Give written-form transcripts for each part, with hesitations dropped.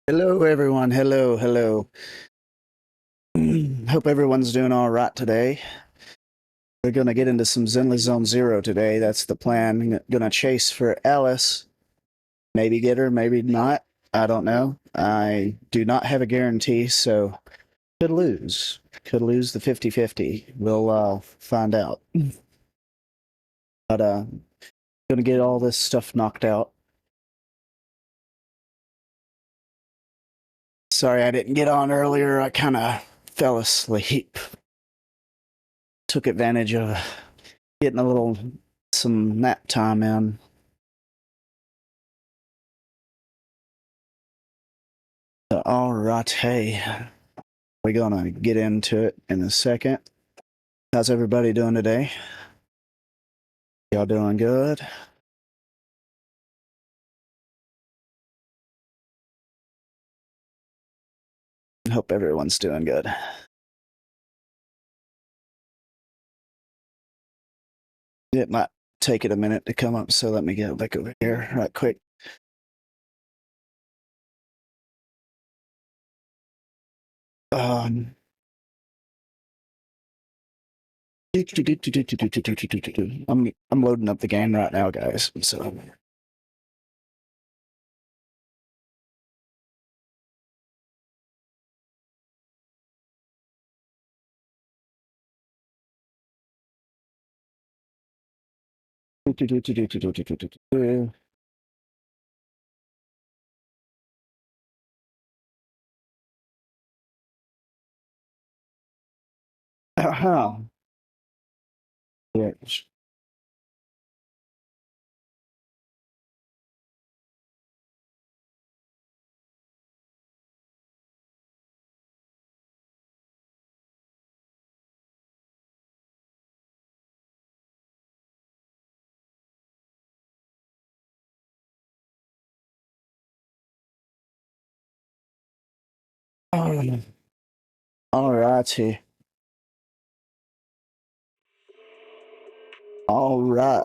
Hello, everyone. Hello. Hope everyone's doing all right today. We're gonna get into some Zenless Zone Zero today. That's the plan. Gonna chase for Alice. Maybe get her, maybe not. I don't know. I do not have a guarantee, so could lose. Could lose the 50-50. We'll find out. But gonna get all this stuff knocked out. Sorry I didn't get on earlier. I kind of fell asleep. Took advantage of getting some nap time in. All right, hey, we're gonna get into it in a second. How's everybody doing today? Y'all doing good? Hope everyone's doing good. It might take it a minute to come up, so let me get back over here right quick. I'm loading up the game right now, guys. So yeah. All righty. All right.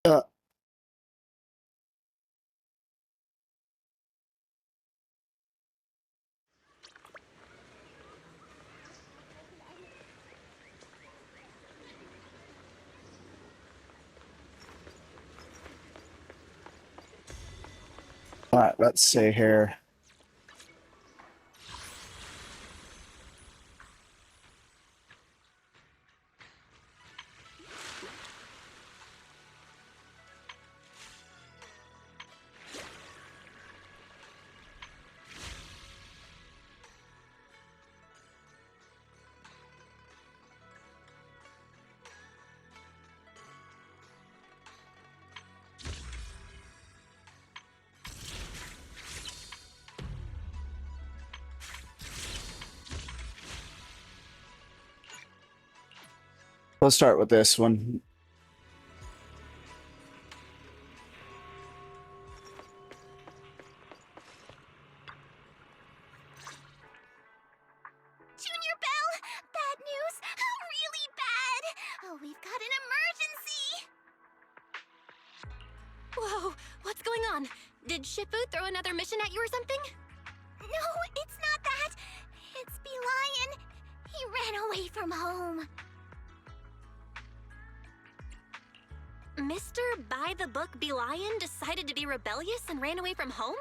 Uh, all right, let's see here. Let's start with this one. Junior Bell, bad news, really bad. Oh, we've got an emergency. Whoa, what's going on? Did Shifu throw another mission at you or something? No, it's not that. It's Lion. He ran away from home. Mr. By-the-Book Lion decided to be rebellious and ran away from home?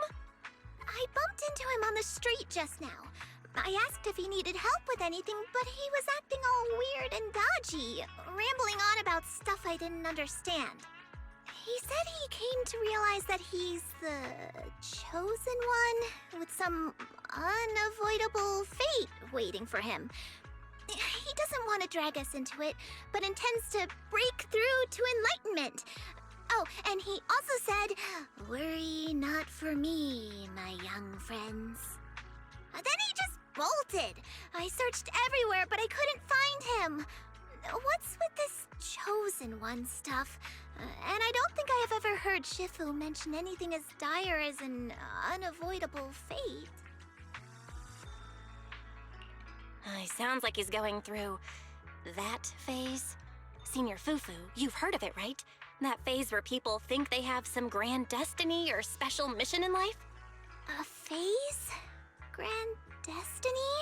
I bumped into him on the street just now. I asked if he needed help with anything, but he was acting all weird and dodgy, rambling on about stuff I didn't understand. He said he came to realize that he's the chosen one, with some unavoidable fate waiting for him. He doesn't want to drag us into it, but intends to break through to enlightenment. moment. Oh, and he also said, "Worry not for me, my young friends." Then he just bolted. I searched everywhere, but I couldn't find him. What's with this chosen one stuff? And I don't think I have ever heard Shifu mention anything as dire as an unavoidable fate. He sounds like he's going through that phase. Senior Fufu, you've heard of it, right? That phase where people think they have some grand destiny or special mission in life? A phase? Grand destiny?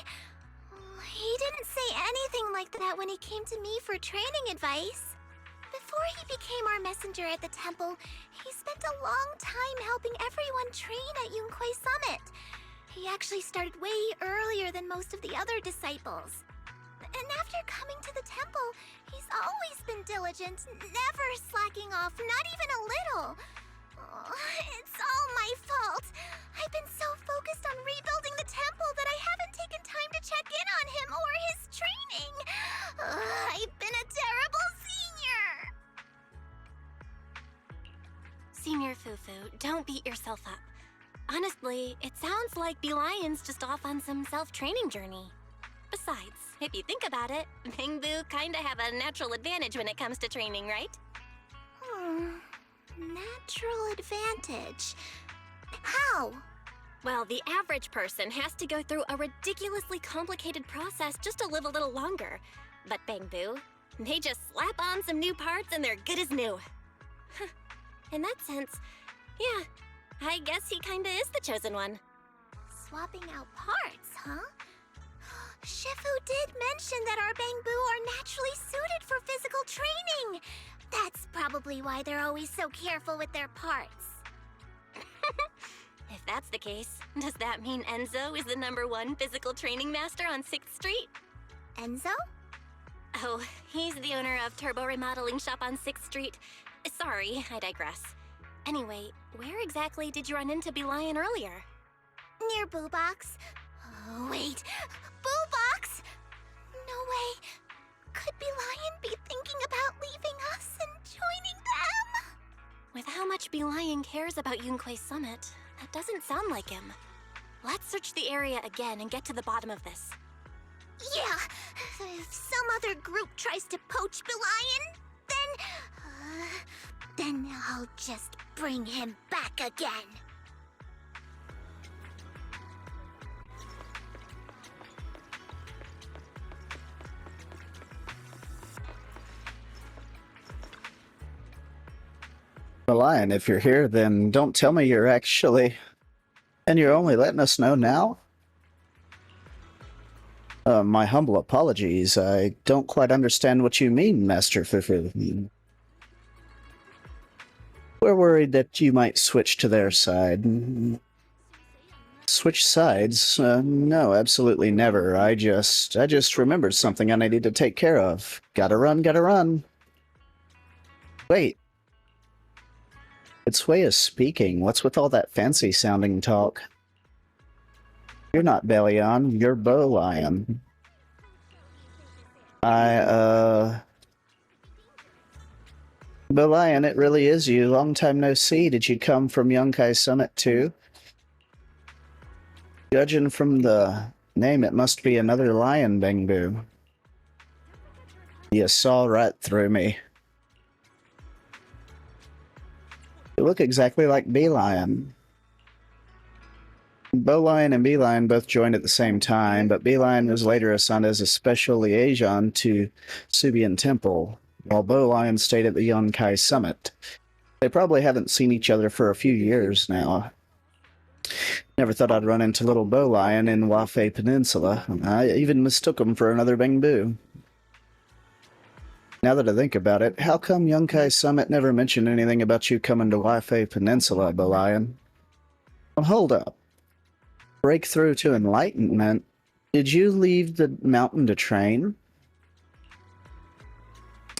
He didn't say anything like that when he came to me for training advice. Before he became our messenger at the temple, he spent a long time helping everyone train at Yunquai Summit. He actually started way earlier than most of the other disciples. And after coming to the temple, he's always been diligent, never slacking off, not even a little. Oh, it's all my fault. I've been so focused on rebuilding the temple that I haven't taken time to check in on him or his training. I've been a terrible senior. Senior Fufu, don't beat yourself up. Honestly, it sounds like Lion's just off on some self-training journey. Besides, if you think about it, Bingbu kinda have a natural advantage when it comes to training, right? Natural advantage. How? Well, the average person has to go through a ridiculously complicated process just to live a little longer. But Bingbu, they just slap on some new parts and they're good as new. In that sense, yeah, I guess he kinda is the chosen one. Swapping out parts, huh? Shifu did mention that our Bangbu are naturally suited for physical training. That's probably why they're always so careful with their parts. If that's the case, does that mean Enzo is the #1 physical training master on 6th Street? Enzo? Oh, he's the owner of Turbo Remodeling Shop on 6th Street. Sorry, I digress. Anyway, where exactly did you run into Lion earlier? Near Boo Box. Oh, wait. Boo Box? No way. Could Lion be thinking about leaving us and joining them? With how much Lion cares about Yunquai Summit, that doesn't sound like him. Let's search the area again and get to the bottom of this. Yeah. If some other group tries to poach Lion, then I'll just bring him back again. Lion, if you're here, then don't tell me you're actually... And you're only letting us know now? My humble apologies. I don't quite understand what you mean, Master Fufu. We're worried that you might switch to their side. Switch sides? No, absolutely never. I just remembered something I needed to take care of. Gotta run. Wait. Its way of speaking. What's with all that fancy-sounding talk? You're not Bellion, you're Bo Lion. Bo Lion, it really is you. Long time no see. Did you come from Yunquai Summit too? Judging from the name, it must be another lion, Bangbu. You saw right through me. You look exactly like Lion. Lion and Lion both joined at the same time, but Lion was later assigned as a special liaison to Subian Temple, while Lion stayed at the Yunquai Summit. They probably haven't seen each other for a few years now. Never thought I'd run into little Lion in Wafei Peninsula. I even mistook him for another Bangbu. Now that I think about it, how come Yunquai Summit never mentioned anything about you coming to Wafei Peninsula, Lion? Well, hold up. Breakthrough to enlightenment? Did you leave the mountain to train?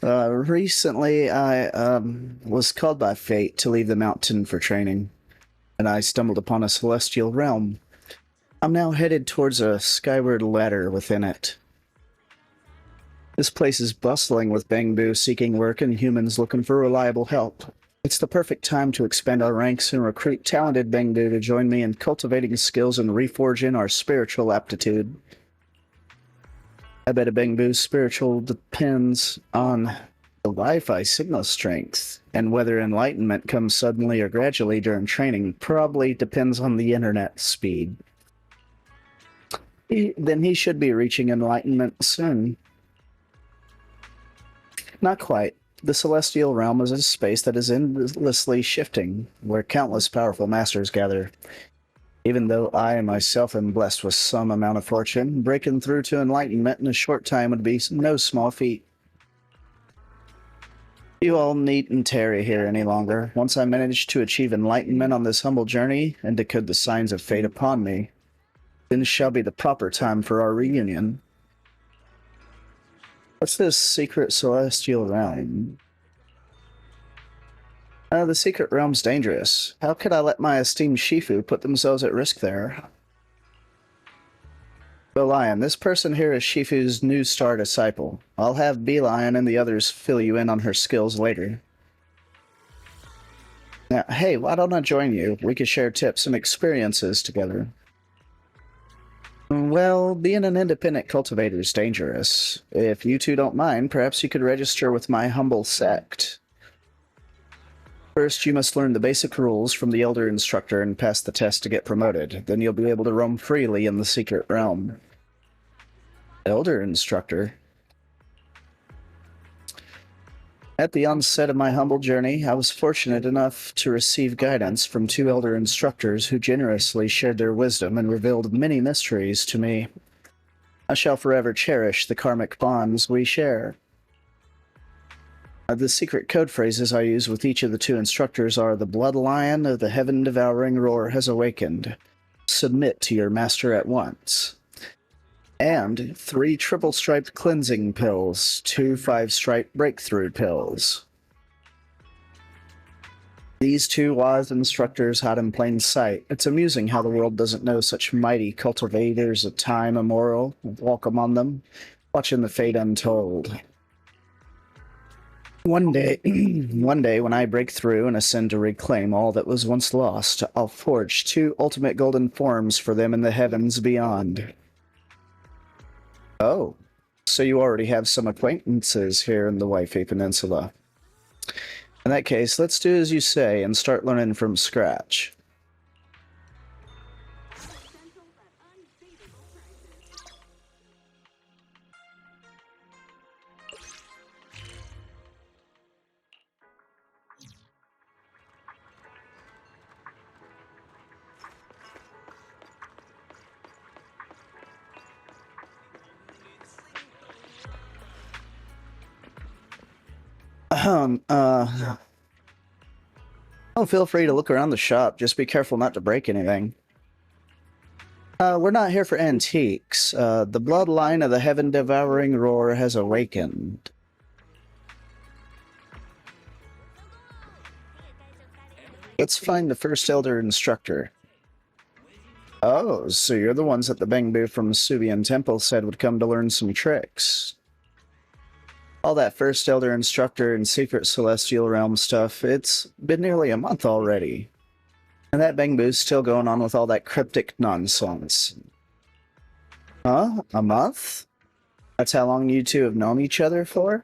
Recently, I was called by fate to leave the mountain for training, and I stumbled upon a celestial realm. I'm now headed towards a skyward ladder within it. This place is bustling with Bangbu seeking work and humans looking for reliable help. It's the perfect time to expand our ranks and recruit talented Bangbu to join me in cultivating skills and reforging our spiritual aptitude. I bet a Bangbu's spiritual depends on the Wi-Fi signal strength, and whether enlightenment comes suddenly or gradually during training probably depends on the internet speed. Then he should be reaching enlightenment soon. Not quite. The celestial realm is a space that is endlessly shifting, where countless powerful masters gather. Even though I myself am blessed with some amount of fortune, breaking through to enlightenment in a short time would be no small feat. You all needn't tarry here any longer. Once I manage to achieve enlightenment on this humble journey and decode the signs of fate upon me, then shall be the proper time for our reunion. What's this secret celestial realm? The secret realm's dangerous. How could I let my esteemed Shifu put themselves at risk there? Lion, this person here is Shifu's new star disciple. I'll have Lion and the others fill you in on her skills later. Now, hey, why don't I join you? We could share tips and experiences together. Well, being an independent cultivator is dangerous. If you two don't mind, perhaps you could register with my humble sect. First, you must learn the basic rules from the Elder Instructor and pass the test to get promoted. Then you'll be able to roam freely in the secret realm. Elder Instructor? At the onset of my humble journey, I was fortunate enough to receive guidance from two elder instructors who generously shared their wisdom and revealed many mysteries to me. I shall forever cherish the karmic bonds we share. The secret code phrases I use with each of the two instructors are: the blood lion of the heaven-devouring roar has awakened. Submit to your master at once. And 3 triple-striped cleansing pills, 2 5-stripe breakthrough pills. These two wise instructors hide in plain sight. It's amusing how the world doesn't know such mighty cultivators of time immemorial walk among them, watching the fate untold. One day when I break through and ascend to reclaim all that was once lost, I'll forge 2 ultimate golden forms for them in the heavens beyond. Oh, so you already have some acquaintances here in the Waifu Peninsula. In that case, let's do as you say and start learning from scratch. Oh, feel free to look around the shop. Just be careful not to break anything. We're not here for antiques. The bloodline of the heaven-devouring roar has awakened. Let's find the first elder instructor. Oh, so you're the ones that the Bangbu from Subian Temple said would come to learn some tricks. All that first elder instructor and secret celestial realm stuff, it's been nearly a month already. And that Bangbu's still going on with all that cryptic nonsense. Huh? A month? That's how long you two have known each other for?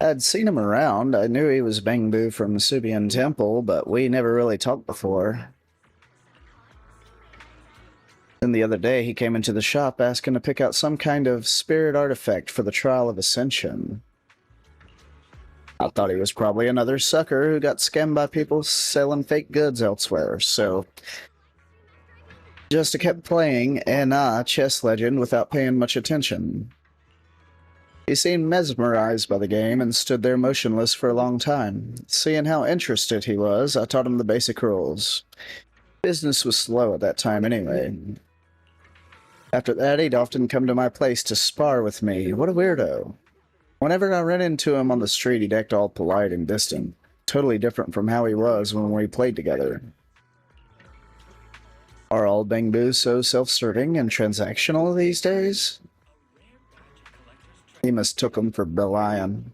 I'd seen him around. I knew he was Bangbu from the Subian Temple, but we never really talked before. Then the other day, he came into the shop asking to pick out some kind of spirit artifact for the Trial of Ascension. I thought he was probably another sucker who got scammed by people selling fake goods elsewhere, so just kept playing chess legend without paying much attention. He seemed mesmerized by the game and stood there motionless for a long time. Seeing how interested he was, I taught him the basic rules. Business was slow at that time anyway. After that, he'd often come to my place to spar with me. What a weirdo. Whenever I ran into him on the street, he'd act all polite and distant. Totally different from how he was when we played together. Are all Bangbu so self-serving and transactional these days? He mistook him for Belian.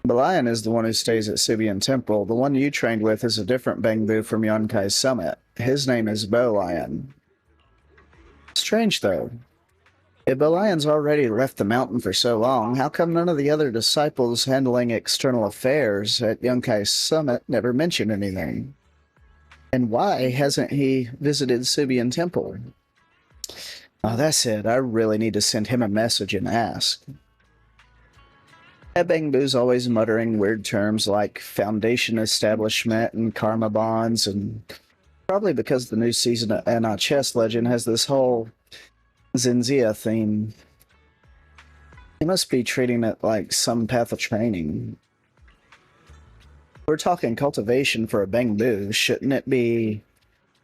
Belian is the one who stays at Sibian Temple. The one you trained with is a different Bangbu from Yonkai's summit. His name is Belian. Strange, though. If Belian's already left the mountain for so long, how come none of the other disciples handling external affairs at Yonkai's summit never mentioned anything? And why hasn't he visited Sibian Temple? Oh, that's it. I really need to send him a message and ask. Bangbu's always muttering weird terms like foundation establishment and karma bonds, and probably because the new season of NA Chess Legend has this whole Zenzia theme. He must be treating it like some path of training. We're talking cultivation for a Bangbu. Shouldn't it be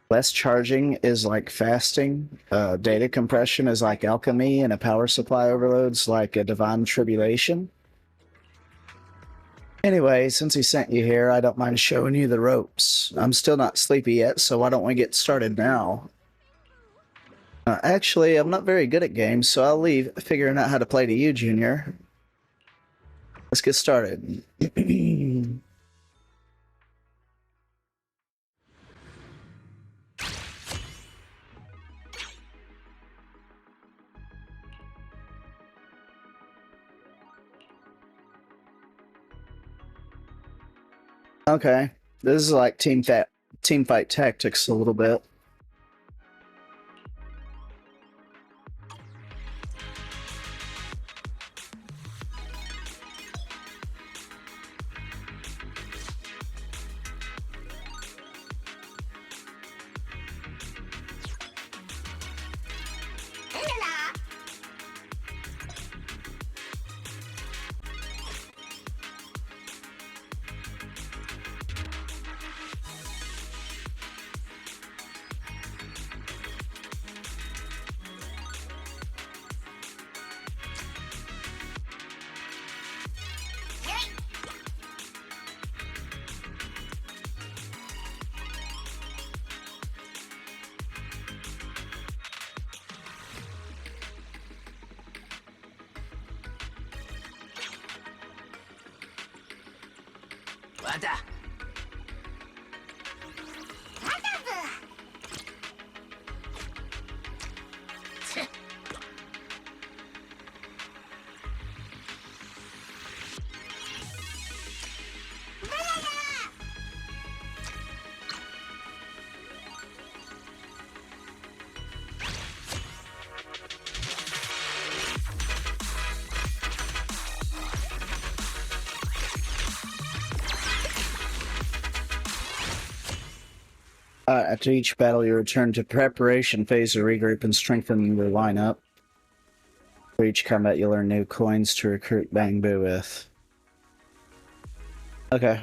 less charging is like fasting, data compression is like alchemy, and a power supply overload's like a divine tribulation? Anyway, since he sent you here, I don't mind showing you the ropes. I'm still not sleepy yet, so why don't we get started now? Actually, I'm not very good at games, so I'll leave figuring out how to play to you, Junior. Let's get started. Okay, this is like team fight tactics a little bit. After each battle, you return to preparation phase to regroup and strengthen your lineup. For each combat, you learn new coins to recruit Bangbu with. Okay.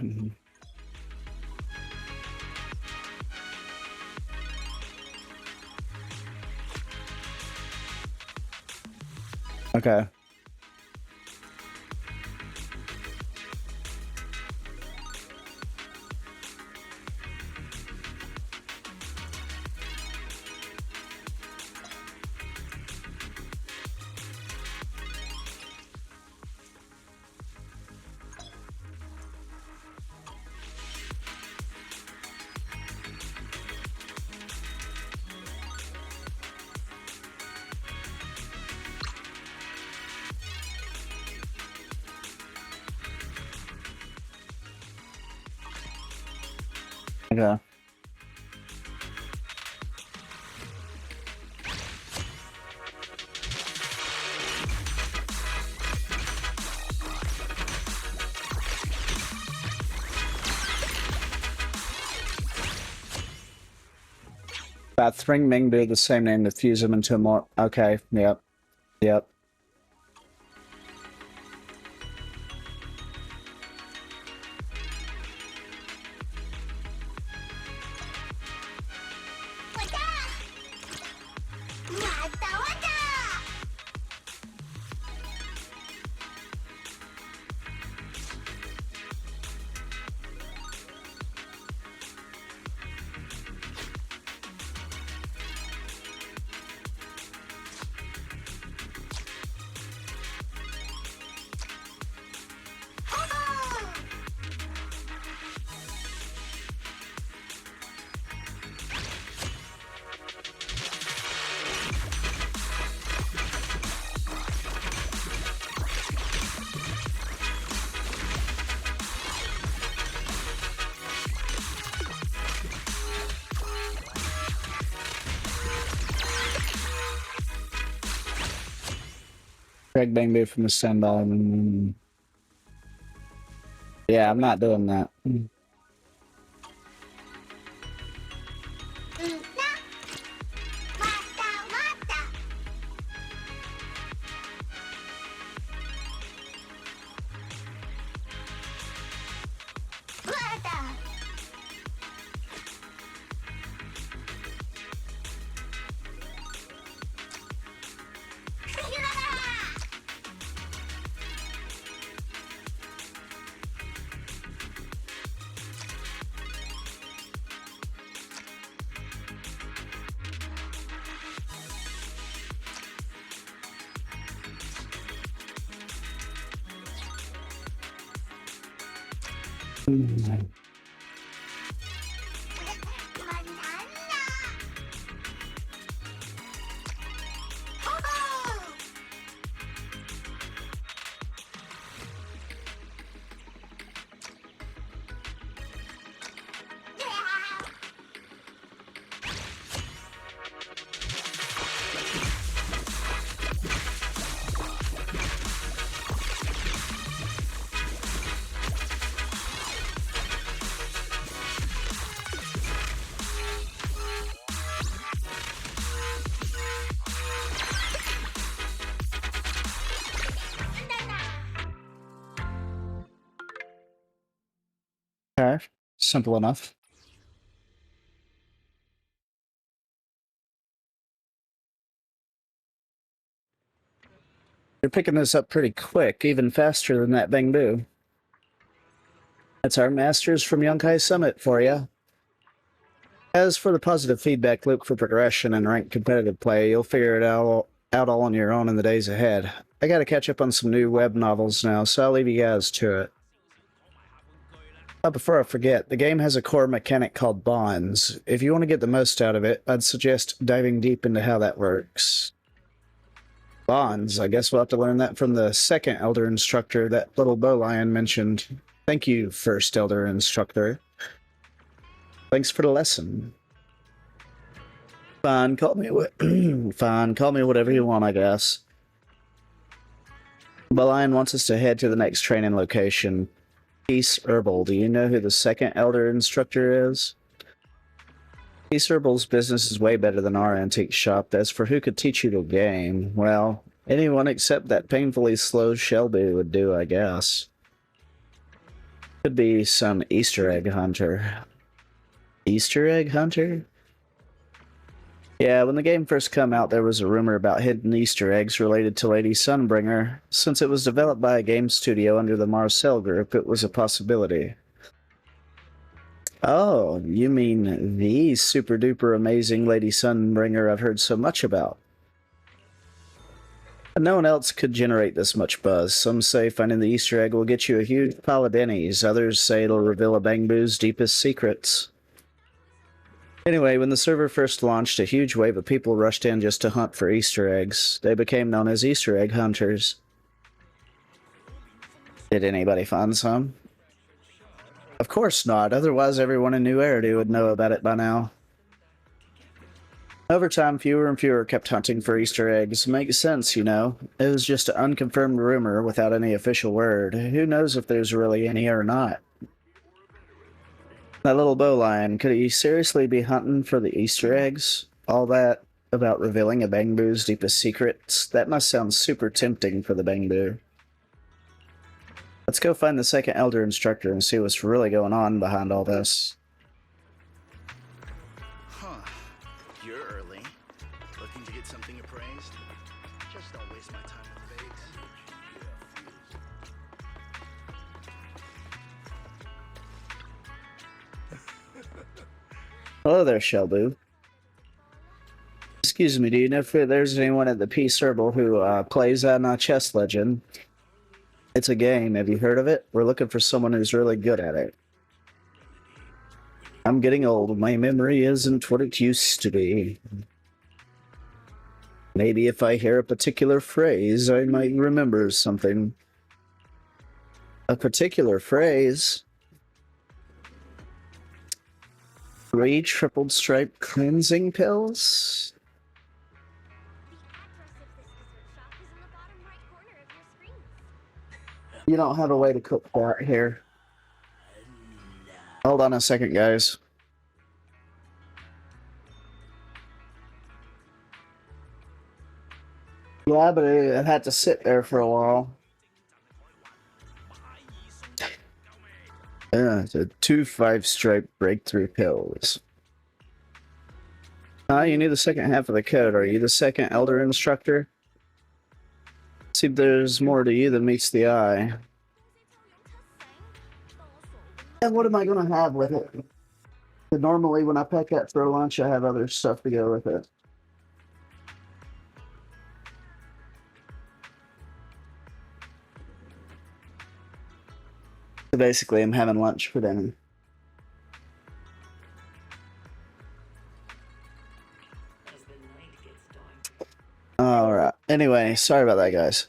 Okay. Okay. About Thring Mingbu, the same name to fuse him into a more. Okay, yep. Yep. Craig Bangby from the standby. Yeah, I'm not doing that. Okay, simple enough. You're picking this up pretty quick, even faster than that Bangbu. That's our Masters from Yunkai Summit for you. As for the positive feedback loop for progression and ranked competitive play, you'll figure it out all on your own in the days ahead. I gotta catch up on some new web novels now, so I'll leave you guys to it. Before I forget, the game has a core mechanic called bonds. If you want to get the most out of it, I'd suggest diving deep into how that works. Bonds, I guess we'll have to learn that from the second Elder Instructor that little bowlion mentioned. Thank you, first Elder Instructor. Thanks for the lesson. Fine, call me fine, call me whatever you want, I guess. Bowlion wants us to head to the next training location. Peace Herbal. Do you know who the second Elder Instructor is? Peace Herbal's business is way better than our antique shop. As for who could teach you the game, well, anyone except that painfully slow Shelby would do, I guess. Could be some Easter egg hunter. Easter egg hunter? Yeah, when the game first came out, there was a rumor about hidden Easter eggs related to Lady Sunbringer. Since it was developed by a game studio under the Marcel Group, it was a possibility. Oh, you mean the super-duper amazing Lady Sunbringer I've heard so much about. No one else could generate this much buzz. Some say finding the Easter egg will get you a huge pile of bennies. Others say it'll reveal a Bangbu's deepest secrets. Anyway, when the server first launched, a huge wave of people rushed in just to hunt for Easter eggs. They became known as Easter egg hunters. Did anybody find some? Of course not, otherwise everyone in New Arity would know about it by now. Over time, fewer and fewer kept hunting for Easter eggs. Makes sense, you know. It was just an unconfirmed rumor without any official word. Who knows if there's really any or not? That little bowlion, could he seriously be hunting for the Easter eggs? All that about revealing a Bangbu's deepest secrets? That must sound super tempting for the Bangbu. Let's go find the second Elder Instructor and see what's really going on behind all this. Huh. You're early. Looking to get something appraised? Just don't waste my time with fakes. Hello there, Shelbu. Excuse me, do you know if there's anyone at the Peace Herbal who plays on Chess Legend? It's a game, have you heard of it? We're looking for someone who's really good at it. I'm getting old, my memory isn't what it used to be. Maybe if I hear a particular phrase, I might remember something. A particular phrase? 3 triple stripe cleansing pills? The address of this dessert shop is in the bottom right corner. You don't have a way to cook that here. Hold on a second, guys. Yeah, but it had to sit there for a while. Yeah, it's a 2 5-stripe breakthrough pills. You need the second half of the code. Are you the second elder instructor? See if there's more to you than meets the eye. And what am I going to have with it? But normally when I pack that for lunch, I have other stuff to go with it. So basically, I'm having lunch for dinner. Alright. Anyway, sorry about that, guys.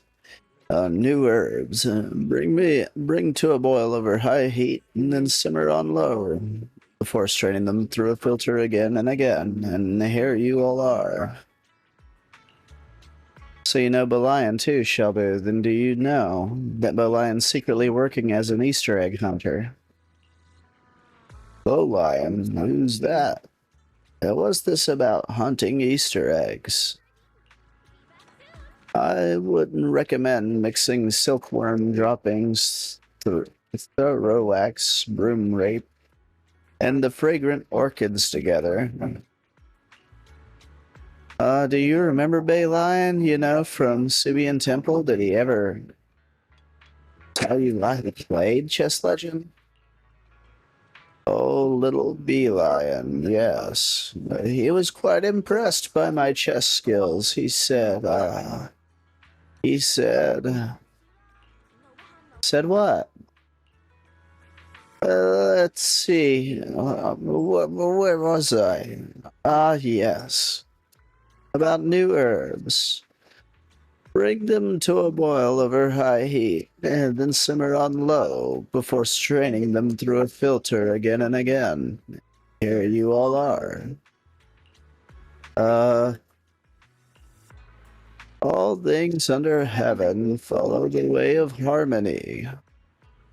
New herbs. Bring to a boil over high heat and then simmer on low before straining them through a filter again and again. And here you all are. So you know Belian too, Shelby. Then do you know that Belian's secretly working as an Easter egg hunter? Belian? Who's that? What's this about hunting Easter eggs? I wouldn't recommend mixing silkworm droppings, thorax, broom rape, and the fragrant orchids together. Do you remember Bay Lion, you know, from Sibian Temple? Did he ever tell you why he played Chess Legend? Oh, little bee lion, yes. He was quite impressed by my chess skills. He said what? Let's see. Where was I? Yes. About new herbs. Bring them to a boil over high heat, and then simmer on low before straining them through a filter again and again. Here you all are. All things under heaven follow the way of harmony.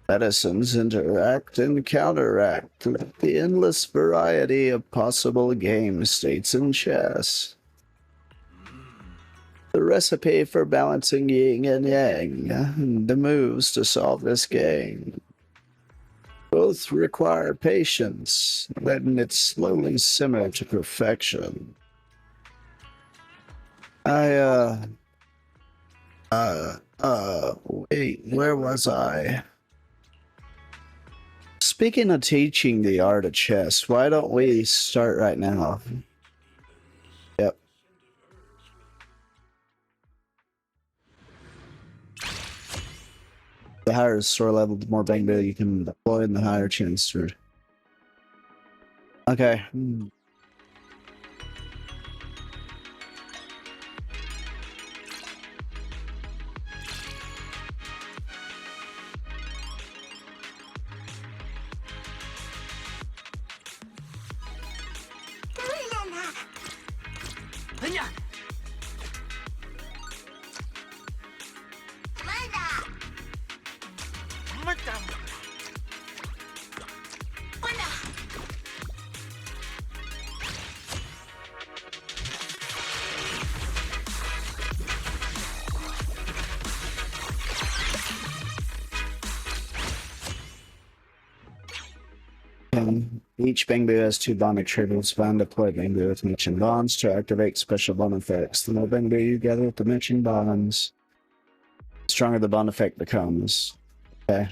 Medicines interact and counteract the endless variety of possible game states in chess. The recipe for balancing yin and yang, the moves to solve this game. Both require patience, letting it slowly simmer to perfection. Wait, where was I? Speaking of teaching the art of chess, why don't we start right now? Yep. The higher the store level, the more bang you can deploy, and the higher chance to. Okay. Each Bangbu has 2 bond attributes. Bond deploy Bangbu with mentioned bonds to activate special bond effects. The more Bangbu you gather with the mentioned bonds, the stronger the bond effect becomes. Okay.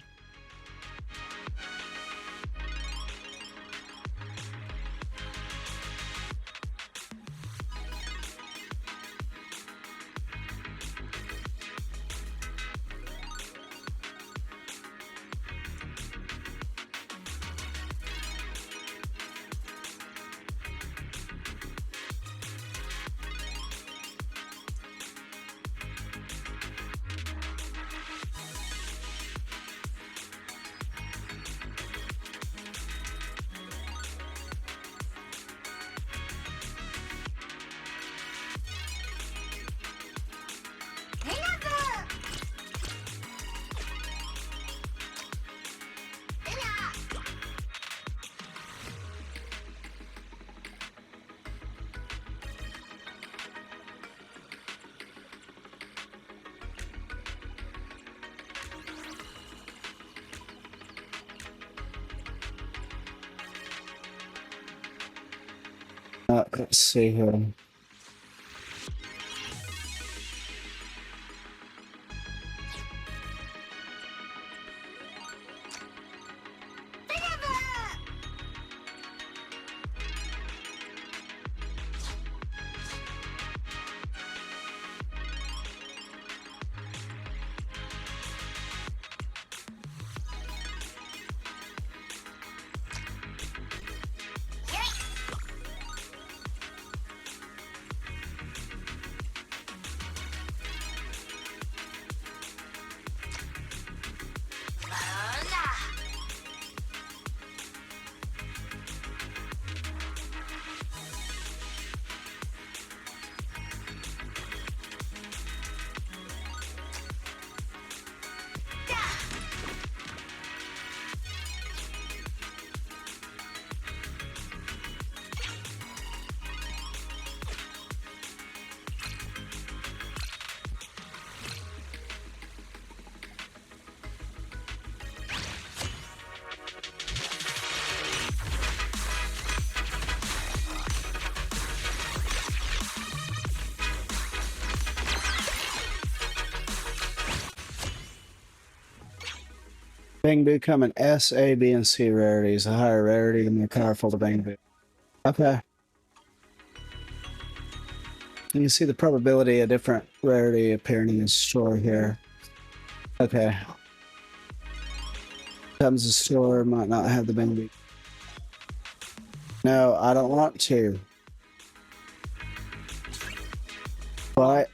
Let's see here. Bangbu come in S, A, B, and C rarities. A higher rarity, the more powerful the Bangbu. Okay. You can see the probability of different rarity appearing in the store here. Okay. Sometimes the store might not have the Bangbu. No, I don't want to. But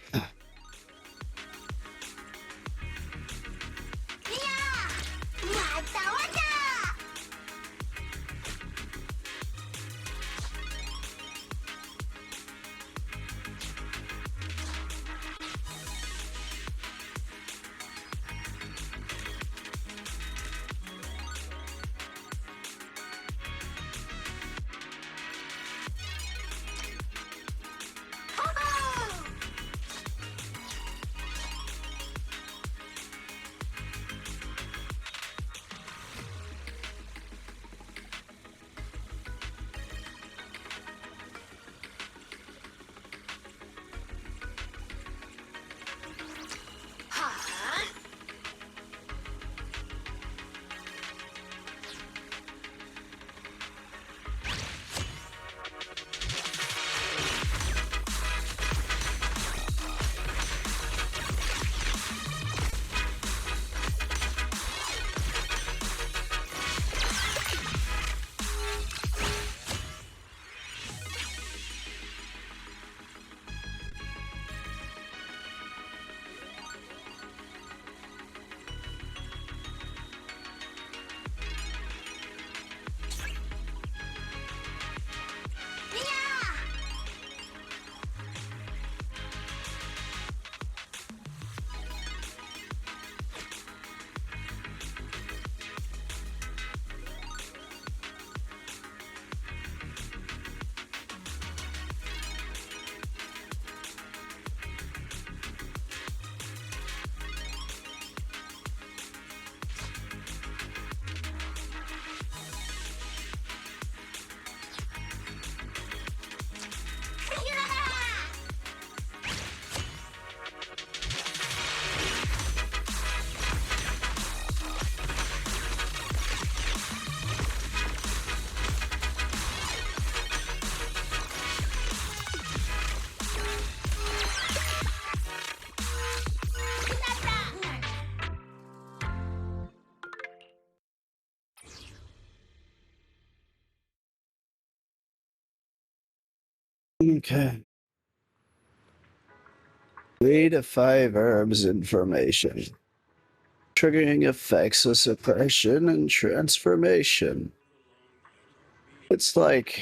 okay. 3 to 5 herbs information. Triggering effects of suppression and transformation. It's like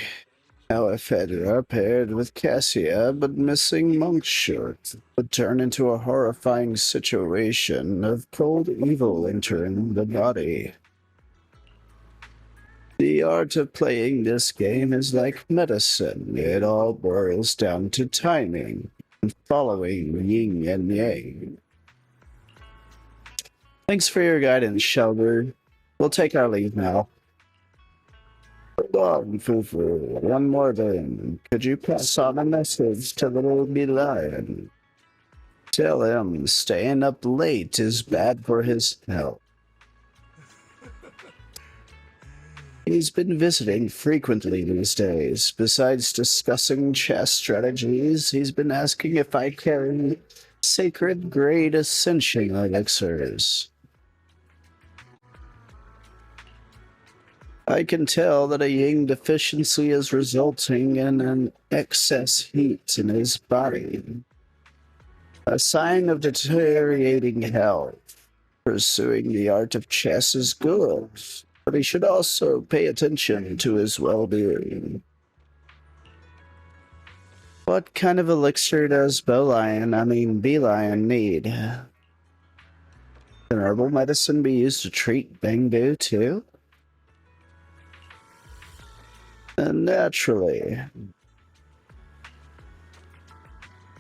how if Hedra paired with Cassia but missing Monk's shirt would turn into a horrifying situation of cold evil entering the body. The art of playing this game is like medicine. It all boils down to timing and following yin and yang. Thanks for your guidance, Shelby. We'll take our leave now. Hold on, Fufu. One more thing. Could you pass on a message to little B Lion? Tell him staying up late is bad for his health. He's been visiting frequently these days. Besides discussing chess strategies, he's been asking if I carry sacred grade ascension elixirs. I can tell that a yin deficiency is resulting in an excess heat in his body. A sign of deteriorating health. Pursuing the art of chess is good, but he should also pay attention to his well-being. What kind of elixir does B-Lion need? Can herbal medicine be used to treat Bangbu too? Naturally.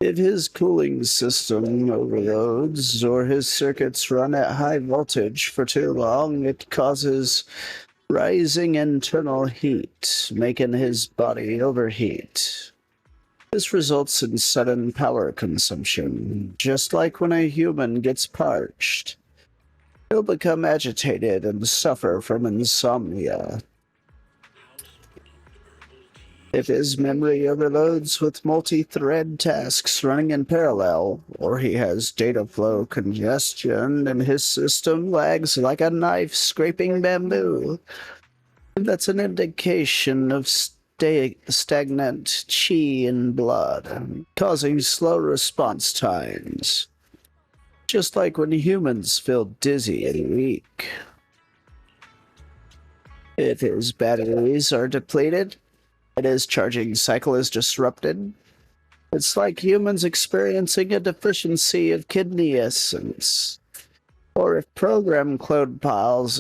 If his cooling system overloads or his circuits run at high voltage for too long, it causes rising internal heat, making his body overheat. This results in sudden power consumption, just like when a human gets parched. He'll become agitated and suffer from insomnia. If his memory overloads with multi-thread tasks running in parallel, or he has data flow congestion and his system lags like a knife scraping bamboo, that's an indication of stagnant chi in blood, causing slow response times. Just like when humans feel dizzy and weak. If his batteries are depleted, and his charging cycle is disrupted, it's like humans experiencing a deficiency of kidney essence. Or if program code piles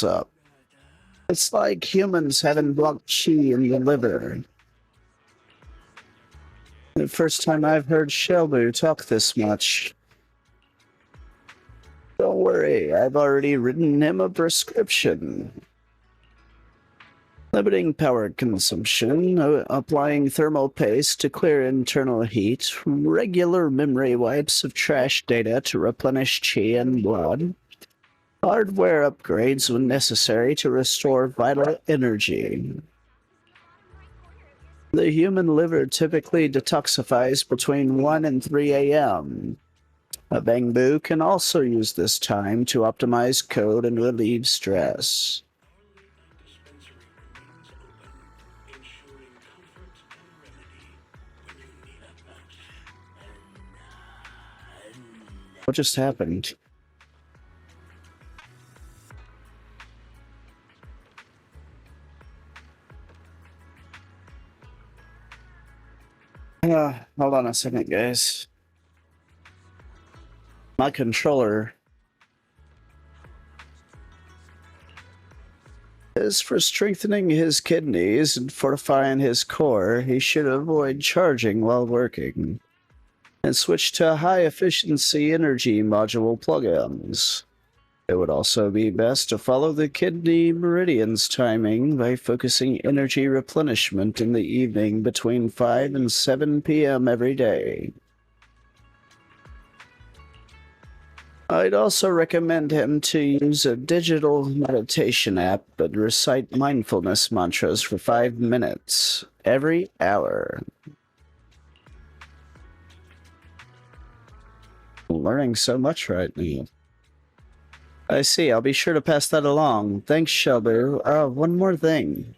up. It's like humans having blocked chi in the liver. The first time I've heard Shelbu talk this much. Don't worry, I've already written him a prescription. Limiting power consumption, applying thermal paste to clear internal heat, regular memory wipes of trash data to replenish chi and blood, hardware upgrades when necessary to restore vital energy. The human liver typically detoxifies between 1 and 3 a.m. A Bangbu can also use this time to optimize code and relieve stress. What just happened? Hold on a second, guys. My controller is for strengthening his kidneys and fortifying his core. He should avoid charging while working and switch to high-efficiency energy module plugins. It would also be best to follow the kidney meridian's timing by focusing energy replenishment in the evening between 5 and 7 p.m. every day. I'd also recommend him to use a digital meditation app and recite mindfulness mantras for 5 minutes every hour. Learning so much right now. I see. I'll be sure to pass that along. Thanks, Shelbu. One more thing.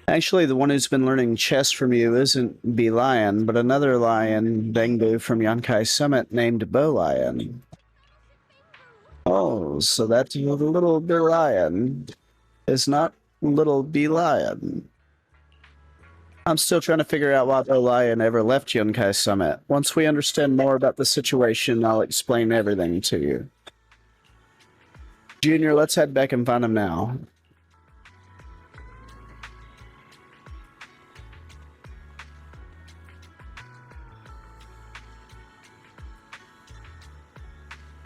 Actually, the one who's been learning chess from you isn't B-Lion, but another lion, Bangbu from Yonkai Summit, named Bo-Lion. Oh, so that little B-Lion is not little B-Lion. I'm still trying to figure out why Bo-Lion ever left Yonkai Summit. Once we understand more about the situation, I'll explain everything to you. Junior, let's head back and find him now.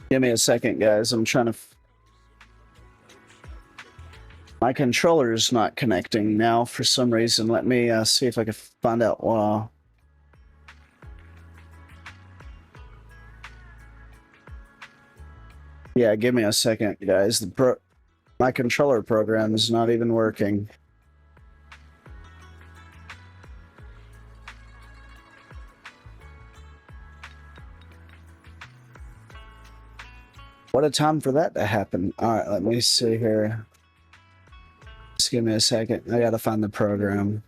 Give me a second, guys. I'm trying to... My controller's not connecting now for some reason. Let me see if I can find out why. Yeah, give me a second, guys. My controller program is not even working. What a time for that to happen. All right, let me see here. Just give me a second. I gotta find the program.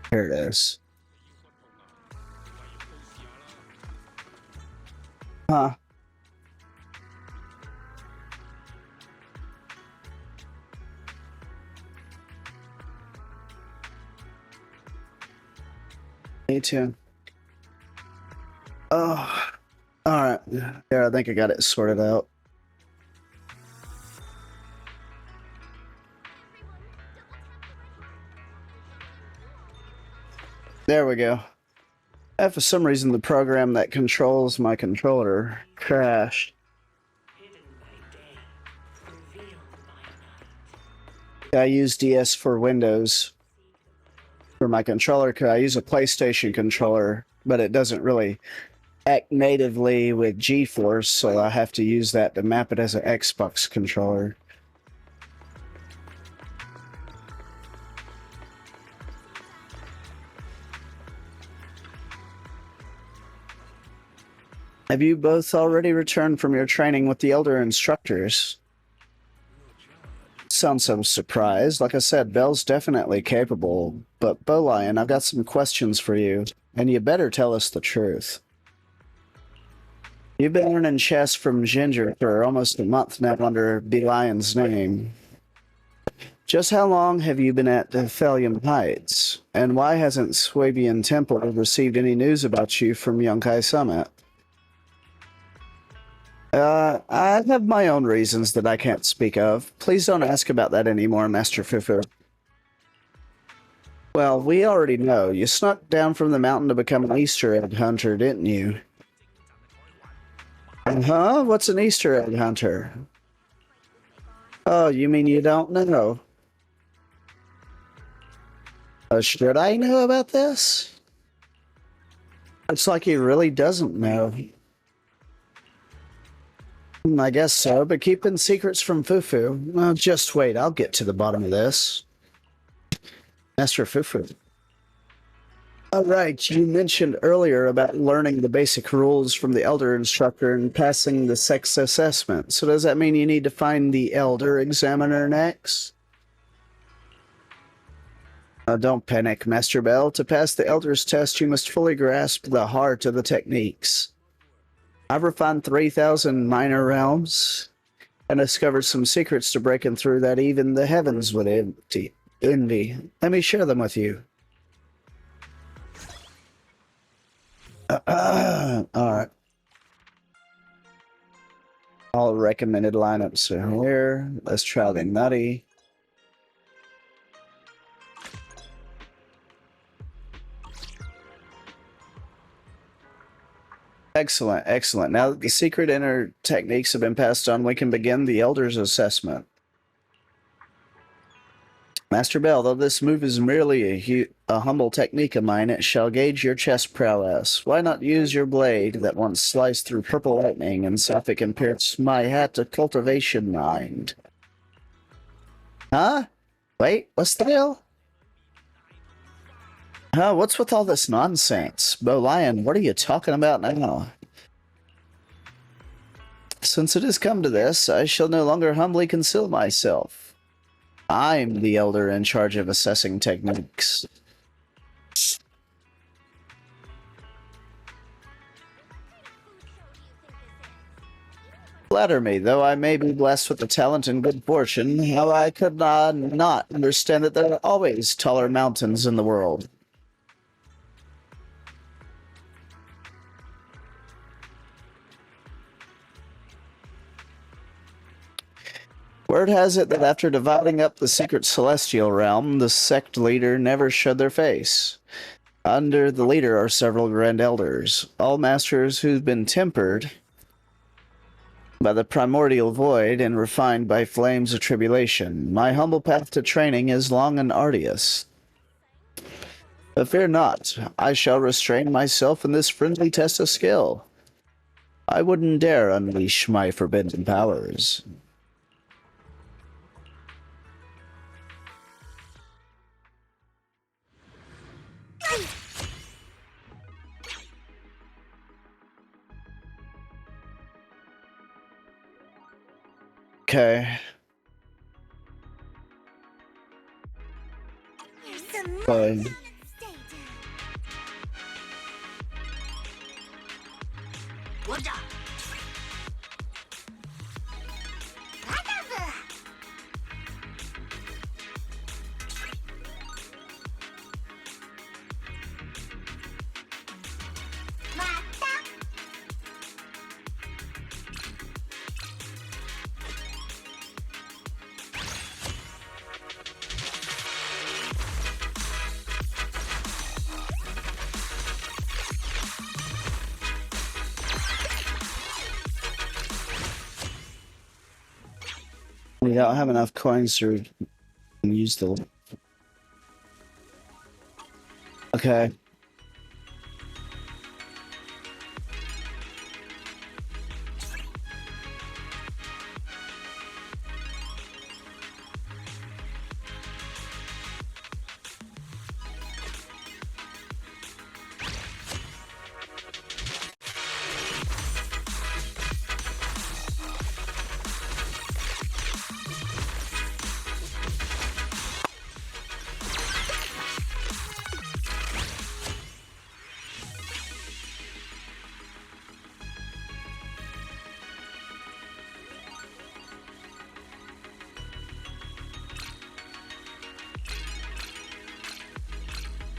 Here it is. Huh. Me too. Oh, all right. Yeah, I think I got it sorted out. There we go. For some reason, the program that controls my controller crashed. I use DS for Windows for my controller. I use a PlayStation controller, but it doesn't really act natively with GeForce, so I have to use that to map it as an Xbox controller. Have you both already returned from your training with the elder instructors? Sounds so surprised. Like I said, Belle's definitely capable, but Bolion, I've got some questions for you, and you better tell us the truth. You've been learning chess from Ginger for almost a month now under Belion's name. Just how long have you been at Thelium Heights, and why hasn't Swabian Temple received any news about you from Yunkai Summit? I have my own reasons that I can't speak of. Please don't ask about that anymore, Master Fufu. Well, we already know. You snuck down from the mountain to become an Easter egg hunter, didn't you? Huh? What's an Easter egg hunter? Oh, you mean you don't know? Should I know about this? It's like he really doesn't know. I guess so, but keeping secrets from Fufu. Well, just wait, I'll get to the bottom of this. Master Fufu. Alright, you mentioned earlier about learning the basic rules from the Elder Instructor and passing the sex assessment. So does that mean you need to find the Elder Examiner next? Don't panic, Master Bell. To pass the Elder's test, you must fully grasp the heart of the techniques. I've refined 3,000 minor realms and discovered some secrets to breaking through that even the heavens would envy. Let me share them with you. Alright. All recommended lineups are here. Let's try the nutty. Excellent, excellent. Now that the secret inner techniques have been passed on, we can begin the Elder's assessment. Master Bell, though this move is merely a humble technique of mine, it shall gauge your chess prowess. Why not use your blade that once sliced through purple lightning and see if it can pierce my hat to cultivation mind? Huh? Wait, what's the deal? What's with all this nonsense? Bo Lion, what are you talking about now? Since it has come to this, I shall no longer humbly conceal myself. I'm the elder in charge of assessing techniques. Flatter me, though I may be blessed with the talent and good fortune, how I could not understand that there are always taller mountains in the world. Word has it that after dividing up the secret celestial realm, the sect leader never showed their face. Under the leader are several grand elders, all masters who've been tempered by the primordial void and refined by flames of tribulation. My humble path to training is long and arduous. But fear not, I shall restrain myself in this friendly test of skill. I wouldn't dare unleash my forbidden powers. Okay. Here's some more Fine. solid state. What's up? We don't have enough coins to use the... Okay.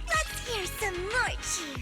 Let's hear some more cheers.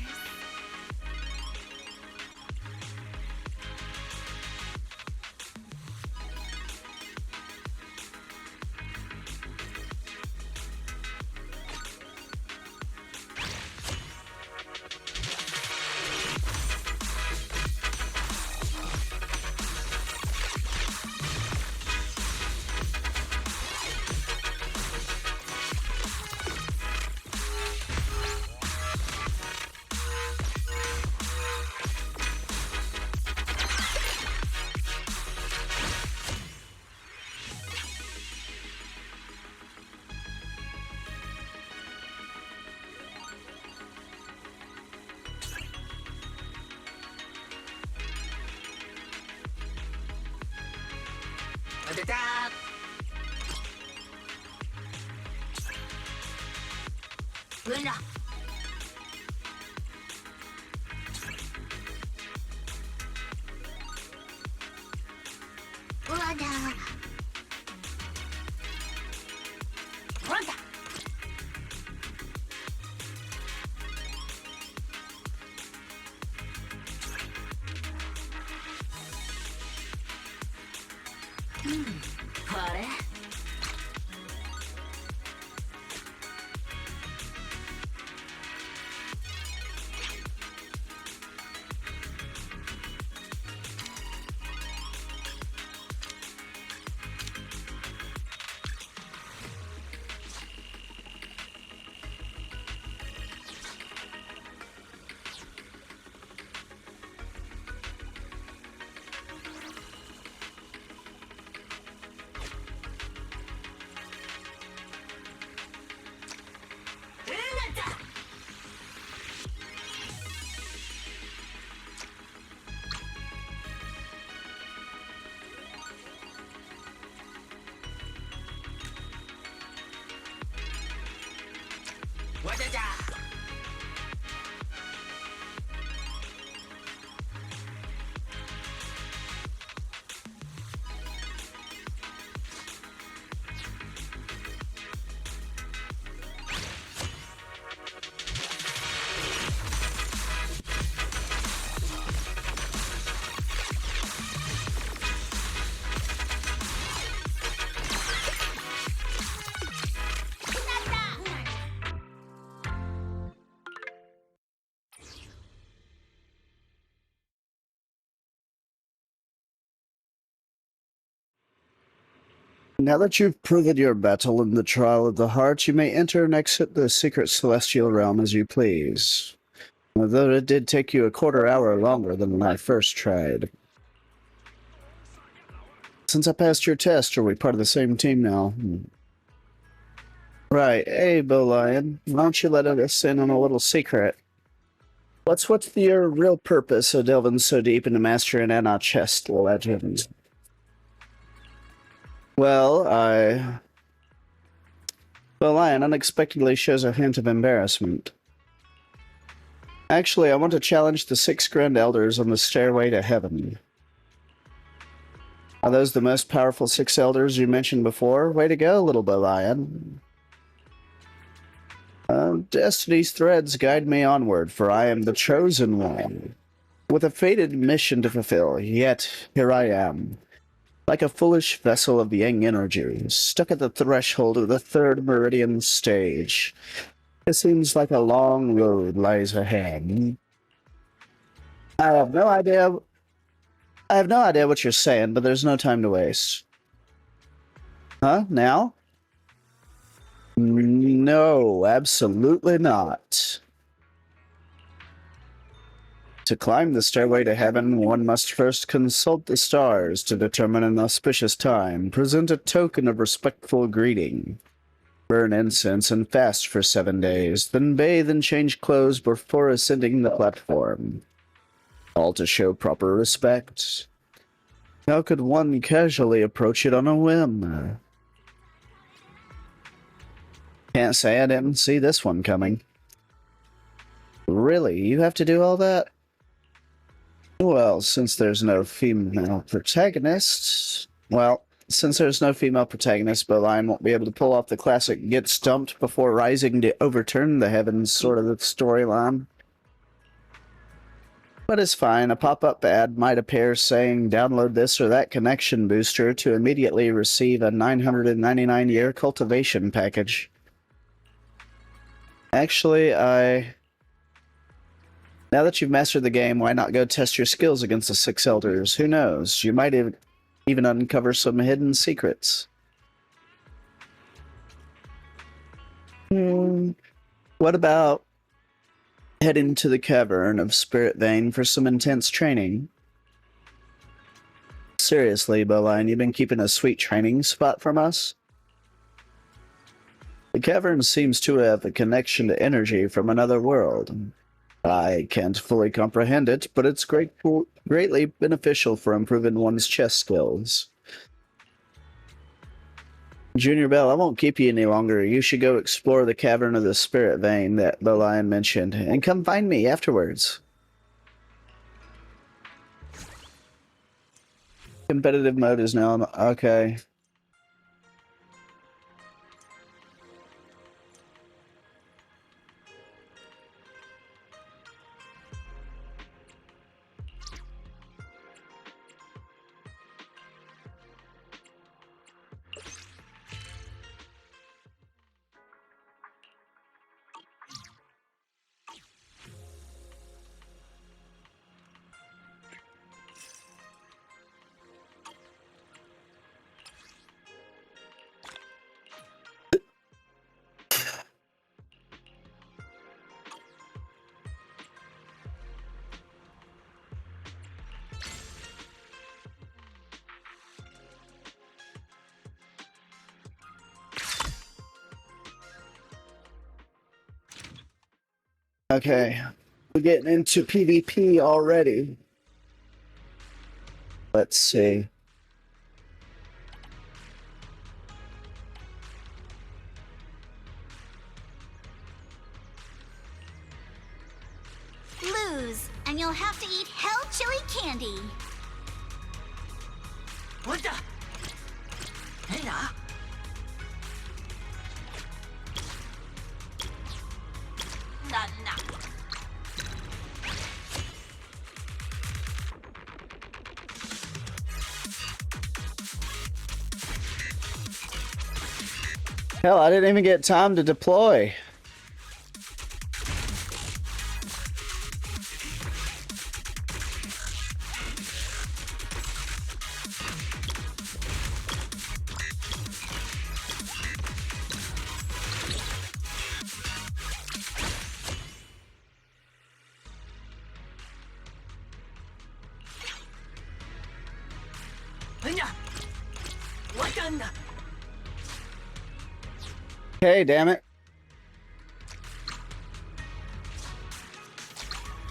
Now that you've proven your battle in the trial of the heart, you may enter and exit the secret celestial realm as you please. Although it did take you a quarter hour longer than when I first tried. Since I passed your test, are we part of the same team now? Right. Hey, Bo Lion. Why don't you let us in on a little secret? What's your real purpose of delving so deep into mastering Anna chest legends? Well, Bo Lion unexpectedly shows a hint of embarrassment. Actually, I want to challenge the 6 Grand Elders on the stairway to heaven. Are those the most powerful 6 elders you mentioned before? Way to go, little Bo Lion. Destiny's threads guide me onward, for I am the chosen one, with a fated mission to fulfill. Yet, here I am, like a foolish vessel of yang energy, stuck at the threshold of the 3rd Meridian stage. It seems like a long road lies ahead. I have no idea what you're saying, but there's no time to waste. Huh? Now? No, absolutely not. To climb the stairway to heaven, one must first consult the stars to determine an auspicious time, present a token of respectful greeting, burn incense and fast for 7 days, then bathe and change clothes before ascending the platform. All to show proper respect. How could one casually approach it on a whim? Can't say I didn't see this one coming. Really? You have to do all that? Well, since there's no female protagonist... Well, since there's no female protagonist, Bo Lion won't be able to pull off the classic get stumped before rising to overturn the heavens sort of the storyline. But it's fine. A pop-up ad might appear saying download this or that connection booster to immediately receive a 999-year cultivation package. Actually, now that you've mastered the game, why not go test your skills against the 6 elders? Who knows? You might even uncover some hidden secrets. What about heading to the cavern of Spirit Vein for some intense training? Seriously, Bo Lion, you've been keeping a sweet training spot from us? The cavern seems to have a connection to energy from another world. I can't fully comprehend it, but it's greatly beneficial for improving one's chess skills. Junior Bell, I won't keep you any longer. You should go explore the cavern of the Spirit Vein that the Lion mentioned, and come find me afterwards. Competitive mode is now on. Okay. Okay, we're getting into PvP already. Let's see. Lose, and you'll have to eat hell chili candy. What the? Hey, Hell, I didn't even get time to deploy. 짠다. Okay, damn it.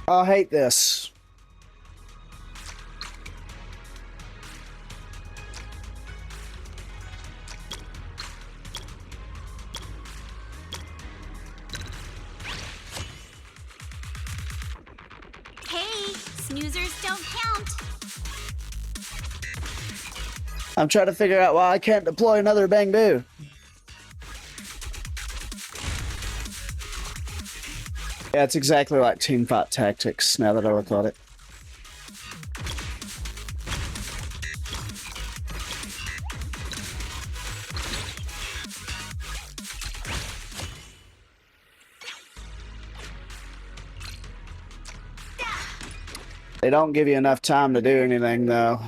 I hate this. Hey, snoozers don't count. I'm trying to figure out why I can't deploy another Bang Boo. Yeah, it's exactly like teamfight tactics now that I look at it. They don't give you enough time to do anything, though.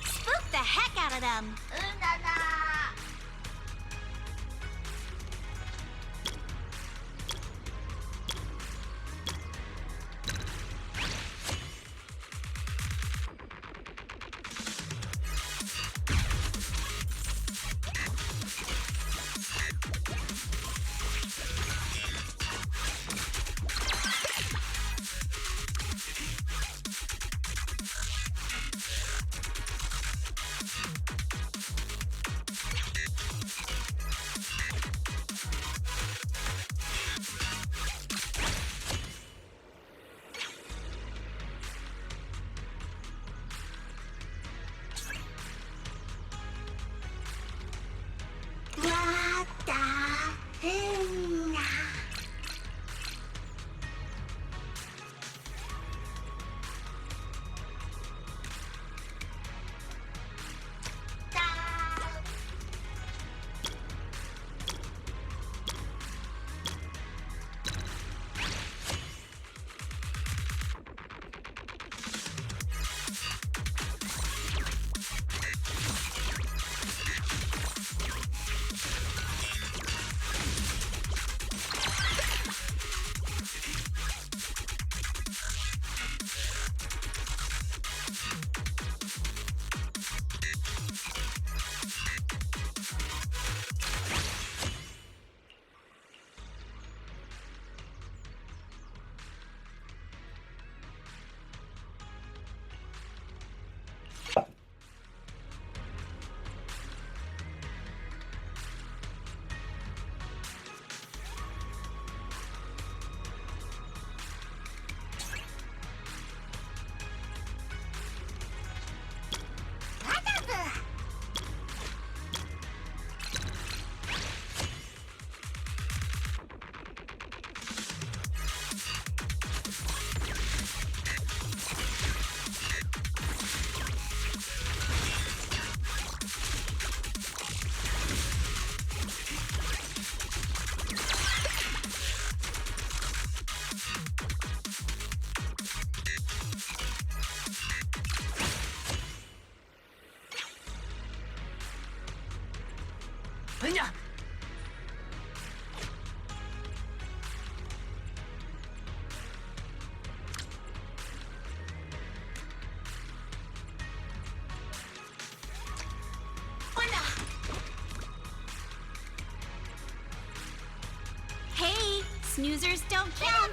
Spook the heck out of them. 으냐. Hey, snoozers don't count.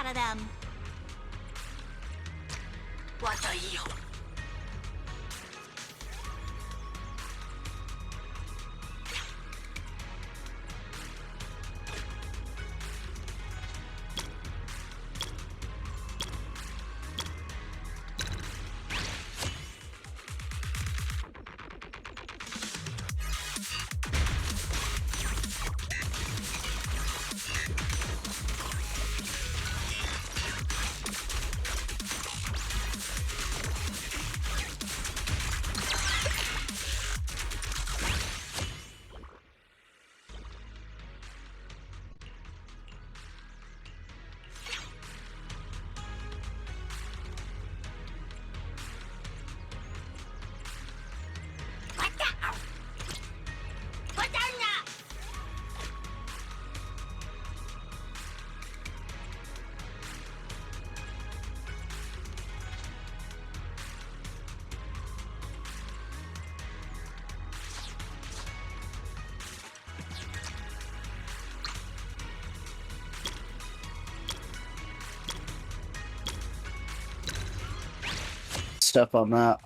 out of them. 我的有。Stuff on that.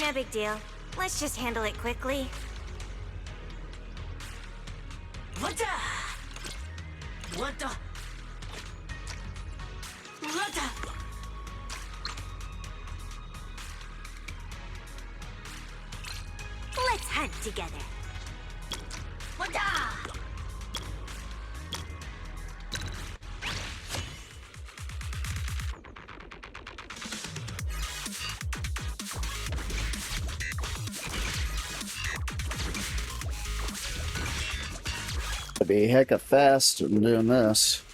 No big deal. Let's just handle it quickly. What the? What the? What the? Let's hunt together. What the? It'd be hecka fast in doing this.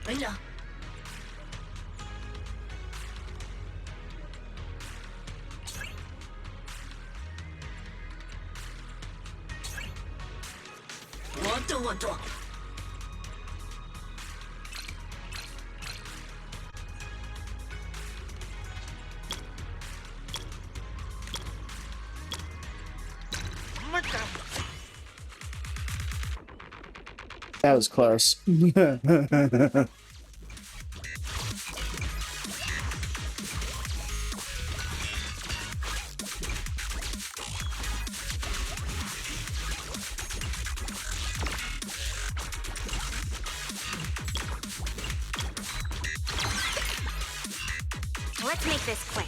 Mira. What? That was close. Let's make this quick.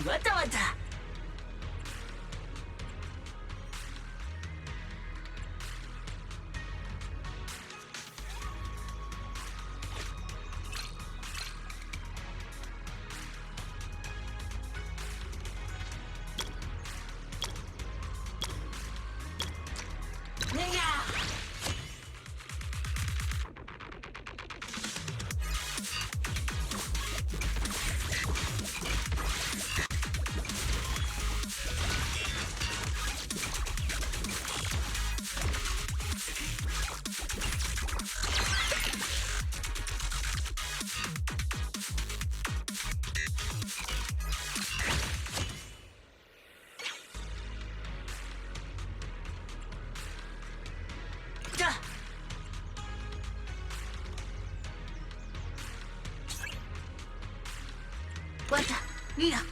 What? What? Mira.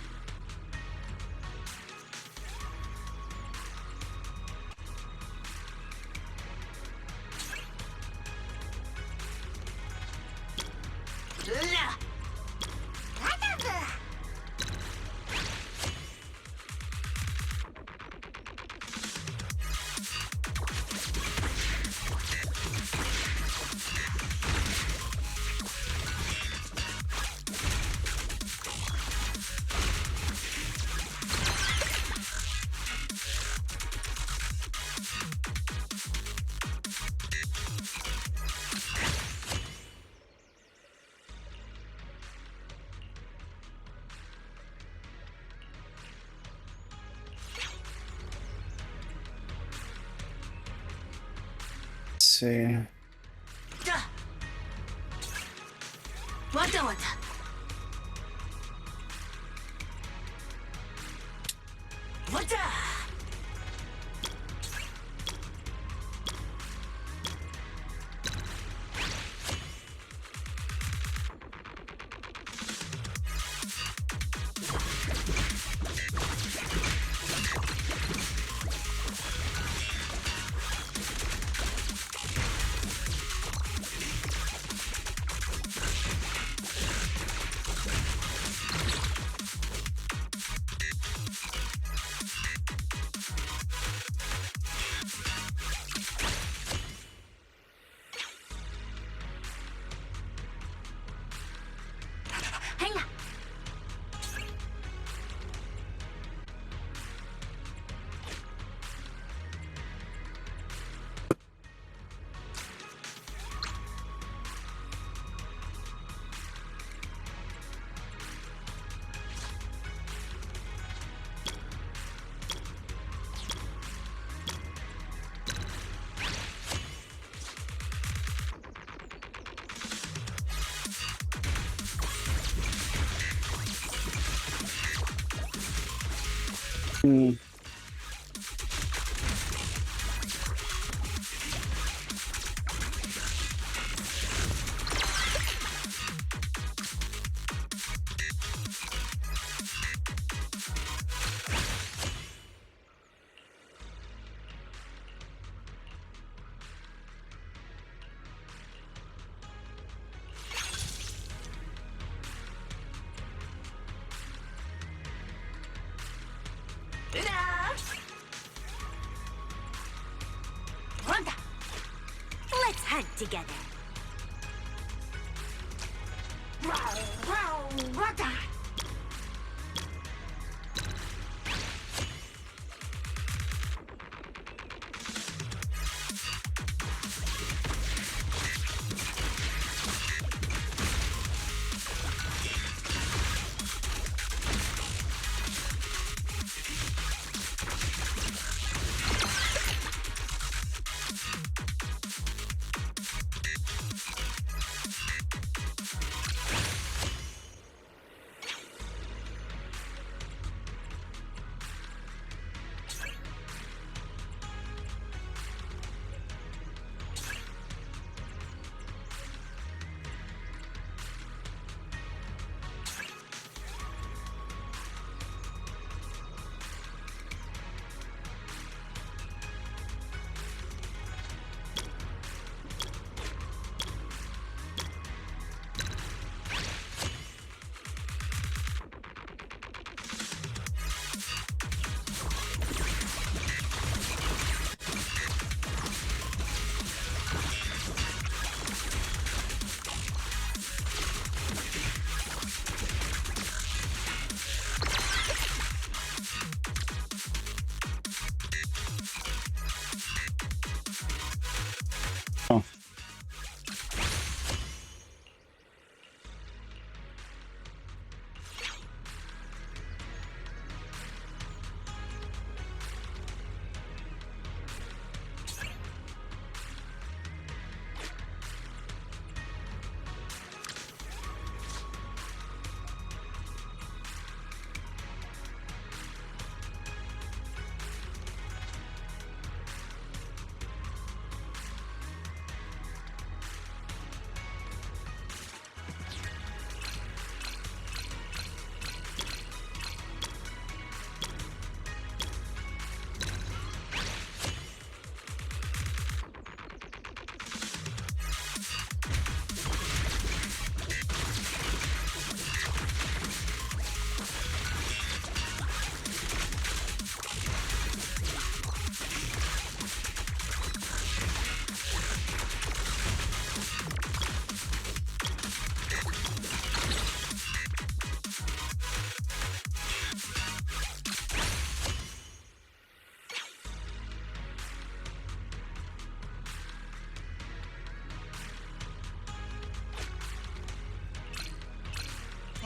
Let's see. What? What? Hmm. Let's hunt together. Oh.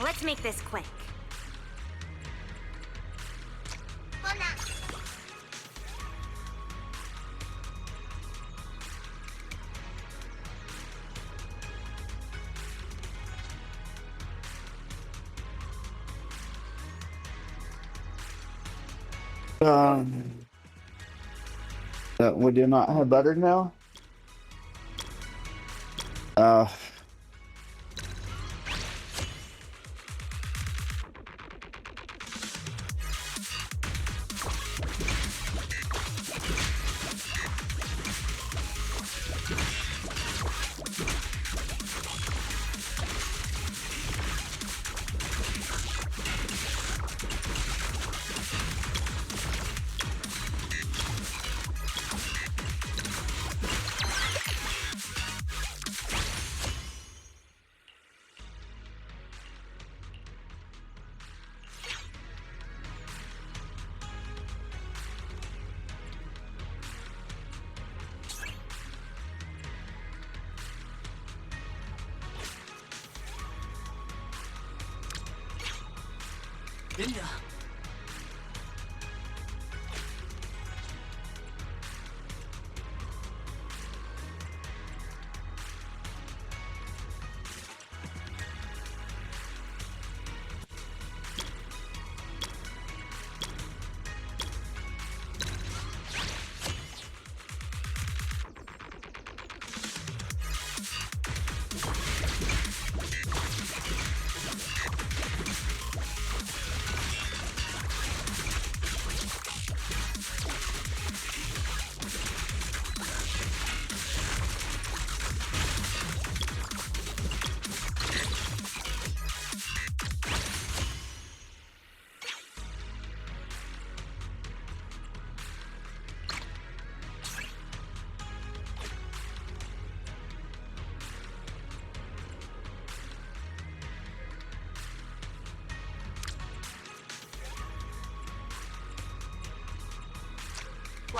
Let's make this quick. We do not have butter now. Uh, Linda.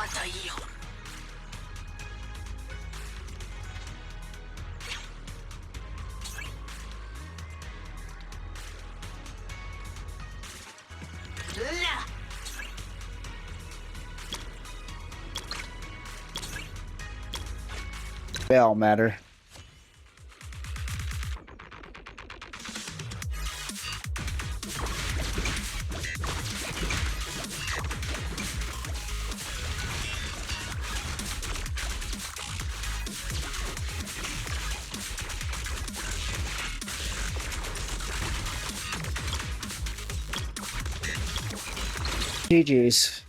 またいいよ。They all matter. GG's.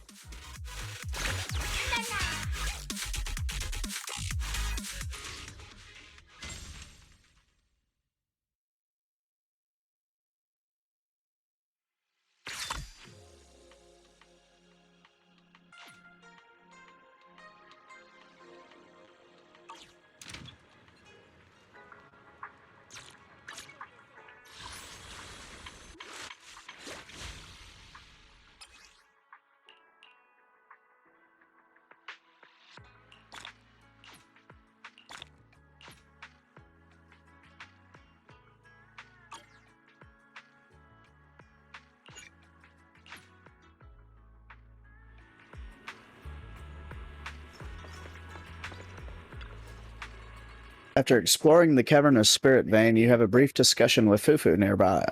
After exploring the cavernous spirit vein, you have a brief discussion with Fufu nearby.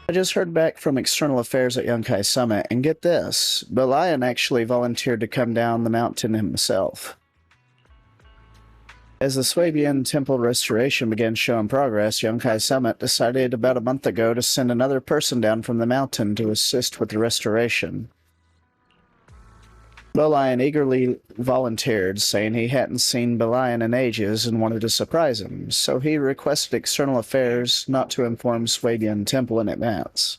I just heard back from External Affairs at Yunkai Summit, and get this, Belian actually volunteered to come down the mountain himself. As the Swabian Temple restoration began showing progress, Yunkai Summit decided about a month ago to send another person down from the mountain to assist with the restoration. Belian eagerly volunteered, saying he hadn't seen Belian in ages and wanted to surprise him, so he requested External Affairs not to inform Swabian Temple in advance.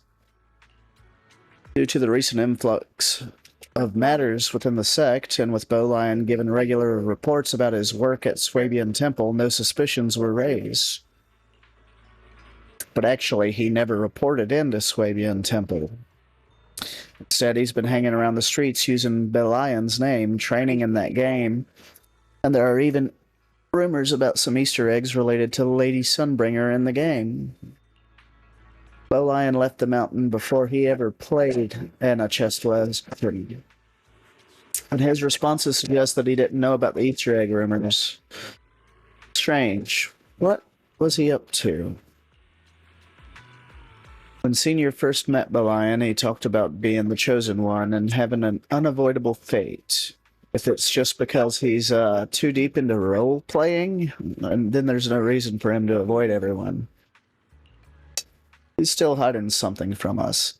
Due to the recent influx of matters within the sect, and with Belian given regular reports about his work at Swabian Temple, no suspicions were raised. But actually, he never reported into Swabian Temple. Instead, he's been hanging around the streets using Belian's name, training in that game, and there are even rumors about some Easter eggs related to Lady Sunbringer in the game. Belian left the mountain before he ever played in a chest was free. And his responses suggest that he didn't know about the Easter egg rumors. Strange. What was he up to? When Senior first met Belian, he talked about being the chosen one and having an unavoidable fate. If it's just because he's too deep into role-playing, then there's no reason for him to avoid everyone. He's still hiding something from us.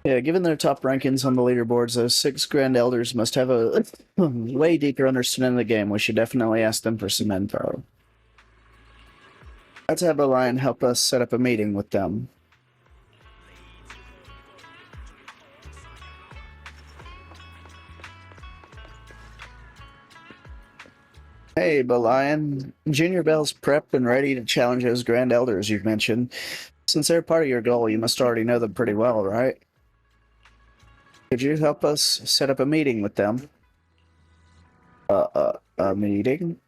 Yeah, given their top rankings on the leaderboards, those 6 Grand Elders must have a way deeper understanding of the game. We should definitely ask them for some info. Let's have Belian help us set up a meeting with them. Hey, Belian. Junior Bell's prepped and ready to challenge those Grand Elders you've mentioned. Since they're part of your goal, you must already know them pretty well, right? Could you help us set up a meeting with them? A meeting?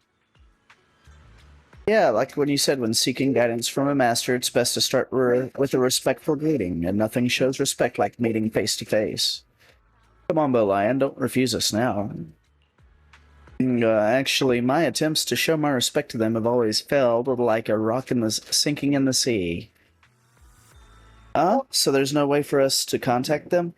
Yeah, like when you said, when seeking guidance from a master, it's best to start with a respectful greeting, and nothing shows respect like meeting face to face. Come on, Belian, don't refuse us now. Actually, my attempts to show my respect to them have always failed, like a rock sinking in the sea. So there's no way for us to contact them?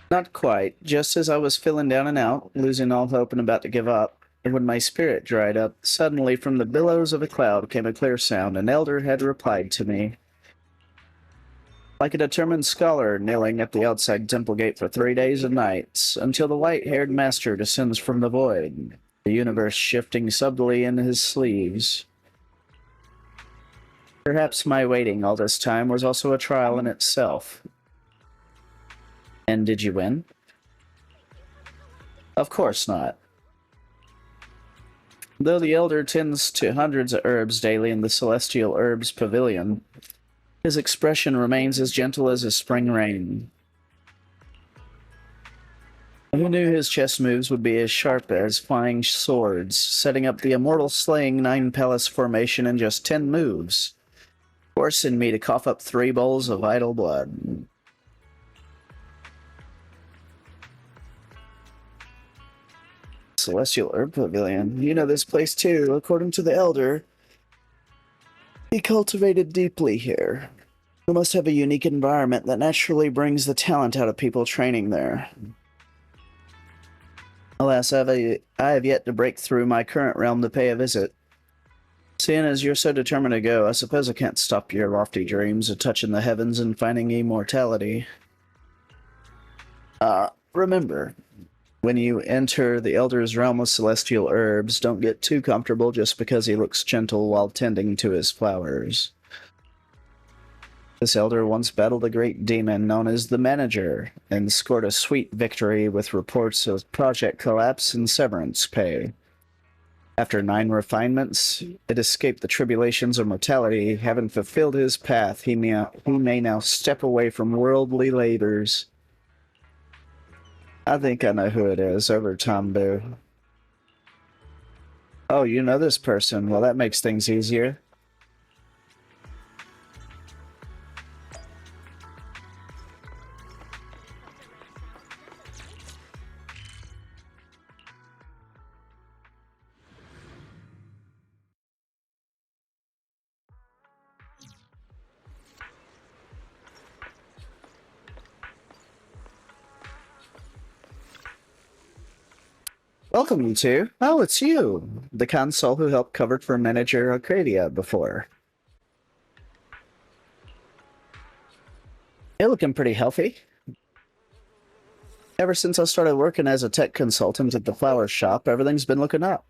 Not quite. Just as I was feeling down and out, losing all hope and about to give up, and when my spirit dried up, suddenly from the billows of a cloud came a clear sound. An elder had replied to me. Like a determined scholar kneeling at the outside temple gate for 3 days and nights, until the white-haired master descends from the void, the universe shifting subtly in his sleeves. Perhaps my waiting all this time was also a trial in itself. And did you win? Of course not. Though the elder tends to hundreds of herbs daily in the Celestial Herbs Pavilion, His expression remains as gentle as a spring rain. Who knew his chess moves would be as sharp as flying swords, setting up the immortal slaying 9 palace formation in just 10 moves, forcing me to cough up 3 bowls of idle blood. Celestial Herb Pavilion. You know this place too, according to the Elder. He cultivated deeply here. You must have a unique environment that naturally brings the talent out of people training there. Alas, I have yet to break through my current realm to pay a visit. Seeing as you're so determined to go, I suppose I can't stop your lofty dreams of touching the heavens and finding immortality. Remember, when you enter the Elder's realm of celestial herbs, don't get too comfortable just because he looks gentle while tending to his flowers. This Elder once battled a great demon known as the Manager, and scored a sweet victory with reports of project collapse and severance pay. After 9 refinements, it escaped the tribulations of mortality. Having fulfilled his path, he may now step away from worldly labors. I think I know who it is, over Tombu. Oh, you know this person. Well, that makes things easier. Welcome, you two. Oh, it's you. The console who helped cover for Manager Arcadia before. You're looking pretty healthy. Ever since I started working as a tech consultant at the flower shop, everything's been looking up.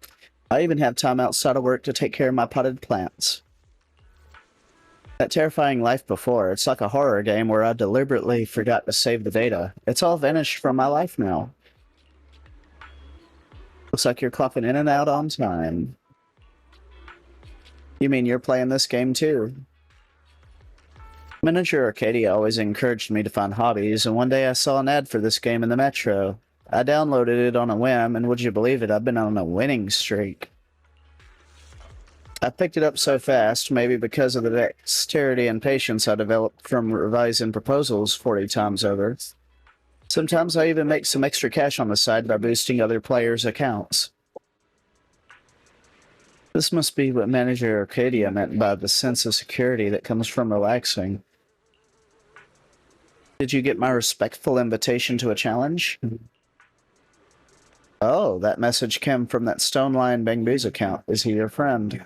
I even have time outside of work to take care of my potted plants. That terrifying life before, it's like a horror game where I deliberately forgot to save the data. It's all vanished from my life now. Looks like you're clocking in and out on time. You mean you're playing this game too? Manager Arcadia always encouraged me to find hobbies, and one day I saw an ad for this game in the Metro. I downloaded it on a whim, and would you believe it, I've been on a winning streak. I picked it up so fast, maybe because of the dexterity and patience I developed from revising proposals 40 times over. Sometimes I even make some extra cash on the side by boosting other players' accounts. This must be what Manager Arcadia meant by the sense of security that comes from relaxing. Did you get my respectful invitation to a challenge? Oh, that message came from that Stone Lion Bangbu's account. Is he your friend?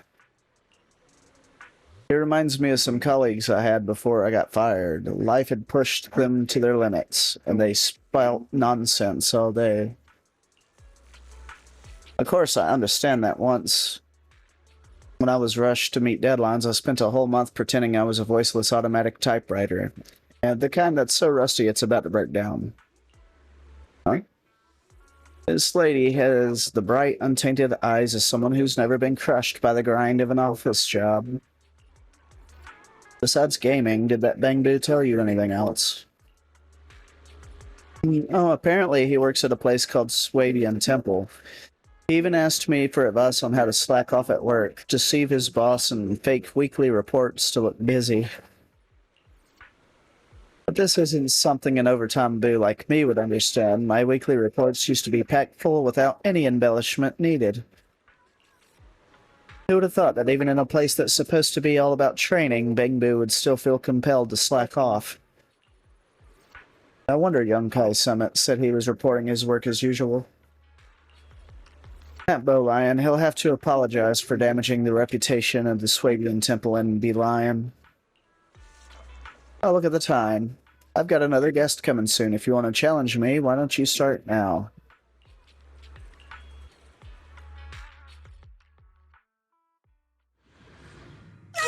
It reminds me of some colleagues I had before I got fired. Life had pushed them to their limits, and they spout nonsense all day. Of course, I understand that once. When I was rushed to meet deadlines, I spent a whole month pretending I was a voiceless automatic typewriter. And the kind that's so rusty it's about to break down. Huh? This lady has the bright, untainted eyes of someone who's never been crushed by the grind of an office job. Besides gaming, did that Bangbu tell you anything else? Oh, apparently he works at a place called Swabian Temple. He even asked me for advice on how to slack off at work, deceive his boss, and fake weekly reports to look busy. But this isn't something an overtime boo like me would understand. My weekly reports used to be packed full without any embellishment needed. Who would have thought that even in a place that's supposed to be all about training, Bangbu would still feel compelled to slack off? No wonder Young Kai Summit said he was reporting his work as usual. That Bow Lion, he'll have to apologize for damaging the reputation of the Swabian Temple and Be Lion. Oh, look at the time. I've got another guest coming soon. If you want to challenge me, why don't you start now?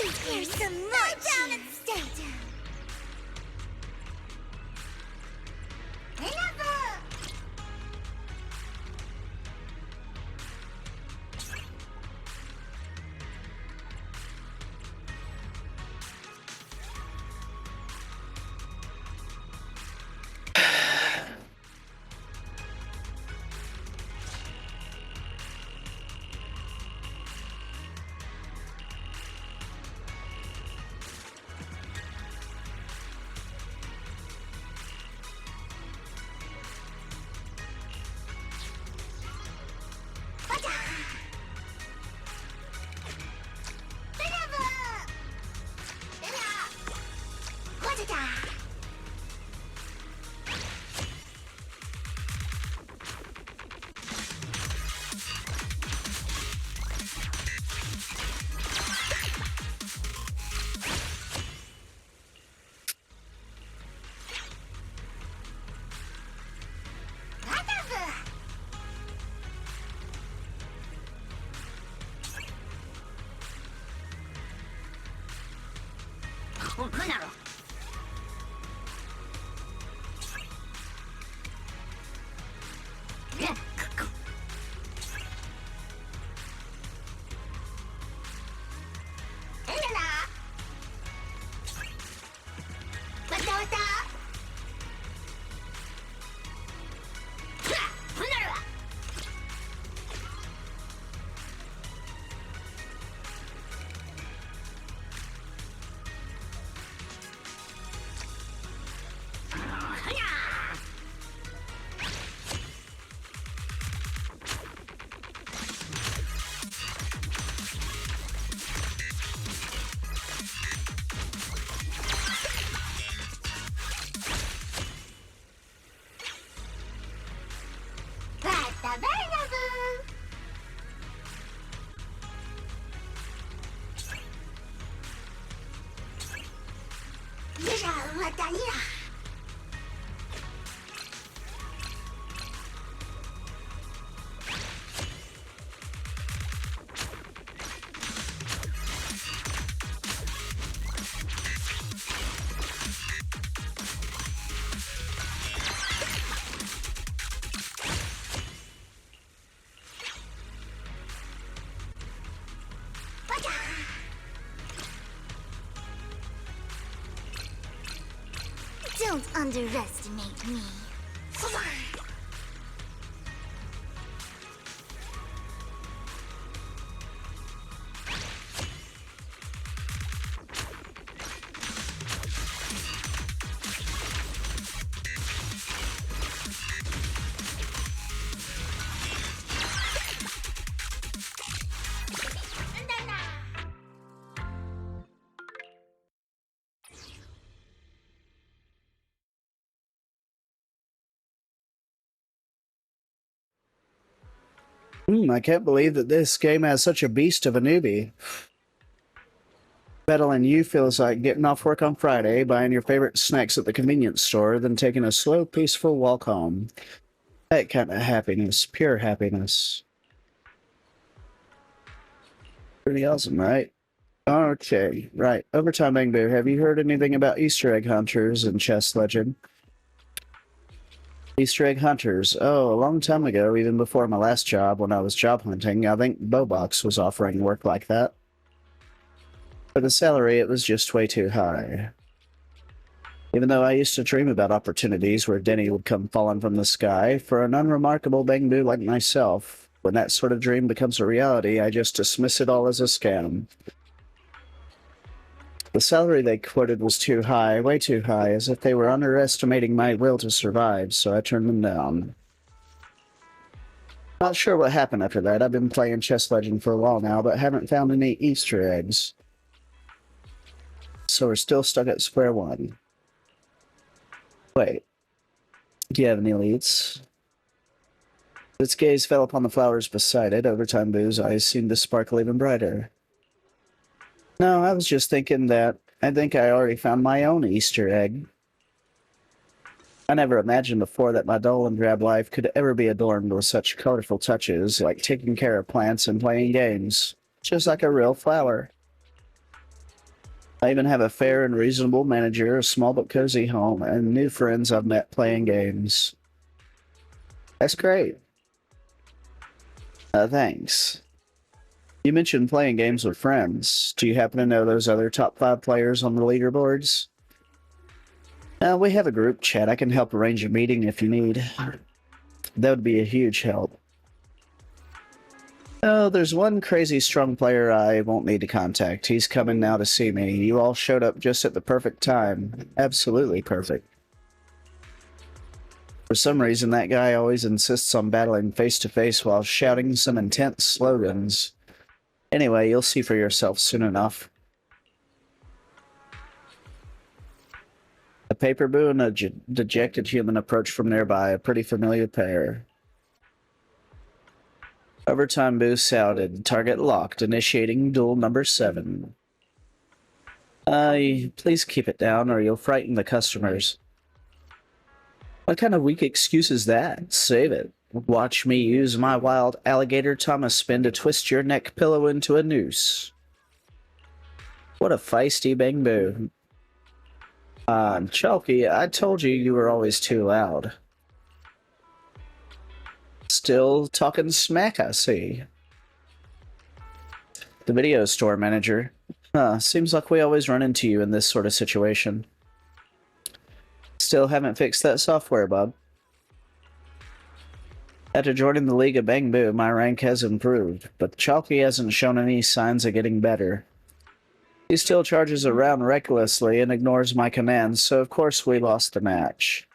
Let's hear some more down and stay. 文句なろ。ね、くっこ。えんだな。わたわた。ふら、ふなるわ。はやー。わたばらぶ。よいしょ、わたにら。Don't underestimate me. I can't believe that this game has such a beast of a newbie. Battling you feels like getting off work on Friday, buying your favorite snacks at the convenience store, then taking a slow, peaceful walk home. That kind of happiness, pure happiness. Pretty awesome, right? Okay, right. Overtime Bangbear, have you heard anything about Easter egg hunters in Chess Legend? Easter egg hunters. Oh, a long time ago, even before my last job, when I was job hunting, I think Bobox was offering work like that. For the salary, it was just way too high. Even though I used to dream about opportunities where Denny would come falling from the sky, for an unremarkable Bangbu like myself, when that sort of dream becomes a reality, I just dismiss it all as a scam. The salary they quoted was too high, way too high, as if they were underestimating my will to survive, so I turned them down. Not sure what happened after that. I've been playing Chess Legend for a while now, but haven't found any Easter eggs. So we're still stuck at square one. Wait. Do you have any leads? Its gaze fell upon the flowers beside it. Overtime Boo's eyes seemed to sparkle even brighter. No, I was just thinking that I think I already found my own Easter egg. I never imagined before that my dull and drab life could ever be adorned with such colorful touches, like taking care of plants and playing games, just like a real flower. I even have a fair and reasonable manager, a small but cozy home, and new friends I've met playing games. That's great. Thanks. You mentioned playing games with friends. Do you happen to know those other top 5 players on the leaderboards? We have a group chat. I can help arrange a meeting if you need. That would be a huge help. Oh, there's one crazy strong player I won't need to contact. He's coming now to see me. You all showed up just at the perfect time. Absolutely perfect. For some reason, that guy always insists on battling face-to-face while shouting some intense slogans. Anyway, you'll see for yourself soon enough. A paper boo and a dejected human approach from nearby, a pretty familiar pair. Overtime boo shouted, target locked, initiating duel number 7. Please keep it down or you'll frighten the customers. What kind of weak excuse is that? Save it. Watch me use my wild alligator Thomas spin to twist your neck pillow into a noose. What a feisty Bangbu. Chalky, I told you you were always too loud. Still talking smack, I see. The video store manager. Seems like we always run into you in this sort of situation. Still haven't fixed that software bug. After joining the League of Bang Boo, my rank has improved, but Chalky hasn't shown any signs of getting better. He still charges around recklessly and ignores my commands, so of course we lost the match.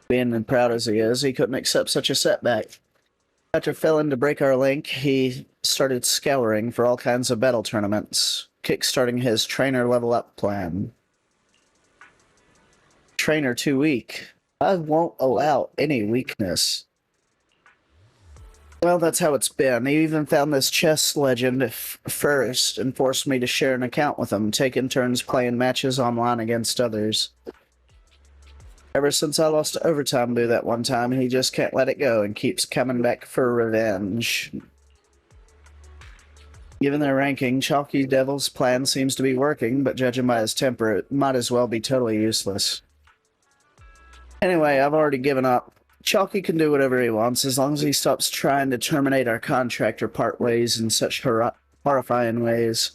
Being proud as he is, he couldn't accept such a setback. After failing to break our link, he started scouring for all kinds of battle tournaments, kickstarting his trainer level up plan. Trainer too weak. I won't allow any weakness. Well, that's how it's been. He even found this chess legend first and forced me to share an account with him, taking turns playing matches online against others. Ever since I lost to Overtime Boo that one time, he just can't let it go and keeps coming back for revenge. Given their ranking, Chalky Devil's plan seems to be working, but judging by his temper, it might as well be totally useless. Anyway, I've already given up. Chalky can do whatever he wants as long as he stops trying to terminate our contract or part ways in such horrifying ways.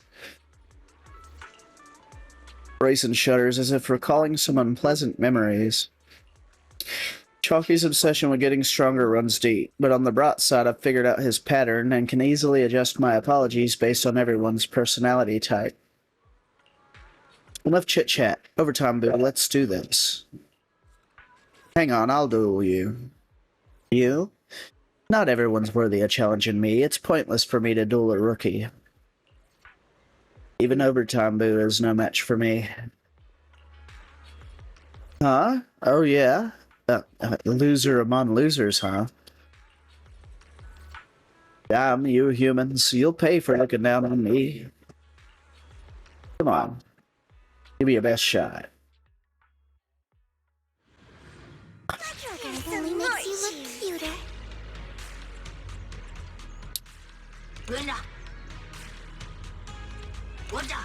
Racing shudders as if recalling some unpleasant memories. Chalky's obsession with getting stronger runs deep, but on the bright side I've figured out his pattern and can easily adjust my apologies based on everyone's personality type. Enough chit-chat. Overtime, Boo, let's do this. Hang on, I'll duel you. You? Not everyone's worthy of challenging me. It's pointless for me to duel a rookie. Even Overtime Boo is no match for me. Huh? Oh yeah? Loser among losers, huh? Damn you humans, you'll pay for looking down on me. Come on. Give me your best shot. It only makes you look cuter. Winner. Winner.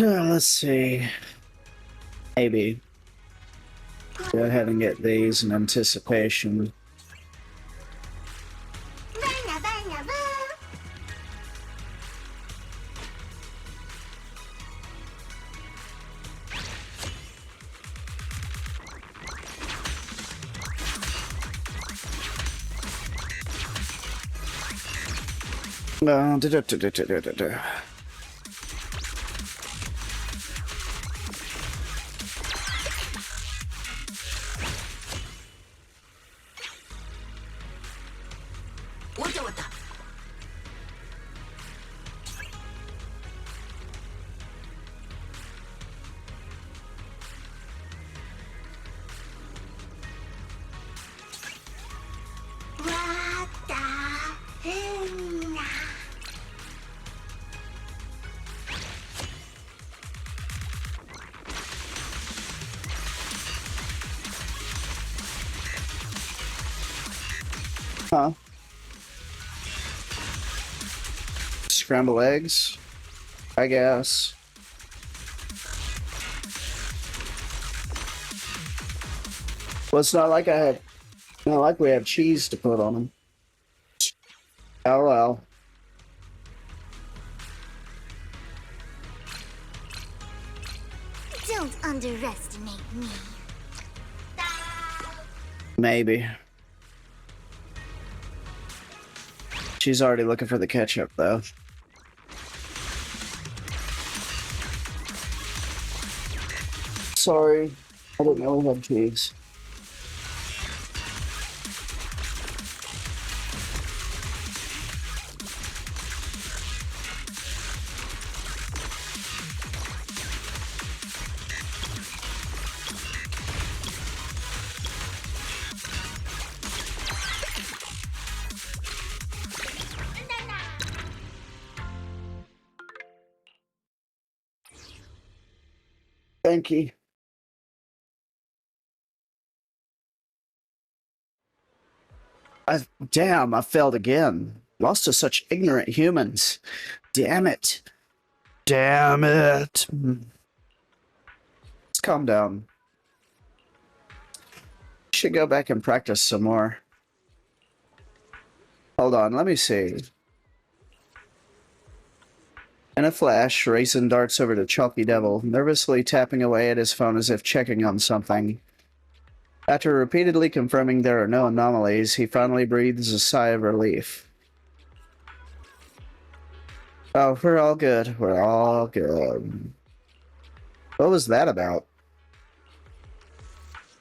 Let's see. Maybe. Go ahead and get these in anticipation. Huh? Scramble eggs, I guess. Well, it's not like not like we have cheese to put on them. Oh well. Don't underestimate me. Maybe. She's already looking for the ketchup, though. Sorry, I didn't know we had cheese. Thank you. Damn, I failed again. Lost to such ignorant humans. Damn it. Damn it. Let's calm down. Should go back and practice some more. Hold on, let me see. In a flash, Raisin darts over to Chalky Devil, nervously tapping away at his phone as if checking on something. After repeatedly confirming there are no anomalies, he finally breathes a sigh of relief. Oh, we're all good. We're all good. What was that about?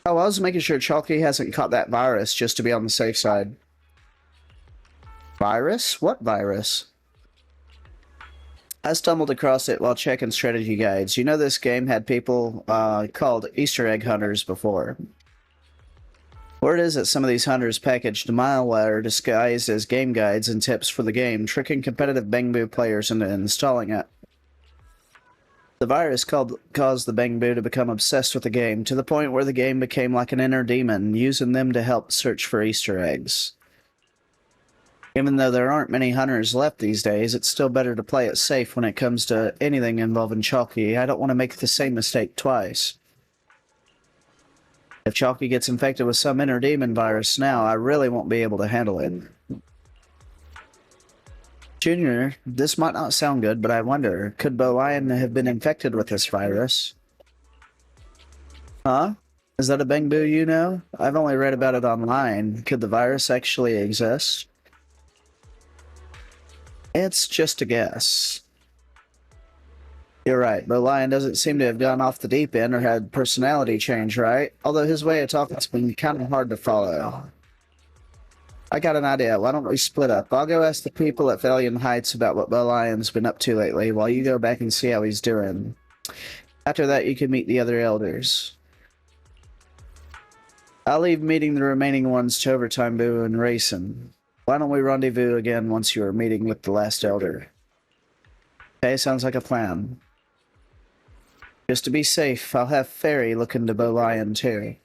Oh, I was making sure Chalky hasn't caught that virus just to be on the safe side. Virus? What virus? I stumbled across it while checking strategy guides. You know this game had people called Easter egg hunters before. Word is that some of these hunters packaged malware disguised as game guides and tips for the game, tricking competitive Bangbu players into installing it. The virus caused the Bangbu to become obsessed with the game, to the point where the game became like an inner demon, using them to help search for Easter eggs. Even though there aren't many hunters left these days, it's still better to play it safe when it comes to anything involving Chalky. I don't want to make the same mistake twice. If Chalky gets infected with some inner demon virus now, I really won't be able to handle it. Junior, this might not sound good, but I wonder, could Lion have been infected with this virus? Huh? Is that a Bangbu you know? I've only read about it online. Could the virus actually exist? It's just a guess. You're right, but Lion doesn't seem to have gone off the deep end or had personality change, right? Although his way of talking's been kind of hard to follow. I got an idea. Why don't we split up? I'll go ask the people at Valiant Heights about what Lion's been up to lately, while you go back and see how he's doing. After that, you can meet the other elders. I'll leave meeting the remaining ones to Overtime Boo and Racing. Why don't we rendezvous again once you are meeting with the last elder? Okay, sounds like a plan. Just to be safe, I'll have Fairy look into Lion too.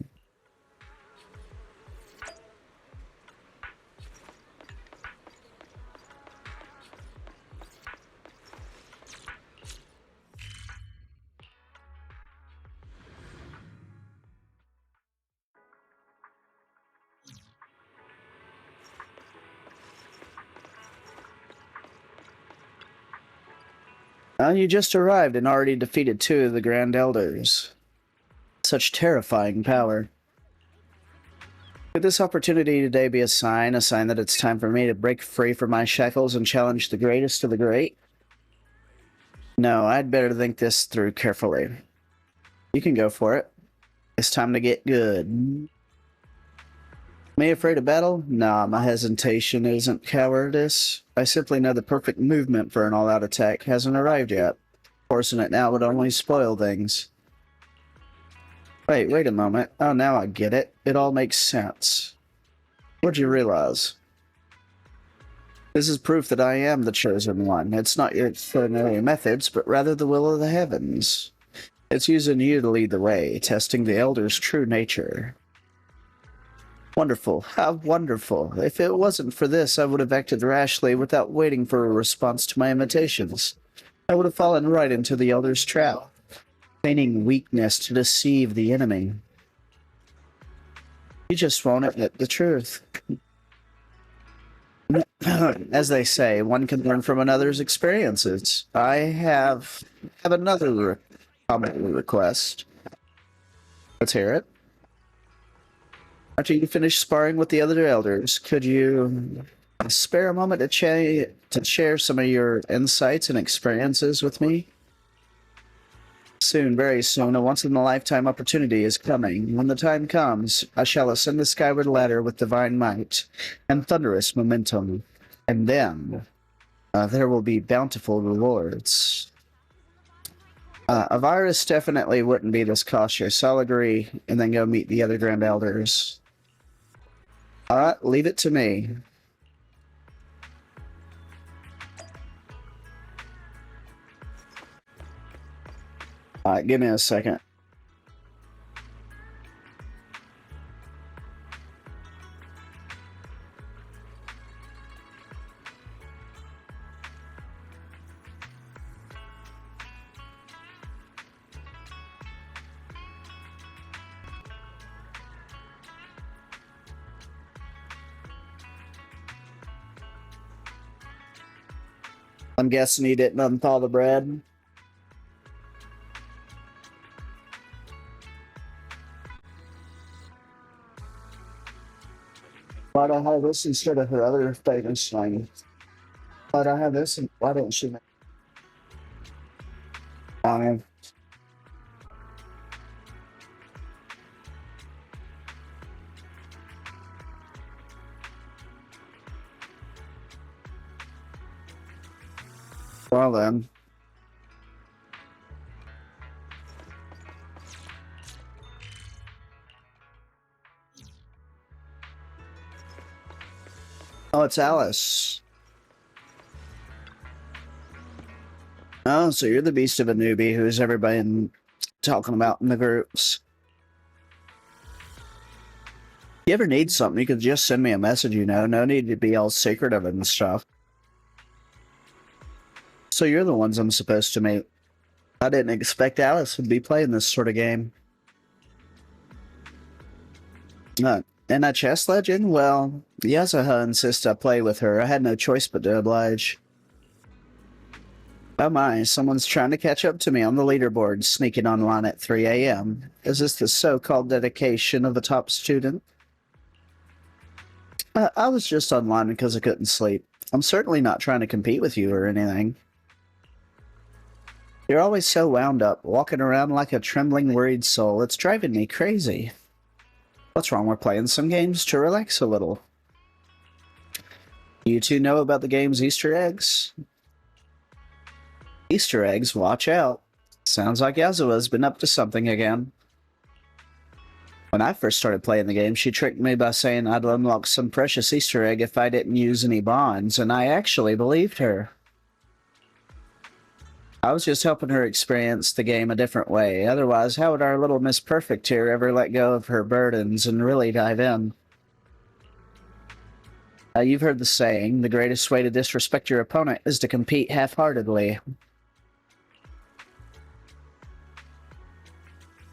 You just arrived and already defeated 2 of the Grand Elders. Such terrifying power. Could this opportunity today be a sign that it's time for me to break free from my shackles and challenge the greatest of the great? No, I'd better think this through carefully. You can go for it. It's time to get good. Me afraid of battle? Nah, my hesitation isn't cowardice. I simply know the perfect movement for an all-out attack hasn't arrived yet. Forcing it now would only spoil things. Wait a moment. Oh, now I get it. It all makes sense. What'd you realize? This is proof that I am the chosen one. It's not your ordinary methods, but rather the will of the heavens. It's using you to lead the way, testing the Elder's true nature. Wonderful. How wonderful. If it wasn't for this, I would have acted rashly without waiting for a response to my invitations. I would have fallen right into the Elder's trap, feigning weakness to deceive the enemy. You just won't admit the truth. As they say, one can learn from another's experiences. I have another common request. Let's hear it. After you finish sparring with the other elders, could you spare a moment to share some of your insights and experiences with me? Soon, very soon, a once-in-a-lifetime opportunity is coming. When the time comes, I shall ascend the skyward ladder with divine might and thunderous momentum. And then, there will be bountiful rewards. A virus definitely wouldn't be this cautious. I'll agree, and then go meet the other Grand Elders. Alright, leave it to me. Alright, give me a second. I'm guessing he didn't unthaw the bread. Why'd I have this instead of her other famous thing? Why'd I have this and why didn't she make fine? Well then. Oh, it's Alice. Oh, so you're the beast of a newbie who's everybody talking about in the groups. If you ever need something, you could just send me a message, you know. No need to be all secretive and stuff. So you're the ones I'm supposed to meet. I didn't expect Alice would be playing this sort of game. And a chess legend? Well, Yasuha insists I play with her. I had no choice but to oblige. Oh my, someone's trying to catch up to me on the leaderboard, sneaking online at 3 a.m. Is this the so-called dedication of a top student? I was just online because I couldn't sleep. I'm certainly not trying to compete with you or anything. You're always so wound up, walking around like a trembling, worried soul. It's driving me crazy. What's wrong? We're playing some games to relax a little. You two know about the game's Easter eggs? Easter eggs? Watch out. Sounds like Yasua's been up to something again. When I first started playing the game, she tricked me by saying I'd unlock some precious Easter egg if I didn't use any bonds, and I actually believed her. I was just helping her experience the game a different way. Otherwise, how would our little Miss Perfect here ever let go of her burdens and really dive in? You've heard the saying, the greatest way to disrespect your opponent is to compete half-heartedly.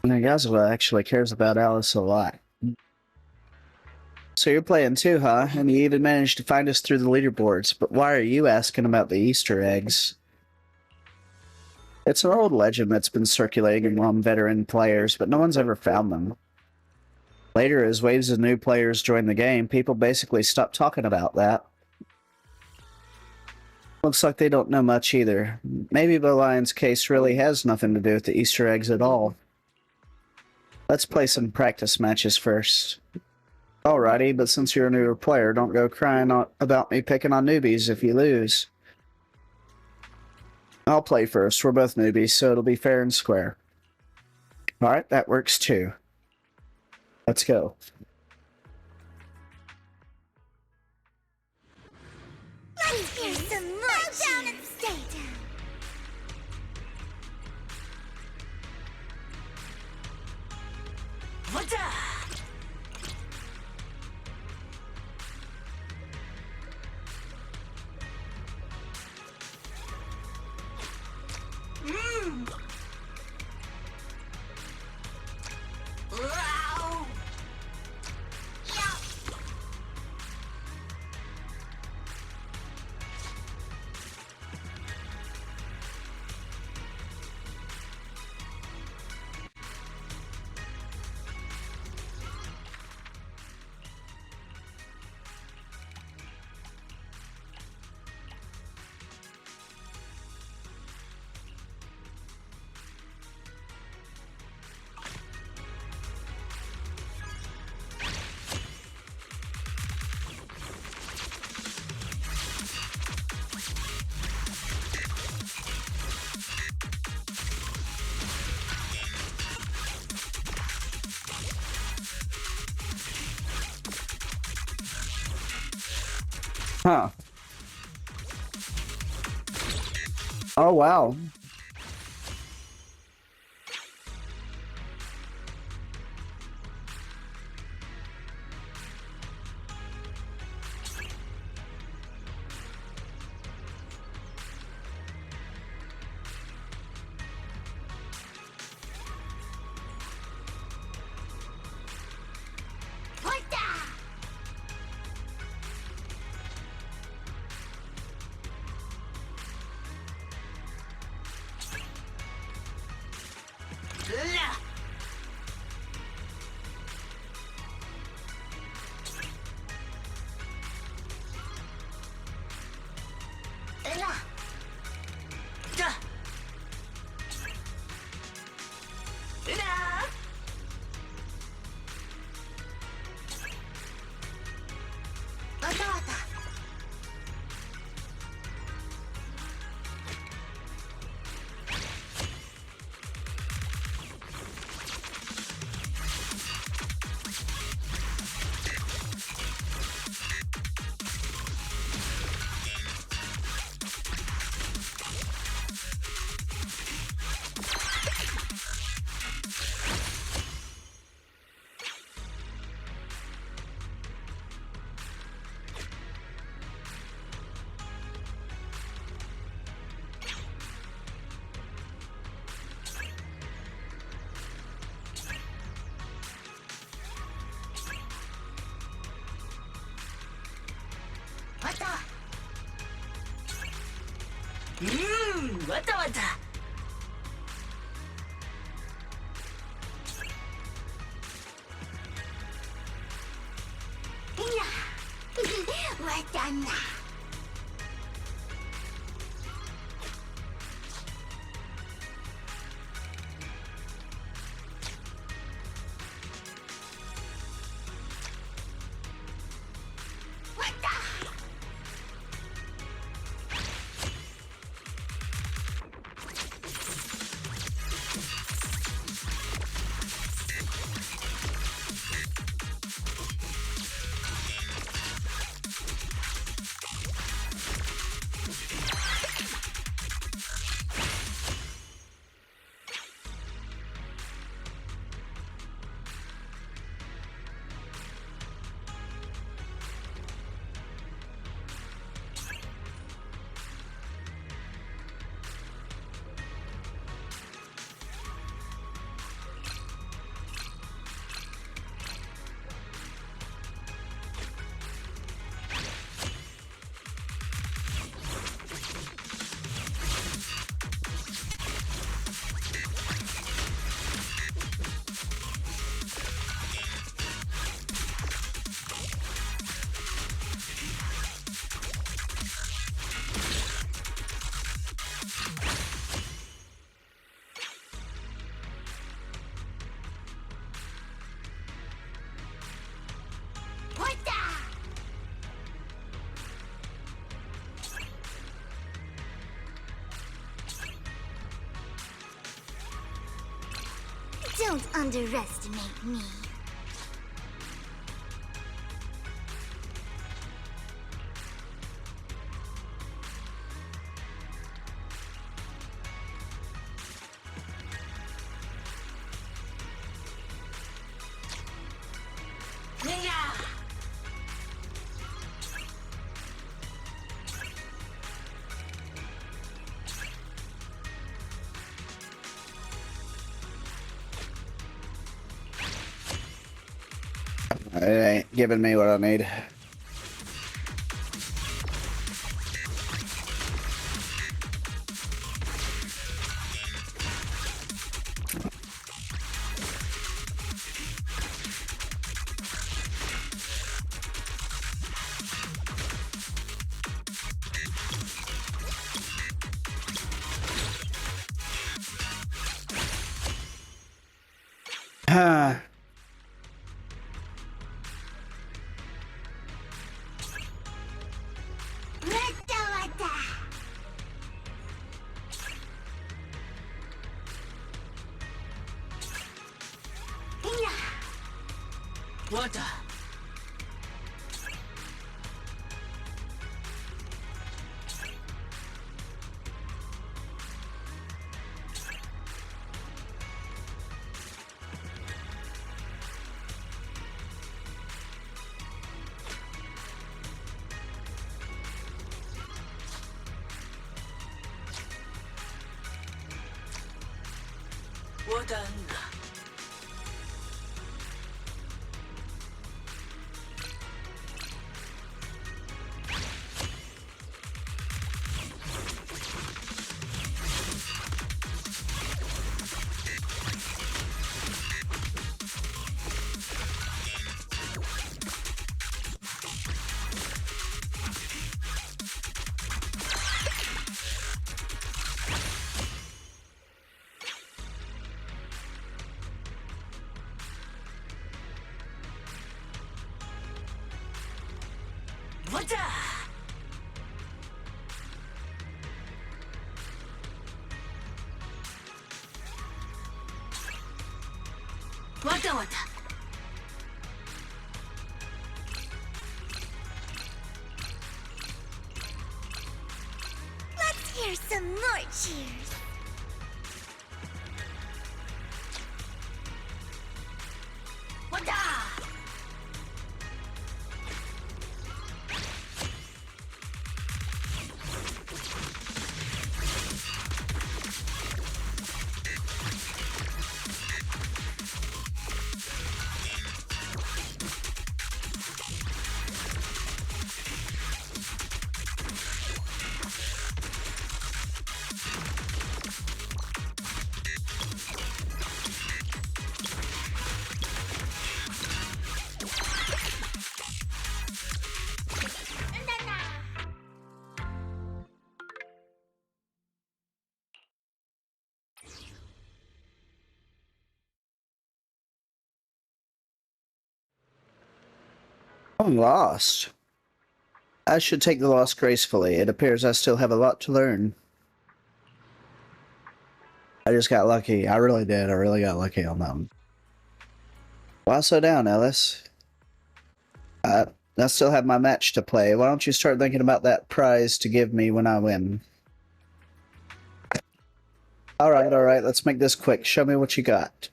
Yasuo actually cares about Alice a lot. So you're playing too, huh? And you even managed to find us through the leaderboards, but why are you asking about the Easter eggs? It's an old legend that's been circulating among veteran players, but no one's ever found them. Later, as waves of new players join the game, people basically stop talking about that. Looks like they don't know much either. Maybe the Lion's case really has nothing to do with the Easter eggs at all. Let's play some practice matches first. Alrighty, but since you're a newer player, don't go crying about me picking on newbies if you lose. I'll play first. We're both newbies, so it'll be fair and square. Alright, that works too. Let's go. Let's hear some more down and stay down. What's up? Wow. Huh. Oh, wow. Don't underestimate me. It ain't giving me what I need. Let's hear some more cheers. I'm lost. I should take the loss gracefully. It appears I still have a lot to learn. I just got lucky. I really did. I really got lucky on that one. Why slow down, Ellis? I still have my match to play. Why don't you start thinking about that prize to give me when I win? Alright, let's make this quick. Show me what you got.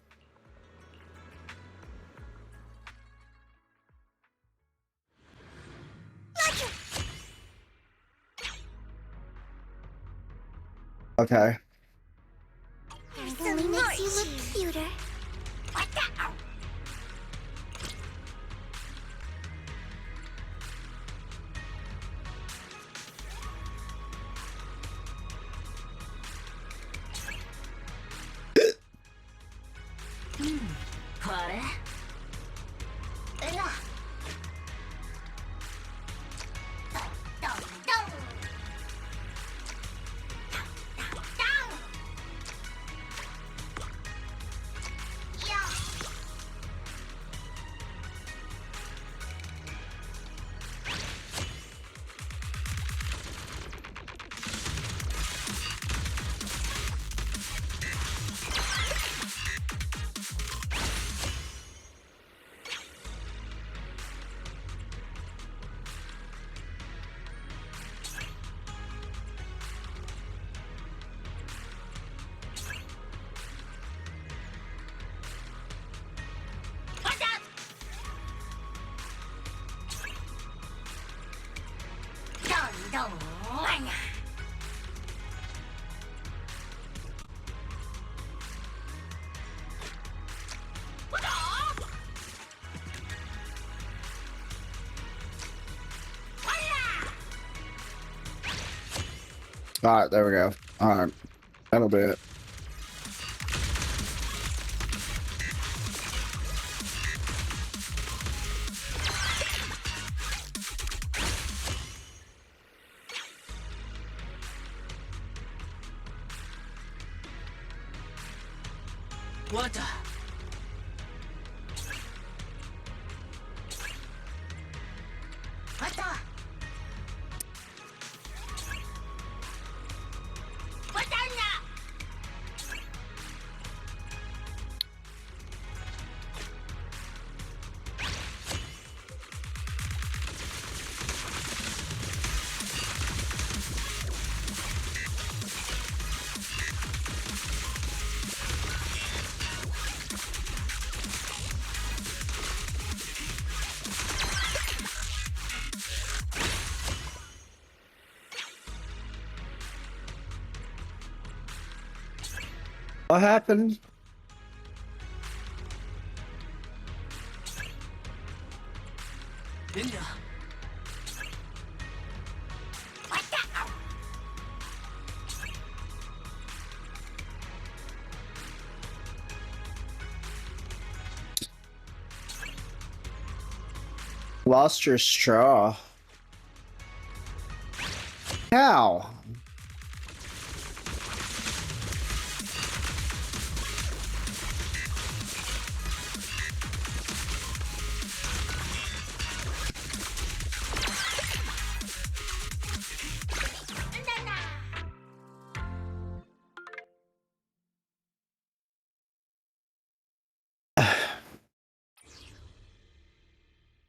Okay. Only makes you look cuter. Alright, there we go. Alright. That'll do it. What happened? Lost your straw. How?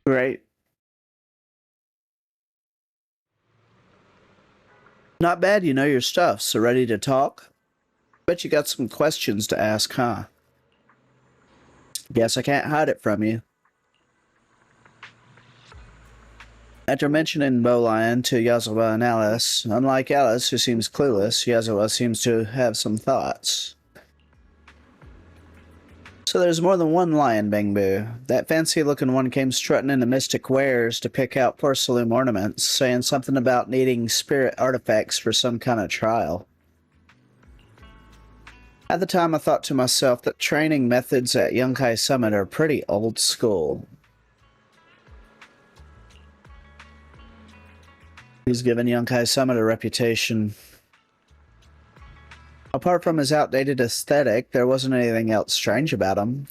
Great. Not bad, you know your stuff, so ready to talk? Bet you got some questions to ask, huh? Guess I can't hide it from you. After mentioning Bowlion to Yazawa and Alice, unlike Alice, who seems clueless, Yazawa seems to have some thoughts. So there's more than one lion, Bangbu. That fancy-looking one came strutting into Mystic Wares to pick out porcelain ornaments, saying something about needing spirit artifacts for some kind of trial. At the time, I thought to myself that training methods at Yunkai Summit are pretty old school. He's given Yunkai Summit a reputation. Apart from his outdated aesthetic, there wasn't anything else strange about him.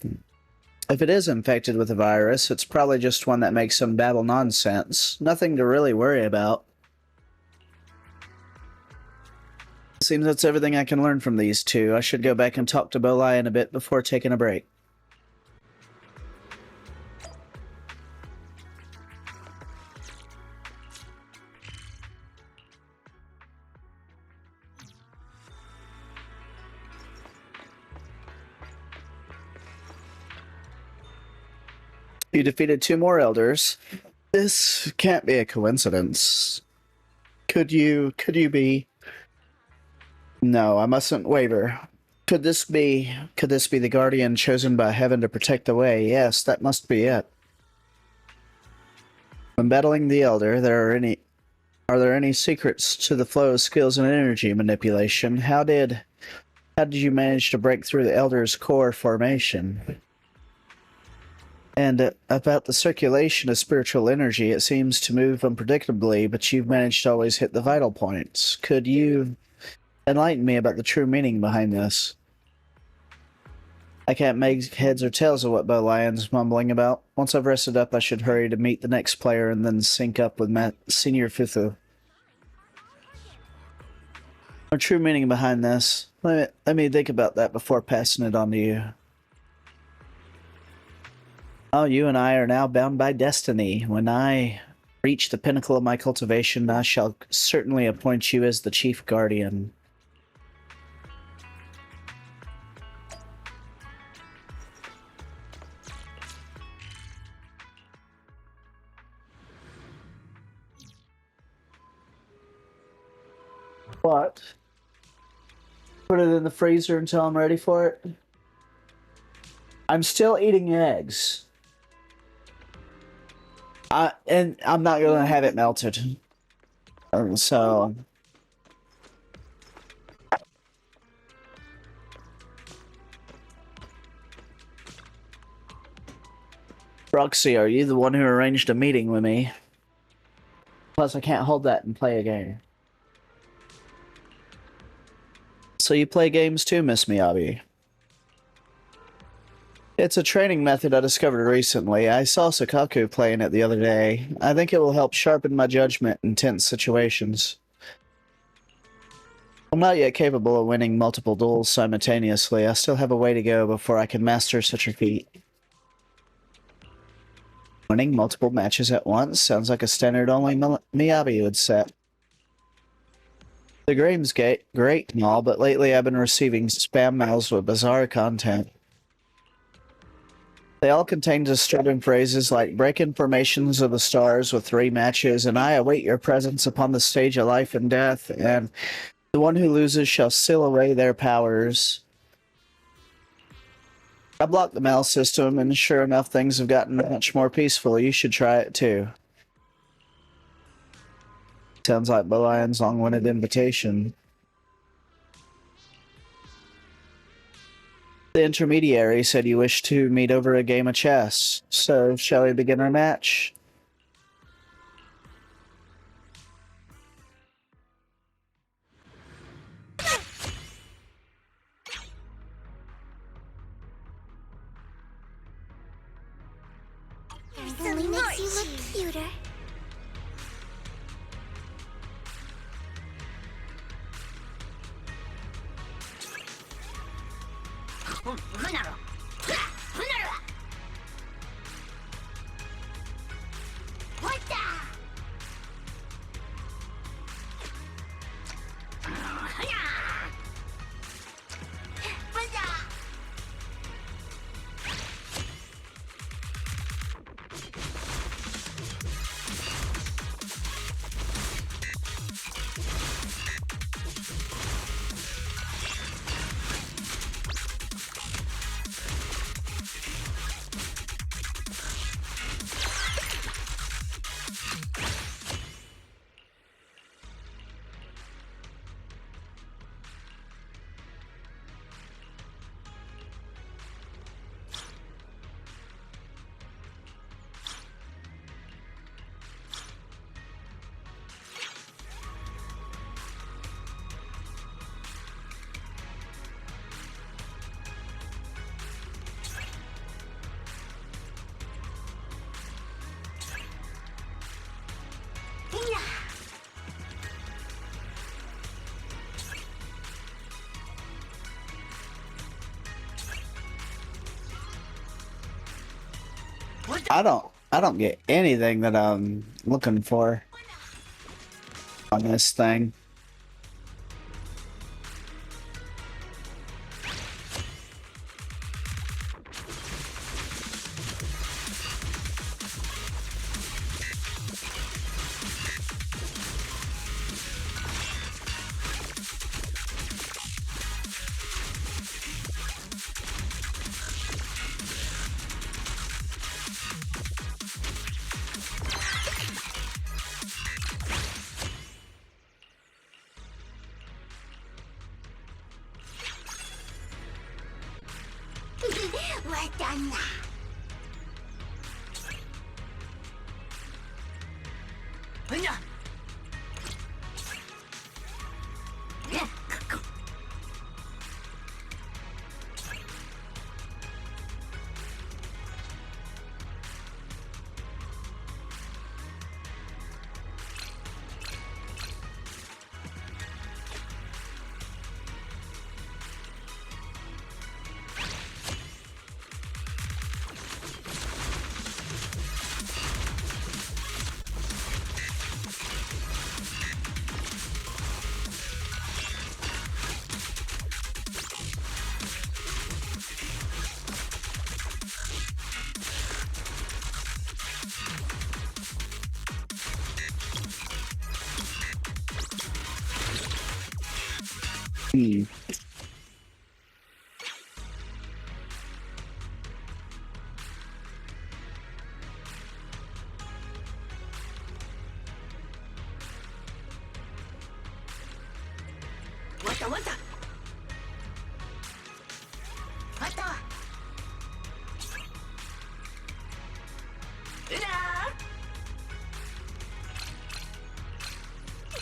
If it is infected with a virus, it's probably just one that makes some babble nonsense. Nothing to really worry about. Seems that's everything I can learn from these two. I should go back and talk to Bowlion a bit before taking a break. You defeated 2 more elders. This can't be a coincidence. Could you be... No, I mustn't waver. Could this be the guardian chosen by heaven to protect the way? Yes, that must be it. When battling the elder, are there any secrets to the flow of skills and energy manipulation? How did you manage to break through the elder's core formation? And about the circulation of spiritual energy, it seems to move unpredictably, but you've managed to always hit the vital points. Could you enlighten me about the true meaning behind this? I can't make heads or tails of what Bowlion's mumbling about. Once I've rested up, I should hurry to meet the next player and then sync up with Senior Futhu. The true meaning behind this. Let me think about that before passing it on to you. Oh, you and I are now bound by destiny. When I reach the pinnacle of my cultivation, I shall certainly appoint you as the chief guardian. What? Put it in the freezer until I'm ready for it? I'm still eating eggs. And I'm not gonna have it melted. So... Roxy, are you the one who arranged a meeting with me? Plus, I can't hold that and play a game. So you play games too, Miss Miyabi? It's a training method I discovered recently. I saw Sakaku playing it the other day. I think it will help sharpen my judgment in tense situations. I'm not yet capable of winning multiple duels simultaneously. I still have a way to go before I can master such a feat. Winning multiple matches at once sounds like a standard only Miyabi would set. The game's great and all, but lately I've been receiving spam mails with bizarre content. They all contain disturbing phrases like break formations of the stars with 3 matches, and I await your presence upon the stage of life and death, and the one who loses shall seal away their powers. I blocked the mail system, and sure enough, things have gotten much more peaceful. You should try it too. Sounds like Belion's long-winded invitation. The intermediary said you wish to meet over a game of chess. So, shall we begin our match? Only makes you look cuter. I don't get anything that I'm looking for on this thing. Well done.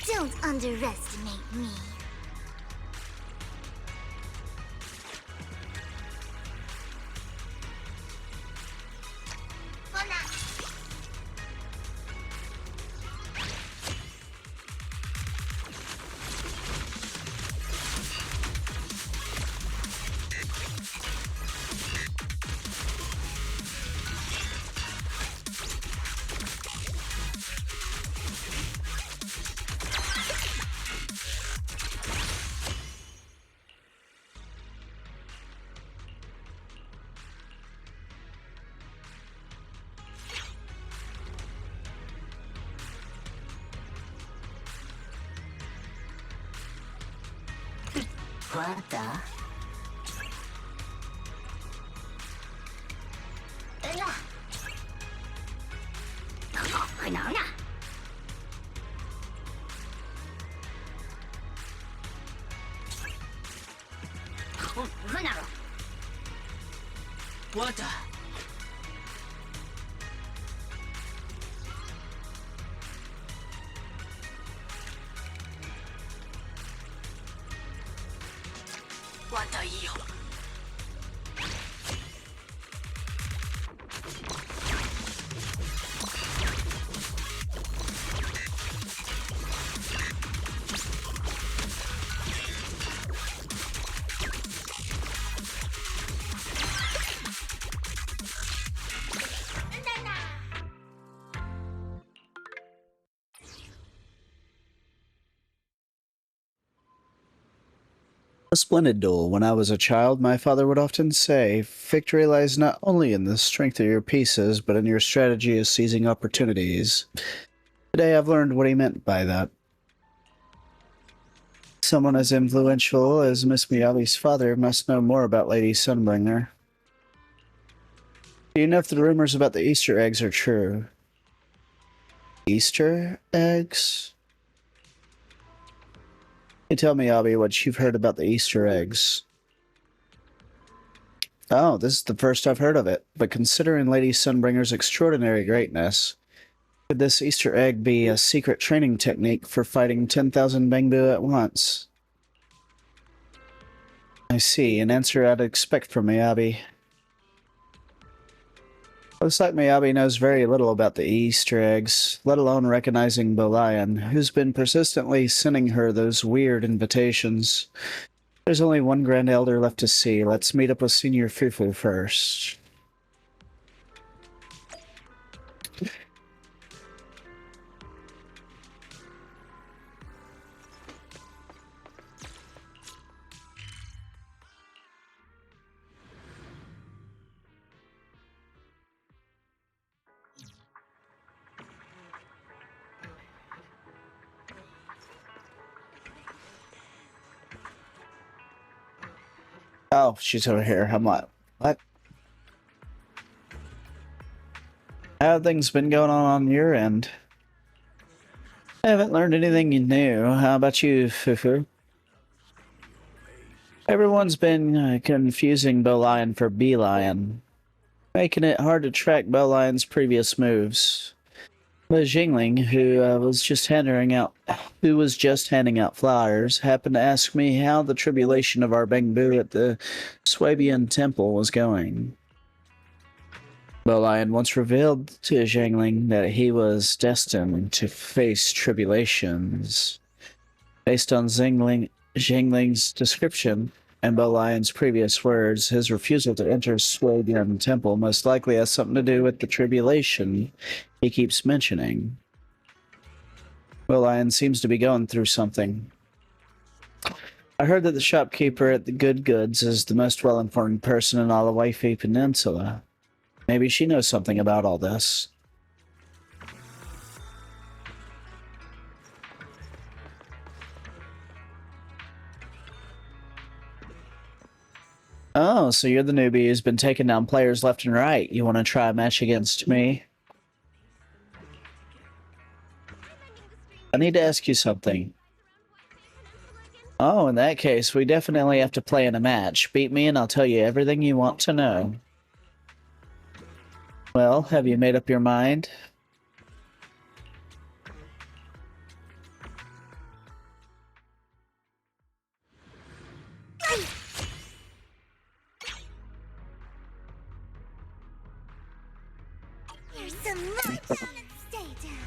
Don't underestimate me. What the? What the? What the you? A splendid duel. When I was a child, my father would often say, victory lies not only in the strength of your pieces, but in your strategy of seizing opportunities. Today I've learned what he meant by that. Someone as influential as Miss Miyabi's father must know more about Lady Sunbringer. Do you know if the rumors about the Easter eggs are true? Easter eggs? Hey, tell me, Abby, what you've heard about the Easter eggs. Oh, this is the first I've heard of it, but considering Lady Sunbringer's extraordinary greatness, could this Easter egg be a secret training technique for fighting 10,000 Bangbu at once? I see, an answer I'd expect from Miyabi. Looks like Miyabi knows very little about the Easter eggs, let alone recognizing Bolian, who's been persistently sending her those weird invitations. There's only one Grand Elder left to see. Let's meet up with Senior Fufu first. Oh, she's over here. I'm like, what? How have things been going on your end? I haven't learned anything new. How about you, Fufu? Everyone's been confusing Bolian for Beelion, making it hard to track Bolion's previous moves. But Jingling, who was just handing out flyers, happened to ask me how the tribulation of our Bangbu at the Swabian Temple was going. Bolian once revealed to Jingling that he was destined to face tribulations. Based on Jingling's description and Bolion's previous words, his refusal to enter Swabian Temple most likely has something to do with the tribulation he keeps mentioning. Bolion seems to be going through something. I heard that the shopkeeper at the Good Goods is the most well-informed person in all the Waifi Peninsula. Maybe she knows something about all this. Oh, so you're the newbie who's been taking down players left and right. You want to try a match against me? I need to ask you something. Oh, in that case, we definitely have to play in a match. Beat me and I'll tell you everything you want to know. Well, have you made up your mind? Here's some lunch. Stay down.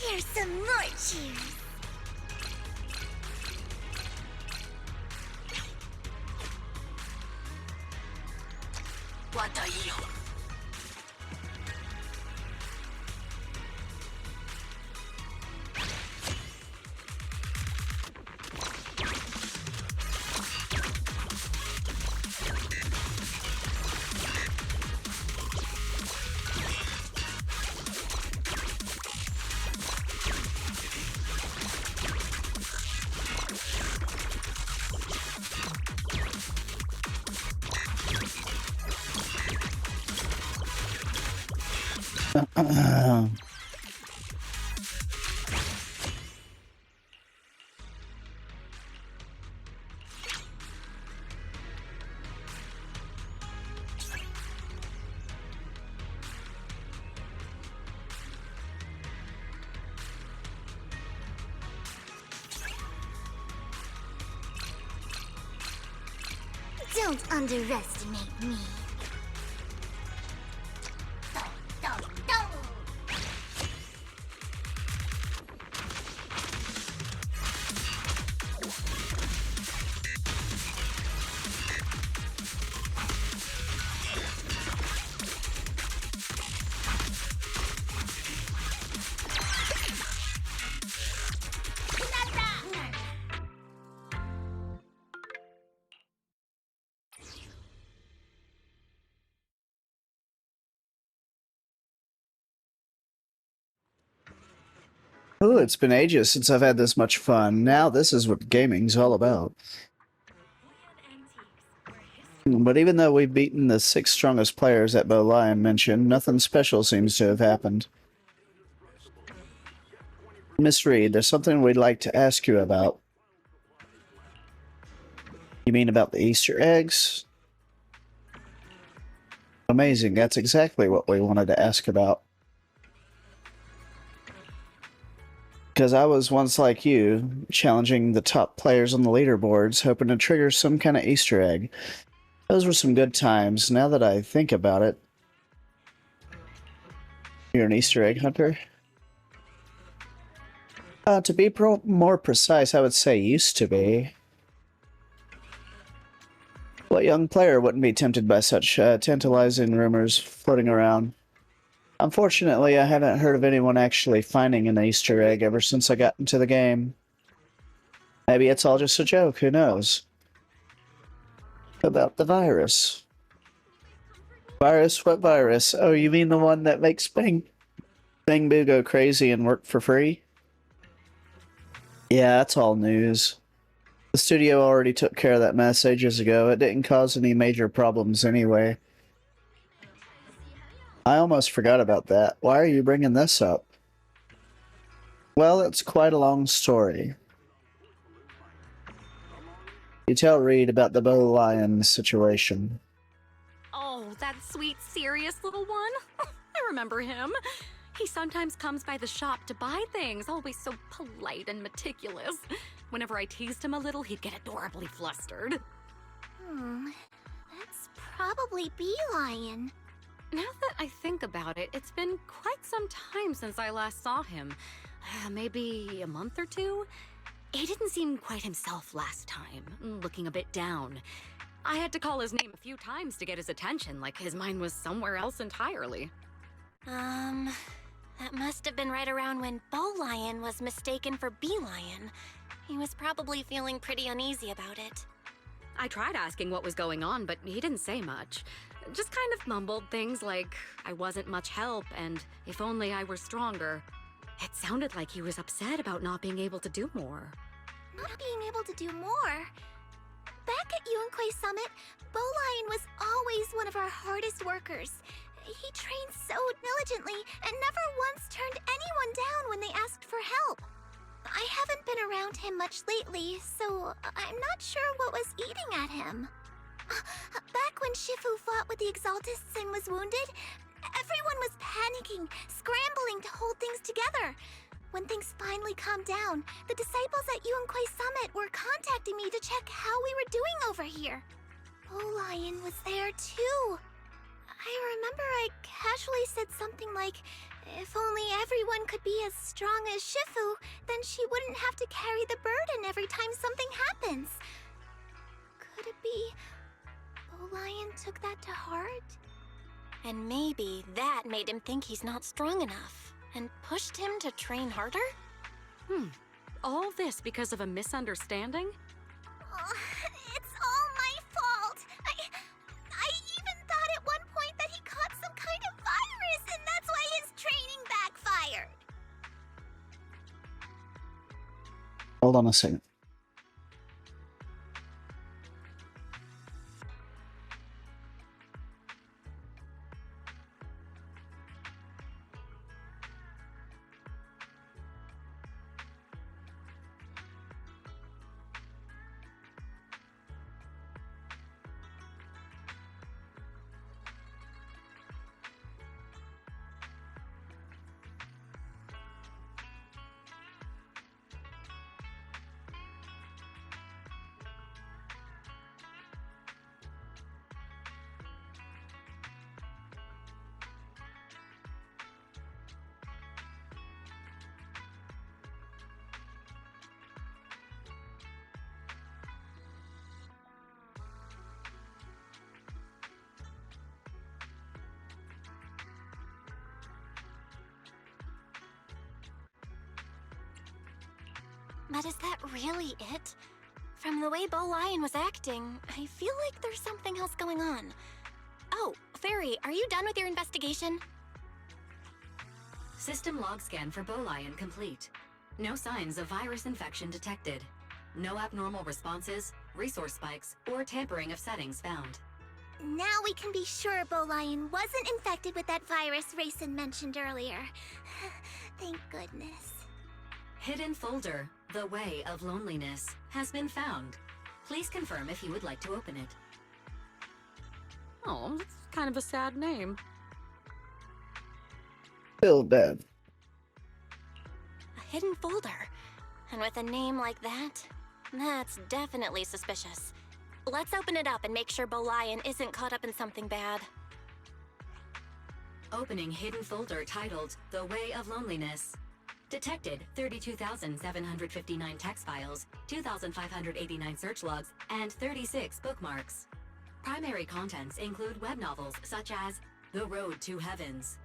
Here's some more cheers. 我的yêu. ，Don't underestimate me. Oh, it's been ages since I've had this much fun. Now this is what gaming's all about. But even though we've beaten the 6 strongest players that Bo Lion mentioned, nothing special seems to have happened. Miss Reed, there's something we'd like to ask you about. You mean about the Easter eggs? Amazing, that's exactly what we wanted to ask about. Because I was once like you, challenging the top players on the leaderboards, hoping to trigger some kind of Easter egg. Those were some good times, now that I think about it. You're an Easter egg hunter? To be more precise, I would say used to be. What young player wouldn't be tempted by such tantalizing rumors floating around? Unfortunately, I haven't heard of anyone actually finding an Easter egg ever since I got into the game. Maybe it's all just a joke, who knows? About the virus. Virus? What virus? Oh, you mean the one that makes Bang Boo go crazy and work for free? Yeah, that's all news. The studio already took care of that mess ages ago. It didn't cause any major problems anyway. I almost forgot about that. Why are you bringing this up? Well, it's quite a long story. You tell Reed about the Bo Lion situation. Oh, that sweet, serious little one? I remember him. He sometimes comes by the shop to buy things, always so polite and meticulous. Whenever I teased him a little, he'd get adorably flustered. That's probably Lion. Now that I think about it, it's been quite some time since I last saw him. Maybe a month or 2? He didn't seem quite himself last time, looking a bit down. I had to call his name a few times to get his attention, like his mind was somewhere else entirely. That must have been right around when Bo Lion was mistaken for Bee Lion. He was probably feeling pretty uneasy about it. I tried asking what was going on, but he didn't say much. Just kind of mumbled things like I wasn't much help and if only I were stronger. It sounded like he was upset about not being able to do more. Not being able to do more? Back at Yunquay Summit, Bo Lion was always one of our hardest workers. He trained so diligently and never once turned anyone down when they asked for help. I haven't been around him much lately, so I'm not sure what was eating at him. Back when Shifu fought with the Exaltists and was wounded, everyone was panicking, scrambling to hold things together. When things finally calmed down, the disciples at Yunquay Summit were contacting me to check how we were doing over here. Bo Lion was there too. I remember I casually said something like, if only everyone could be as strong as Shifu, then she wouldn't have to carry the burden every time something happens. Could it be Lion took that to heart? And maybe that made him think he's not strong enough and pushed him to train harder? All this because of a misunderstanding? It's all my fault. I even thought at one point that he caught some kind of virus, and that's why his training backfired. Hold on a second. But is that really it? From the way Bo Lion was acting, I feel like there's something else going on. Oh, Fairy, are you done with your investigation? System log scan for Bo Lion complete. No signs of virus infection detected. No abnormal responses, resource spikes, or tampering of settings found. Now we can be sure Lion wasn't infected with that virus Raisin mentioned earlier. Thank goodness. Hidden folder, The Way of Loneliness, has been found. Please confirm if you would like to open it. Oh, that's kind of a sad name. Still dead. A hidden folder. And with a name like that, that's definitely suspicious. Let's open it up and make sure Bo Lion isn't caught up in something bad. Opening hidden folder titled The Way of Loneliness. Detected 32,759 text files, 2,589 search logs, and 36 bookmarks. Primary contents include web novels such as The Road to Heavens.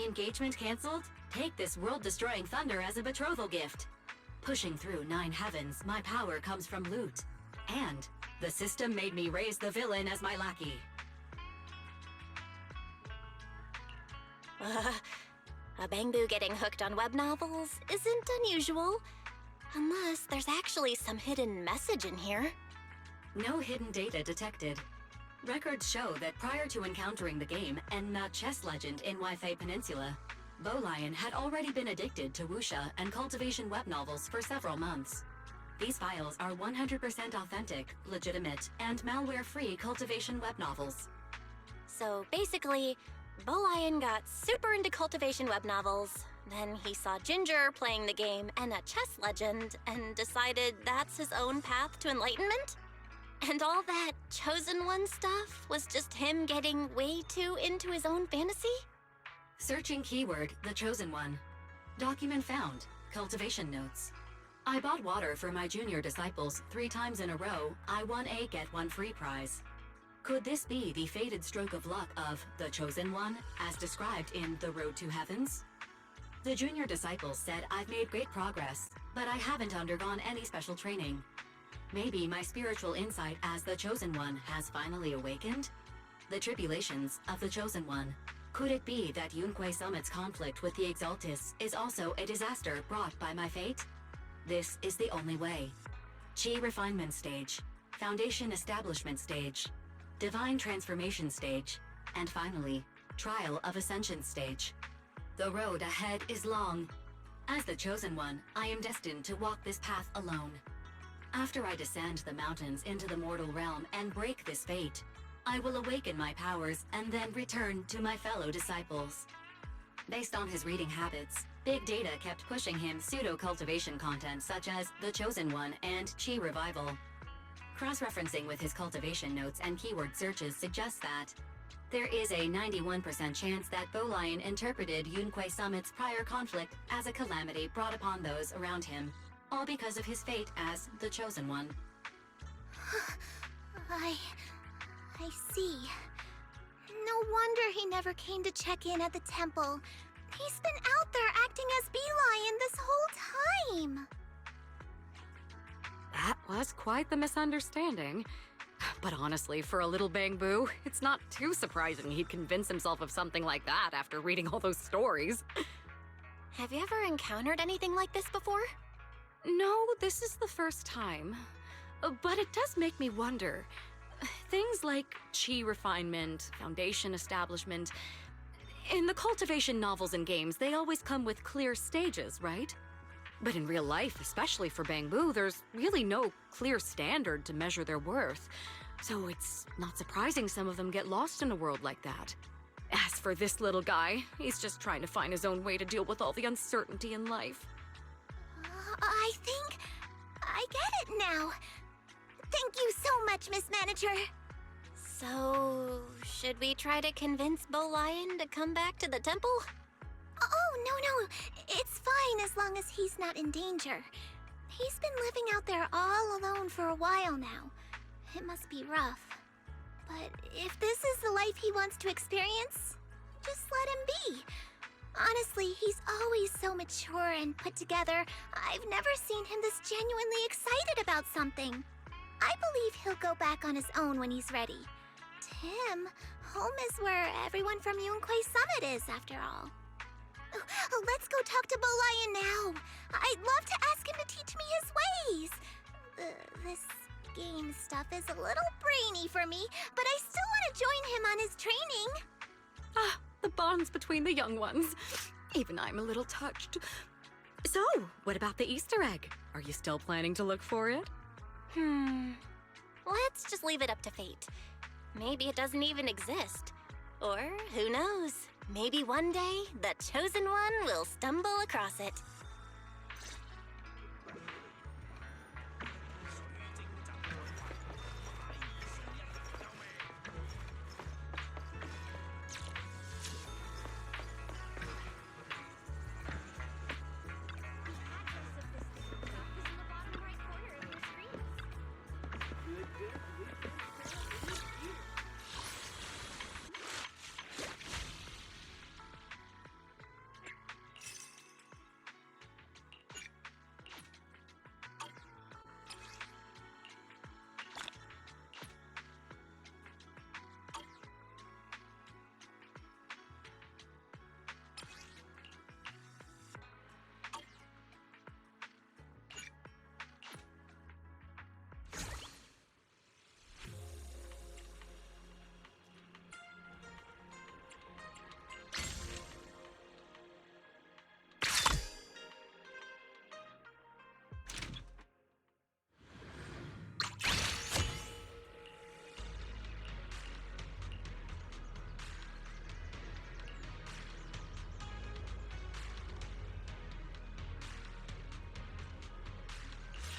Engagement cancelled? Take this world-destroying thunder as a betrothal gift. Pushing through 9 heavens, my power comes from loot. And the system made me raise the villain as my lackey. A Bangbu getting hooked on web novels isn't unusual. Unless there's actually some hidden message in here. No hidden data detected. Records show that prior to encountering the game and the chess legend in Wi-Fi Peninsula, Bo Lion had already been addicted to wuxia and cultivation web novels for several months. These files are 100% authentic, legitimate, and malware-free cultivation web novels. So basically, Bo Lion got super into cultivation web novels, then he saw Ginger playing the game and a chess legend, and decided that's his own path to enlightenment? And all that Chosen One stuff was just him getting way too into his own fantasy? Searching keyword, The Chosen One. Document found, cultivation notes. I bought water for my junior disciples 3 times in a row. I won a get one free prize. Could this be the fated stroke of luck of The Chosen One, as described in The Road to Heavens? The junior disciples said I've made great progress, but I haven't undergone any special training. Maybe my spiritual insight as the Chosen One has finally awakened? The tribulations of the Chosen One. Could it be that Yunque Summit's conflict with the Exaltists is also a disaster brought by my fate? This is the only way. Chi Refinement Stage, Foundation Establishment Stage, Divine Transformation Stage, and finally, Trial of Ascension Stage. The road ahead is long. As the Chosen One, I am destined to walk this path alone. After I descend the mountains into the mortal realm and break this fate, I will awaken my powers and then return to my fellow disciples. Based on his reading habits, Big Data kept pushing him pseudo-cultivation content such as The Chosen One and Chi Revival. Cross-referencing with his cultivation notes and keyword searches suggests that There is a 91% chance that Bolian interpreted Yunque Summit's prior conflict as a calamity brought upon those around him, all because of his fate as the Chosen One. I see. No wonder he never came to check in at the temple. He's been out there acting as Bee-Lion this whole time. That was quite the misunderstanding. But honestly, for a little Bang-Boo, it's not too surprising he'd convince himself of something like that after reading all those stories. Have you ever encountered anything like this before? No, this is the first time. But it does make me wonder. Things like chi refinement, foundation establishment. In the cultivation novels and games, they always come with clear stages, right? But in real life, especially for Bang-Boo, there's really no clear standard to measure their worth. So it's not surprising some of them get lost in a world like that. As for this little guy, he's just trying to find his own way to deal with all the uncertainty in life. I think I get it now. Thank you so much, Miss Manager. So, should we try to convince Bolian to come back to the temple? Oh, no. It's fine as long as he's not in danger. He's been living out there all alone for a while now. It must be rough. But if this is the life he wants to experience, just let him be. Honestly, he's always so mature and put together. I've never seen him this genuinely excited about something. I believe he'll go back on his own when he's ready. To him, home is where everyone from Yunque Summit is, after all. Let's go talk to Bolian now. I'd love to ask him to teach me his ways. This game stuff is a little brainy for me, but I still want to join him on his training. Ah, the bonds between the young ones. Even I'm a little touched. So, what about the Easter egg? Are you still planning to look for it? Let's just leave it up to fate. Maybe it doesn't even exist. Or, who knows? Maybe one day, the Chosen One will stumble across it.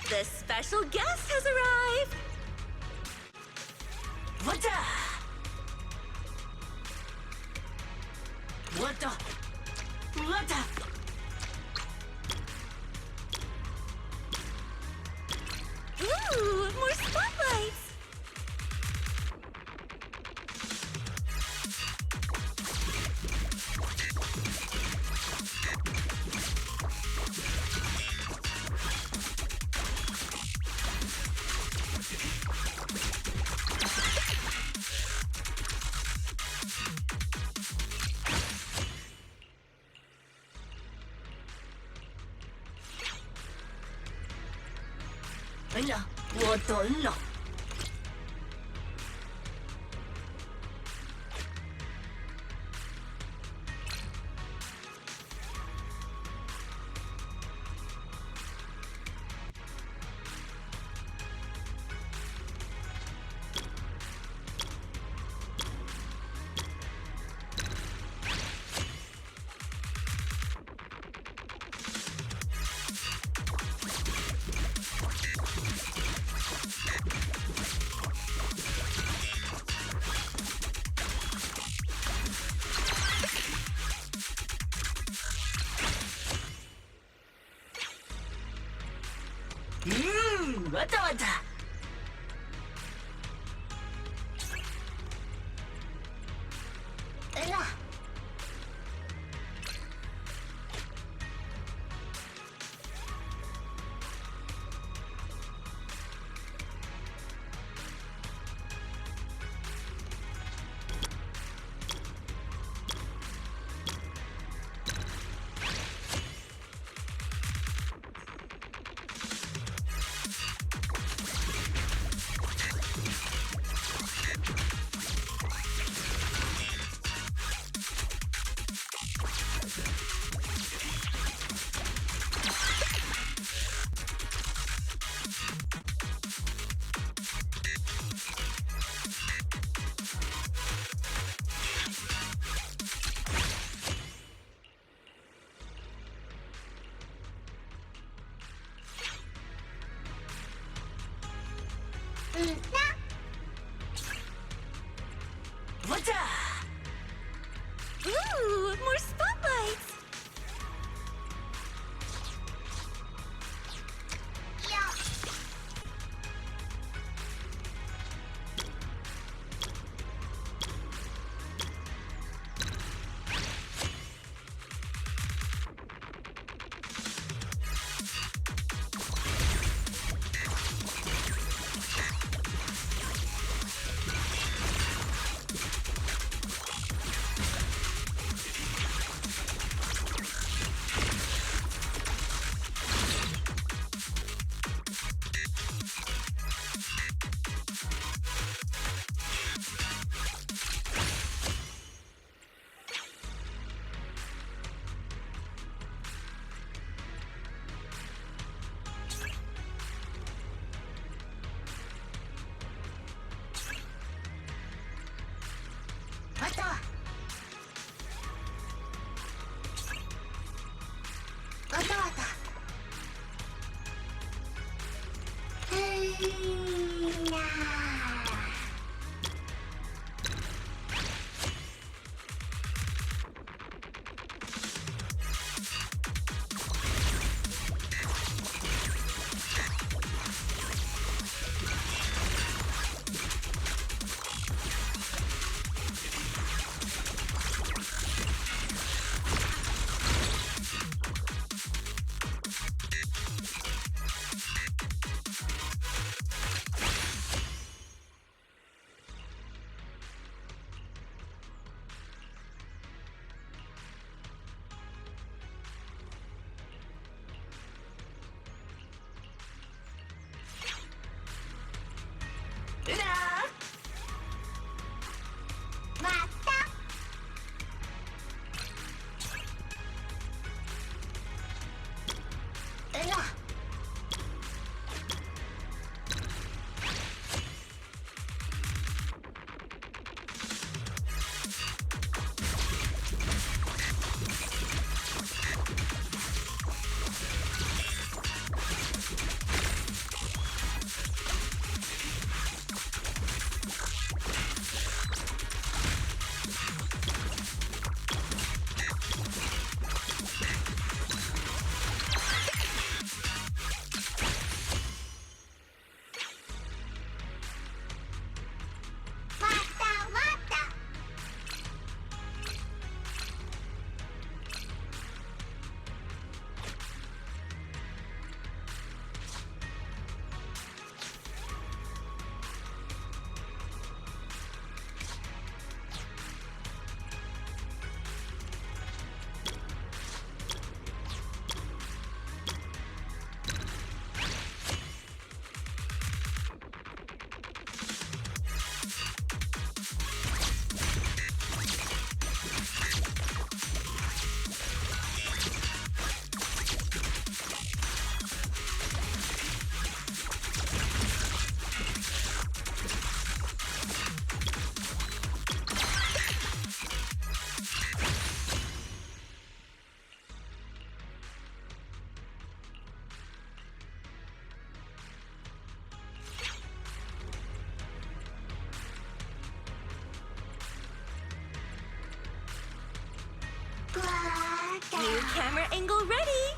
The special guest has arrived! What the? What the? What the? Ooh, more spotlights!哎呀，我懂了。 왔다 왔다. 으아. 왔다. Ooh, more spotlights. Yeah. 왔다. 왔다 왔다. 으아. 왔다. 으아. 왔다 왔다. New camera angle ready.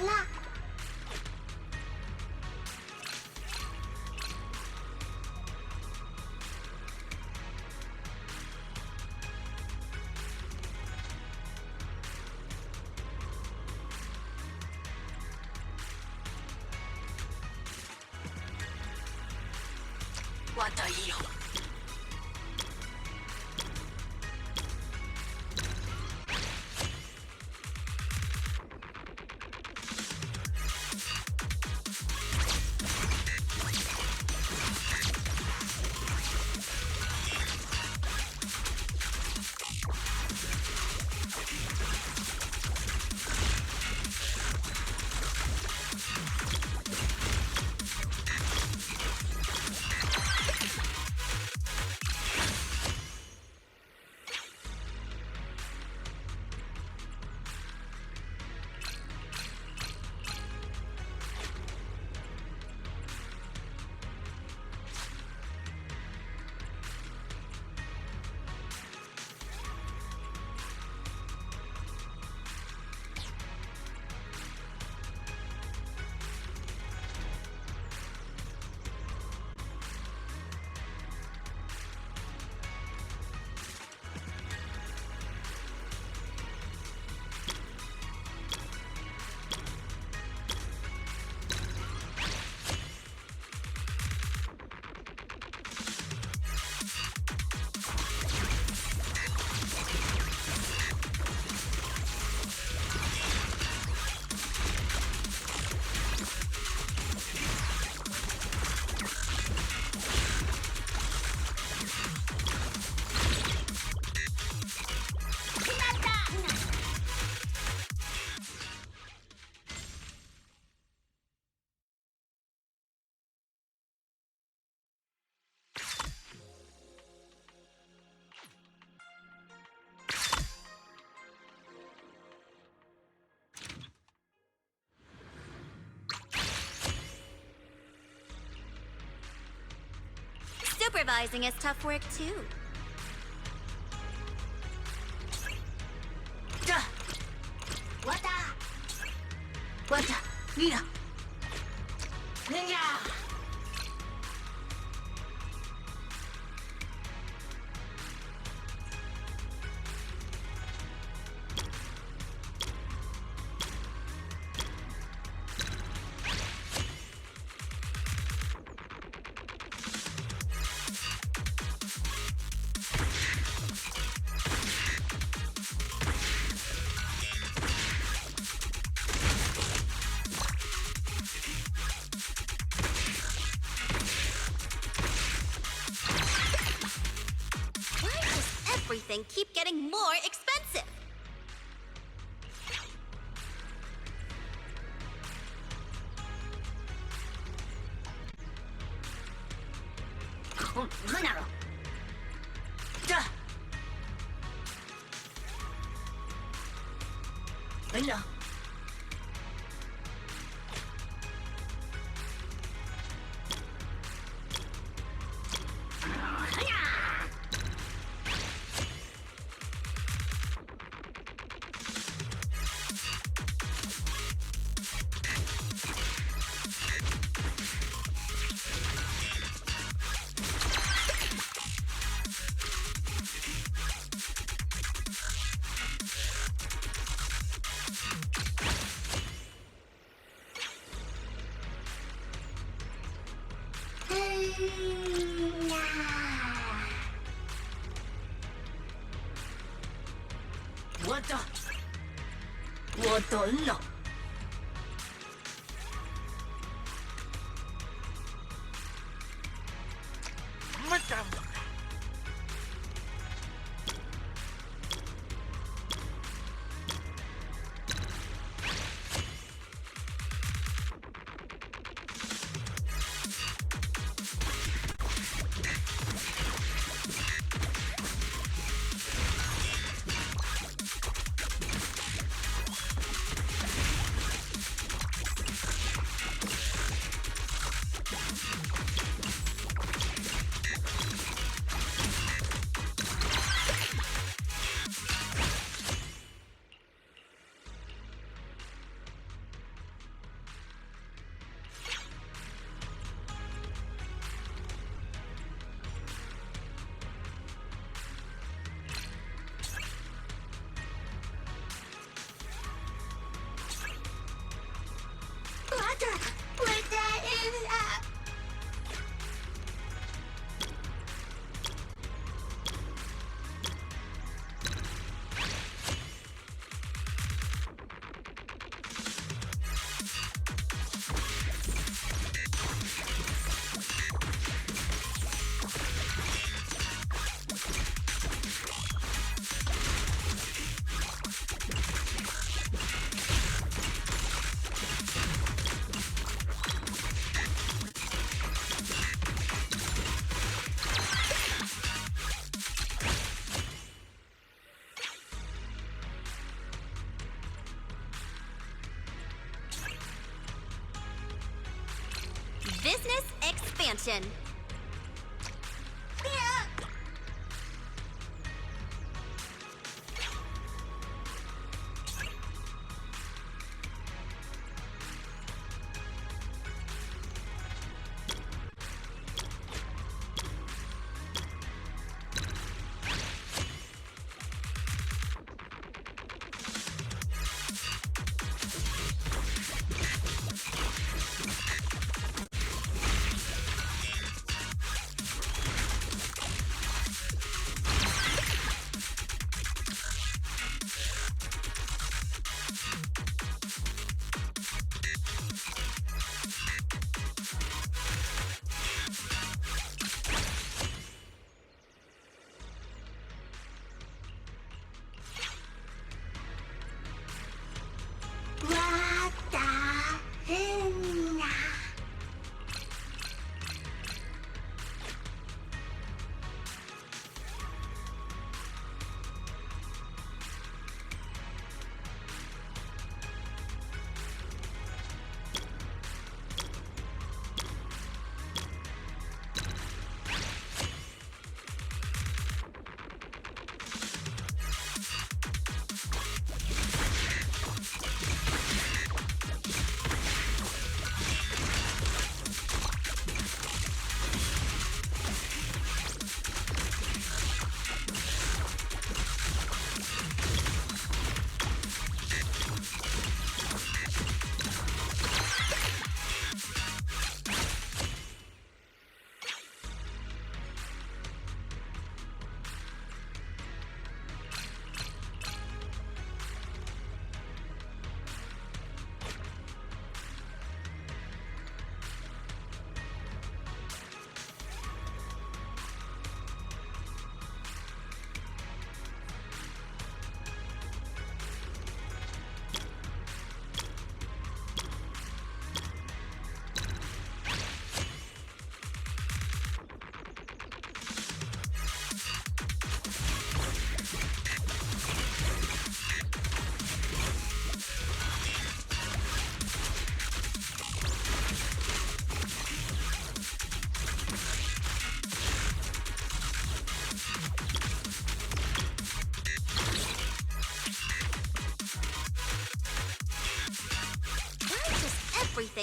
달라. 왔다 이요. Supervising is tough work too. 자, 왔다. 왔다. 밀어. 능야. Why does everything keep getting more expensive? 하나로. 자. 밀어. 왔다. 왔다. 맞다.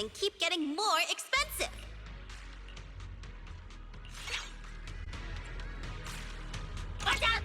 and keep getting more expensive. Watch out!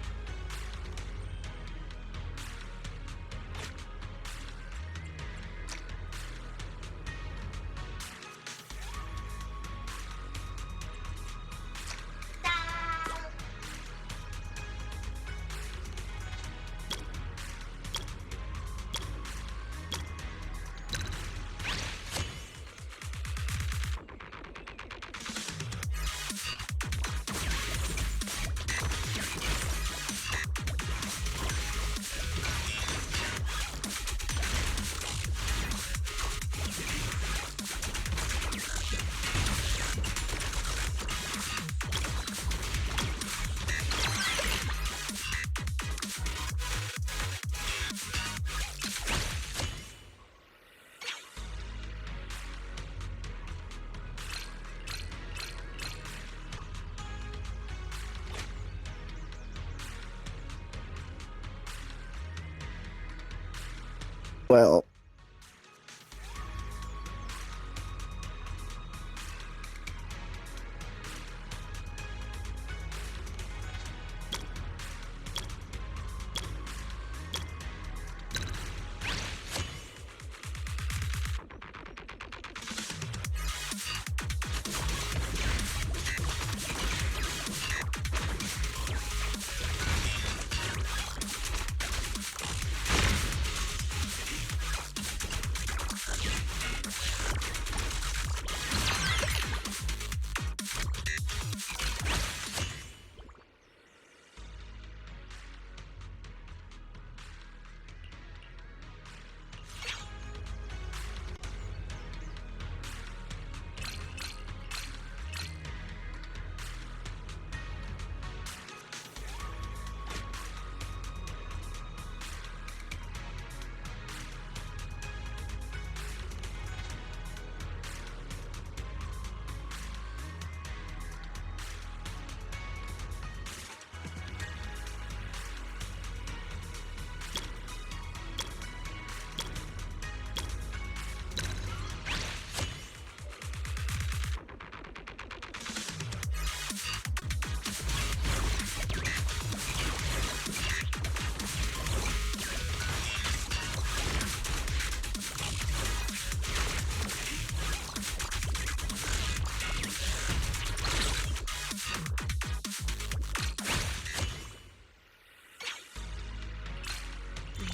Well,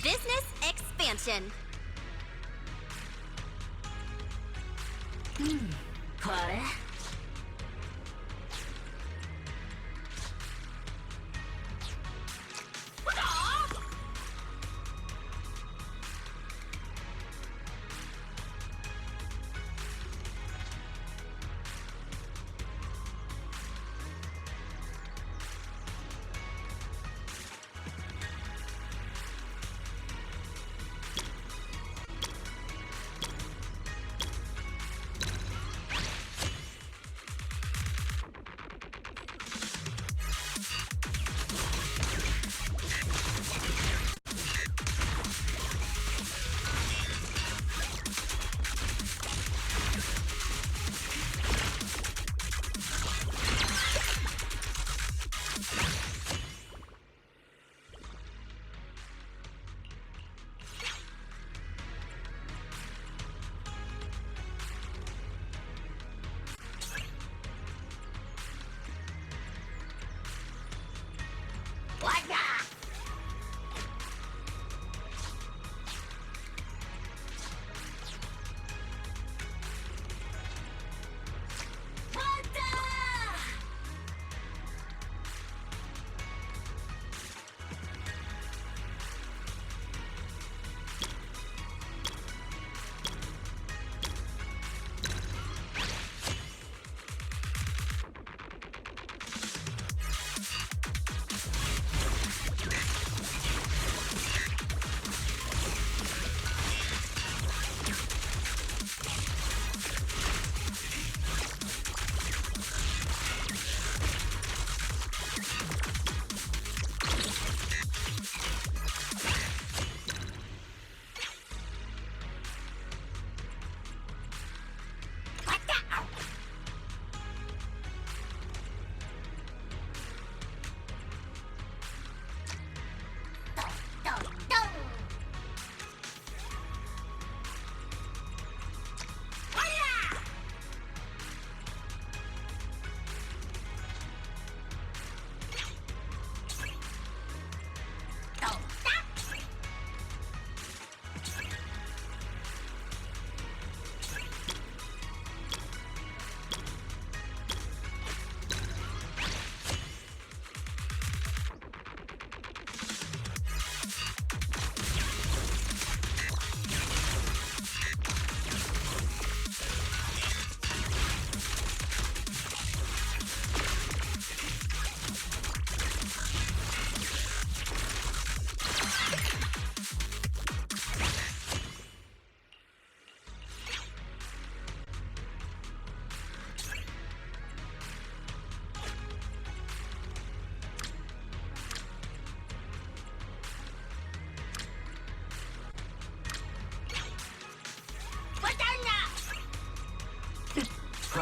Business expansion. これ Business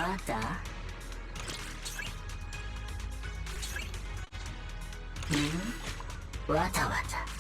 わたわたわた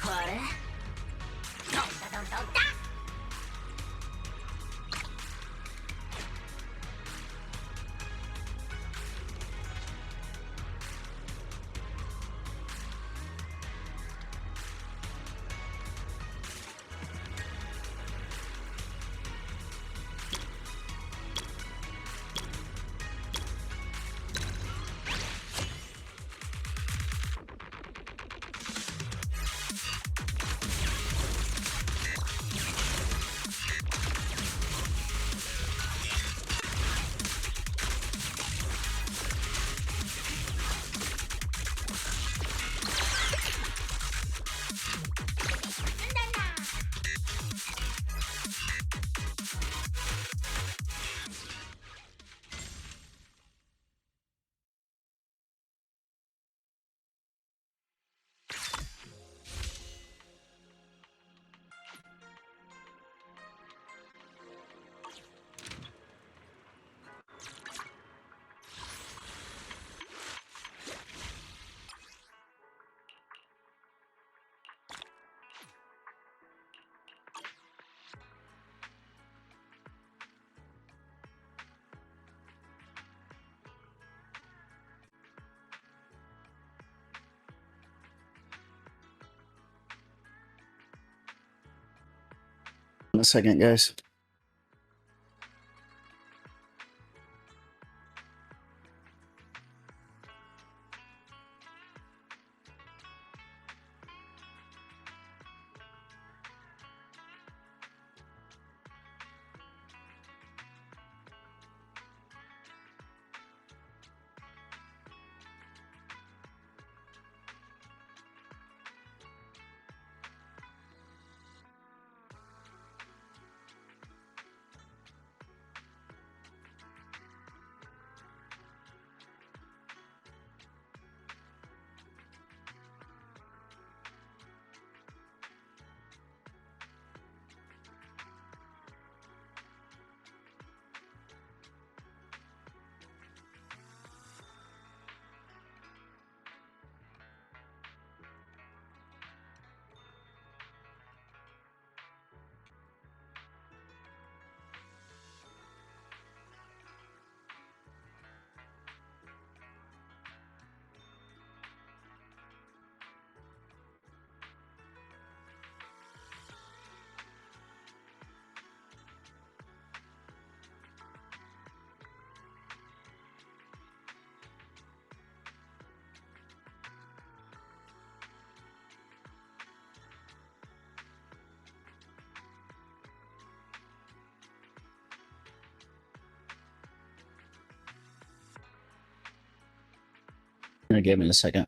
これどんだどんどんだIn a second, guys. Give me a second.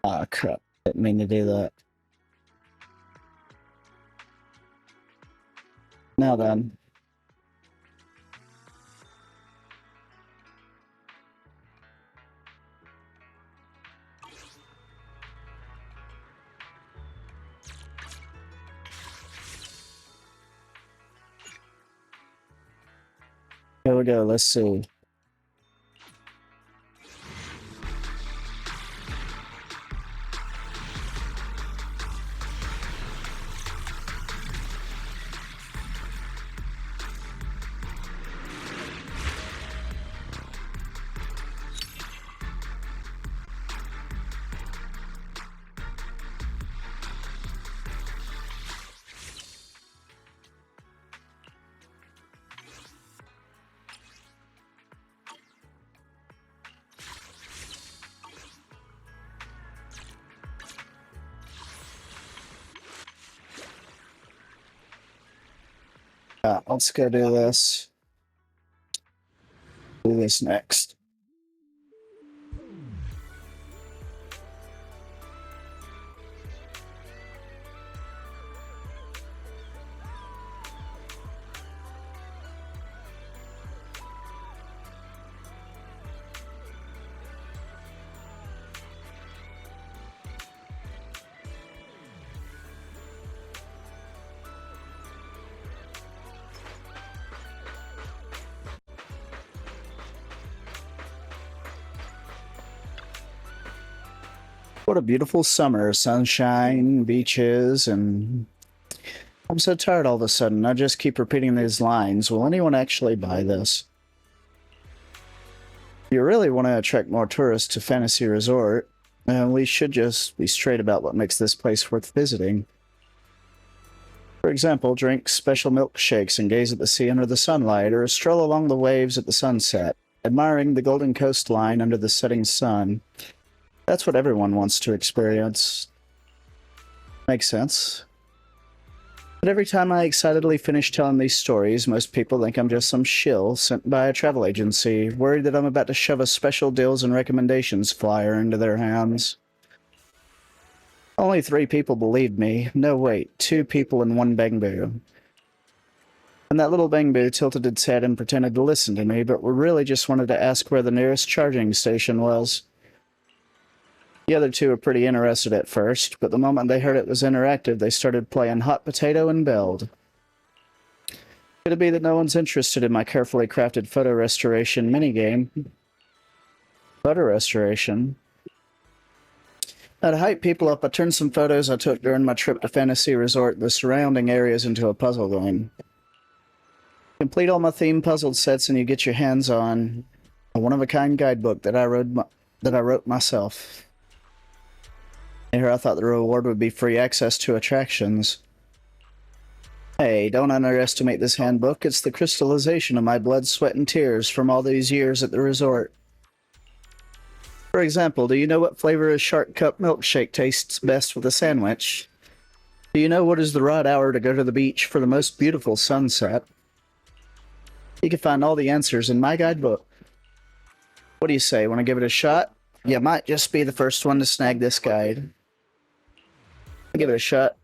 Ah, crap. Didn't mean to do that. Now then. Here we go, let's see. Yeah, let's go do this. Do this next. What a beautiful summer. Sunshine, beaches, and I'm so tired all of a sudden. I just keep repeating these lines. Will anyone actually buy this? If you really want to attract more tourists to Fantasy Resort, we should just be straight about what makes this place worth visiting. For example, drink special milkshakes and gaze at the sea under the sunlight, or stroll along the waves at the sunset, admiring the golden coastline under the setting sun. That's what everyone wants to experience. Makes sense. But every time I excitedly finish telling these stories, most people think I'm just some shill sent by a travel agency, worried that I'm about to shove a special deals and recommendations flyer into their hands. Only 3 people believed me. No, wait, 2 people and 1 bangbu. And that little bangbu tilted its head and pretended to listen to me, but really just wanted to ask where the nearest charging station was. The other 2 were pretty interested at first, but the moment they heard it was interactive, they started playing Hot Potato and Belled. Could it be that no one's interested in my carefully crafted photo restoration minigame? Photo restoration? Now, to hype people up, I turned some photos I took during my trip to Fantasy Resort, the surrounding areas, into a puzzle game. Complete all my theme puzzle sets and you get your hands on a one-of-a-kind guidebook that I wrote myself. Here I thought the reward would be free access to attractions. Hey, don't underestimate this handbook. It's the crystallization of my blood, sweat, and tears from all these years at the resort. For example, do you know what flavor a Shark Cup milkshake tastes best with a sandwich? Do you know what is the right hour to go to the beach for the most beautiful sunset? You can find all the answers in my guidebook. What do you say? Want to give it a shot? You might just be the first one to snag this guide. I'll give it a shot.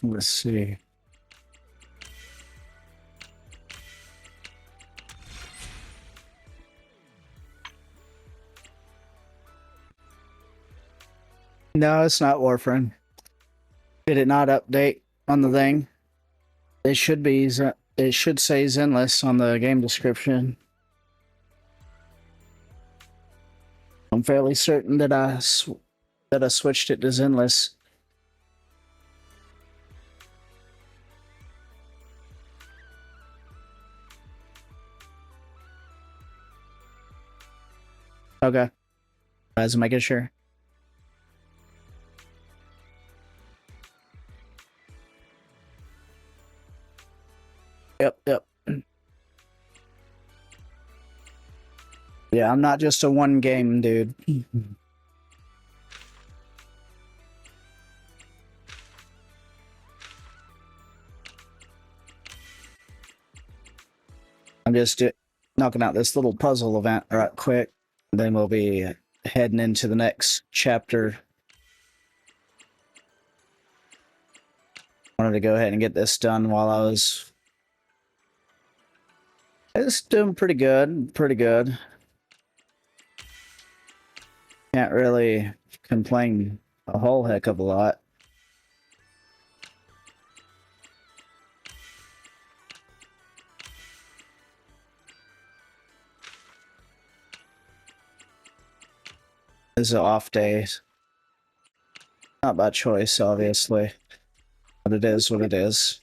Let's see. No, it's not Warframe. Did it not update on the thing? It should be. It should say Zenless on the game description. I'm fairly certain that I switched it to Zenless. Okay. I was making sure. Yep. Yeah, I'm not just a one game dude. I'm just knocking out this little puzzle event right quick. And then we'll be heading into the next chapter. Wanted to go ahead and get this done while I was... It's doing pretty good. Can't really complain a whole heck of a lot. This is an off day. Not by choice, obviously. But it is what it is.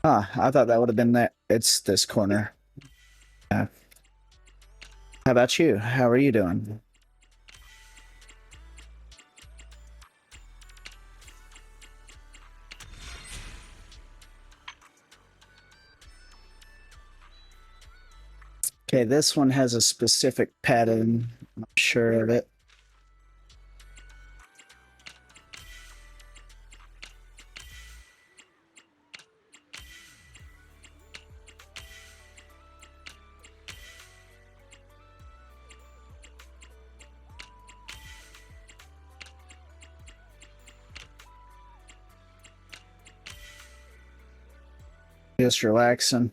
Huh, I thought that would have been that. It's this corner. Yeah. How about you? How are you doing? Okay, this one has a specific pattern. I'm sure of it. Just relaxing.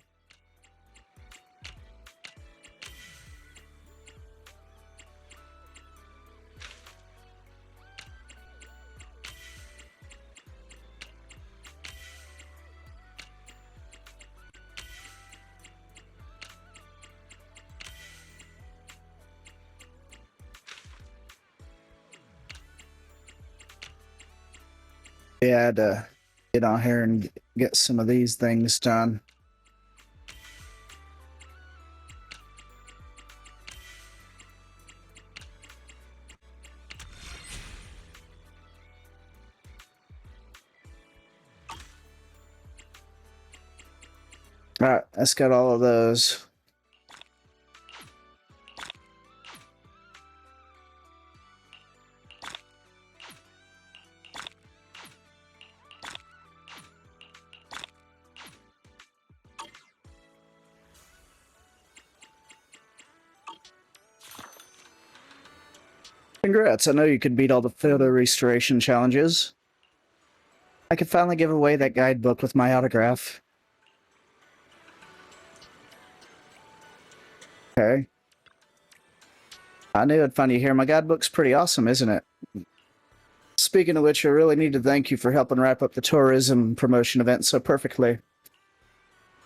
Yeah, I had to get on here and get some of these things done. All right, let's get all of those. Congrats, I know you could beat all the photo restoration challenges. I could finally give away that guidebook with my autograph. Okay. I knew I'd find you here. My guidebook's pretty awesome, isn't it? Speaking of which, I really need to thank you for helping wrap up the tourism promotion event so perfectly.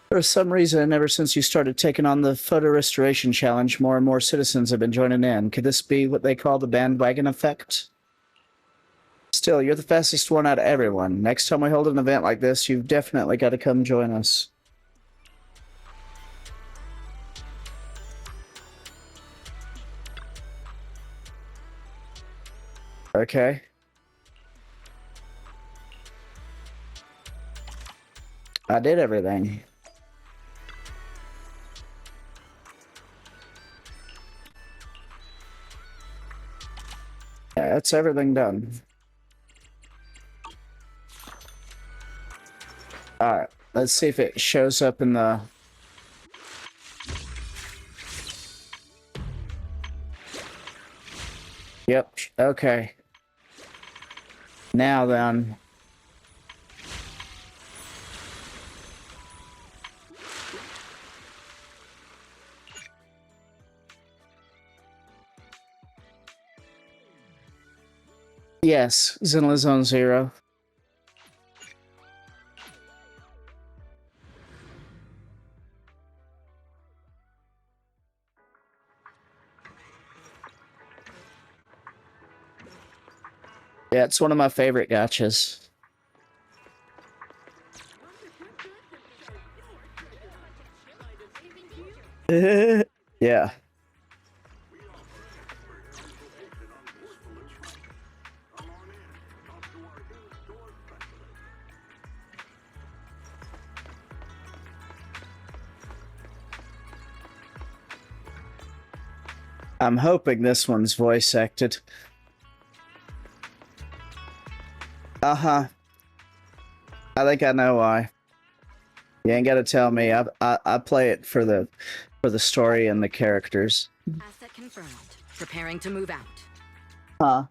For some reason, ever since you started taking on the photo restoration challenge, more and more citizens have been joining in. Could this be what they call the bandwagon effect? Still, you're the fastest one out of everyone. Next time we hold an event like this, you've definitely got to come join us. Okay. I did everything. Yeah, that's everything done. Alright, let's see if it shows up in the... Yep. Okay. Now then. Yes, Zenless Zone 0. Yeah, it's one of my favorite gachas. Yeah. I'm hoping this one's voice acted. Uh-huh. I think I know why. You ain't gotta tell me. I play it for the story and the characters. Asset confirmed. Preparing to move out. Huh.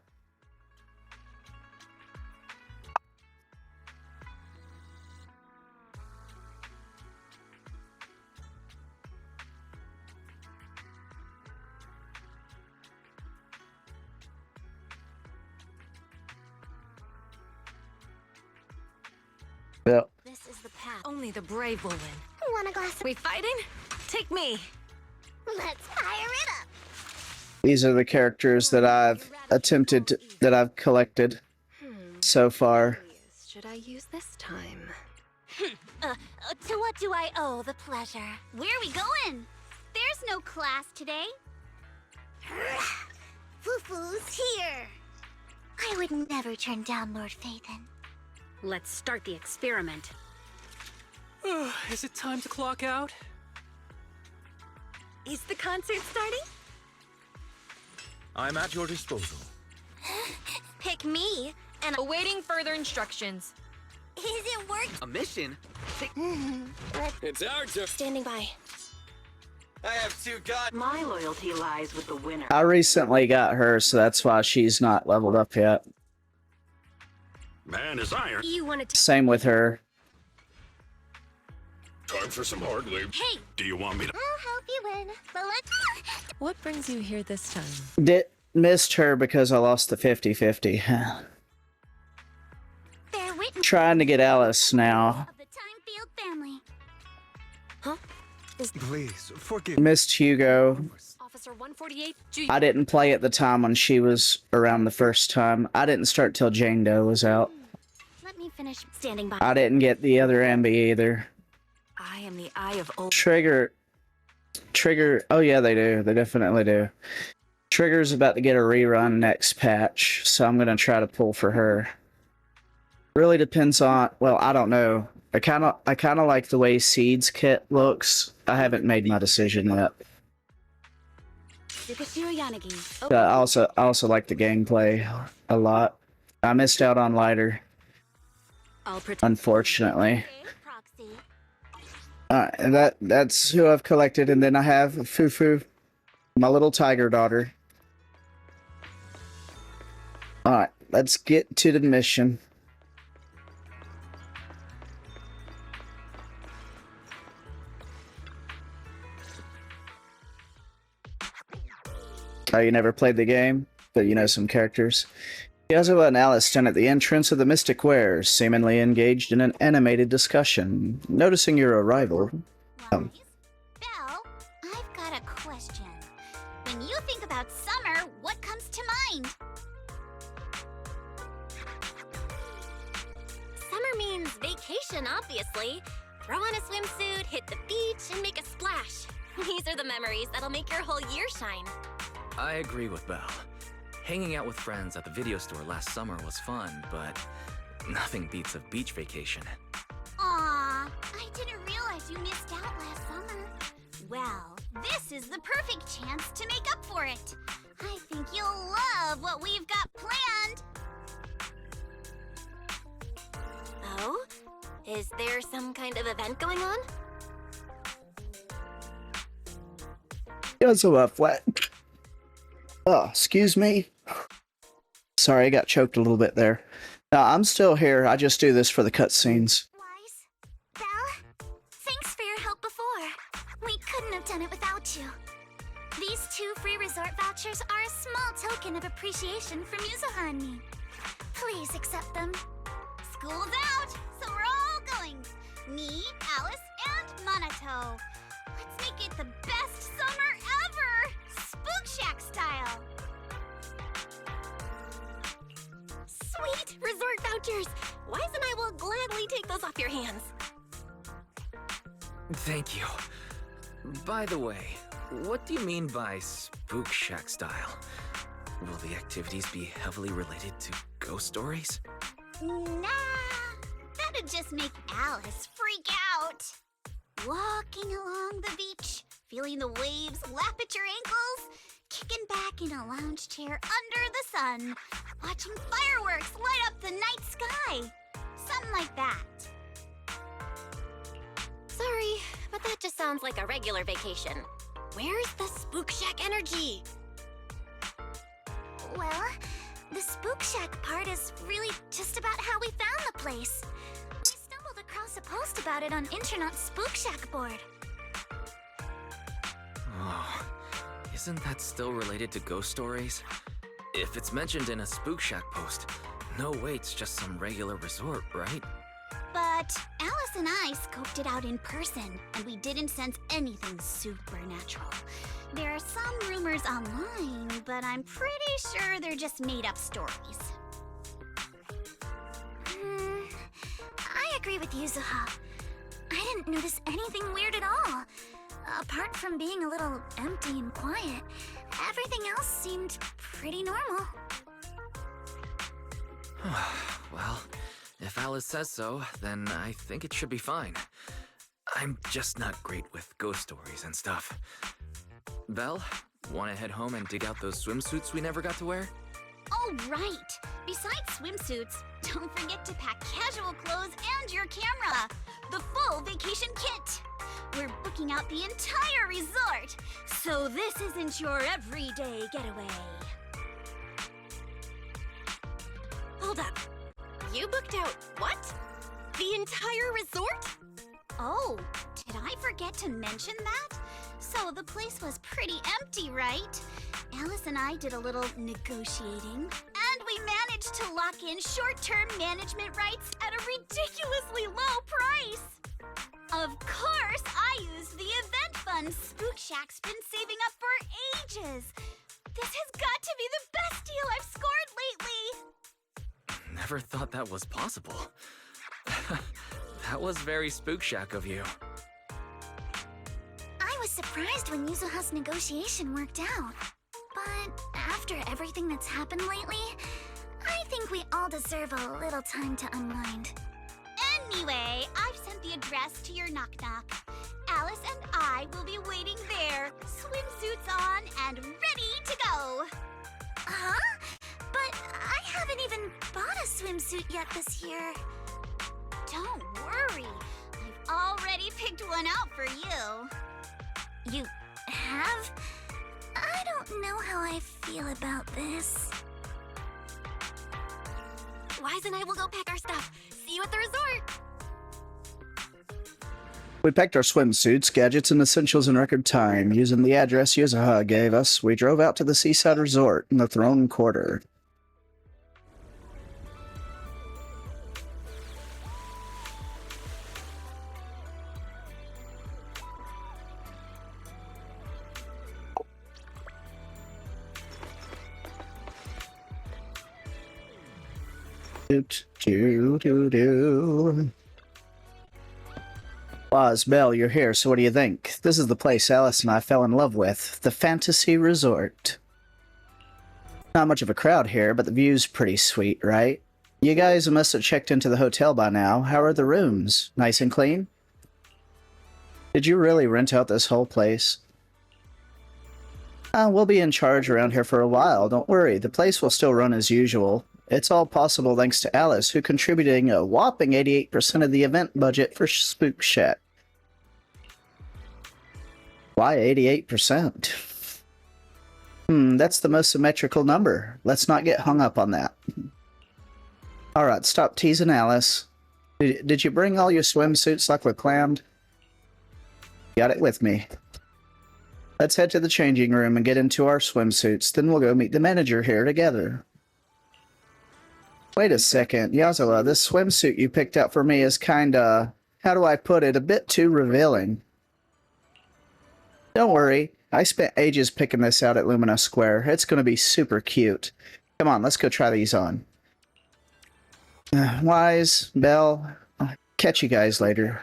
Yep. This is the path. Only the brave will win. Want a glass? We fighting? Take me. Let's fire it up. These are the characters that I've attempted to, that I've collected so far. Should I use this time? To what do I owe the pleasure? Where are we going? There's no class today. Fufu's here. I would never turn down Lord Phaethon. Let's start the experiment. Is it time to clock out? Is the concert starting? I'm at your disposal. Pick me, and Awaiting further instructions. Is it work? A mission? It's our turn. standing by. I have two guns. My loyalty lies with the winner. I recently got her, so that's why she's not leveled up yet. Man is iron. You wanted to. Same with her. Time for some hard labor. Hey, Do you want me to? I'll help you win. But let's. What brings you here this time? Missed her because I lost the 50-50. They're witness Trying to get Alice now. of the Timefield family. Please, forgive Missed Hugo. Officer 148. I didn't play at the time when she was around the first time. I didn't start till Jane Doe was out. Let me finish. Standing by. I didn't get the other Ambi either. I am the eye of old. Trigger. Oh yeah, they do. They definitely do. Trigger's about to get a rerun next patch, so I'm gonna try to pull for her. Really depends on. Well, I don't know. I kind of like the way Seed's kit looks. I haven't made my decision yet. But I also like the gameplay a lot. I missed out on Lighter, I'll protect. unfortunately. Proxy. Alright, and that's who I've collected, and then I have Fufu, my little tiger daughter. Alright, let's get to the mission. Oh, you never played the game, but you know some characters. Yazuba and Alice stand at the entrance of the Mystic Wares, seemingly engaged in an animated discussion. Noticing your arrival, Belle, I've got a question. When you think about summer, what comes to mind? Summer means vacation, obviously. Throw on a swimsuit, hit the beach, and make a splash. These are the memories that'll make your whole year shine. I agree with Belle. Hanging out with friends at the video store last summer was fun, but nothing beats a beach vacation. Aw, I didn't realize you missed out last summer. Well, this is the perfect chance to make up for it. I think you'll love what we've got planned. Oh? Is there some kind of event going on? Yazuba flat. Oh, excuse me. Sorry, I got choked a little bit there. No, I'm still here. I just do this for the cutscenes. Wise? Belle? Thanks for your help before. We couldn't have done it without you. These 2 free resort vouchers are a small token of appreciation from Yuzuha and me. Please accept them. School's out, so we're all going. Me, Alice, and Monato. Let's make it the best summer ever! Spook Shack style! Sweet! Resort vouchers! Wise and I will gladly take those off your hands. Thank you. By the way, what do you mean by Spook Shack style? Will the activities be heavily related to ghost stories? Nah, that'd just make Alice freak out. Walking along the beach, feeling the waves lap at your ankles, kicking back in a lounge chair under the sun, watching fireworks light up the night sky. Something like that. Sorry, but that just sounds like a regular vacation. Where's the Spook Shack energy? Well, the Spook Shack part is really just about how we found the place. We stumbled across a post about it on Internet's Spook Shack board. Oh, isn't that still related to ghost stories? If it's mentioned in a Spook Shack post, no way it's just some regular resort, right? But Alice and I scoped it out in person, and we didn't sense anything supernatural. There are some rumors online, but I'm pretty sure they're just made-up stories. I agree with Yuzuha. I didn't notice anything weird at all. Apart from being a little empty and quiet, everything else seemed pretty normal. Well, if Alice says so, then I think it should be fine. I'm just not great with ghost stories and stuff. Belle, wanna head home and dig out those swimsuits we never got to wear? Oh, right! Besides swimsuits, don't forget to pack casual clothes and your camera! The full vacation kit! We're booking out the entire resort, so this isn't your everyday getaway. Hold up. You booked out what? The entire resort? Oh, did I forget to mention that? So the place was pretty empty, right? Alice and I did a little negotiating, and we managed to lock in short-term management rights at a ridiculously low price. Of course, I used the event fund Spook Shack's been saving up for ages. This has got to be the best deal I've scored lately. Never thought that was possible. That was very Spook Shack of you. I was surprised when Yuzuha's negotiation worked out. But after everything that's happened lately, I think we all deserve a little time to unwind. Anyway, I've sent the address to your knock-knock. Alice and I will be waiting there, swimsuits on and ready to go. Huh? But I haven't even bought a swimsuit yet this year. Don't worry, I've already picked one out for you. You have? I don't know how I feel about this. Wise and I will go pack our stuff. See you at the resort. We packed our swimsuits, gadgets, and essentials in record time. Using the address Yuzuha gave us, we drove out to the seaside resort in the Throne Quarter. Waz, Belle, you're here, so what do you think? This is the place Alice and I fell in love with, the Fantasy Resort. Not much of a crowd here, but the view's pretty sweet, right? You guys must have checked into the hotel by now. How are the rooms? Nice and clean? Did you really rent out this whole place? We'll be in charge around here for a while, don't worry. The place will still run as usual. It's all possible thanks to Alice, who contributing a whopping 88% of the event budget for Spook Shack. Why 88%? That's the most symmetrical number. Let's not get hung up on that. Alright, stop teasing Alice. Did you bring all your swimsuits like we planned? Got it with me. Let's head to the changing room and get into our swimsuits, then we'll go meet the manager here together. Wait a second, Yazawa, this swimsuit you picked out for me is kinda, how do I put it, a bit too revealing. Don't worry, I spent ages picking this out at Lumina Square. It's gonna be super cute. Come on, let's go try these on. Wise, Belle, I'll catch you guys later.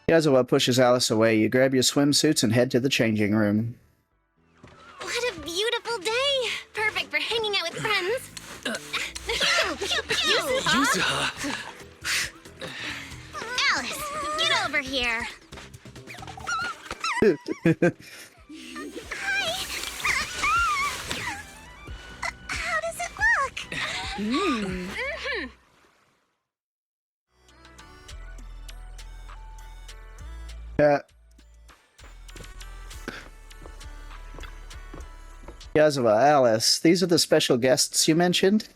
Yazawa pushes Alice away. You grab your swimsuits and head to the changing room. What a beautiful day! Perfect for hanging out with friends. Pew, pew, pew. Yusa! Alice, get over here. How does it look? Yazawa, Alice, these are the special guests you mentioned?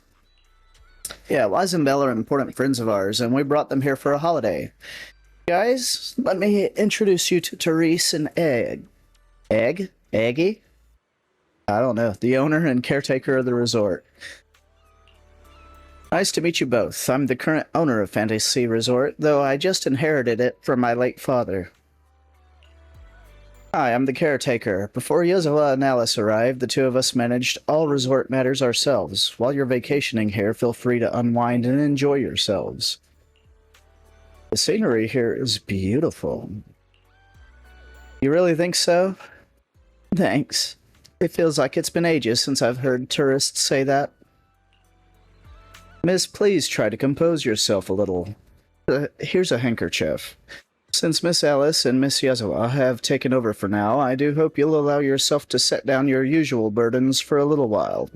Yeah, Wise and Belle are important friends of ours, and we brought them here for a holiday. Guys, let me introduce you to Therese and Egg. Egg? Eggy? I don't know, the owner and caretaker of the resort. Nice to meet you both. I'm the current owner of Fantasy Resort, though I just inherited it from my late father. Hi, I'm the caretaker. Before Yazawa and Alice arrived, the two of us managed all resort matters ourselves. While you're vacationing here, feel free to unwind and enjoy yourselves. The scenery here is beautiful. You really think so? Thanks. It feels like it's been ages since I've heard tourists say that. Miss, please try to compose yourself a little. Here's a handkerchief. Since Miss Alice and Miss Yazawa have taken over for now, I do hope you'll allow yourself to set down your usual burdens for a little while.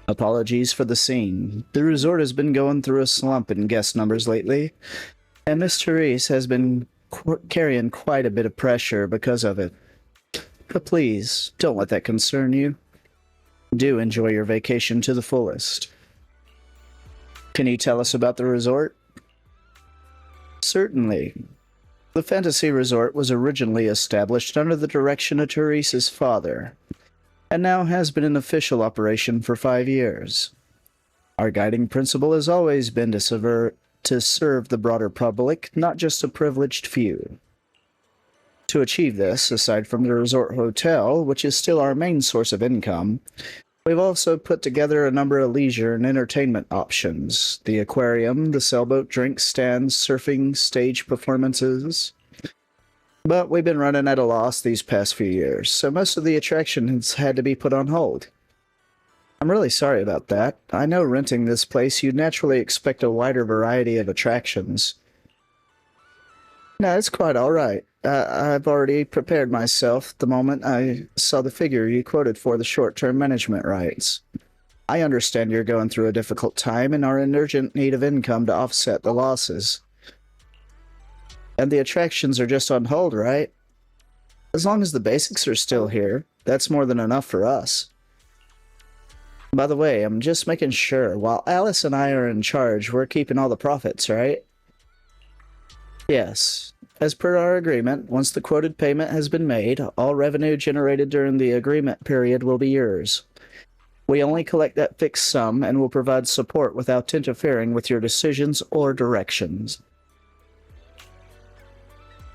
Apologies for the scene. The resort has been going through a slump in guest numbers lately, and Miss Therese has been carrying quite a bit of pressure because of it. But please, don't let that concern you. Do enjoy your vacation to the fullest. Can you tell us about the resort? Certainly. The Fantasy Resort was originally established under the direction of Therese's father, and now has been in official operation for 5 years. Our guiding principle has always been to serve the broader public, not just a privileged few. To achieve this, aside from the resort hotel, which is still our main source of income, we've also put together a number of leisure and entertainment options. The aquarium, the sailboat drink stands, surfing, stage performances. But we've been running at a loss these past few years, so most of the attractions had to be put on hold. I'm really sorry about that. I know renting this place you'd naturally expect a wider variety of attractions. No, it's quite alright. I've already prepared myself the moment I saw the figure you quoted for the short-term management rights. I understand you're going through a difficult time and are in urgent need of income to offset the losses. And the attractions are just on hold, right? As long as the basics are still here, that's more than enough for us. By the way, I'm just making sure, while Alice and I are in charge, we're keeping all the profits, right? Yes. As per our agreement, once the quoted payment has been made, all revenue generated during the agreement period will be yours. We only collect that fixed sum and will provide support without interfering with your decisions or directions.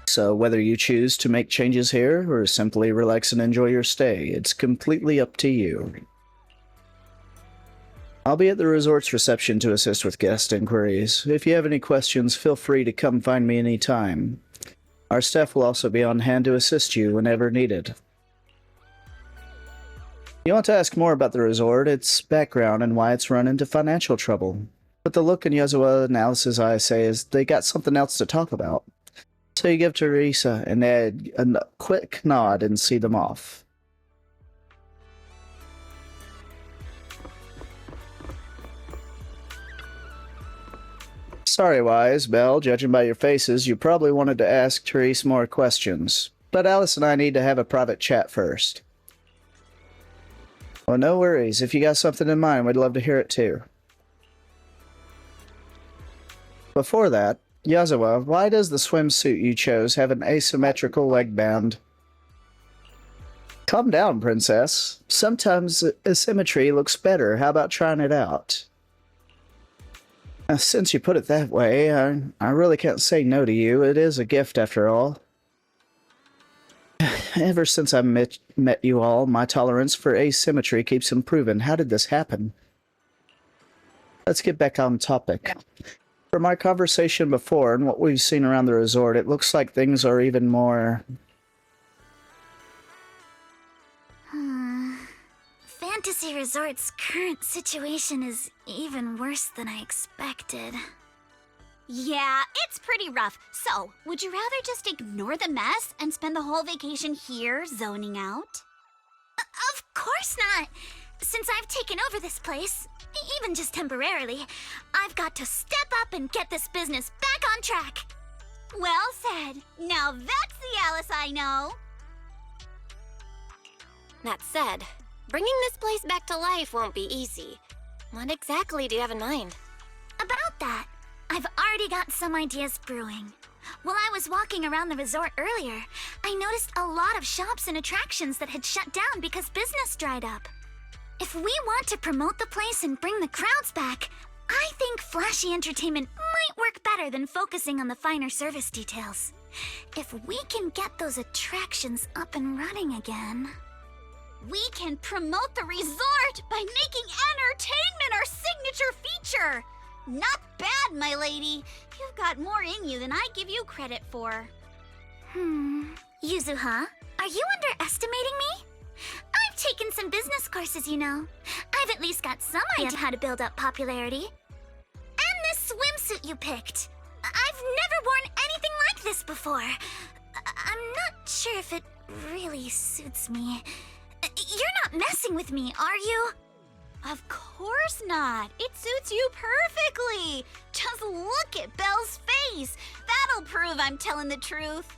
So whether you choose to make changes here or simply relax and enjoy your stay, it's completely up to you. I'll be at the resort's reception to assist with guest inquiries. If you have any questions, feel free to come find me anytime. Our staff will also be on hand to assist you whenever needed. You want to ask more about the resort, its background, and why it's run into financial trouble. But the look in Yazawa and Alice's eyes says they got something else to talk about. So you give Teresa and Ed a quick nod and see them off. Sorry, Wise, Belle, judging by your faces, you probably wanted to ask Therese more questions. But Alice and I need to have a private chat first. Well, no worries. If you got something in mind, we'd love to hear it too. Before that, Yazawa, why does the swimsuit you chose have an asymmetrical leg band? Calm down, princess. Sometimes asymmetry looks better. How about trying it out? Since you put it that way, I really can't say no to you. It is a gift after all. Ever since I met you all, my tolerance for asymmetry keeps improving. How did this happen? Let's get back on topic. From our conversation before and what we've seen around the resort, it looks like things are even more... Fantasy Resort's current situation is even worse than I expected. Yeah, it's pretty rough. So, would you rather just ignore the mess and spend the whole vacation here zoning out? Of course not! Since I've taken over this place, even just temporarily, I've got to step up and get this business back on track. Well said. Now that's the Alice I know. That said, bringing this place back to life won't be easy. What exactly do you have in mind? About that, I've already got some ideas brewing. While I was walking around the resort earlier, I noticed a lot of shops and attractions that had shut down because business dried up. If we want to promote the place and bring the crowds back, I think flashy entertainment might work better than focusing on the finer service details. If we can get those attractions up and running again... We can promote the resort by making entertainment our signature feature! Not bad, my lady. You've got more in you than I give you credit for. Yuzuha, are you underestimating me? I've taken some business courses, you know. I've at least got some idea of how to build up popularity. And this swimsuit you picked. I've never worn anything like this before. I'm not sure if it really suits me. You're not messing with me, are you? Of course not. It suits you perfectly. Just look at Belle's face. That'll prove I'm telling the truth.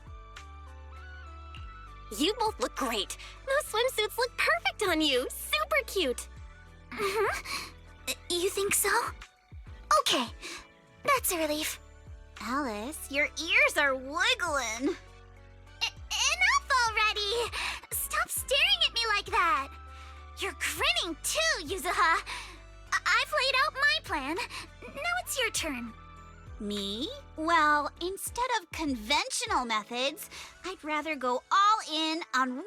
You both look great. Those swimsuits look perfect on you. Super cute. You think so? Okay, that's a relief. Alice, your ears are wiggling. Enough already! Stop staring at me like that! You're grinning too, Yuzuha! I've laid out my plan. Now it's your turn. Me? Well, instead of conventional methods, I'd rather go all in on one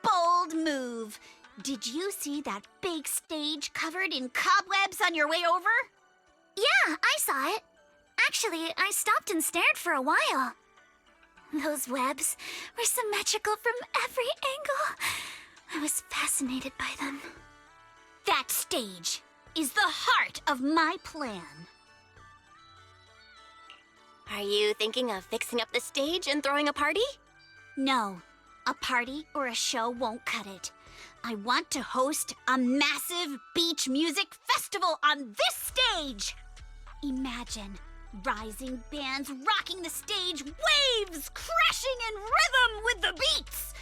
bold move. Did you see that big stage covered in cobwebs on your way over? Yeah, I saw it. Actually, I stopped and stared for a while. Those webs were symmetrical from every angle. I was fascinated by them. That stage is the heart of my plan. Are you thinking of fixing up the stage and throwing a party? No, a party or a show won't cut it. I want to host a massive beach music festival on this stage. Imagine rising bands rocking the stage, waves crashing in rhythm with the beats,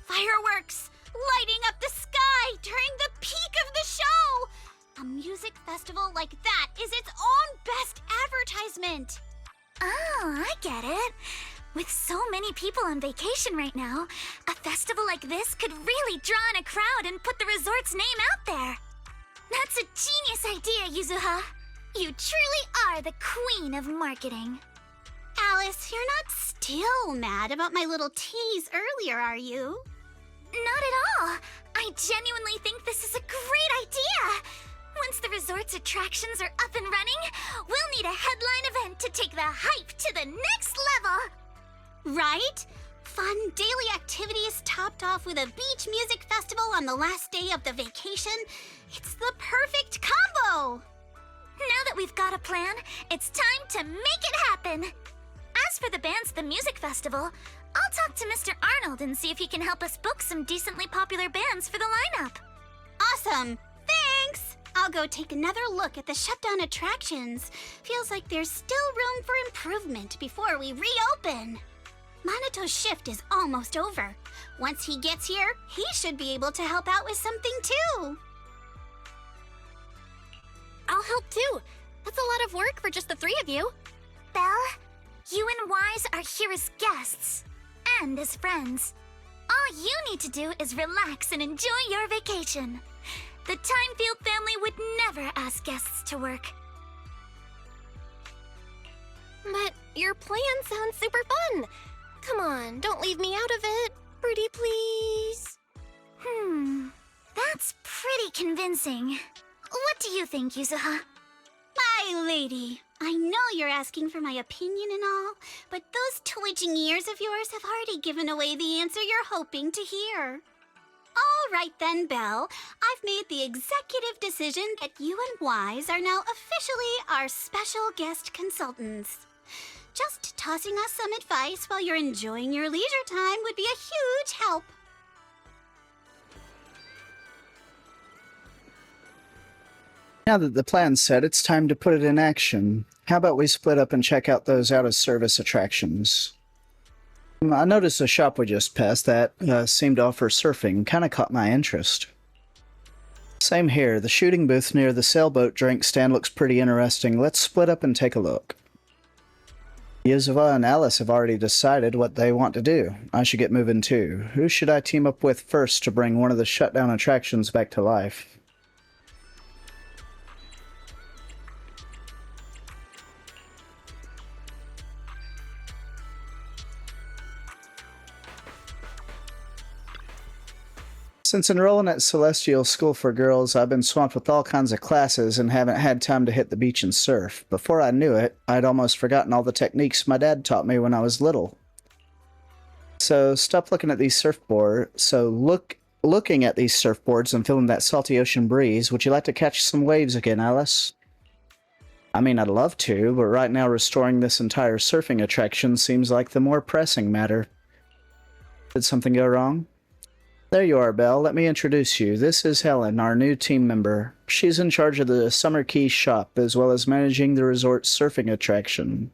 fireworks lighting up the sky during the peak of the show. A music festival like that is its own best advertisement. Oh, I get it. With so many people on vacation right now, a festival like this could really draw in a crowd and put the resort's name out there. That's a genius idea, Yuzuha. You truly are the queen of marketing. Alice, you're not still mad about my little tease earlier, are you? Not at all. I genuinely think this is a great idea. Once the resort's attractions are up and running, we'll need a headline event to take the hype to the next level. Right? Fun daily activities topped off with a beach music festival on the last day of the vacation. It's the perfect combo. Now that we've got a plan, it's time to make it happen. As for the bands at the music festival, I'll talk to Mr. Arnold and see if he can help us book some decently popular bands for the lineup. Awesome! Thanks! I'll go take another look at the shutdown attractions. Feels like there's still room for improvement before we reopen. Manato's shift is almost over. Once he gets here, he should be able to help out with something too. I'll help too. That's a lot of work for just the three of you. Belle, you and Wise are here as guests and as friends. All you need to do is relax and enjoy your vacation. The Timefield family would never ask guests to work. But your plan sounds super fun. Come on, don't leave me out of it. Pretty please. That's pretty convincing. What do you think, Yuzuha? My lady, I know you're asking for my opinion and all, but those twitching ears of yours have already given away the answer you're hoping to hear. All right then, Belle. I've made the executive decision that you and Wise are now officially our special guest consultants. Just tossing us some advice while you're enjoying your leisure time would be a huge help. Now that the plan's set, it's time to put it in action. How about we split up and check out those out-of-service attractions? I noticed a shop we just passed that seemed to offer surfing. Kinda caught my interest. Same here. The shooting booth near the sailboat drink stand looks pretty interesting. Let's split up and take a look. Yuzuha and Alice have already decided what they want to do. I should get moving too. Who should I team up with first to bring one of the shutdown attractions back to life? Since enrolling at Celestial School for Girls, I've been swamped with all kinds of classes and haven't had time to hit the beach and surf. Before I knew it, I'd almost forgotten all the techniques my dad taught me when I was little. So stop looking at these looking at these surfboards and feeling that salty ocean breeze. Would you like to catch some waves again, Alice? I mean, I'd love to, but right now restoring this entire surfing attraction seems like the more pressing matter. Did something go wrong? There you are, Belle. Let me introduce you. This is Helen, our new team member. She's in charge of the Summer Key shop, as well as managing the resort's surfing attraction.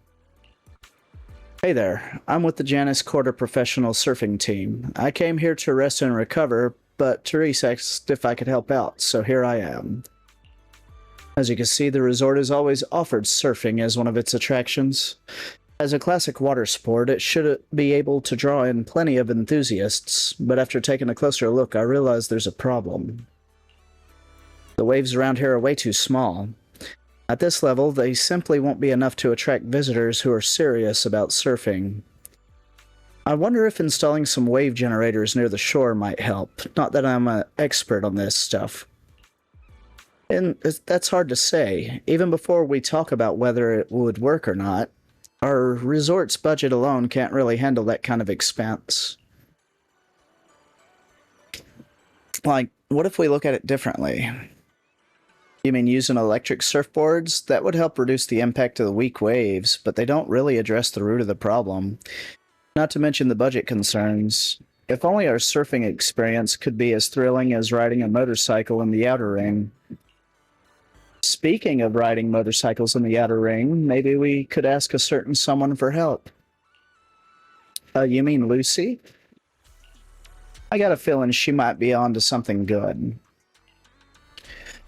Hey there. I'm with the Janus Quarter Professional Surfing Team. I came here to rest and recover, but Therese asked if I could help out, so here I am. As you can see, the resort has always offered surfing as one of its attractions. As a classic water sport, it should be able to draw in plenty of enthusiasts, but after taking a closer look, I realized there's a problem. The waves around here are way too small. At this level, they simply won't be enough to attract visitors who are serious about surfing. I wonder if installing some wave generators near the shore might help. Not that I'm an expert on this stuff. And that's hard to say. Even before we talk about whether it would work or not, our resort's budget alone can't really handle that kind of expense. Like, what if we look at it differently? You mean using electric surfboards? That would help reduce the impact of the weak waves, but they don't really address the root of the problem. Not to mention the budget concerns. If only our surfing experience could be as thrilling as riding a motorcycle in the outer ring. Speaking of riding motorcycles in the outer ring, maybe we could ask a certain someone for help. You mean Lucy? I got a feeling she might be onto something good.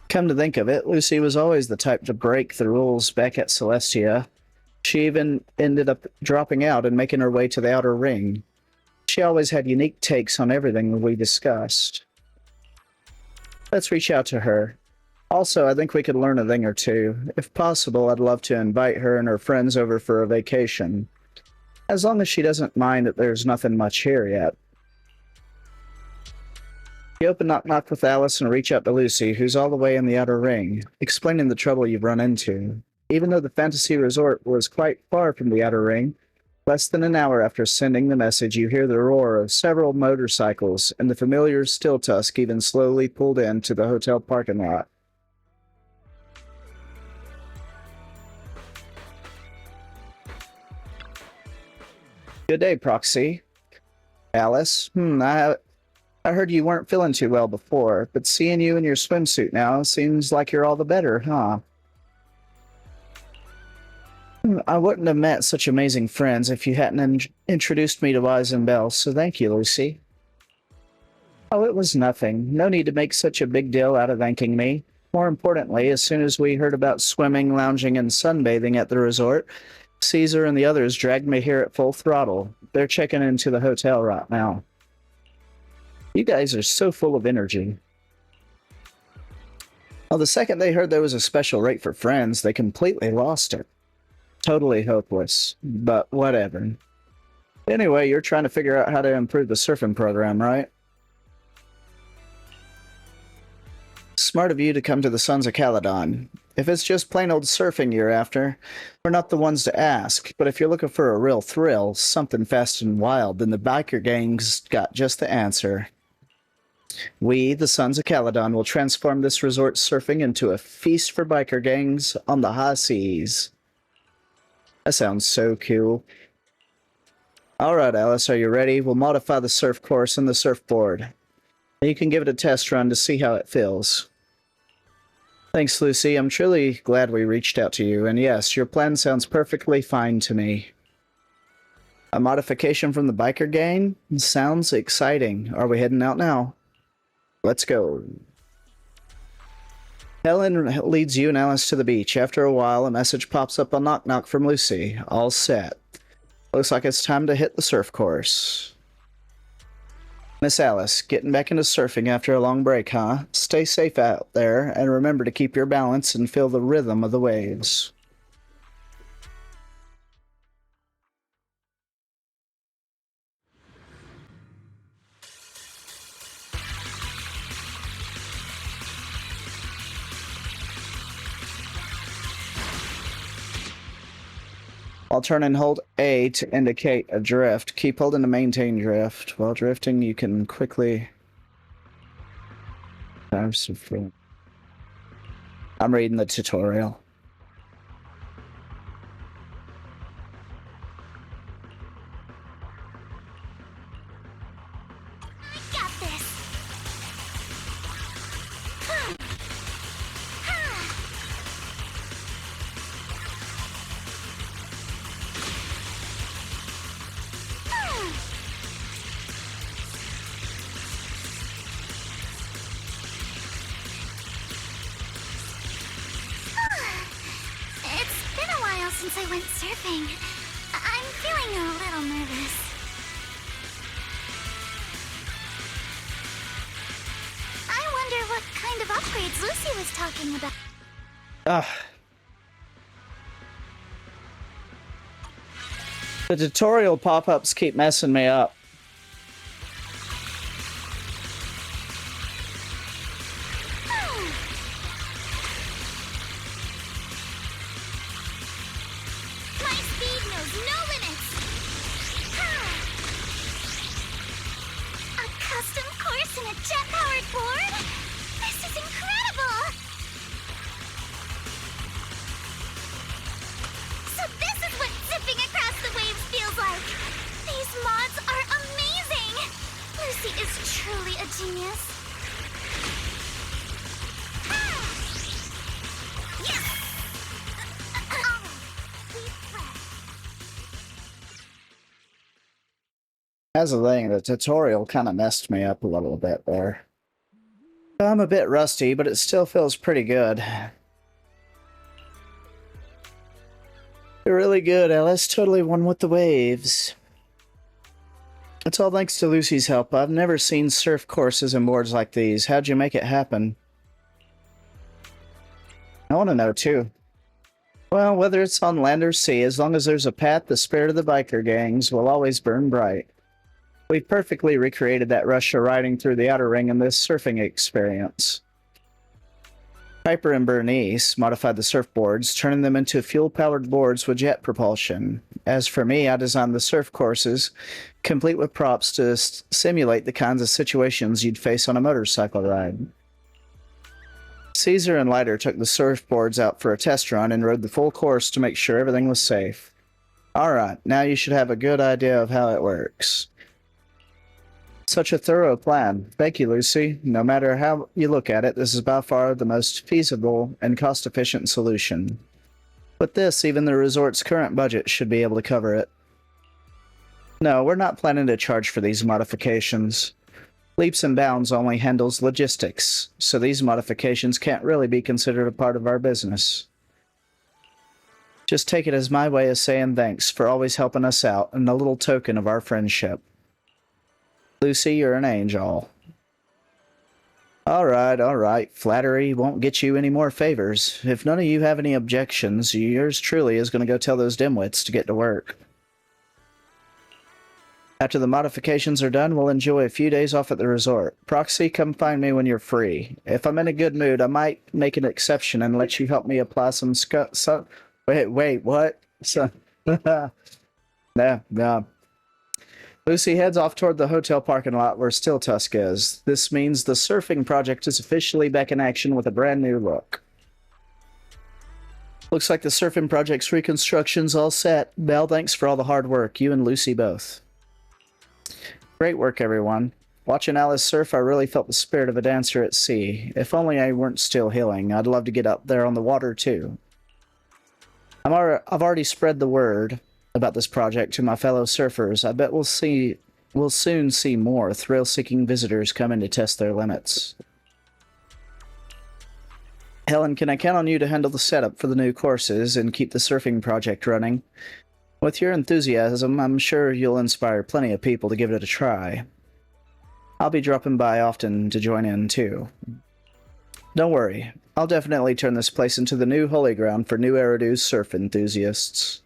Come to think of it, Lucy was always the type to break the rules back at Celestia. She even ended up dropping out and making her way to the outer ring. She always had unique takes on everything we discussed. Let's reach out to her. Also, I think we could learn a thing or two. If possible, I'd love to invite her and her friends over for a vacation. As long as she doesn't mind that there's nothing much here yet. You open Knock Knock with Alice and reach out to Lucy, who's all the way in the outer ring, explaining the trouble you've run into. Even though the fantasy resort was quite far from the outer ring, less than an hour after sending the message, you hear the roar of several motorcycles, and the familiar Still Tusk even slowly pulled into the hotel parking lot. Good day, Proxy. Alice, I heard you weren't feeling too well before, but seeing you in your swimsuit now seems like you're all the better, huh? I wouldn't have met such amazing friends if you hadn't introduced me to Wise and Bell, so thank you, Lucy. Oh, it was nothing. No need to make such a big deal out of thanking me. More importantly, as soon as we heard about swimming, lounging, and sunbathing at the resort, Caesar and the others dragged me here at full throttle. They're checking into the hotel right now. You guys are so full of energy. Well, the second they heard there was a special rate for friends, they completely lost it. Totally hopeless, but whatever. Anyway, you're trying to figure out how to improve the surfing program, right? Smart of you to come to the Sons of Caledon. If it's just plain old surfing you're after, we're not the ones to ask, but if you're looking for a real thrill, something fast and wild, then the biker gang's got just the answer. We, the Sons of Caledon, will transform this resort surfing into a feast for biker gangs on the high seas. That sounds so cool. Alright, Alice, are you ready? We'll modify the surf course and the surfboard. You can give it a test run to see how it feels. Thanks, Lucy. I'm truly glad we reached out to you, and yes, your plan sounds perfectly fine to me. A modification from the biker gang? Sounds exciting. Are we heading out now? Let's go. Helen leads you and Alice to the beach. After a while, a message pops up on Knock Knock from Lucy. All set. Looks like it's time to hit the surf course. Miss Alice, getting back into surfing after a long break, huh? Stay safe out there, and remember to keep your balance and feel the rhythm of the waves. While turning, hold A to indicate a drift. Keep holding to maintain drift. While drifting, you can quickly... I'm reading the tutorial. I got this. It's been a while since I went surfing. I'm feeling a little nervous. I wonder what kind of upgrades Lucy was talking about. The tutorial pop-ups keep messing me up. My speed knows no limits. A custom course and a jet-powered board? This is incredible! So this is what zipping across the waves feels like. These mods are amazing! Lucy is truly a genius. Yes! Deep breath. As a thing, the tutorial kind of messed me up a little bit there. I'm a bit rusty, but it still feels pretty good. You're really good, Alice. Totally one with the waves. It's all thanks to Lucy's help. I've never seen surf courses and boards like these. How'd you make it happen? I want to know, too. Well, whether it's on land or sea, as long as there's a path, the spirit of the biker gangs will always burn bright. We've perfectly recreated that rush of riding through the outer ring in this surfing experience. Piper and Bernice modified the surfboards, turning them into fuel-powered boards with jet propulsion. As for me, I designed the surf courses, complete with props to simulate the kinds of situations you'd face on a motorcycle ride. Caesar and Leiter took the surfboards out for a test run and rode the full course to make sure everything was safe. Alright, now you should have a good idea of how it works. Such a thorough plan. Thank you, Lucy. No matter how you look at it, this is by far the most feasible and cost-efficient solution. With this, even the resort's current budget should be able to cover it. No, we're not planning to charge for these modifications. Leaps and Bounds only handles logistics, so these modifications can't really be considered a part of our business. Just take it as my way of saying thanks for always helping us out and a little token of our friendship. Lucy, you're an angel. Alright. Flattery won't get you any more favors. If none of you have any objections, yours truly is going to go tell those dimwits to get to work. After the modifications are done, we'll enjoy a few days off at the resort. Proxy, come find me when you're free. If I'm in a good mood, I might make an exception and let you help me apply some Wait, what? No. Lucy heads off toward the hotel parking lot where Still Tusk is. This means the surfing project is officially back in action with a brand new look. Looks like the surfing project's reconstruction's all set. Belle, thanks for all the hard work, you and Lucy both. Great work, everyone. Watching Alice surf, I really felt the spirit of a dancer at sea. If only I weren't still healing, I'd love to get up there on the water, too. I've already spread the word about this project to my fellow surfers. I bet we'll soon see more thrill-seeking visitors come in to test their limits. Helen, can I count on you to handle the setup for the new courses and keep the surfing project running? With your enthusiasm, I'm sure you'll inspire plenty of people to give it a try. I'll be dropping by often to join in, too. Don't worry, I'll definitely turn this place into the new holy ground for New Eridu's surf enthusiasts.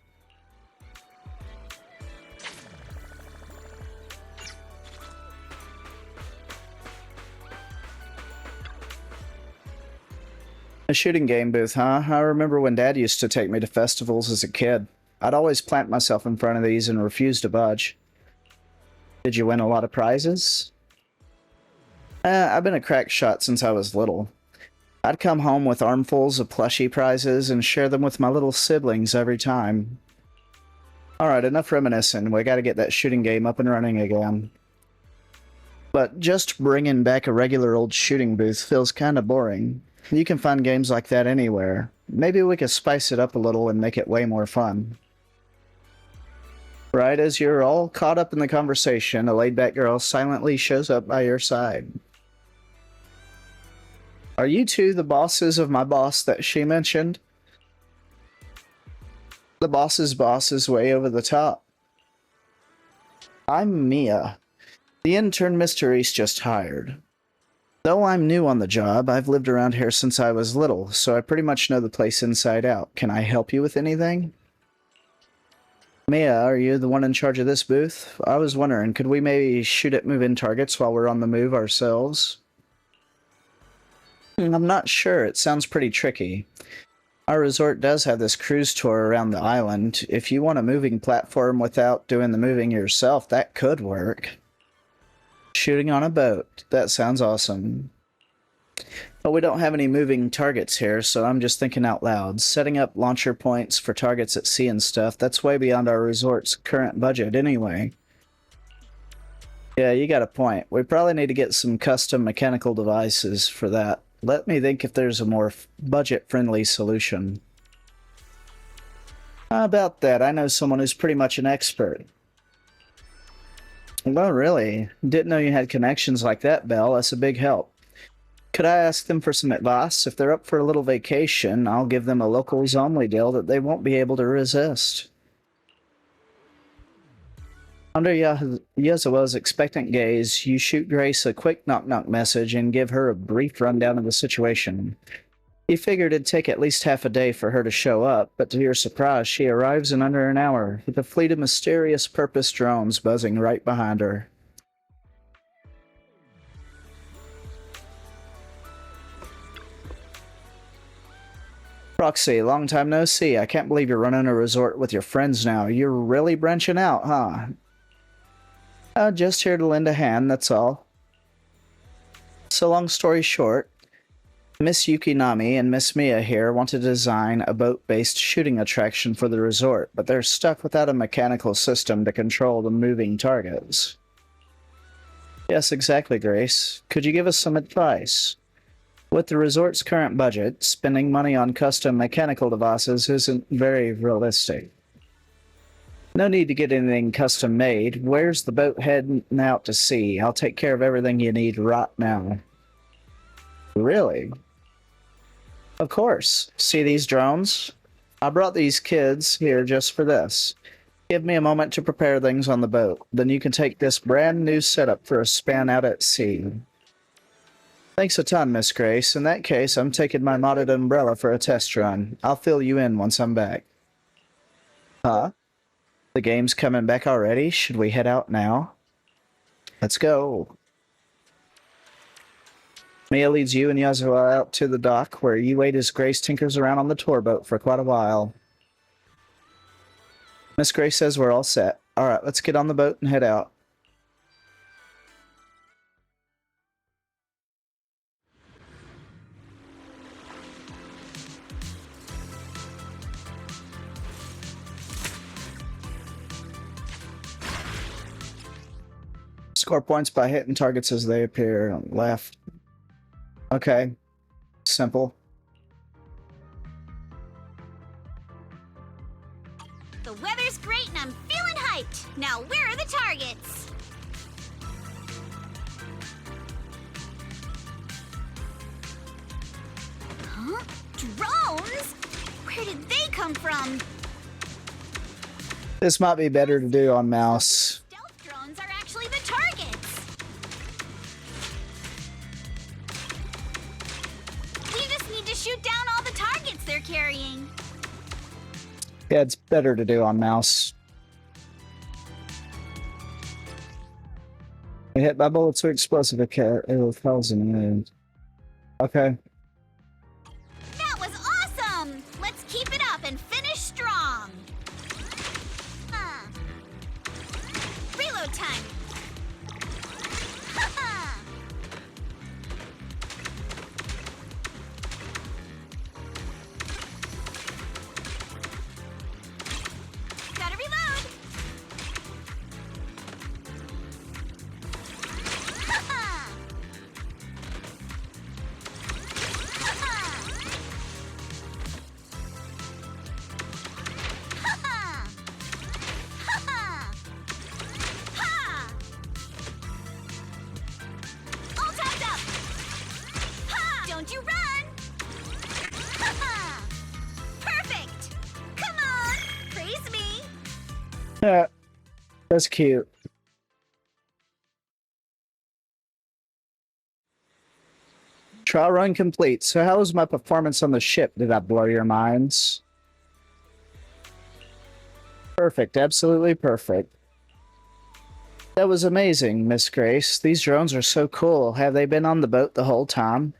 A shooting game booth, huh? I remember when Dad used to take me to festivals as a kid. I'd always plant myself in front of these and refuse to budge. Did you win a lot of prizes? I've been a crack shot since I was little. I'd come home with armfuls of plushie prizes and share them with my little siblings every time. Alright, enough reminiscing. We gotta get that shooting game up and running again. But just bringing back a regular old shooting booth feels kinda boring. You can find games like that anywhere. Maybe we could spice it up a little and make it way more fun. Right as you're all caught up in the conversation, a laid-back girl silently shows up by your side. Are you two the bosses of my boss that she mentioned? The boss's boss is way over the top. I'm Mia. The intern Mr. East just hired. Though I'm new on the job, I've lived around here since I was little, so I pretty much know the place inside out. Can I help you with anything? Mia, are you the one in charge of this booth? I was wondering, could we maybe shoot at move-in targets while we're on the move ourselves? I'm not sure. It sounds pretty tricky. Our resort does have this cruise tour around the island. If you want a moving platform without doing the moving yourself, that could work. Shooting on a boat. That sounds awesome. But we don't have any moving targets here, so I'm just thinking out loud. Setting up launcher points for targets at sea and stuff, that's way beyond our resort's current budget anyway. Yeah, you got a point. We probably need to get some custom mechanical devices for that. Let me think if there's a more budget-friendly solution. How about that? I know someone who's pretty much an expert. Well, really? Didn't know you had connections like that, Belle. That's a big help. Could I ask them for some advice? If they're up for a little vacation, I'll give them a locals-only deal that they won't be able to resist. Under Yazawa's expectant gaze, you shoot Grace a quick knock-knock message and give her a brief rundown of the situation. You figured it'd take at least half a day for her to show up, but to your surprise, she arrives in under an hour, with a fleet of mysterious purpose drones buzzing right behind her. Proxy, long time no see. I can't believe you're running a resort with your friends now. You're really branching out, huh? Just here to lend a hand, that's all. So long story short, Miss Yukinami and Miss Mia here want to design a boat-based shooting attraction for the resort, but they're stuck without a mechanical system to control the moving targets. Yes, exactly, Grace. Could you give us some advice? With the resort's current budget, spending money on custom mechanical devices isn't very realistic. No need to get anything custom made. Where's the boat heading out to sea? I'll take care of everything you need right now. Really? Of course. See these drones? I brought these kids here just for this. Give me a moment to prepare things on the boat. Then you can take this brand new setup for a span out at sea. Thanks a ton, Miss Grace. In that case, I'm taking my modded umbrella for a test run. I'll fill you in once I'm back. Huh? The game's coming back already? Should we head out now? Let's go. Mia leads you and Yasuo out to the dock, where you wait as Grace tinkers around on the tour boat for quite a while. Miss Grace says we're all set. Alright, let's get on the boat and head out. Score points by hitting targets as they appear on the left. Okay. Simple. The weather's great and I'm feeling hyped. Now where are the targets? Huh? Drones? Where did they come from? This might be better to do on mouse. Stealth drones are actually the targets. We just need to shoot down all the targets they're carrying. Yeah, it's better to do on mouse. Hit by bullets or explosive in. Okay. That was awesome! Let's keep it up and finish strong. Reload time. Ha-ha! Gotta reload. Ha-ha! Ha-ha! Ha-ha! Ha-ha! Ha! All topped up. Ha! Don't you run. Ha-ha! Perfect. Come on. Praise me. Yeah, that's cute. Trial run complete. So how was my performance on the ship? Did I blow your minds? Perfect. Absolutely perfect. That was amazing, Miss Grace. These drones are so cool. Have they been on the boat the whole time?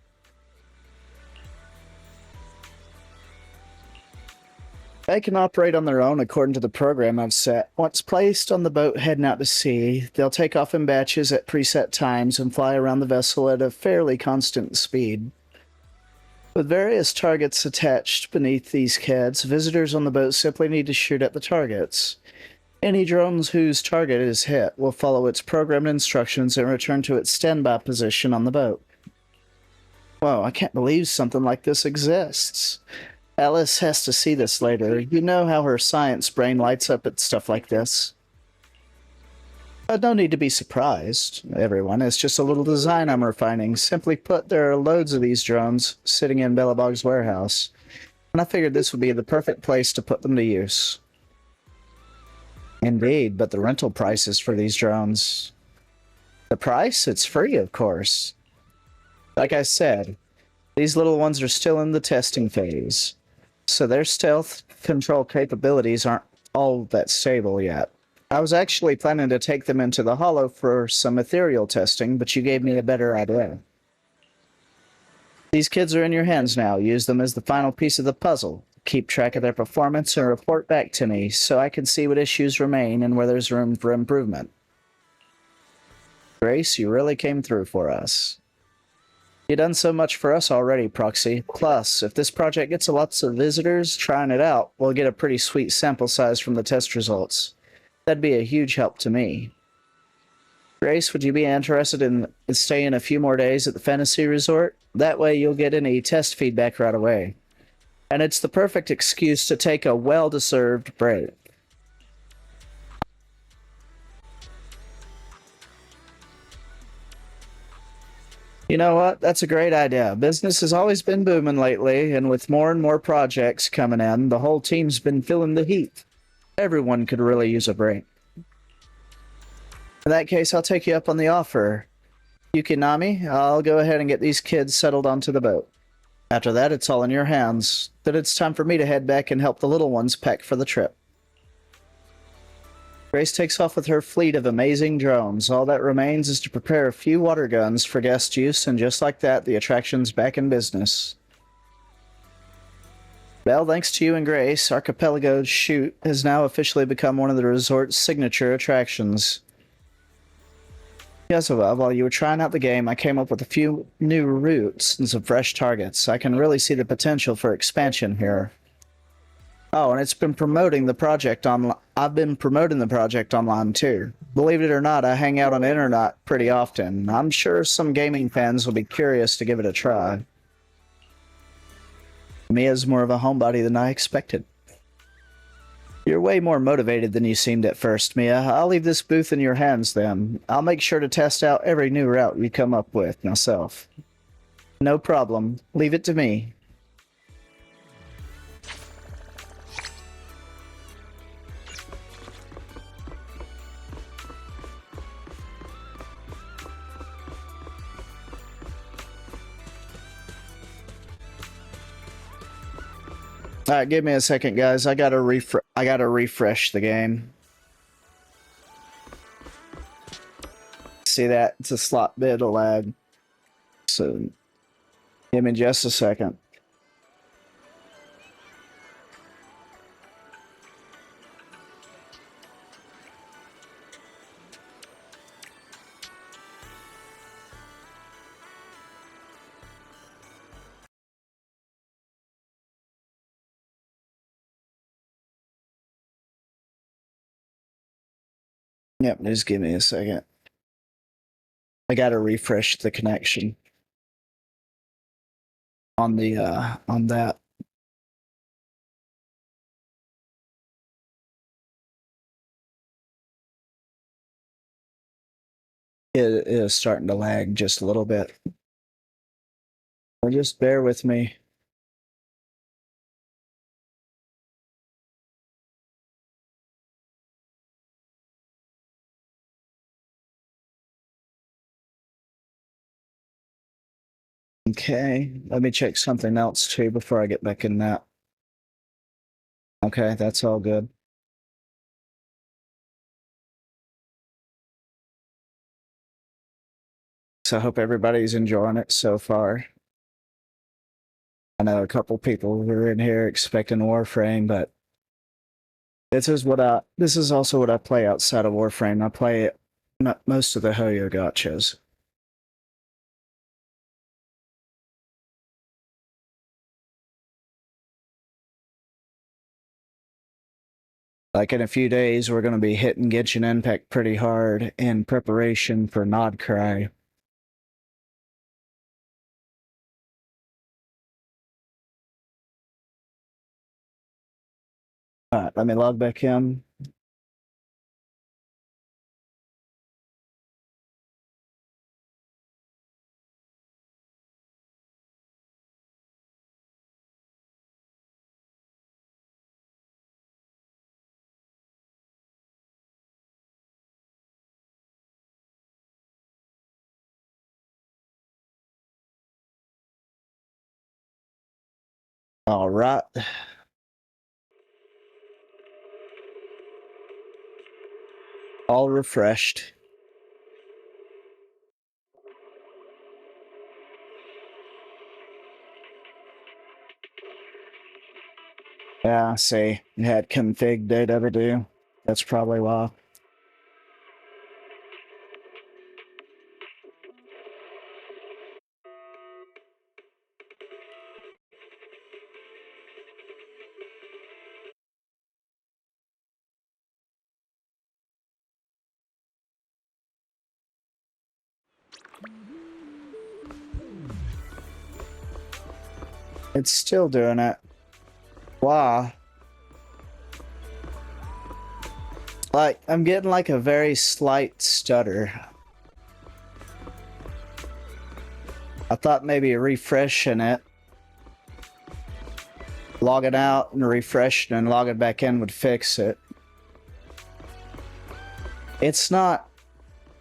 They can operate on their own according to the program I've set. Once placed on the boat heading out to sea, they'll take off in batches at preset times and fly around the vessel at a fairly constant speed. With various targets attached beneath these CADs, visitors on the boat simply need to shoot at the targets. Any drones whose target is hit will follow its programmed instructions and return to its standby position on the boat. Whoa, I can't believe something like this exists. Alice has to see this later. You know how her science brain lights up at stuff like this. But no need to be surprised, everyone. It's just a little design I'm refining. Simply put, there are loads of these drones sitting in Bellabog's warehouse, and I figured this would be the perfect place to put them to use. Indeed, but the rental prices for these drones... The price? It's free, of course. Like I said, these little ones are still in the testing phase, so their stealth control capabilities aren't all that stable yet. I was actually planning to take them into the Hollow for some ethereal testing, but you gave me a better idea. These kids are in your hands now. Use them as the final piece of the puzzle. Keep track of their performance and report back to me so I can see what issues remain and where there's room for improvement. Grace, you really came through for us. You've done so much for us already, Proxy. Plus, if this project gets lots of visitors trying it out, we'll get a pretty sweet sample size from the test results. That'd be a huge help to me. Grace, would you be interested in staying a few more days at the fantasy resort? That way you'll get any test feedback right away. And it's the perfect excuse to take a well-deserved break. You know what? That's a great idea. Business has always been booming lately, and with more and more projects coming in, the whole team's been feeling the heat. Everyone could really use a break. In that case, I'll take you up on the offer. Yukinami, I'll go ahead and get these kids settled onto the boat. After that, it's all in your hands. Then it's time for me to head back and help the little ones pack for the trip. Grace takes off with her fleet of amazing drones. All that remains is to prepare a few water guns for guest use, and just like that, the attraction's back in business. Well, thanks to you and Grace, Archipelago's Chute has now officially become one of the resort's signature attractions. Yes, well, while you were trying out the game, I came up with a few new routes and some fresh targets. I can really see the potential for expansion here. Oh, and it's been promoting the project online. I've been promoting the project online too. Believe it or not, I hang out on the internet pretty often. I'm sure some gaming fans will be curious to give it a try. Mia's more of a homebody than I expected. You're way more motivated than you seemed at first, Mia. I'll leave this booth in your hands then. I'll make sure to test out every new route you come up with myself. No problem. Leave it to me. Alright, give me a second, guys. I gotta refresh the game. See that? It's a slot bit of lag. So, give me just a second. Yep, just give me a second. I gotta refresh the connection on the on that. It is starting to lag just a little bit. So just bear with me. Okay, let me check something else too before I get back in that. Okay, that's all good. So I hope everybody's enjoying it so far. I know a couple people were in here expecting Warframe, but this is also what I play outside of Warframe. I play most of the Hoyo gachas. Like in a few days, we're going to be hitting Genshin Impact pretty hard in preparation for Nodcry. Alright, let me log back in. All right. All refreshed. Yeah, see, it had config data to do. That's probably why. It's still doing it. Wow. Like, I'm getting like a very slight stutter. I thought maybe refreshing it, logging out and refreshing and logging back in would fix it. It's not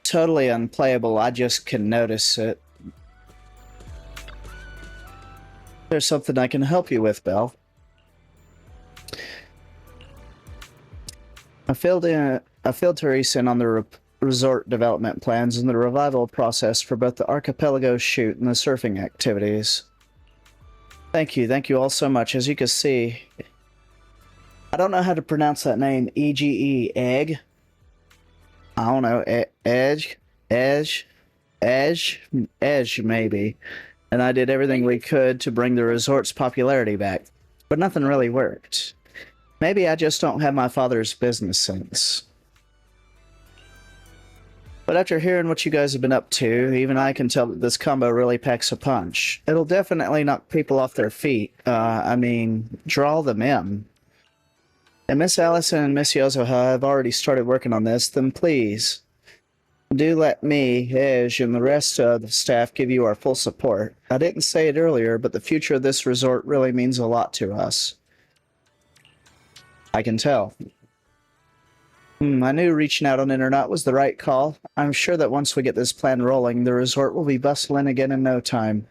totally unplayable, I just can notice it. There's something I can help you with, Belle. I filled to resend on the resort development plans and the revival process for both the archipelago shoot and the surfing activities. Thank you all so much. As you can see, I don't know how to pronounce that name. EGE, egg. I don't know, edge, maybe. And I did everything we could to bring the resort's popularity back, but nothing really worked. Maybe I just don't have my father's business sense. But after hearing what you guys have been up to, even I can tell that this combo really packs a punch. It'll definitely knock people off their feet. Draw them in. And Miss Allison and Miss Yozoha have already started working on this, then please, do let me, Edge, and the rest of the staff give you our full support. I didn't say it earlier, but the future of this resort really means a lot to us. I can tell. I knew reaching out on the internet was the right call. I'm sure that once we get this plan rolling, the resort will be bustling again in no time.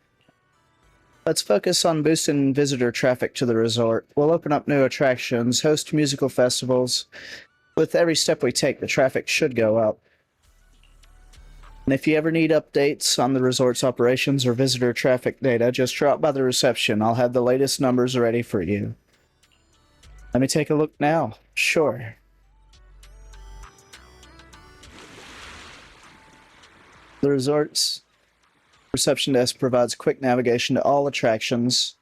Let's focus on boosting visitor traffic to the resort. We'll open up new attractions, host musical festivals. With every step we take, the traffic should go up. And if you ever need updates on the resort's operations or visitor traffic data, just drop by the reception. I'll have the latest numbers ready for you. Let me take a look now. Sure. The resort's reception desk provides quick navigation to all attractions,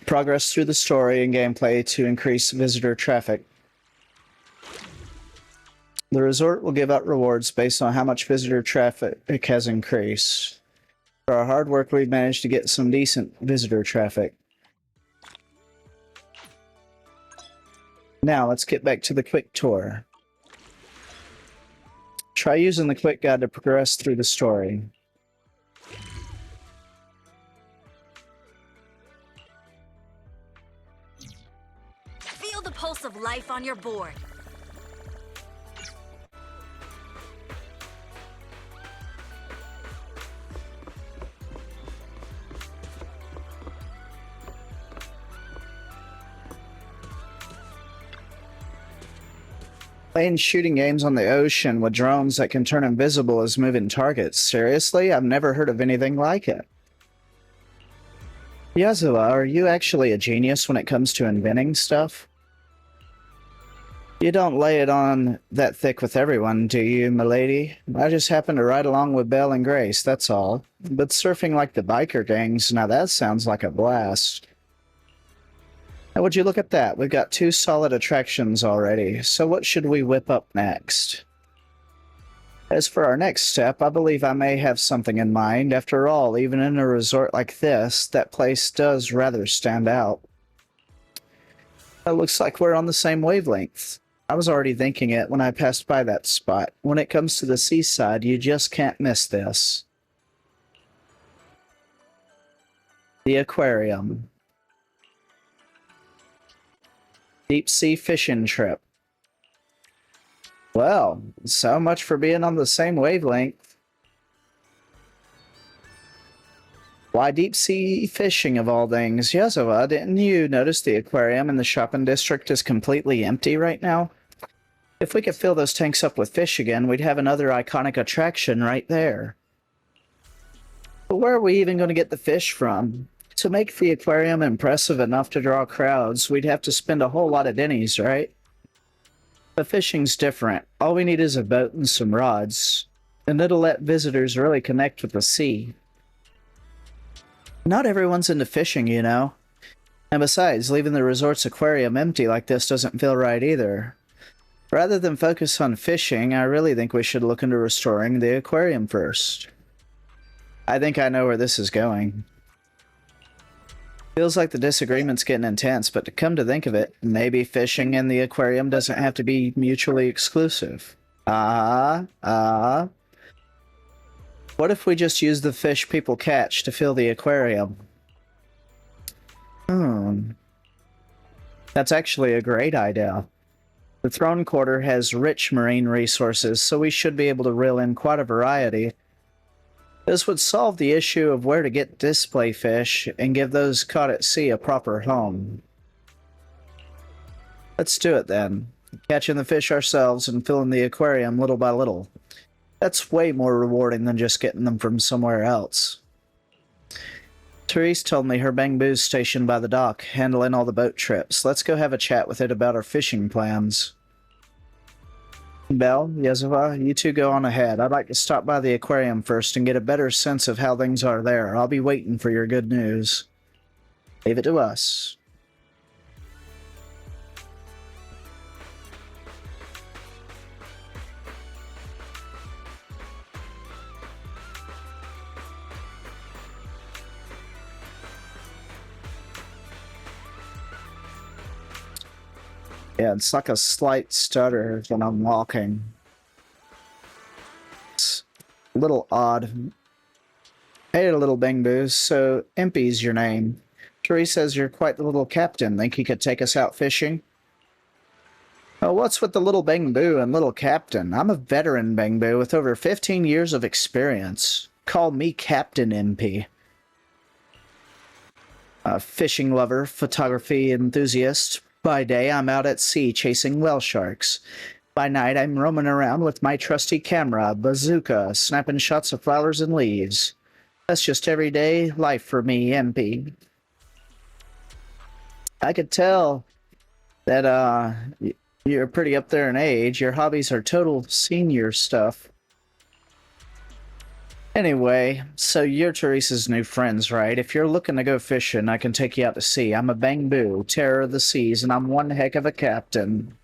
progress through the story and gameplay to increase visitor traffic. The resort will give out rewards based on how much visitor traffic has increased. For our hard work, we've managed to get some decent visitor traffic. Now, let's get back to the quick tour. Try using the quick guide to progress through the story. Feel the pulse of life on your board. Playing shooting games on the ocean with drones that can turn invisible as moving targets. Seriously? I've never heard of anything like it. Yasuo, are you actually a genius when it comes to inventing stuff? You don't lay it on that thick with everyone, do you, milady? I just happen to ride along with Belle and Grace, that's all. But surfing like the biker gangs, now that sounds like a blast. Now would you look at that, we've got 2 solid attractions already, so what should we whip up next? As for our next step, I believe I may have something in mind. After all, even in a resort like this, that place does rather stand out. It looks like we're on the same wavelength. I was already thinking it when I passed by that spot. When it comes to the seaside, you just can't miss this. The aquarium. Deep sea fishing trip. Well, so much for being on the same wavelength. Why deep sea fishing of all things? Yasuo, didn't you notice the aquarium in the shopping district is completely empty right now? If we could fill those tanks up with fish again, we'd have another iconic attraction right there. But where are we even going to get the fish from? To make the aquarium impressive enough to draw crowds, we'd have to spend a whole lot of dennies, right? But fishing's different. All we need is a boat and some rods, and it'll let visitors really connect with the sea. Not everyone's into fishing, you know. And besides, leaving the resort's aquarium empty like this doesn't feel right either. Rather than focus on fishing, I really think we should look into restoring the aquarium first. I think I know where this is going. Feels like the disagreement's getting intense, but to come to think of it, maybe fishing in the aquarium doesn't have to be mutually exclusive. What if we just use the fish people catch to fill the aquarium? That's actually a great idea. The Throne Quarter has rich marine resources, so we should be able to reel in quite a variety. This would solve the issue of where to get display fish and give those caught at sea a proper home. Let's do it then. Catching the fish ourselves and filling the aquarium little by little. That's way more rewarding than just getting them from somewhere else. Therese told me her Bangbu's stationed by the dock, handling all the boat trips. Let's go have a chat with it about our fishing plans. Belle, Yezeva, you two go on ahead. I'd like to stop by the aquarium first and get a better sense of how things are there. I'll be waiting for your good news. Leave it to us. Yeah, it's like a slight stutter when I'm walking. It's a little odd. Hey, little Bangboos. So, Impy's your name. Therese says you're quite the little captain. Think you could take us out fishing? Oh, what's with the little Bangboo and little captain? I'm a veteran Bangboo with over 15 years of experience. Call me Captain Impy. A fishing lover, photography enthusiast. By day, I'm out at sea chasing whale sharks. By night, I'm roaming around with my trusty camera, bazooka, snapping shots of flowers and leaves. That's just everyday life for me, MP. I could tell that, you're pretty up there in age. Your hobbies are total senior stuff. Anyway, so you're Teresa's new friends, right? If you're looking to go fishing, I can take you out to sea. I'm a Bangboo, terror of the seas, and I'm one heck of a captain.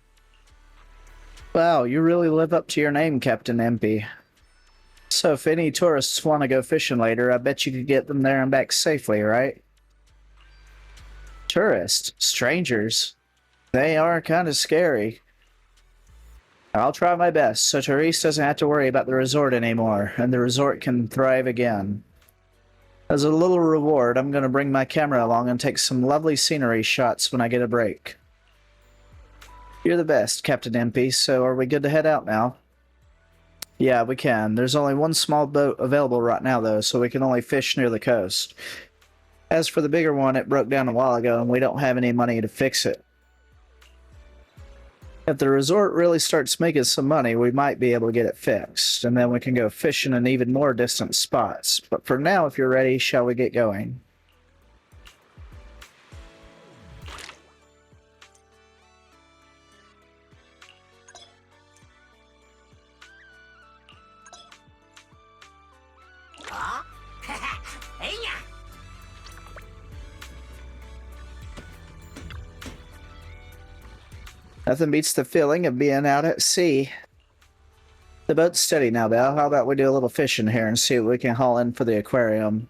Wow, you really live up to your name, Captain Impy. So if any tourists want to go fishing later, I bet you could get them there and back safely, right? Tourists? Strangers? They are kind of scary. I'll try my best, so Therese doesn't have to worry about the resort anymore, and the resort can thrive again. As a little reward, I'm going to bring my camera along and take some lovely scenery shots when I get a break. You're the best, Captain Impy, so are we good to head out now? Yeah, we can. There's only one small boat available right now, though, so we can only fish near the coast. As for the bigger one, it broke down a while ago, and we don't have any money to fix it. If the resort really starts making some money, we might be able to get it fixed, and then we can go fishing in even more distant spots. But for now, if you're ready, shall we get going? Nothing beats the feeling of being out at sea. The boat's steady now, Belle. How about we do a little fishing here and see what we can haul in for the aquarium?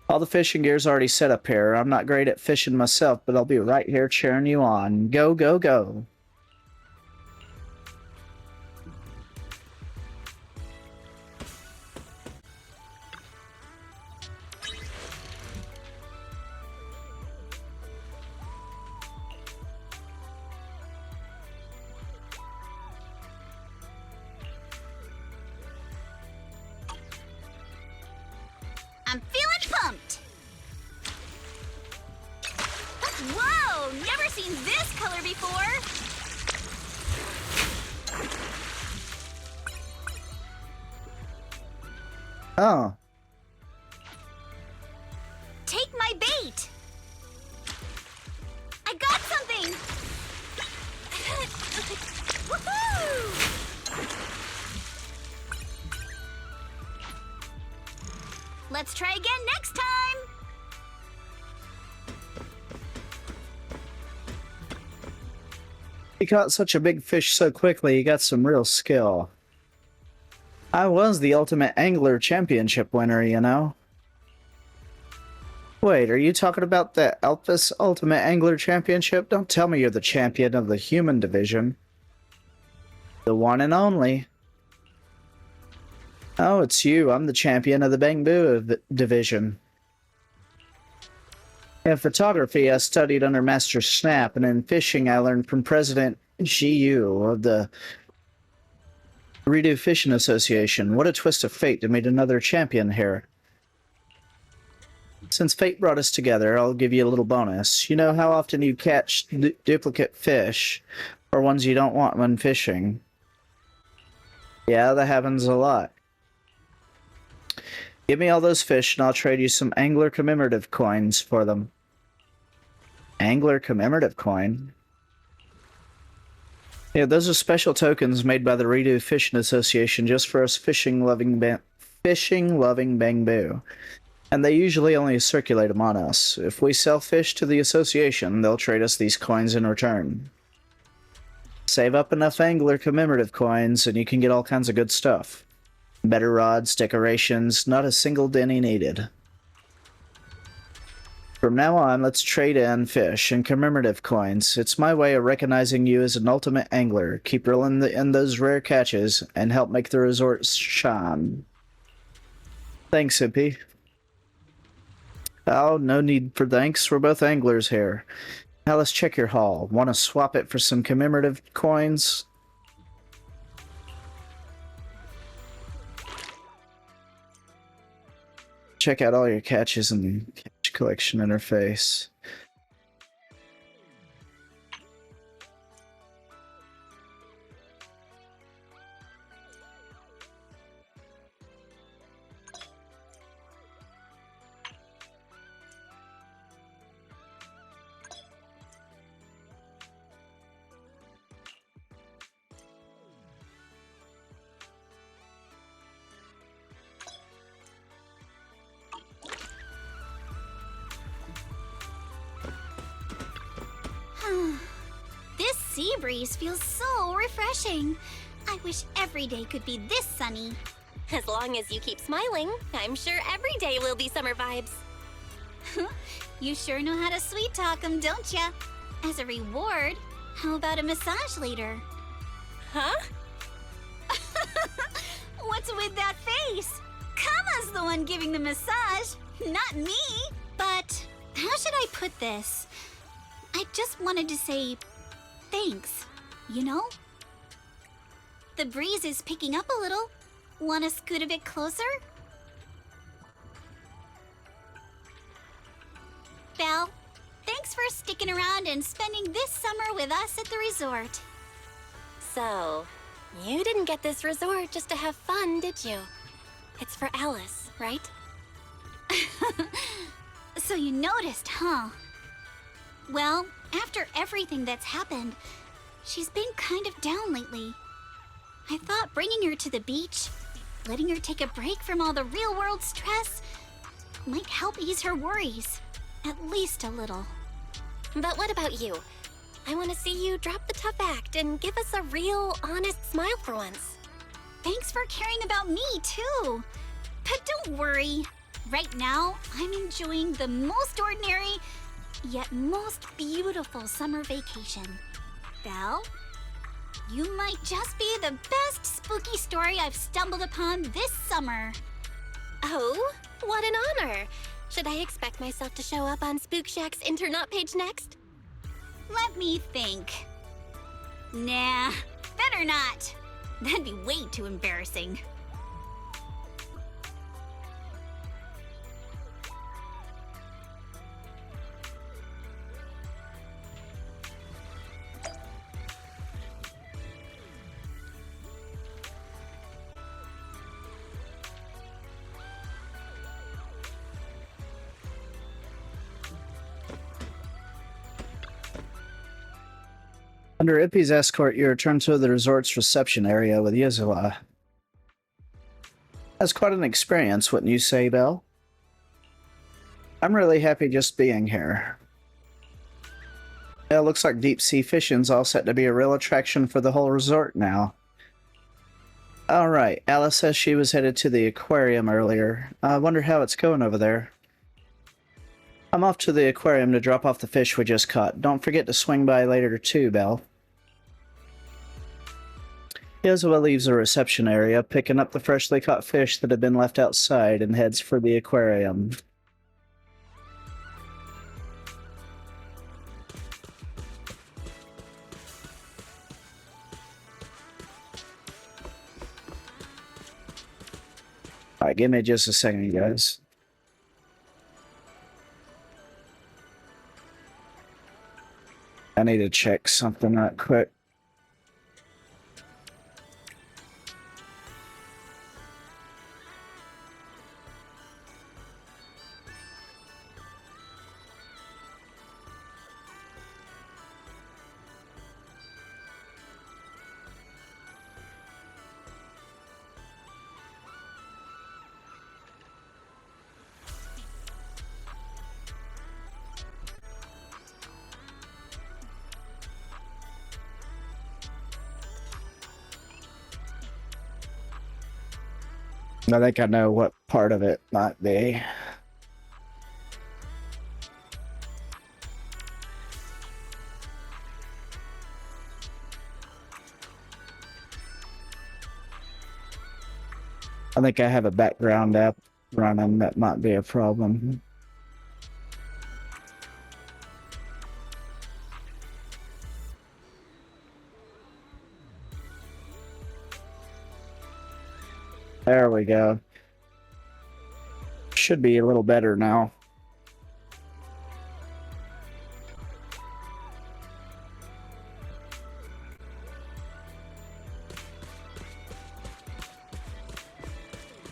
All the fishing gear's already set up here. I'm not great at fishing myself, but I'll be right here cheering you on. Go, go, go. I'm feeling pumped! Whoa! Never seen this color before! Oh. Take my bait! I got something! Woohoo! Let's try again next time! He caught such a big fish so quickly, he got some real skill. I was the Ultimate Angler Championship winner, you know. Wait, are you talking about the Elpis Ultimate Angler Championship? Don't tell me you're the champion of the human division. The one and only. Oh, it's you. I'm the champion of the Bangbu division. In photography, I studied under Master Snap, and in fishing, I learned from President Gu of the Redo Fishing Association. What a twist of fate to meet another champion here. Since fate brought us together, I'll give you a little bonus. You know how often you catch duplicate fish, or ones you don't want when fishing? Yeah, that happens a lot. Give me all those fish and I'll trade you some angler commemorative coins for them. Angler commemorative coin? Yeah, those are special tokens made by the Redo Fishing Association just for us fishing-loving Bangbu. And they usually only circulate them on us. If we sell fish to the association, they'll trade us these coins in return. Save up enough angler commemorative coins and you can get all kinds of good stuff. Better rods, decorations, not a single denny needed. From now on, let's trade in fish and commemorative coins. It's my way of recognizing you as an ultimate angler. Keep reeling in those rare catches and help make the resort shine. Thanks, Hippie. Oh, no need for thanks. We're both anglers here. Now let's check your haul. Want to swap it for some commemorative coins? Check out all your catches in the catch collection interface. This sea breeze feels so refreshing. I wish every day could be this sunny. As long as you keep smiling, I'm sure every day will be summer vibes. You sure know how to sweet talk 'em, don't ya? As a reward, how about a massage later? Huh? What's with that face? Kama's the one giving the massage, not me. But how should I put this? I just wanted to say thanks, you know? The breeze is picking up a little. Want to scoot a bit closer? Belle, thanks for sticking around and spending this summer with us at the resort. So, you didn't get this resort just to have fun, did you? It's for Alice, right? So you noticed, huh? Well, after everything that's happened, she's been kind of down lately. I thought bringing her to the beach, letting her take a break from all the real-world stress, might help ease her worries. At least a little. But what about you? I want to see you drop the tough act and give us a real, honest smile for once. Thanks for caring about me, too. But don't worry. Right now, I'm enjoying the most ordinary, yet most beautiful summer vacation. Belle, you might just be the best spooky story I've stumbled upon this summer. Oh, what an honor. Should I expect myself to show up on Spook Shack's Internaut page next? Let me think. Nah, better not. That'd be way too embarrassing. Under Ippy's escort, you return to the resort's reception area with Yuzula. That's quite an experience, wouldn't you say, Belle? I'm really happy just being here. It looks like deep sea fishing's all set to be a real attraction for the whole resort now. Alright, Alice says she was headed to the aquarium earlier. I wonder how it's going over there. I'm off to the aquarium to drop off the fish we just caught. Don't forget to swing by later too, Belle. Yozua leaves the reception area, picking up the freshly caught fish that had been left outside, and heads for the aquarium. Alright, give me just a second, guys. I need to check something right quick. I think I know what part of it might be. I think I have a background app running that might be a problem. There we go. Should be a little better now.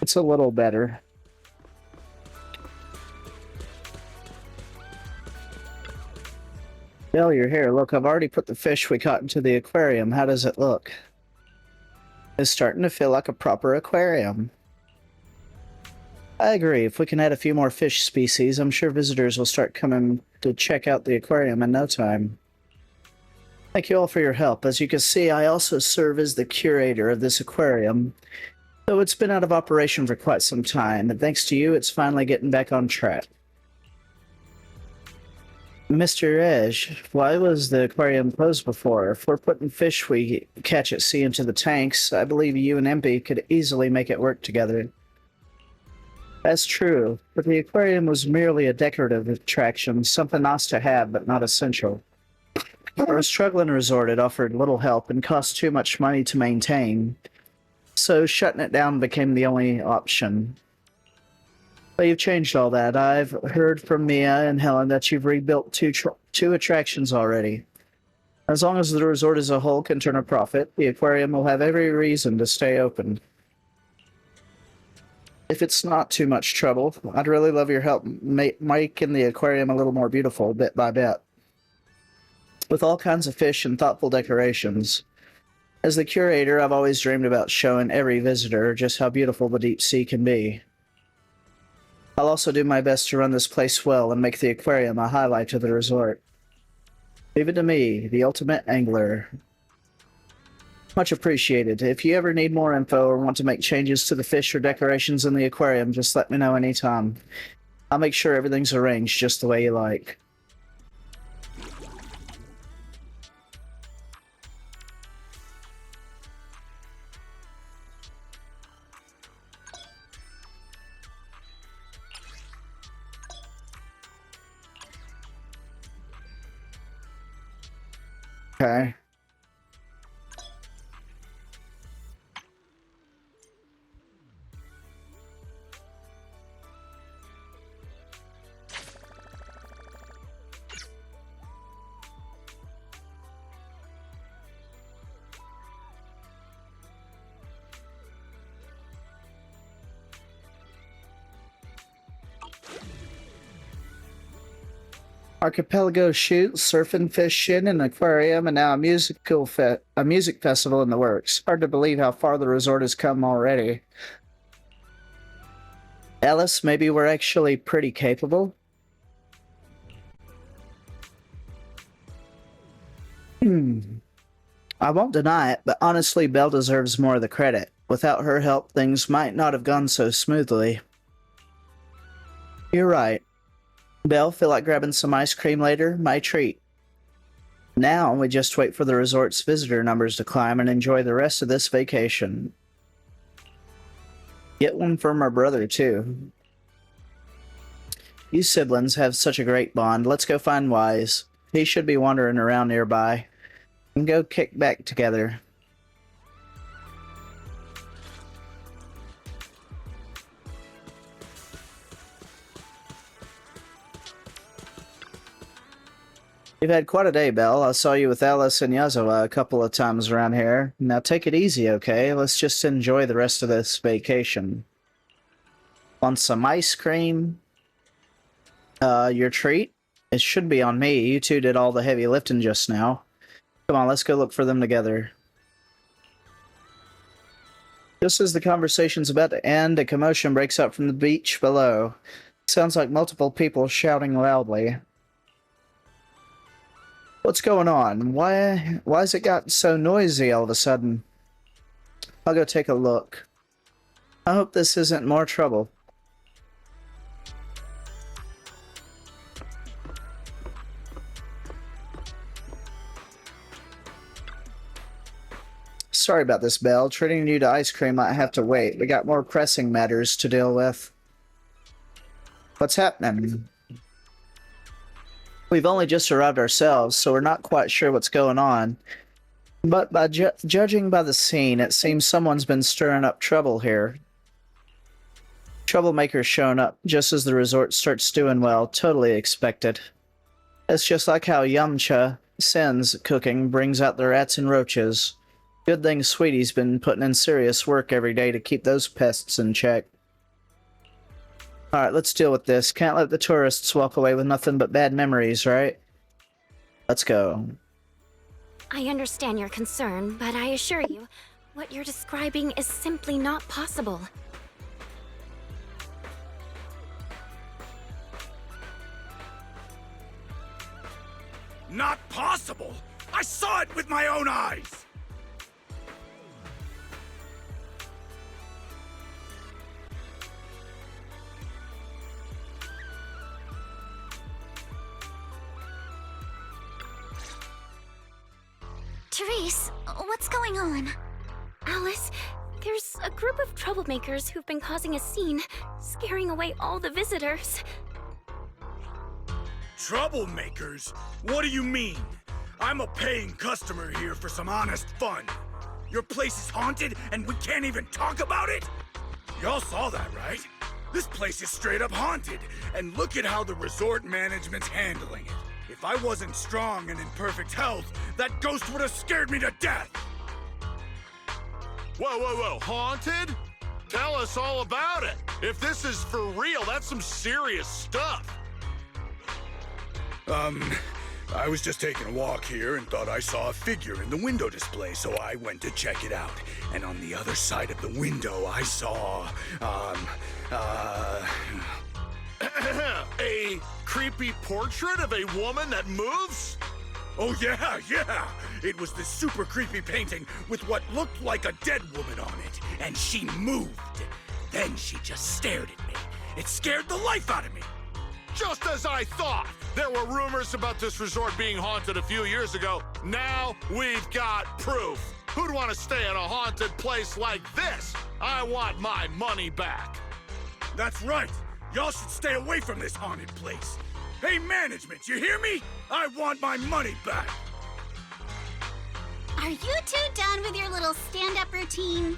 It's a little better. Bill, you're here. Look, I've already put the fish we caught into the aquarium. How does it look? It's starting to feel like a proper aquarium. I agree. If we can add a few more fish species, I'm sure visitors will start coming to check out the aquarium in no time. Thank you all for your help. As you can see, I also serve as the curator of this aquarium. Though it's been out of operation for quite some time, and thanks to you, it's finally getting back on track. Mr. Edge, why was the aquarium closed before? If we're putting fish we catch at sea into the tanks, I believe you and Impy could easily make it work together. That's true, but the aquarium was merely a decorative attraction, something nice to have but not essential. For a struggling resort, it offered little help and cost too much money to maintain, so shutting it down became the only option. But you've changed all that. I've heard from Mia and Helen that you've rebuilt two attractions already. As long as the resort as a whole can turn a profit, the aquarium will have every reason to stay open. If it's not too much trouble, I'd really love your help making the aquarium a little more beautiful bit by bit, with all kinds of fish and thoughtful decorations. As the curator, I've always dreamed about showing every visitor just how beautiful the deep sea can be. I'll also do my best to run this place well and make the aquarium a highlight of the resort. Leave it to me, the ultimate angler. Much appreciated. If you ever need more info or want to make changes to the fish or decorations in the aquarium, just let me know anytime. I'll make sure everything's arranged just the way you like. Okay. Archipelago shoot, surfing, fishing, an aquarium, and now a music festival in the works. Hard to believe how far the resort has come already. Ellis, maybe we're actually pretty capable? I won't deny it, but honestly, Belle deserves more of the credit. Without her help, things might not have gone so smoothly. You're right. Belle, feel like grabbing some ice cream later? My treat. Now we just wait for the resort's visitor numbers to climb and enjoy the rest of this vacation. Get one for my brother, too. You siblings have such a great bond. Let's go find Wise. He should be wandering around nearby. And go kick back together. You've had quite a day, Belle. I saw you with Alice and Yazawa a couple of times around here. Now take it easy, okay? Let's just enjoy the rest of this vacation. Want some ice cream? Your treat? It should be on me. You two did all the heavy lifting just now. Come on, let's go look for them together. Just as the conversation's about to end, a commotion breaks up from the beach below. Sounds like multiple people shouting loudly. What's going on? Why's it got so noisy all of a sudden? I'll go take a look. I hope this isn't more trouble. Sorry about this, Belle. Treating you to ice cream might have to wait. We got more pressing matters to deal with. What's happening? We've only just arrived ourselves, so we're not quite sure what's going on. But by judging by the scene, it seems someone's been stirring up trouble here. Troublemakers showing up just as the resort starts doing well. Totally expected. It's just like how Yamcha Sen's cooking brings out the rats and roaches. Good thing Sweetie's been putting in serious work every day to keep those pests in check. Alright, let's deal with this. Can't let the tourists walk away with nothing but bad memories, right? Let's go. I understand your concern, but I assure you, what you're describing is simply not possible. Not possible! I saw it with my own eyes! Therese, what's going on? Alice, there's a group of troublemakers who've been causing a scene, scaring away all the visitors. Troublemakers? What do you mean? I'm a paying customer here for some honest fun. Your place is haunted and we can't even talk about it? Y'all saw that, right? This place is straight up haunted, and look at how the resort management's handling it. If I wasn't strong and in perfect health, that ghost would have scared me to death! Whoa, haunted? Tell us all about it. If this is for real, that's some serious stuff. I was just taking a walk here and thought I saw a figure in the window display, so I went to check it out. And on the other side of the window, I saw, a creepy portrait of a woman that moves? Oh yeah! It was this super creepy painting with what looked like a dead woman on it, and she moved. Then she just stared at me. It scared the life out of me. Just as I thought! There were rumors about this resort being haunted a few years ago. Now we've got proof. Who'd want to stay in a haunted place like this? I want my money back. That's right! Y'all should stay away from this haunted place. Hey, management, you hear me? I want my money back. Are you two done with your little stand-up routine?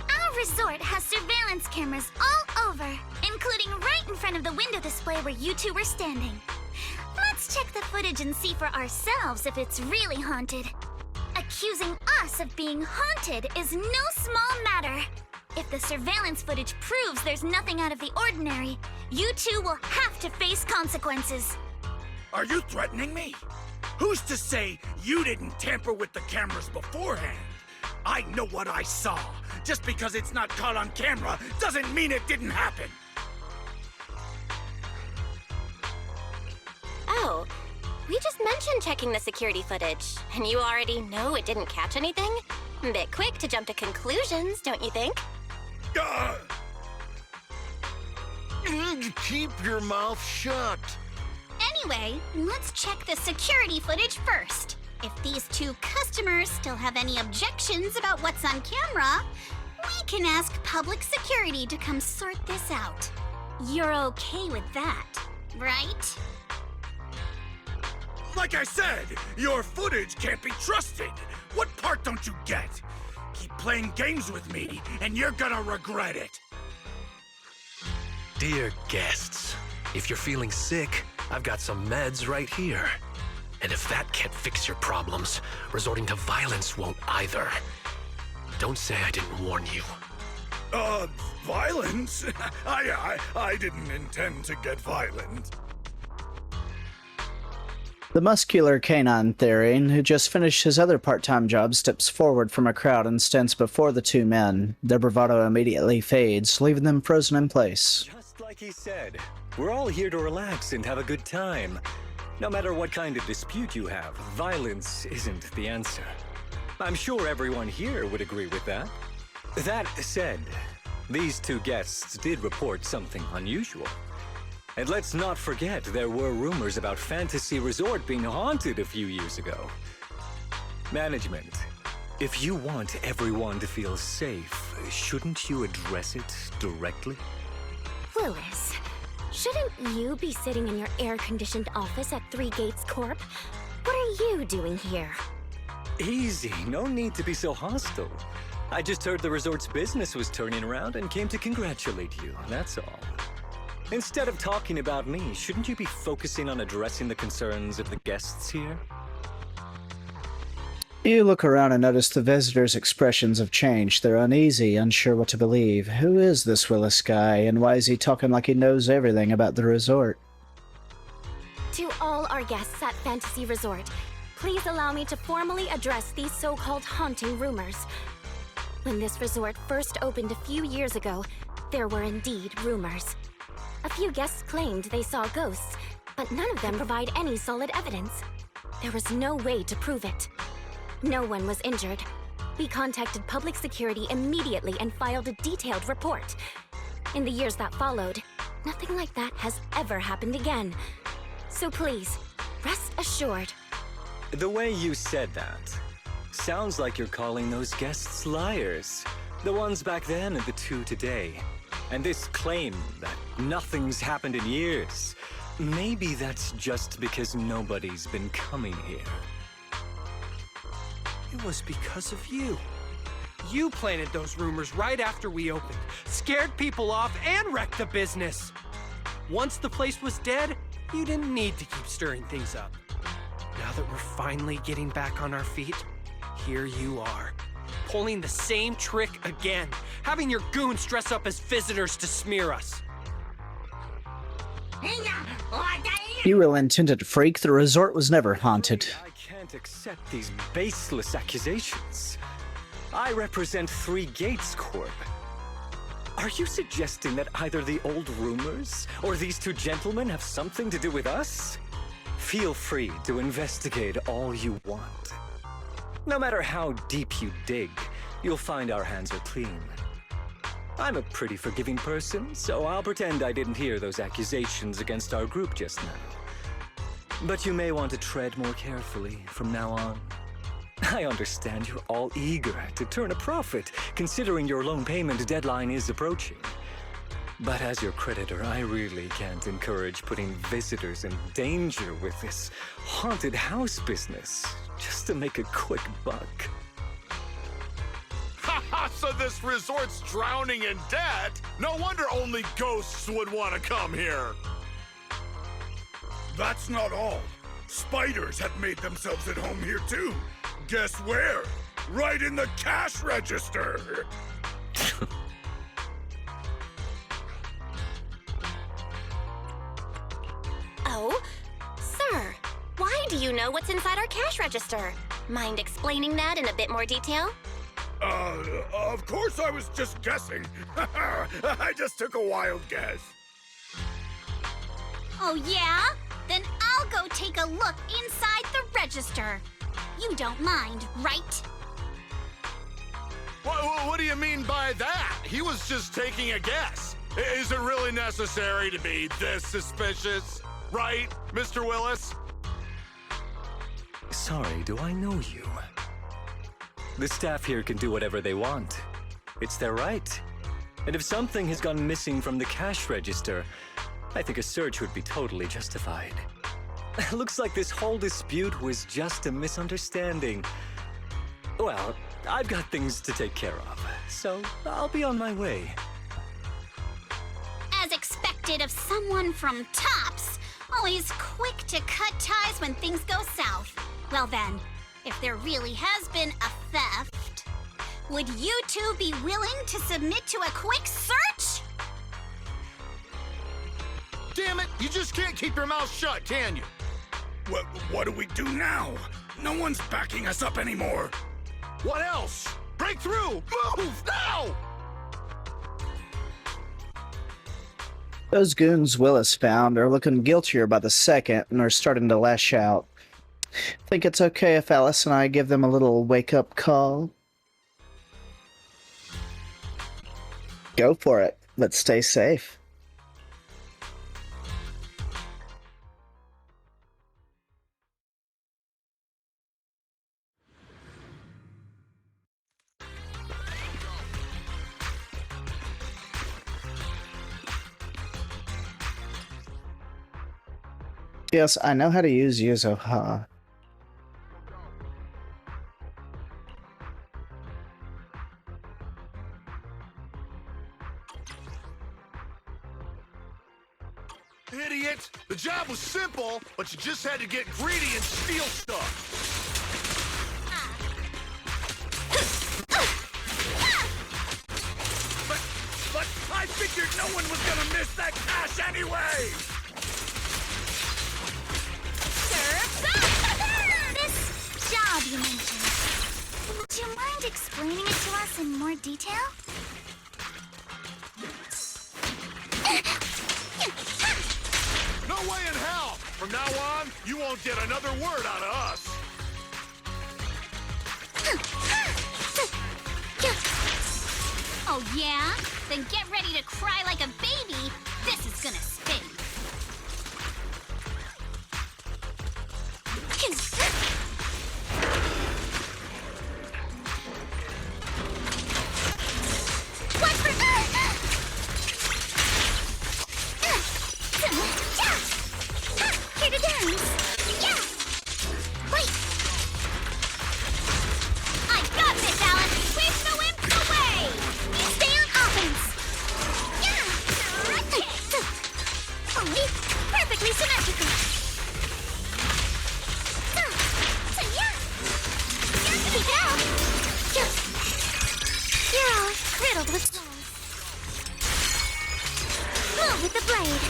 Our resort has surveillance cameras all over, including right in front of the window display where you two were standing. Let's check the footage and see for ourselves if it's really haunted. Accusing us of being haunted is no small matter. If the surveillance footage proves there's nothing out of the ordinary, you two will have to face consequences. Are you threatening me? Who's to say you didn't tamper with the cameras beforehand? I know what I saw. Just because it's not caught on camera doesn't mean it didn't happen. Oh, we just mentioned checking the security footage, and you already know it didn't catch anything? Bit quick to jump to conclusions, don't you think? Keep your mouth shut. Anyway, let's check the security footage first. If these two customers still have any objections about what's on camera, we can ask public security to come sort this out. You're okay with that, right? Like I said, your footage can't be trusted. What part don't you get? Keep playing games with me, and you're gonna regret it. Dear guests, if you're feeling sick, I've got some meds right here. And if that can't fix your problems, resorting to violence won't either. Don't say I didn't warn you. Violence? I didn't intend to get violent. The muscular canine Therian, who just finished his other part-time job, steps forward from a crowd and stands before the two men. Their bravado immediately fades, leaving them frozen in place. Just like he said, we're all here to relax and have a good time. No matter what kind of dispute you have, violence isn't the answer. I'm sure everyone here would agree with that. That said, these two guests did report something unusual. And let's not forget there were rumors about Fantasy Resort being haunted a few years ago. Management, if you want everyone to feel safe, shouldn't you address it directly? Willis, shouldn't you be sitting in your air-conditioned office at Three Gates Corp? What are you doing here? Easy, no need to be so hostile. I just heard the resort's business was turning around and came to congratulate you, that's all. Instead of talking about me, shouldn't you be focusing on addressing the concerns of the guests here? You look around and notice the visitors' expressions have changed. They're uneasy, unsure what to believe. Who is this Willis guy, and why is he talking like he knows everything about the resort? To all our guests at Fantasy Resort, please allow me to formally address these so-called haunting rumors. When this resort first opened a few years ago, there were indeed rumors. A few guests claimed they saw ghosts, but none of them provide any solid evidence. There was no way to prove it. No one was injured. We contacted public security immediately and filed a detailed report. In the years that followed, nothing like that has ever happened again. So please, rest assured. The way you said that sounds like you're calling those guests liars. The ones back then and the two today. And this claim that nothing's happened in years, maybe that's just because nobody's been coming here. It was because of you. You planted those rumors right after we opened, scared people off, and wrecked the business. Once the place was dead, you didn't need to keep stirring things up. Now that we're finally getting back on our feet, here you are, pulling the same trick again, having your goons dress up as visitors to smear us. You ill-intended freak, the resort was never haunted. I can't accept these baseless accusations. I represent Three Gates Corp. Are you suggesting that either the old rumors or these two gentlemen have something to do with us? Feel free to investigate all you want. No matter how deep you dig, you'll find our hands are clean. I'm a pretty forgiving person, so I'll pretend I didn't hear those accusations against our group just now. But you may want to tread more carefully from now on. I understand you're all eager to turn a profit, considering your loan payment deadline is approaching. But as your creditor, I really can't encourage putting visitors in danger with this haunted house business, just to make a quick buck. So this resort's drowning in debt? No wonder only ghosts would want to come here. That's not all. Spiders have made themselves at home here too. Guess where? Right in the cash register. Oh, sir, why do you know what's inside our cash register? Mind explaining that in a bit more detail? Of course I was just guessing. I just took a wild guess. Oh yeah? Then I'll go take a look inside the register. You don't mind, right? What do you mean by that? He was just taking a guess. Is it really necessary to be this suspicious? Right, Mr. Willis? Sorry, do I know you? The staff here can do whatever they want. It's their right. And if something has gone missing from the cash register, I think a search would be totally justified. Looks like this whole dispute was just a misunderstanding. Well, I've got things to take care of, so I'll be on my way. As expected of someone from Tops, always quick to cut ties when things go south. Well then, if there really has been a theft, would you two be willing to submit to a quick search? Damn it, you just can't keep your mouth shut, can you? What do we do now? No one's backing us up anymore. What else? Break through! Move, now! Those goons Willis found are looking guiltier by the second and are starting to lash out. Think it's okay if Alice and I give them a little wake-up call? Go for it, but stay safe. Yes, I know how to use Yuzo. Idiot! The job was simple, but you just had to get greedy and steal stuff. But I figured no one was gonna miss that cash anyway! This job you mentioned, would you mind explaining it to us in more detail? No way in hell! From now on, you won't get another word out of us. Oh yeah? Then get ready to cry like a baby. This is gonna sting. Here to dance. Yeah. Wait. I got this, Alice. Wave the wimp away. Stay on offense. Yeah. Only perfectly symmetrical. Yeah. Keep it out. You're all riddled with flaws. Move with the blade.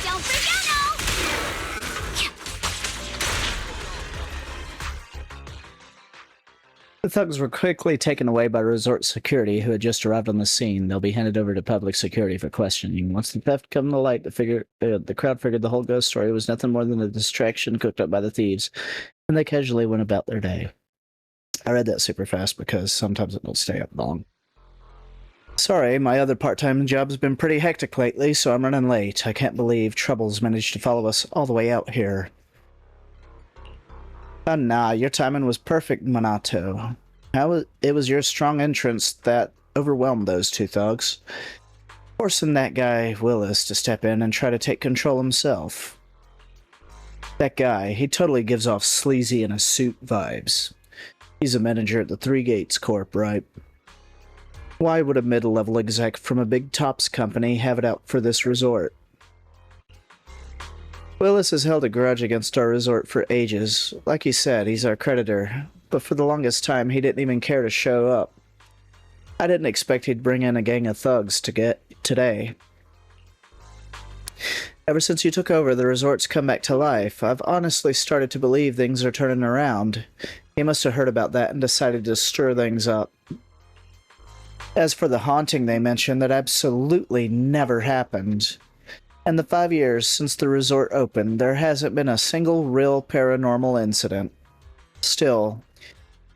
Don't forget now! The thugs were quickly taken away by resort security, who had just arrived on the scene. They'll be handed over to public security for questioning. Once the theft came to light, the crowd figured the whole ghost story was nothing more than a distraction cooked up by the thieves, and they casually went about their day. I read that super fast because sometimes it don't stay up long. Sorry, my other part-time job's been pretty hectic lately, so I'm running late. I can't believe Troubles managed to follow us all the way out here. Oh, nah, your timing was perfect, Minato. It was your strong entrance that overwhelmed those two thugs, forcing that guy, Willis, to step in and try to take control himself. That guy, he totally gives off sleazy in a suit vibes. He's a manager at the Three Gates Corp, right? Why would a mid-level exec from a big Tops company have it out for this resort? Willis has held a grudge against our resort for ages. Like he said, he's our creditor, but for the longest time he didn't even care to show up. I didn't expect he'd bring in a gang of thugs to get today. Ever since you took over, the resort's come back to life. I've honestly started to believe things are turning around. He must have heard about that and decided to stir things up. As for the haunting they mentioned, that absolutely never happened. In the 5 years since the resort opened, there hasn't been a single real paranormal incident. Still,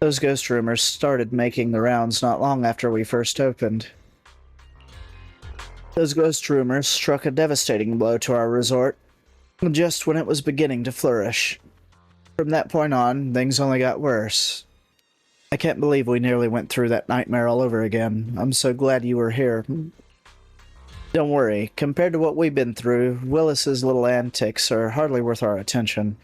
Those ghost rumors started making the rounds not long after we first opened. Those ghost rumors struck a devastating blow to our resort, just when it was beginning to flourish. From that point on, things only got worse. I can't believe we nearly went through that nightmare all over again. I'm so glad you were here. Don't worry, compared to what we've been through, Willis's little antics are hardly worth our attention.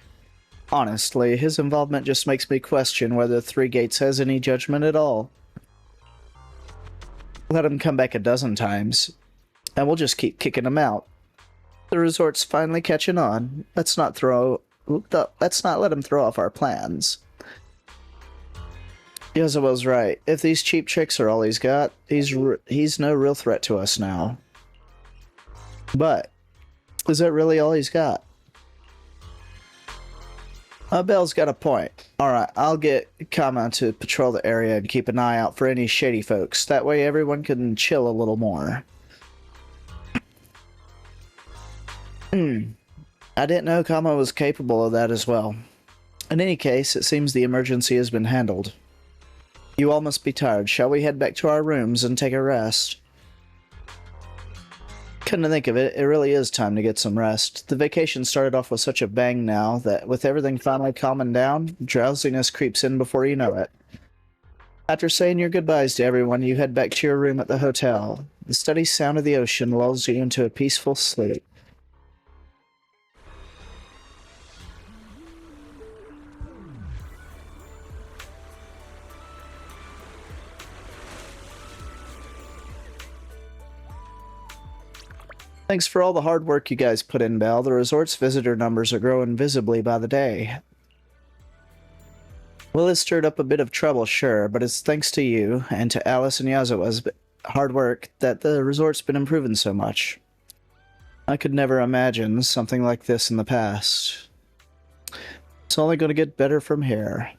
Honestly, his involvement just makes me question whether Three Gates has any judgment at all. Let him come back a dozen times, and we'll just keep kicking him out. The resort's finally catching on. Let's not let him throw off our plans. Yezebel's right. If these cheap tricks are all he's got, he's no real threat to us now. But, is that really all he's got? Belle's got a point. Alright, I'll get Kama to patrol the area and keep an eye out for any shady folks. That way everyone can chill a little more. I didn't know Kama was capable of that as well. In any case, it seems the emergency has been handled. You all must be tired. Shall we head back to our rooms and take a rest? Come to think of it, it really is time to get some rest. The vacation started off with such a bang now that with everything finally calming down, drowsiness creeps in before you know it. After saying your goodbyes to everyone, you head back to your room at the hotel. The steady sound of the ocean lulls you into a peaceful sleep. Thanks for all the hard work you guys put in, Belle. The resort's visitor numbers are growing visibly by the day. Well, it stirred up a bit of trouble, sure, but it's thanks to you and to Alice and Yazawa's hard work that the resort's been improving so much. I could never imagine something like this in the past. It's only going to get better from here.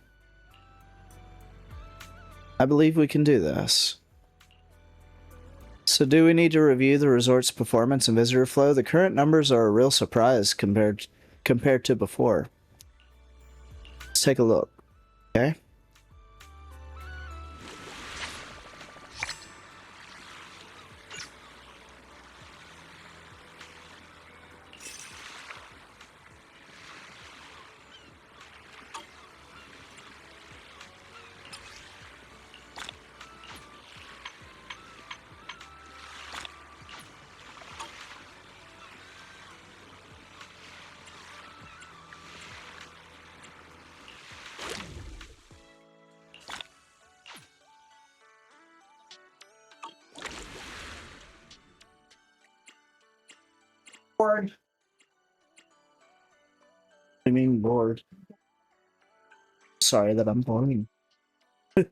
I believe we can do this. So do we need to review the resort's performance and visitor flow? The current numbers are a real surprise compared to before. Let's take a look, okay? Bored. I mean bored. Sorry that I'm boring. It's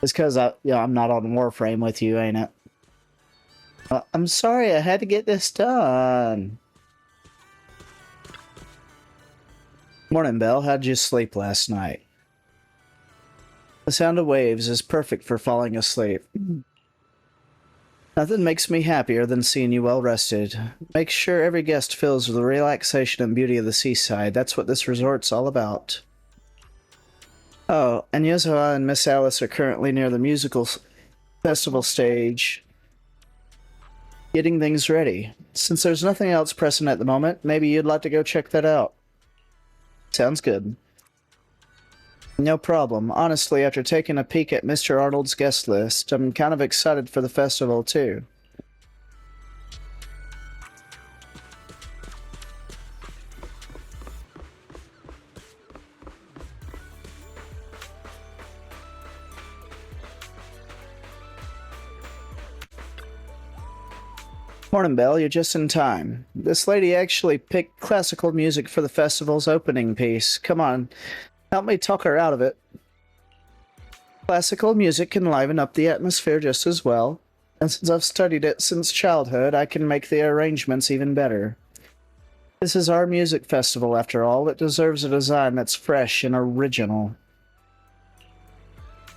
because I'm not on Warframe with you, ain't it? I'm sorry, I had to get this done. Morning, Belle. How'd you sleep last night? The sound of waves is perfect for falling asleep. Nothing makes me happier than seeing you well rested. Make sure every guest feels the relaxation and beauty of the seaside. That's what this resort's all about. Oh, and Yozoa and Miss Alice are currently near the musical festival stage, getting things ready. Since there's nothing else pressing at the moment, maybe you'd like to go check that out. Sounds good. No problem. Honestly, after taking a peek at Mr. Arnold's guest list, I'm kind of excited for the festival, too. Morning, Belle. You're just in time. This lady actually picked classical music for the festival's opening piece. Come on, help me talk her out of it. Classical music can liven up the atmosphere just as well, and since I've studied it since childhood, I can make the arrangements even better. This is our music festival, after all. It deserves a design that's fresh and original.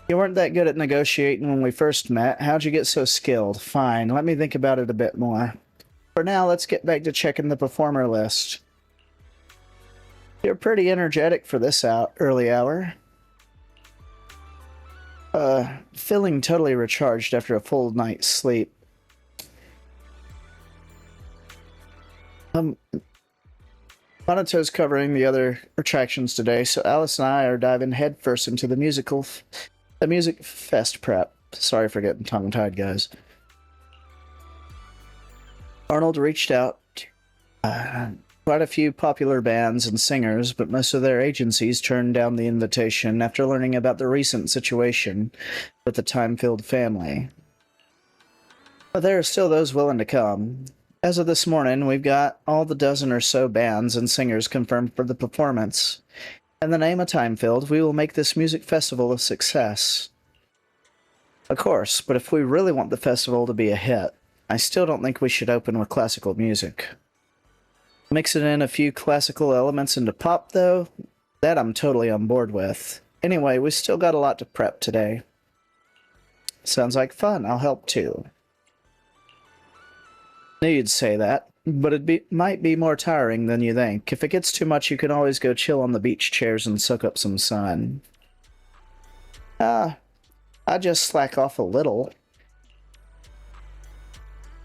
You weren't that good at negotiating when we first met. How'd you get so skilled? Fine, let me think about it a bit more. For now, let's get back to checking the performer list. You're pretty energetic for this early hour. Feeling totally recharged after a full night's sleep. Monato's covering the other attractions today, so Alice and I are diving headfirst into the music fest prep. Sorry for getting tongue-tied, guys. Arnold reached out quite a few popular bands and singers, but most of their agencies turned down the invitation after learning about the recent situation with the Time-Filled family. But there are still those willing to come. As of this morning, we've got all the dozen or so bands and singers confirmed for the performance. In the name of Time-Filled, we will make this music festival a success. Of course, but if we really want the festival to be a hit, I still don't think we should open with classical music. Mixing in a few classical elements into pop, though, that I'm totally on board with. Anyway, we still got a lot to prep today. Sounds like fun. I'll help too. Knew you'd say that, but it might be more tiring than you think. If it gets too much, you can always go chill on the beach chairs and soak up some sun. I just slack off a little.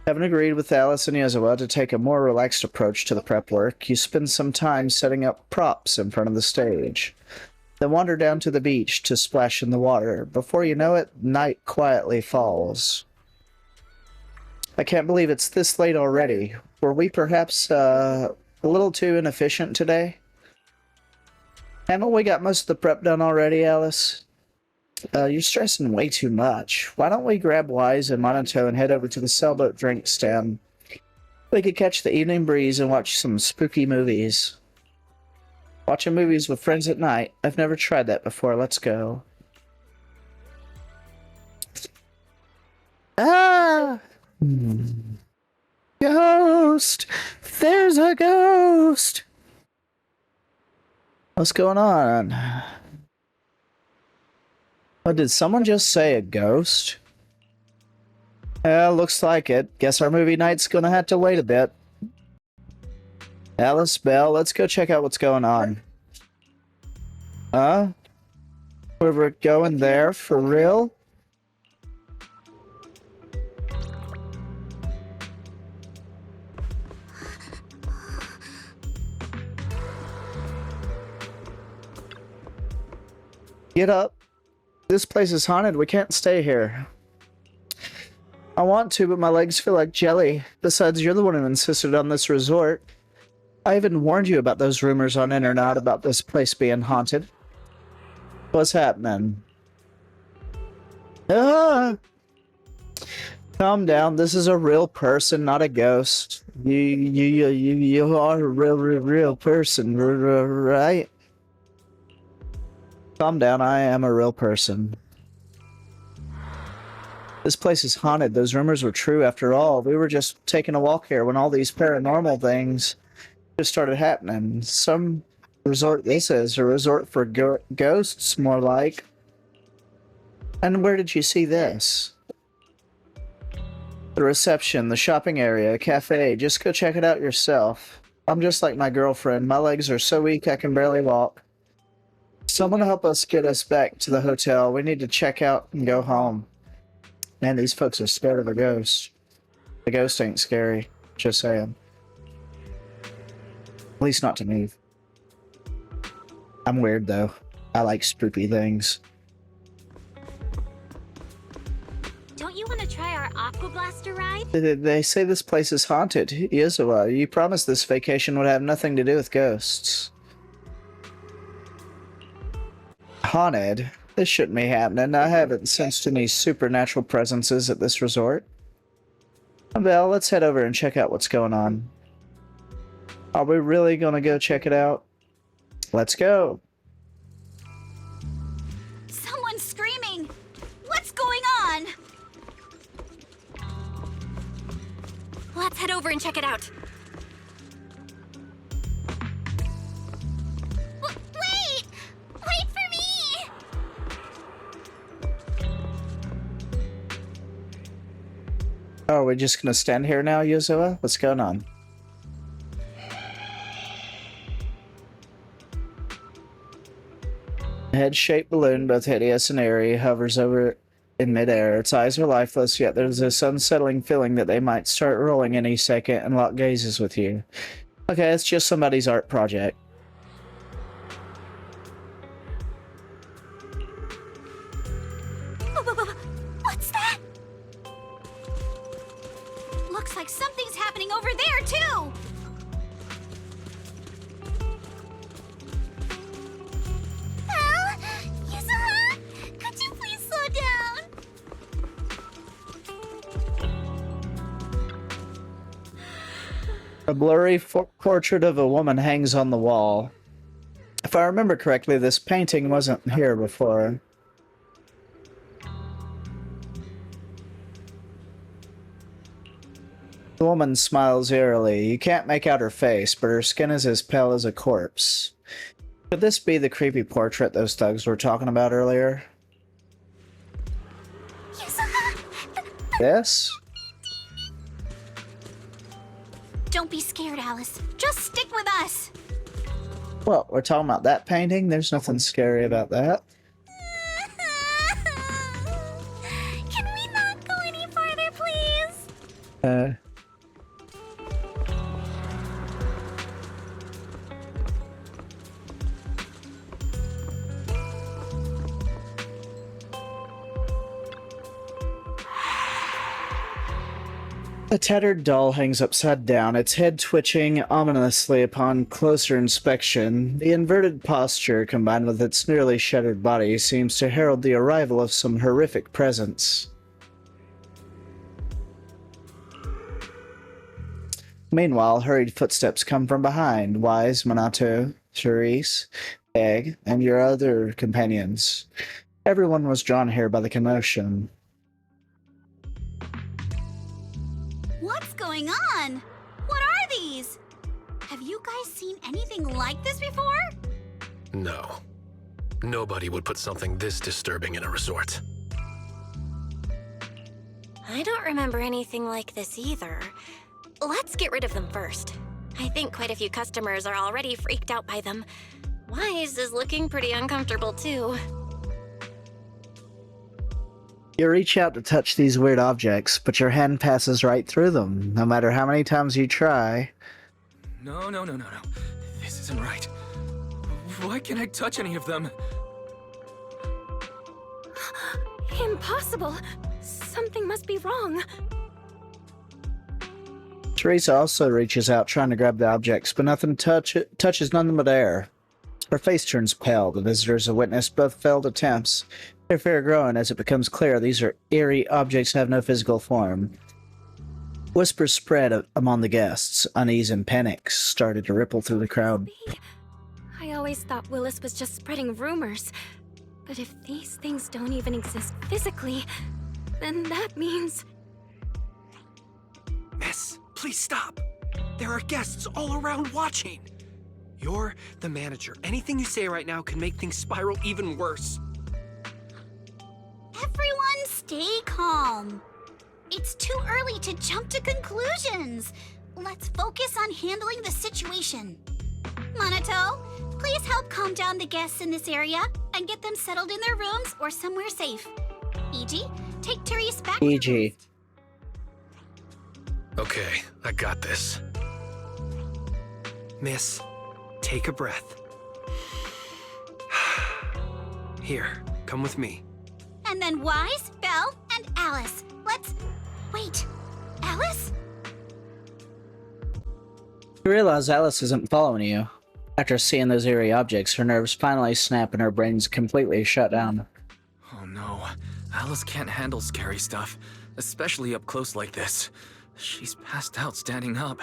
Having agreed with Alice and Yuzua to take a more relaxed approach to the prep work, you spend some time setting up props in front of the stage. Then wander down to the beach to splash in the water. Before you know it, night quietly falls. I can't believe it's this late already. Were we perhaps a little too inefficient today? Haven't we got most of the prep done already, Alice? You're stressing way too much. Why don't we grab Wise and Monato and head over to the sailboat drink stand? We could catch the evening breeze and watch some spooky movies. Watching movies with friends at night? I've never tried that before. Let's go. Ah! Ghost! There's a ghost! What's going on? What, did someone just say a ghost? Looks like it. Guess our movie night's gonna have to wait a bit. Alice, Belle, let's go check out what's going on. Huh? We're going there? For real? Get up. This place is haunted. We can't stay here. I want to, but my legs feel like jelly. Besides, you're the one who insisted on this resort. I even warned you about those rumors on internet about this place being haunted. What's happening? Ah! Calm down. This is a real person, not a ghost. You are a real person, right? Calm down, I am a real person. This place is haunted. Those rumors were true after all. We were just taking a walk here when all these paranormal things just started happening. Some resort this is, a resort for ghosts, more like. And where did you see this? The reception, the shopping area, a cafe. Just go check it out yourself. I'm just like my girlfriend. My legs are so weak I can barely walk. Someone help us get us back to the hotel. We need to check out and go home. Man, these folks are scared of a ghost. The ghost ain't scary. Just saying. At least not to me. I'm weird, though. I like spooky things. Don't you want to try our Aqua Blaster ride? They say this place is haunted. Yuzua, you promised this vacation would have nothing to do with ghosts. Haunted? This shouldn't be happening. I haven't sensed any supernatural presences at this resort. Well, let's head over and check out what's going on. Are we really gonna go check it out? Let's go. Someone's screaming! What's going on? Let's head over and check it out. Wait! Wait for me! Oh, are we just gonna stand here now, Yuzua? What's going on? Head-shaped balloon, both hideous and airy, hovers over in midair. Its eyes are lifeless, yet there's this unsettling feeling that they might start rolling any second and lock gazes with you. Okay, it's just somebody's art project. What's that? Looks like something's happening over there, too! Could you please slow down? A blurry portrait of a woman hangs on the wall. If I remember correctly, this painting wasn't here before. The woman smiles eerily. You can't make out her face, but her skin is as pale as a corpse. Could this be the creepy portrait those thugs were talking about earlier? Yes? Don't be scared, Alice. Just stick with us. Well, we're talking about that painting? There's nothing scary about that. Can we not go any farther, please? A tattered doll hangs upside down, its head twitching ominously upon closer inspection. The inverted posture, combined with its nearly shattered body, seems to herald the arrival of some horrific presence. Meanwhile, hurried footsteps come from behind. Wise, Minato, Therese, Egg, and your other companions. Everyone was drawn here by the commotion. What's going on? What are these? Have you guys seen anything like this before? No. Nobody would put something this disturbing in a resort. I don't remember anything like this either. Let's get rid of them first. I think quite a few customers are already freaked out by them. Wise is looking pretty uncomfortable too. You reach out to touch these weird objects, but your hand passes right through them, no matter how many times you try. No. This isn't right. Why can't I touch any of them? Impossible! Something must be wrong. Teresa also reaches out trying to grab the objects, but nothing touches none but air. Her face turns pale. The visitors have witnessed both failed attempts. Their fear growing as it becomes clear these are eerie objects have no physical form. Whispers spread among the guests. Unease and panic started to ripple through the crowd. I always thought Willis was just spreading rumors. But if these things don't even exist physically, then that means... Miss, please stop. There are guests all around watching. You're the manager. Anything you say right now can make things spiral even worse. Everyone stay calm. It's too early to jump to conclusions. Let's focus on handling the situation. Minato, please help calm down the guests in this area and get them settled in their rooms or somewhere safe. E.G., take Therese back. E.G. Okay, I got this. Miss, take a breath. Here, come with me. And then Wise, Belle, and Alice. Let's... Wait, Alice? You realize Alice isn't following you. After seeing those eerie objects, her nerves finally snap and her brain's completely shut down. Oh no, Alice can't handle scary stuff, especially up close like this. She's passed out standing up.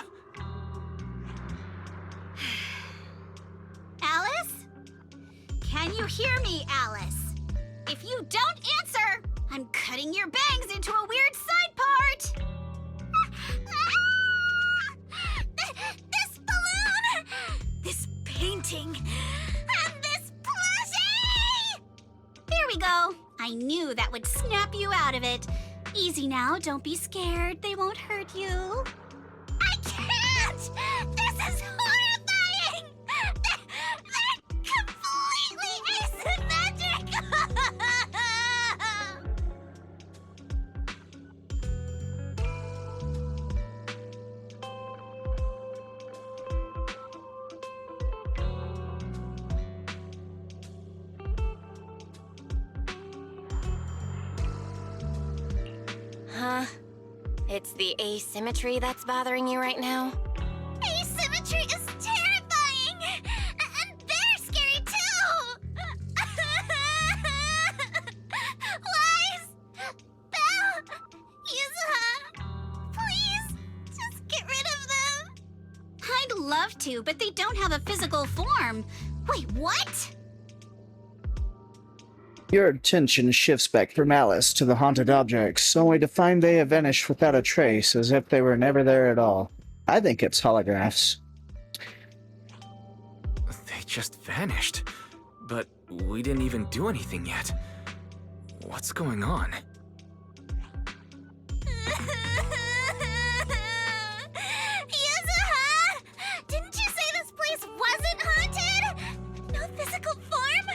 Alice? Can you hear me, Alice? If you don't answer, I'm cutting your bangs into a weird side part! This balloon! This painting! And this plushie! There we go. I knew that would snap you out of it. Easy now, don't be scared. They won't hurt you. I can't! This is horrifying! They're completely asymmetrical! Uh-huh. It's the asymmetry that's bothering you right now? Asymmetry is terrifying! And they're scary too! Lies! Belle! Yuzuha! Please, just get rid of them! I'd love to, but they don't have a physical form. Wait, what? Your attention shifts back from Alice to the haunted objects, only to find they have vanished without a trace, as if they were never there at all. I think it's holographs. They just vanished. But we didn't even do anything yet. What's going on? Yuzuha! Didn't you say this place wasn't haunted? No physical form?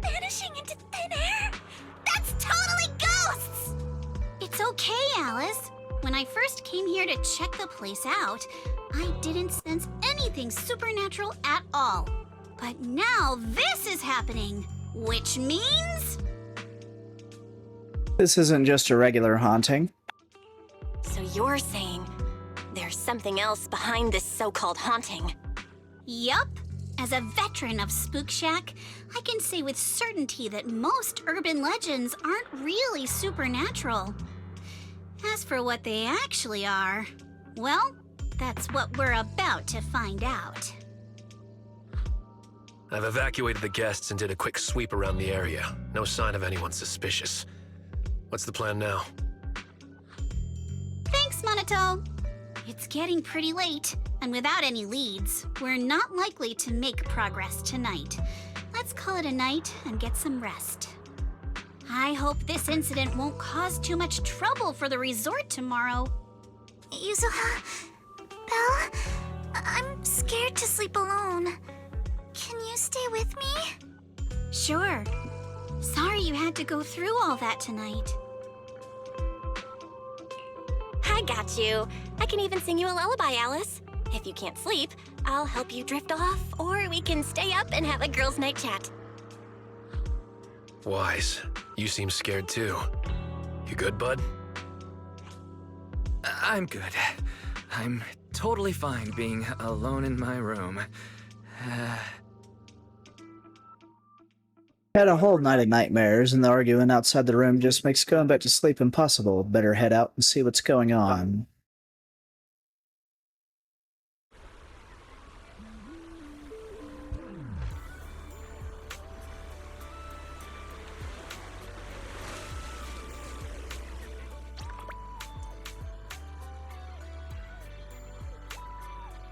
Vanishing into thin air? That's totally ghosts! It's okay, Alice. When I first came here to check the place out, I didn't sense anything supernatural at all. But now this is happening, which means... This isn't just a regular haunting. So you're saying there's something else behind this so-called haunting? Yup. As a veteran of Spook Shack, I can say with certainty that most urban legends aren't really supernatural. As for what they actually are, well, that's what we're about to find out. I've evacuated the guests and did a quick sweep around the area. No sign of anyone suspicious. What's the plan now? Thanks, Monato. It's getting pretty late, and without any leads, we're not likely to make progress tonight. Let's call it a night and get some rest. I hope this incident won't cause too much trouble for the resort tomorrow. Yuzuha, Belle, I'm scared to sleep alone. Can you stay with me? Sure. Sorry you had to go through all that tonight. I got you. I can even sing you a lullaby, Alice. If you can't sleep, I'll help you drift off, or we can stay up and have a girls' night chat. Wise, you seem scared too. You good, bud? I'm good. I'm totally fine being alone in my room. Had a whole night of nightmares, and the arguing outside the room just makes going back to sleep impossible. Better head out and see what's going on.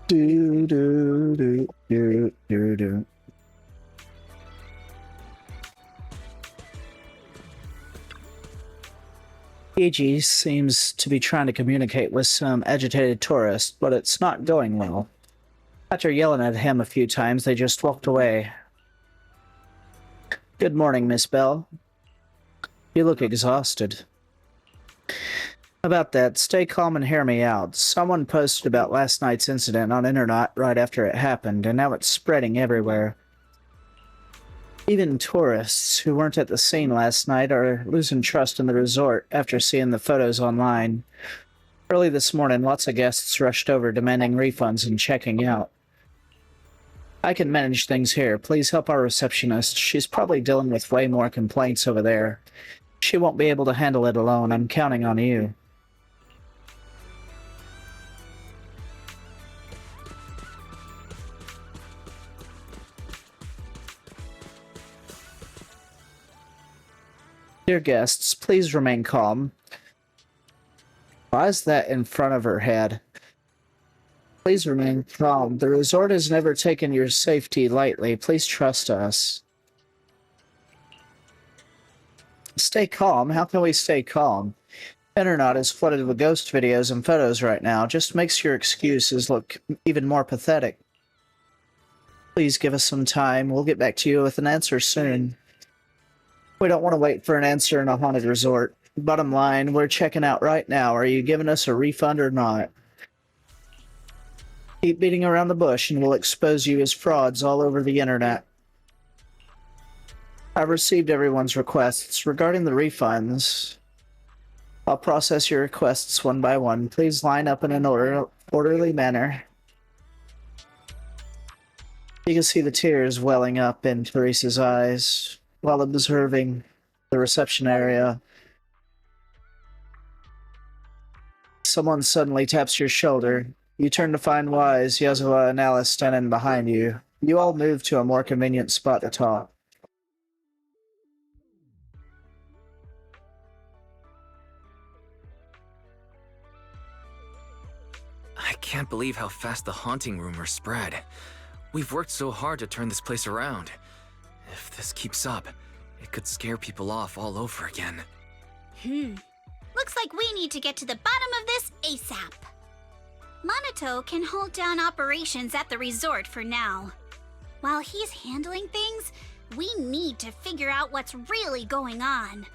Do do do do do do. Eiji seems to be trying to communicate with some agitated tourists, but it's not going well. After yelling at him a few times, they just walked away. Good morning, Miss Bell. You look exhausted. About that, stay calm and hear me out. Someone posted about last night's incident on internet right after it happened, and now it's spreading everywhere. Even tourists who weren't at the scene last night are losing trust in the resort after seeing the photos online. Early this morning, lots of guests rushed over demanding refunds and checking out. I can manage things here. Please help our receptionist. She's probably dealing with way more complaints over there. She won't be able to handle it alone. I'm counting on you. Dear guests, please remain calm. Why is that in front of her head? Please remain calm. The resort has never taken your safety lightly. Please trust us. Stay calm? How can we stay calm? Internet is flooded with ghost videos and photos right now. Just makes your excuses look even more pathetic. Please give us some time. We'll get back to you with an answer soon. We don't want to wait for an answer in a haunted resort. Bottom line, we're checking out right now. Are you giving us a refund or not? Keep beating around the bush and we'll expose you as frauds all over the internet. I've received everyone's requests regarding the refunds. I'll process your requests one by one. Please line up in an orderly manner. You can see the tears welling up in Teresa's eyes while observing the reception area. Someone suddenly taps your shoulder. You turn to find Wise, Yozua, and Alice standing behind you. You all move to a more convenient spot to talk. I can't believe how fast the haunting rumors spread. We've worked so hard to turn this place around. If this keeps up, it could scare people off all over again. Looks like we need to get to the bottom of this ASAP. Monato can hold down operations at the resort for now. While he's handling things, we need to figure out what's really going on.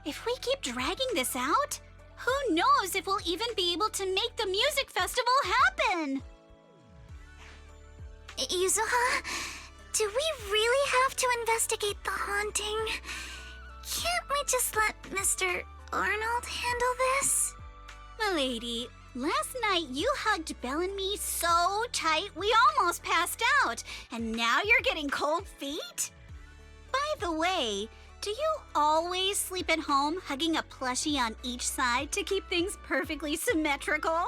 If we keep dragging this out, who knows if we'll even be able to make the music festival happen? Yuzuha, do we really have to investigate the haunting? Can't we just let Mr. Arnold handle this? Milady, last night you hugged Belle and me so tight we almost passed out, and now you're getting cold feet? By the way, do you always sleep at home hugging a plushie on each side to keep things perfectly symmetrical?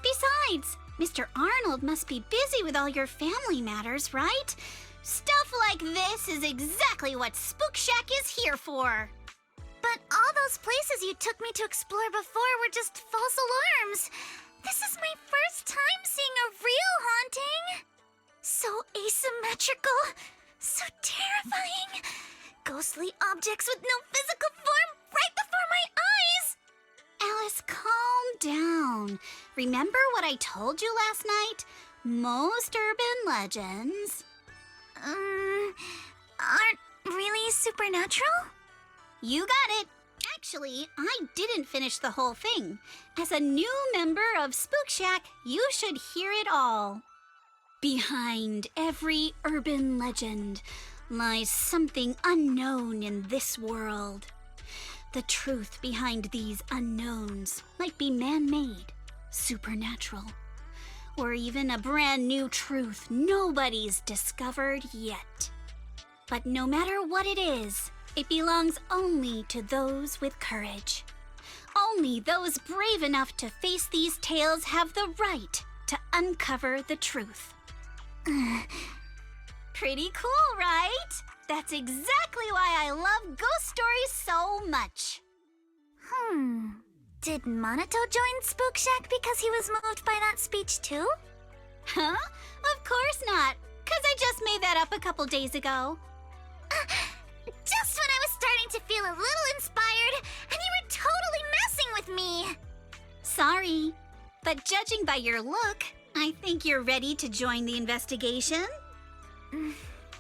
Besides, Mr. Arnold must be busy with all your family matters, right? Stuff like this is exactly what Spook Shack is here for. But all those places you took me to explore before were just false alarms. This is my first time seeing a real haunting. So asymmetrical, so terrifying. Ghostly objects with no physical form right before my eyes. Alice, calm down. Remember what I told you last night? Most urban legends... aren't really supernatural? You got it. Actually, I didn't finish the whole thing. As a new member of Spook Shack, you should hear it all. Behind every urban legend lies something unknown in this world. The truth behind these unknowns might be man-made, supernatural, or even a brand new truth nobody's discovered yet. But no matter what it is, it belongs only to those with courage. Only those brave enough to face these tales have the right to uncover the truth. Pretty cool, right? That's exactly why I love ghost stories so much. Did Monato join Spook Shack because he was moved by that speech too? Huh? Of course not, 'cause I just made that up a couple days ago. Just when I was starting to feel a little inspired, and you were totally messing with me. Sorry, but judging by your look, I think you're ready to join the investigation.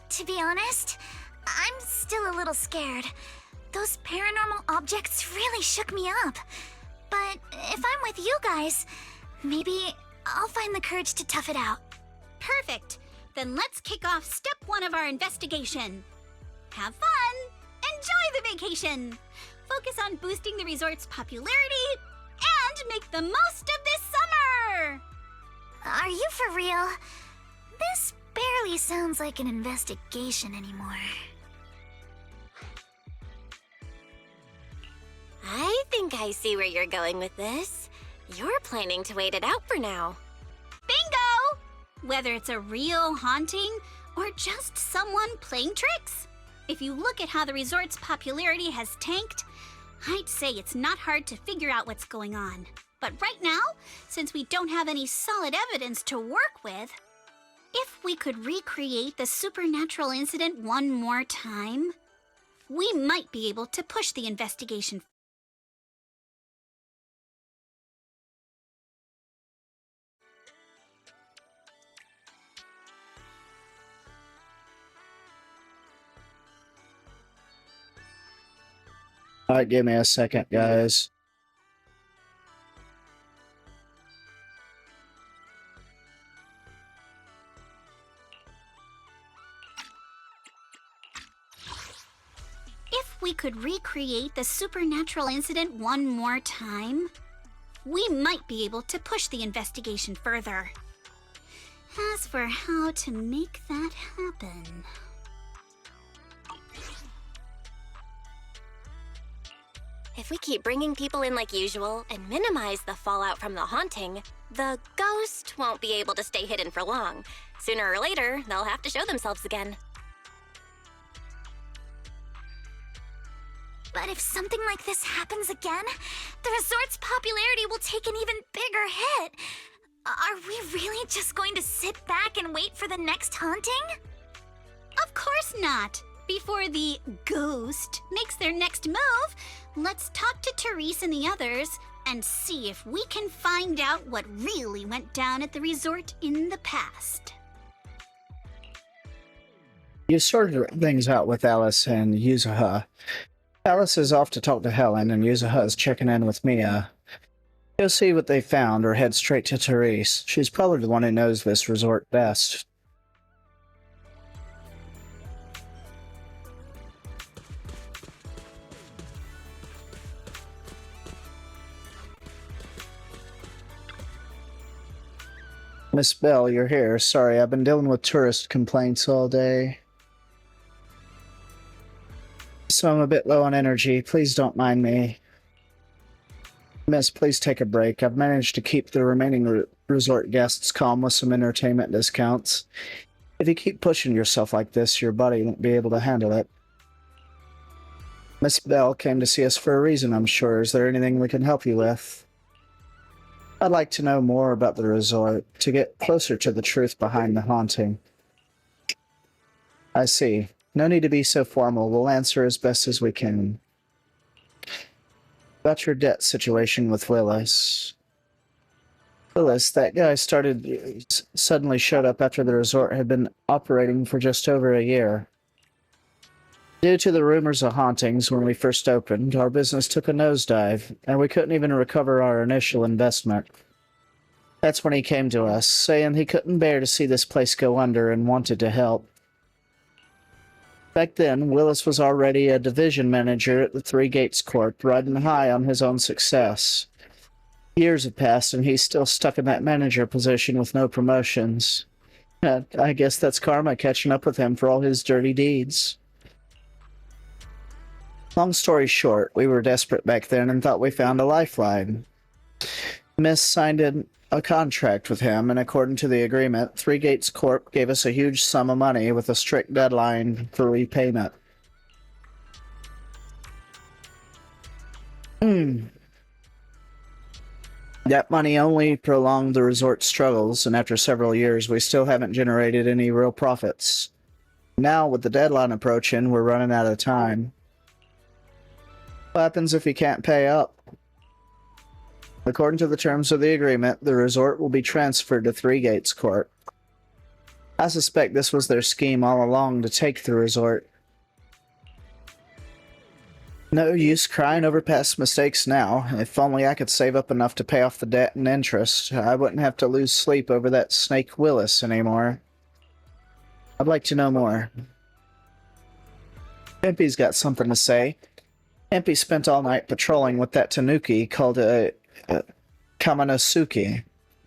To be honest, I'm still a little scared. Those paranormal objects really shook me up. But if I'm with you guys, maybe I'll find the courage to tough it out. Perfect. Then let's kick off step 1 of our investigation. Have fun! Enjoy the vacation! Focus on boosting the resort's popularity and make the most of this summer! Are you for real? This barely sounds like an investigation anymore. I think I see where you're going with this. You're planning to wait it out for now. Bingo! Whether it's a real haunting or just someone playing tricks. If you look at how the resort's popularity has tanked, I'd say it's not hard to figure out what's going on. But right now, since we don't have any solid evidence to work with, if we could recreate the supernatural incident one more time, we might be able to push the investigation. Alright, give me a second, guys. If we could recreate the supernatural incident one more time, we might be able to push the investigation further. As for how to make that happen... If we keep bringing people in like usual and minimize the fallout from the haunting, the ghost won't be able to stay hidden for long. Sooner or later, they'll have to show themselves again. But if something like this happens again, the resort's popularity will take an even bigger hit. Are we really just going to sit back and wait for the next haunting? Of course not! Before the ghost makes their next move, let's talk to Therese and the others and see if we can find out what really went down at the resort in the past. You sorted things out with Alice and Yuzuha. Alice is off to talk to Helen, and Yuzuha is checking in with Mia. Go see what they found or head straight to Therese. She's probably the one who knows this resort best. Miss Bell, you're here. Sorry, I've been dealing with tourist complaints all day. So I'm a bit low on energy. Please don't mind me. Miss, please take a break. I've managed to keep the remaining resort guests calm with some entertainment discounts. If you keep pushing yourself like this, your body won't be able to handle it. Miss Bell came to see us for a reason, I'm sure. Is there anything we can help you with? I'd like to know more about the resort, to get closer to the truth behind the haunting. I see. No need to be so formal. We'll answer as best as we can. About your debt situation with Willis. Willis, that guy suddenly showed up after the resort had been operating for just over a year. Due to the rumors of hauntings when we first opened, our business took a nosedive, and we couldn't even recover our initial investment. That's when he came to us, saying he couldn't bear to see this place go under and wanted to help. Back then, Willis was already a division manager at the Three Gates Corp, riding high on his own success. Years have passed, and he's still stuck in that manager position with no promotions. I guess that's karma catching up with him for all his dirty deeds. Long story short, we were desperate back then and thought we found a lifeline. Miss signed a contract with him, and according to the agreement, Three Gates Corp gave us a huge sum of money with a strict deadline for repayment. That money only prolonged the resort's struggles, and after several years, we still haven't generated any real profits. Now, with the deadline approaching, we're running out of time. What happens if you can't pay up? According to the terms of the agreement, the resort will be transferred to Three Gates Corp. I suspect this was their scheme all along to take the resort. No use crying over past mistakes now. If only I could save up enough to pay off the debt and interest, I wouldn't have to lose sleep over that snake Willis anymore. I'd like to know more. Impy's got something to say. Impy spent all night patrolling with that tanuki called a Kamanosuke.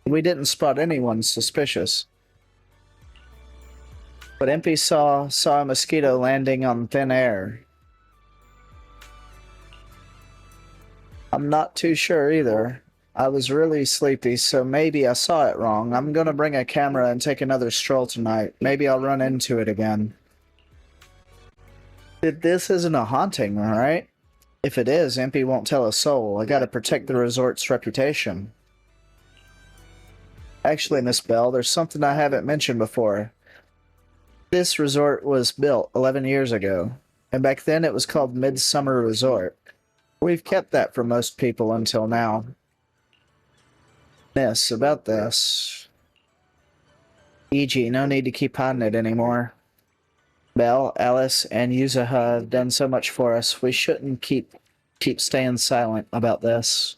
We didn't spot anyone suspicious. But Impy saw a mosquito landing on thin air. I'm not too sure either. I was really sleepy, so maybe I saw it wrong. I'm gonna bring a camera and take another stroll tonight. Maybe I'll run into it again. This isn't a haunting, alright? If it is, Impy won't tell a soul. I gotta protect the resort's reputation. Actually, Miss Bell, there's something I haven't mentioned before. This resort was built 11 years ago, and back then it was called Midsummer Resort. We've kept that for most people until now. Miss, about this. E.g., no need to keep hiding it anymore. Belle, Alice, and Yuzuha have done so much for us. We shouldn't keep staying silent about this.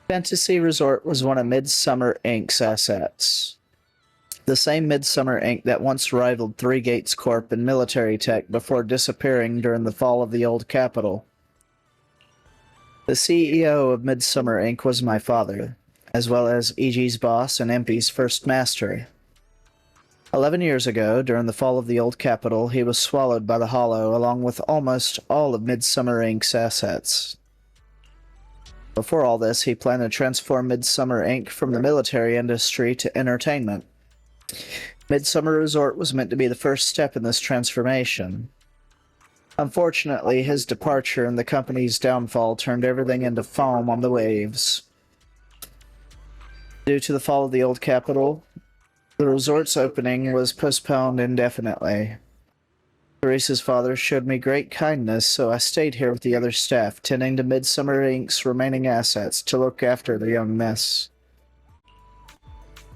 Fantasy Resort was one of Midsummer Inc.'s assets. The same Midsummer Inc. that once rivaled Three Gates Corp in military tech before disappearing during the fall of the old capital. The CEO of Midsummer Inc. was my father, as well as EG's boss and MP's first master. 11 years ago, during the fall of the old capital, he was swallowed by the Hollow along with almost all of Midsummer Inc.'s assets. Before all this, he planned to transform Midsummer Inc. from the military industry to entertainment. Midsummer Resort was meant to be the first step in this transformation. Unfortunately, his departure and the company's downfall turned everything into foam on the waves. Due to the fall of the old capital, the resort's opening was postponed indefinitely. Teresa's father showed me great kindness, so I stayed here with the other staff, tending to Midsummer Inc.'s remaining assets to look after the young miss.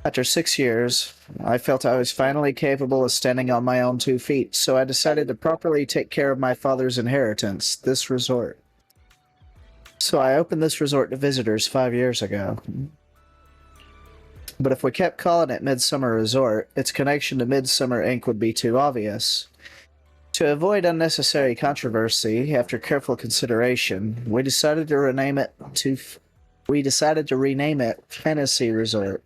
After 6 years, I felt I was finally capable of standing on my own 2 feet, so I decided to properly take care of my father's inheritance, this resort. So I opened this resort to visitors 5 years ago. But if we kept calling it Midsummer Resort, its connection to Midsummer Inc. would be too obvious. To avoid unnecessary controversy, after careful consideration, we decided to rename it Fantasy Resort.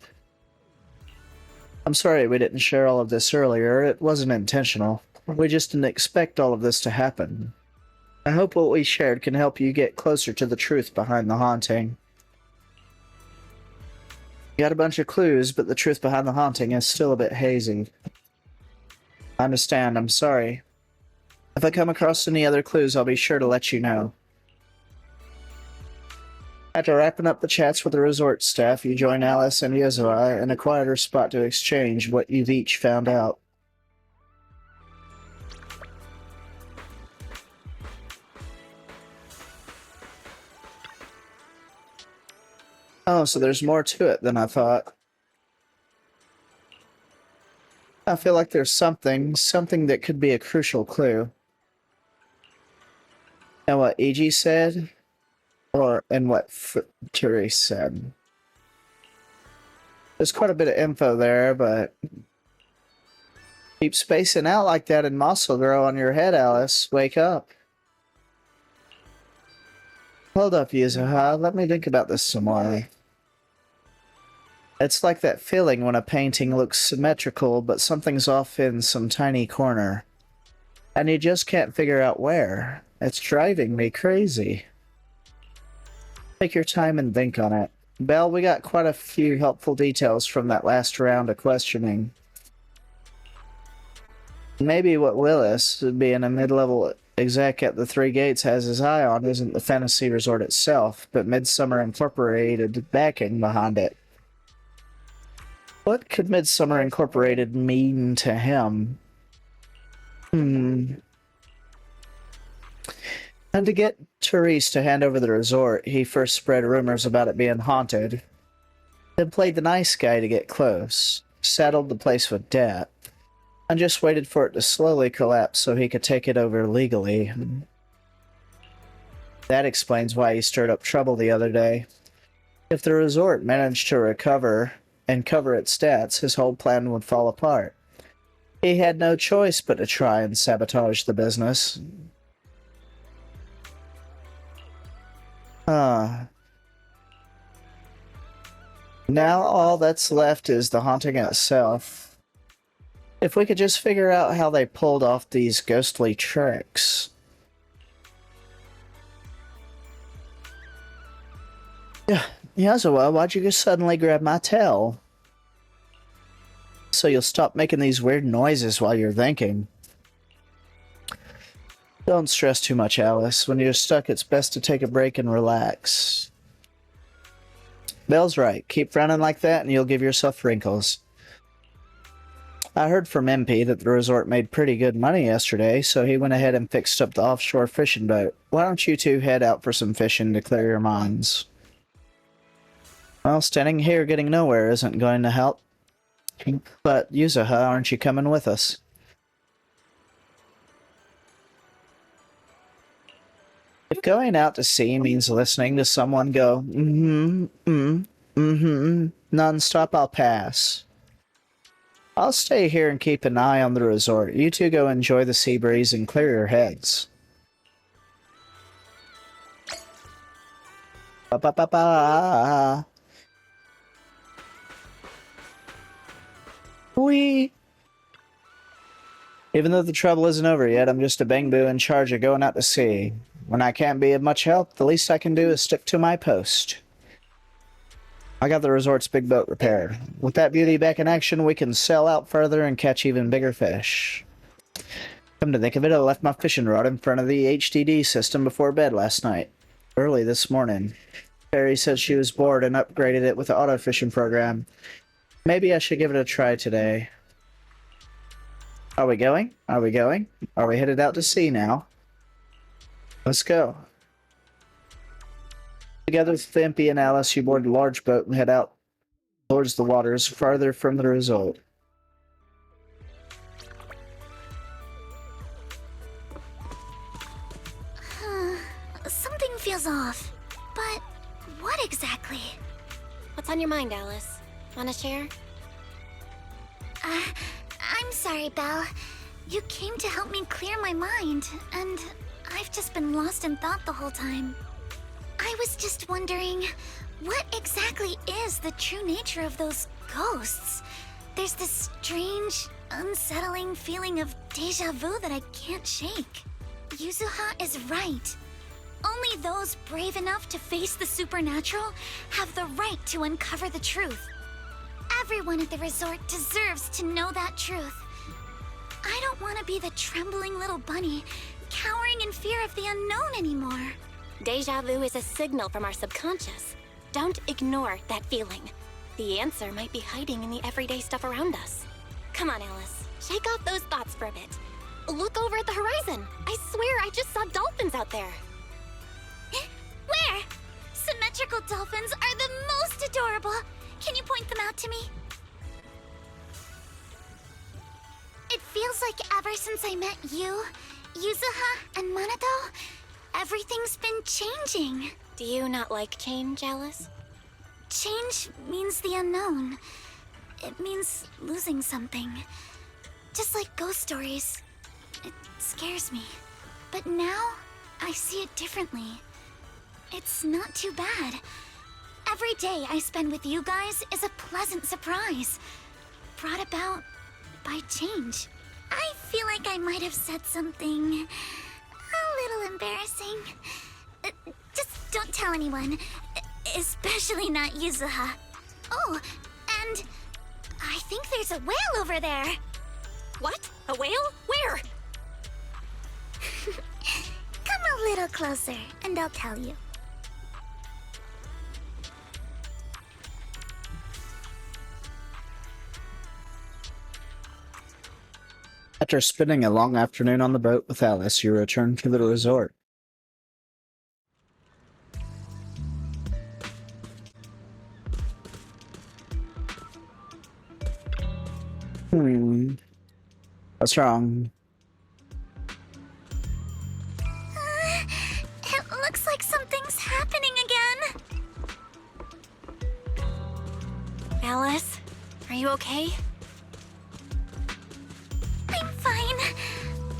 I'm sorry we didn't share all of this earlier. It wasn't intentional. We just didn't expect all of this to happen. I hope what we shared can help you get closer to the truth behind the haunting. You got a bunch of clues, but the truth behind the haunting is still a bit hazy. I understand, I'm sorry. If I come across any other clues, I'll be sure to let you know. After wrapping up the chats with the resort staff, you join Alice and Yozoi in a quieter spot to exchange what you've each found out. Oh, so there's more to it than I thought. I feel like there's something that could be a crucial clue. And what EG said? And what Therese said. There's quite a bit of info there, but keep spacing out like that and moss will grow on your head, Alice. Wake up. Hold up, Yuzuha. Let me think about this some more. It's like that feeling when a painting looks symmetrical, but something's off in some tiny corner. And you just can't figure out where. It's driving me crazy. Take your time and think on it. Belle, we got quite a few helpful details from that last round of questioning. Maybe what Willis, being a mid-level exec at the Three Gates, has his eye on isn't the Fantasy Resort itself, but Midsummer Incorporated backing behind it. What could Midsummer Incorporated mean to him? And to get Therese to hand over the resort, he first spread rumors about it being haunted, then played the nice guy to get close, saddled the place with debt, and just waited for it to slowly collapse so he could take it over legally. That explains why he stirred up trouble the other day. If the resort managed to recover and cover its debts, his whole plan would fall apart. He had no choice but to try and sabotage the business. Now all that's left is the haunting itself. If we could just figure out how they pulled off these ghostly tricks. Yasuo, why'd you just suddenly grab my tail? So you'll stop making these weird noises while you're thinking. Don't stress too much, Alice. When you're stuck, it's best to take a break and relax. Belle's right. Keep running like that and you'll give yourself wrinkles. I heard from MP that the resort made pretty good money yesterday, so he went ahead and fixed up the offshore fishing boat. Why don't you two head out for some fishing to clear your minds? Well, standing here getting nowhere isn't going to help. But, Yuzuha, aren't you coming with us? If going out to sea means listening to someone go, non-stop, I'll pass. I'll stay here and keep an eye on the resort. You two go enjoy the sea breeze and clear your heads. Ba ba ba ba. Whee! Even though the trouble isn't over yet, I'm just a bang-boo in charge of going out to sea. When I can't be of much help, the least I can do is stick to my post. I got the resort's big boat repaired. With that beauty back in action, we can sail out further and catch even bigger fish. Come to think of it, I left my fishing rod in front of the HDD system before bed last night. Early this morning. Perry said she was bored and upgraded it with the auto-fishing program. Maybe I should give it a try today. Are we going? Are we going? Are we headed out to sea now? Let's go. Together with Thimpy and Alice, you board a large boat and head out towards the waters farther from the resort. Something feels off. But what exactly? What's on your mind, Alice? Wanna share? I'm sorry, Belle. You came to help me clear my mind, and I've just been lost in thought the whole time. I was just wondering, what exactly is the true nature of those ghosts? There's this strange, unsettling feeling of deja vu that I can't shake. Yuzuha is right. Only those brave enough to face the supernatural have the right to uncover the truth. Everyone at the resort deserves to know that truth. I don't want to be the trembling little bunny, cowering in fear of the unknown anymore. Deja vu is a signal from our subconscious. Don't ignore that feeling. The answer might be hiding in the everyday stuff around us. Come on, Alice. Shake off those thoughts for a bit. Look over at the horizon. I swear I just saw dolphins out there. Where? Symmetrical dolphins are the most adorable. Can you point them out to me? It feels like ever since I met you, Yuzuha, and Manato, everything's been changing. Do you not like change, Alice? Change means the unknown. It means losing something. Just like ghost stories. It scares me. But now, I see it differently. It's not too bad. Every day I spend with you guys is a pleasant surprise, brought about by change. I feel like I might have said something a little embarrassing. Just don't tell anyone, especially not Yuzuha. Oh, and I think there's a whale over there. What? A whale? Where? Come a little closer, and I'll tell you. After spending a long afternoon on the boat with Alice, you return to the resort. What's wrong? It looks like something's happening again. Alice, are you okay? I'm fine,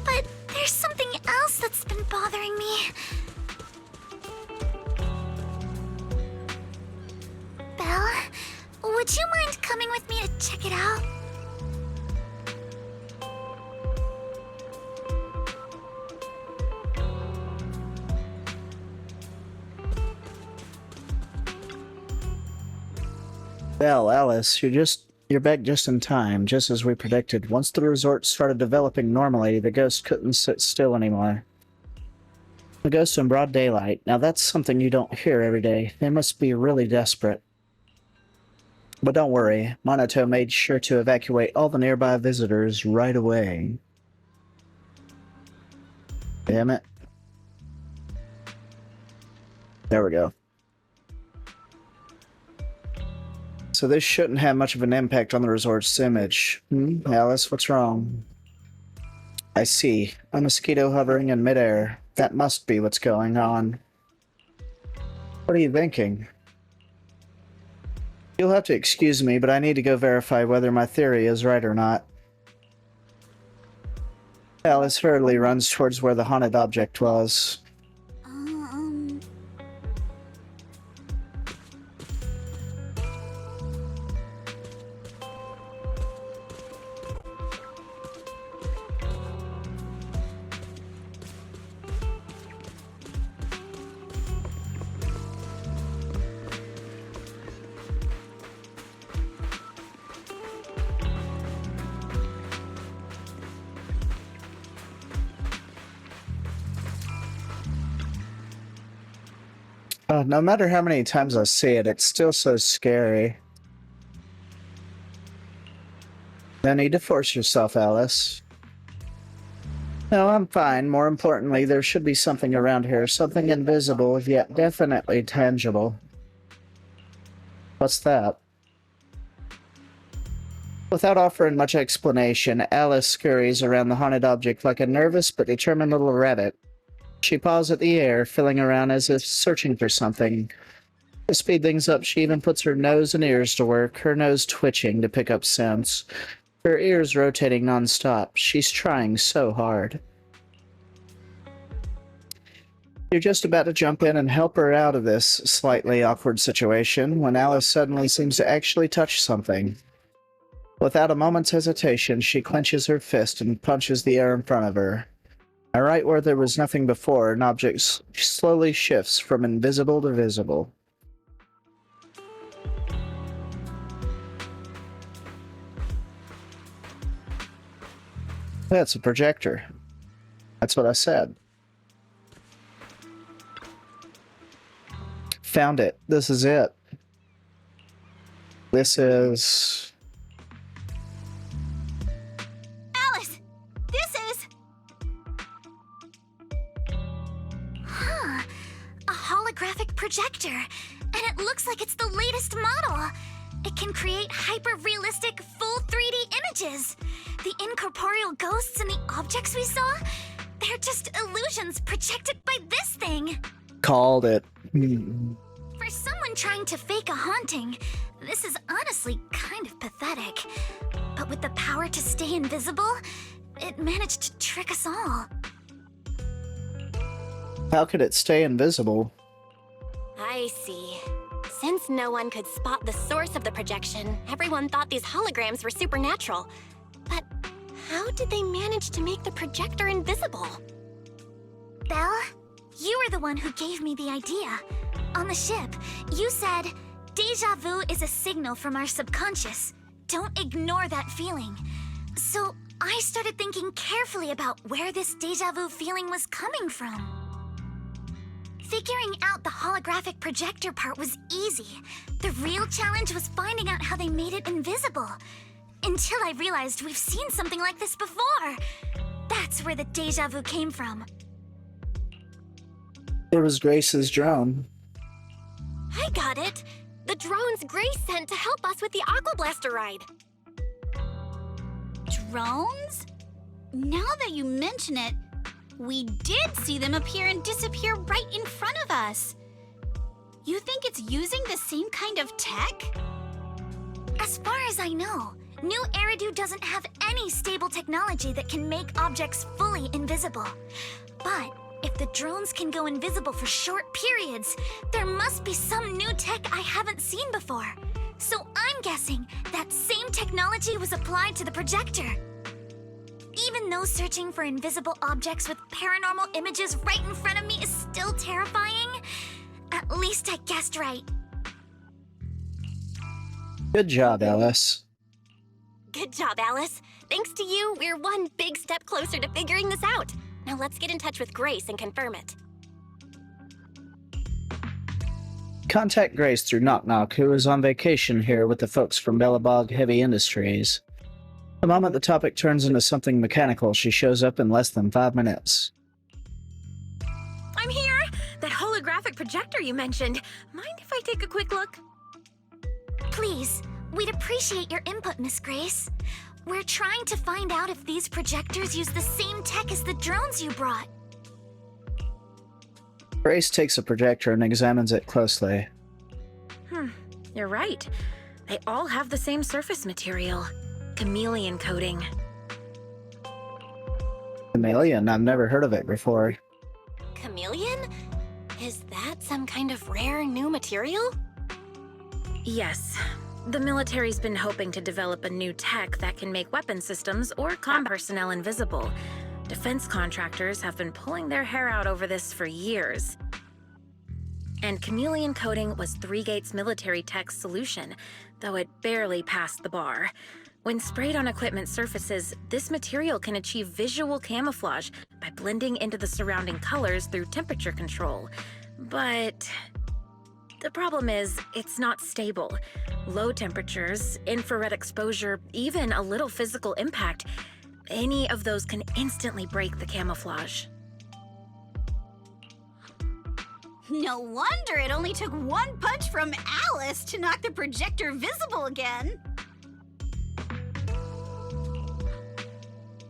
but there's something else that's been bothering me. Belle, would you mind coming with me to check it out? Well, Alice, you're back just in time, just as we predicted. Once the resort started developing normally, the ghosts couldn't sit still anymore. The ghosts in broad daylight. Now that's something you don't hear every day. They must be really desperate. But don't worry, Monato made sure to evacuate all the nearby visitors right away. Damn it. There we go. So this shouldn't have much of an impact on the resort's image. Alice, what's wrong? I see. A mosquito hovering in midair. That must be what's going on. What are you thinking? You'll have to excuse me, but I need to go verify whether my theory is right or not. Alice hurriedly runs towards where the haunted object was. No matter how many times I see it, it's still so scary. No need to force yourself, Alice. No, I'm fine. More importantly, there should be something around here. Something invisible, yet definitely tangible. What's that? Without offering much explanation, Alice scurries around the haunted object like a nervous but determined little rabbit. She paws at the air, feeling around as if searching for something. To speed things up, she even puts her nose and ears to work, her nose twitching to pick up scents, her ears rotating non-stop. She's trying so hard. You're just about to jump in and help her out of this slightly awkward situation when Alice suddenly seems to actually touch something. Without a moment's hesitation, she clenches her fist and punches the air in front of her. Right where there was nothing before, an object slowly shifts from invisible to visible. That's a projector. That's what I said. Found it. This is it. This is... Alice! This is... a holographic projector. And it looks like it's the latest model. It can create hyper-realistic, full 3D images. The incorporeal ghosts and the objects we saw, they're just illusions projected by this thing. Called it. For someone trying to fake a haunting, this is honestly kind of pathetic. But with the power to stay invisible, it managed to trick us all. How could it stay invisible? I see. Since no one could spot the source of the projection, everyone thought these holograms were supernatural. But how did they manage to make the projector invisible? Belle, you were the one who gave me the idea. On the ship, you said, "Deja vu is a signal from our subconscious. Don't ignore that feeling." So I started thinking carefully about where this deja vu feeling was coming from. Figuring out the holographic projector part was easy. The real challenge was finding out how they made it invisible. Until I realized we've seen something like this before. That's where the deja vu came from. It was Grace's drone. I got it! The drones Grace sent to help us with the Aqua Blaster ride. Drones? Now that you mention it, we did see them appear and disappear right in front of us. You think it's using the same kind of tech? As far as I know, New Eridu doesn't have any stable technology that can make objects fully invisible. But if the drones can go invisible for short periods, there must be some new tech I haven't seen before. So I'm guessing that same technology was applied to the projector. Even though searching for invisible objects with paranormal images right in front of me is still terrifying, at least I guessed right. Good job, Alice. Good job, Alice. Thanks to you, we're one big step closer to figuring this out. Now let's get in touch with Grace and confirm it. Contact Grace through Knock Knock, who is on vacation here with the folks from Bellabog Heavy Industries. The moment the topic turns into something mechanical, she shows up in less than 5 minutes. I'm here! That holographic projector you mentioned. Mind if I take a quick look? Please, we'd appreciate your input, Miss Grace. We're trying to find out if these projectors use the same tech as the drones you brought. Grace takes a projector and examines it closely. You're right. They all have the same surface material, chameleon coating. Chameleon? I've never heard of it before. Chameleon? Is that some kind of rare new material? Yes. The military's been hoping to develop a new tech that can make weapon systems or combat personnel invisible. Defense contractors have been pulling their hair out over this for years. And chameleon coating was 3Gates military tech's solution, though it barely passed the bar. When sprayed on equipment surfaces, this material can achieve visual camouflage by blending into the surrounding colors through temperature control. But the problem is, it's not stable. Low temperatures, infrared exposure, even a little physical impact, any of those can instantly break the camouflage. No wonder it only took one punch from Alice to knock the projector visible again.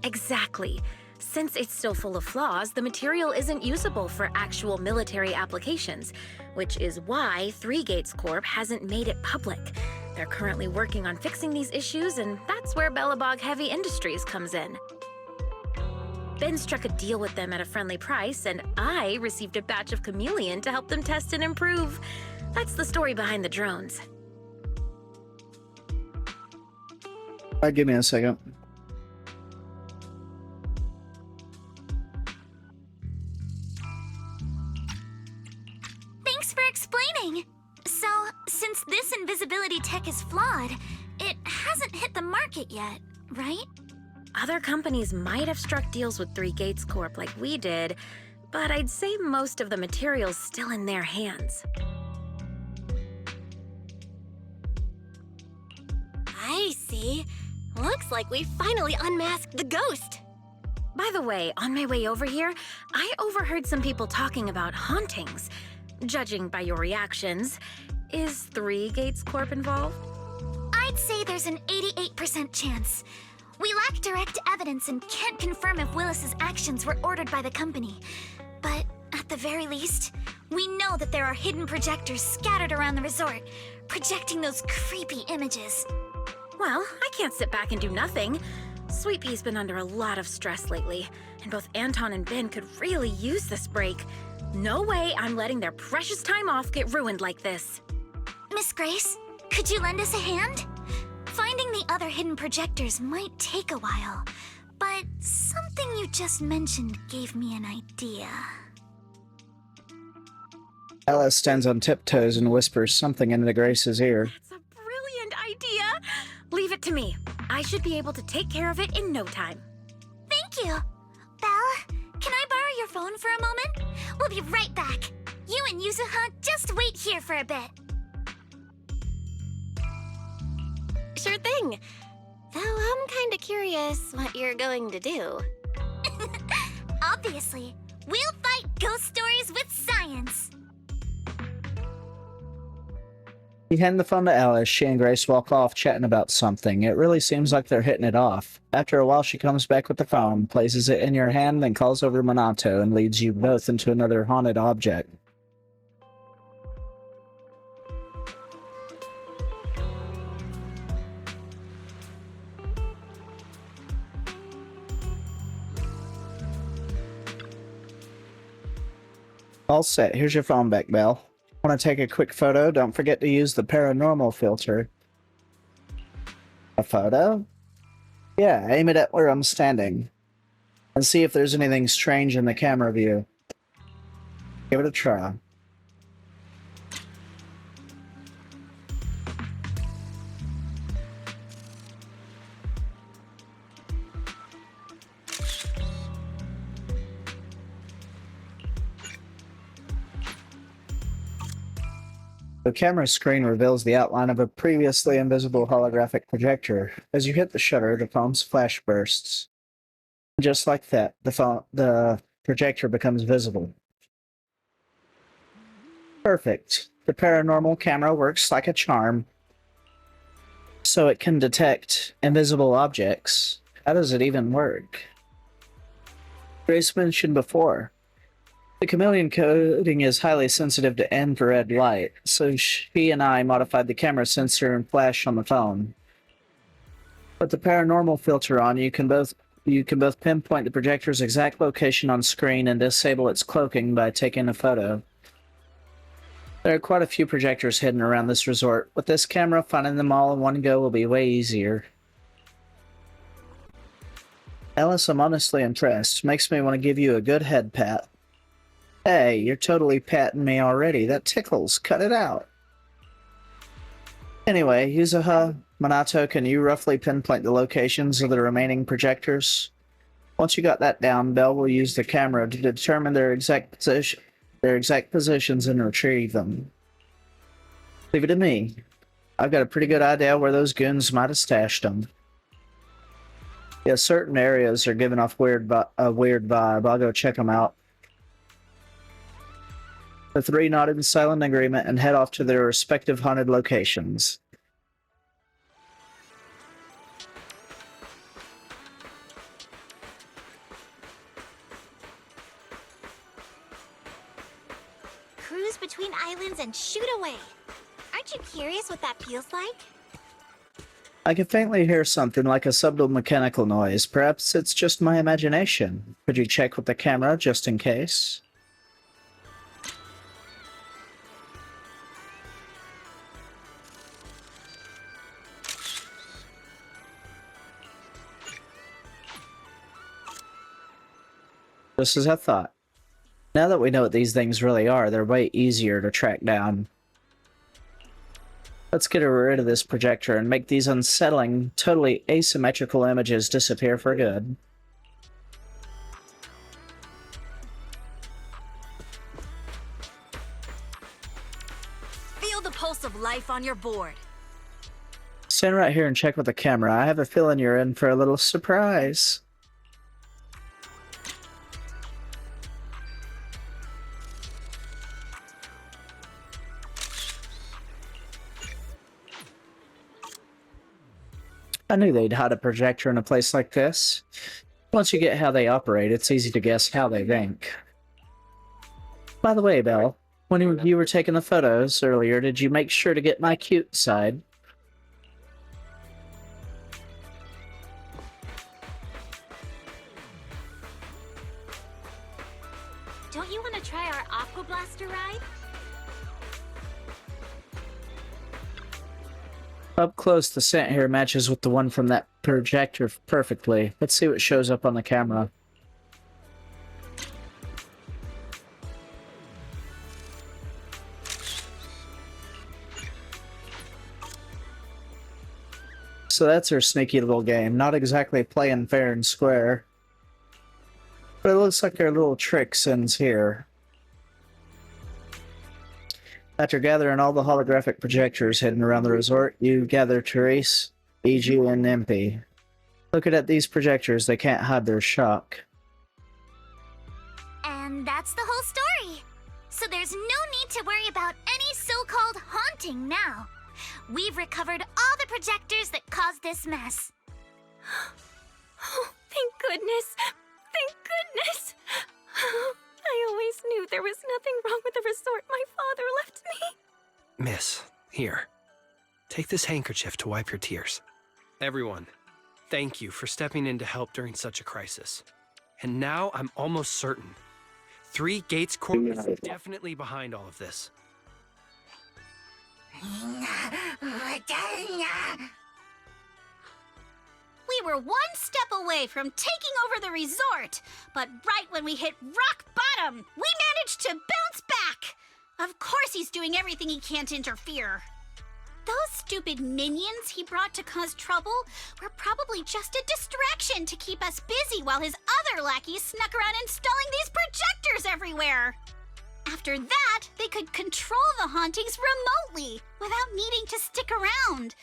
Exactly. Since it's still full of flaws, the material isn't usable for actual military applications, which is why 3Gates Corp hasn't made it public. They're currently working on fixing these issues, and that's where Bellabog Heavy Industries comes in. Ben struck a deal with them at a friendly price, and I received a batch of chameleon to help them test and improve. That's the story behind the drones. Give me a second. Thanks for explaining. So, since this invisibility tech is flawed, it hasn't hit the market yet, right? Other companies might have struck deals with 3Gates Corp like we did, but I'd say most of the material's still in their hands. I see. Looks like we finally unmasked the ghost. By the way, on my way over here, I overheard some people talking about hauntings. Judging by your reactions, is 3Gates Corp involved? I'd say there's an 88% chance. We lack direct evidence and can't confirm if Willis's actions were ordered by the company. But at the very least, we know that there are hidden projectors scattered around the resort, projecting those creepy images. Well, I can't sit back and do nothing. Sweet Pea's been under a lot of stress lately, and both Anton and Ben could really use this break. No way I'm letting their precious time off get ruined like this. Miss Grace, could you lend us a hand? Finding the other hidden projectors might take a while, but something you just mentioned gave me an idea. Alice stands on tiptoes and whispers something into Grace's ear. That's a brilliant idea! Leave it to me. I should be able to take care of it in no time. Thank you. Belle, can I borrow your phone for a moment? We'll be right back. You and Yuzuha just wait here for a bit. Sure thing. Though I'm kinda curious what you're going to do. Obviously, we'll fight ghost stories with science. You hand the phone to Alice. She and Grace walk off chatting about something. It really seems like they're hitting it off. After a while, she comes back with the phone, places it in your hand, then calls over Minato and leads you both into another haunted object. All set. Here's your phone back, Belle. Want to take a quick photo? Don't forget to use the paranormal filter. A photo? Yeah, aim it at where I'm standing. And see if there's anything strange in the camera view. Give it a try. The camera screen reveals the outline of a previously invisible holographic projector. As you hit the shutter, the phone's flash bursts. Just like that, the projector becomes visible. Perfect. The paranormal camera works like a charm, so it can detect invisible objects. How does it even work? Grace mentioned before, The chameleon coating is highly sensitive to infrared light, so she and I modified the camera sensor and flash on the phone. With the paranormal filter on, you can both pinpoint the projector's exact location on screen and disable its cloaking by taking a photo. There are quite a few projectors hidden around this resort. With this camera, finding them all in one go will be way easier. Alice, I'm honestly impressed. Makes me want to give you a good head pat. Hey, you're totally patting me already. That tickles. Cut it out. Anyway, Yuzuha, Minato, can you roughly pinpoint the locations of the remaining projectors? Once you got that down, Belle will use the camera to determine their exact positions and retrieve them. Leave it to me. I've got a pretty good idea where those goons might have stashed them. Yeah, certain areas are giving off a weird vibe. I'll go check them out. The three nodded in silent agreement and head off to their respective haunted locations. Cruise between islands and shoot away. Aren't you curious what that feels like? I can faintly hear something like a subtle mechanical noise. Perhaps it's just my imagination. Could you check with the camera just in case? Just as I thought. Now that we know what these things really are, they're way easier to track down. Let's get rid of this projector and make these unsettling, totally asymmetrical images disappear for good. Feel the pulse of life on your board. Stand right here and check with the camera. I have a feeling you're in for a little surprise. I knew they'd hide a projector in a place like this. Once you get how they operate, it's easy to guess how they think. By the way, Belle, when you were taking the photos earlier, did you make sure to get my cute side? Don't you want to try our Aqua Blaster ride? Up close, the scent here matches with the one from that projector perfectly. Let's see what shows up on the camera. So that's her sneaky little game. Not exactly playing fair and square. But it looks like her little trick ends here. After gathering all the holographic projectors hidden around the resort, you gather Therese, E.G., and Impy. Looking at these projectors, they can't hide their shock. And that's the whole story. So there's no need to worry about any so-called haunting now. We've recovered all the projectors that caused this mess. Oh, thank goodness. Thank goodness. I always knew there was nothing wrong with the resort my father left me. Miss, here. Take this handkerchief to wipe your tears. Everyone, thank you for stepping in to help during such a crisis. And now I'm almost certain. 3 Gates Corp is definitely behind all of this. We were one step away from taking over the resort, but right when we hit rock bottom, we managed to bounce back. Of course he's doing everything he can to interfere. Those stupid minions he brought to cause trouble were probably just a distraction to keep us busy while his other lackeys snuck around installing these projectors everywhere. After that, they could control the hauntings remotely without needing to stick around.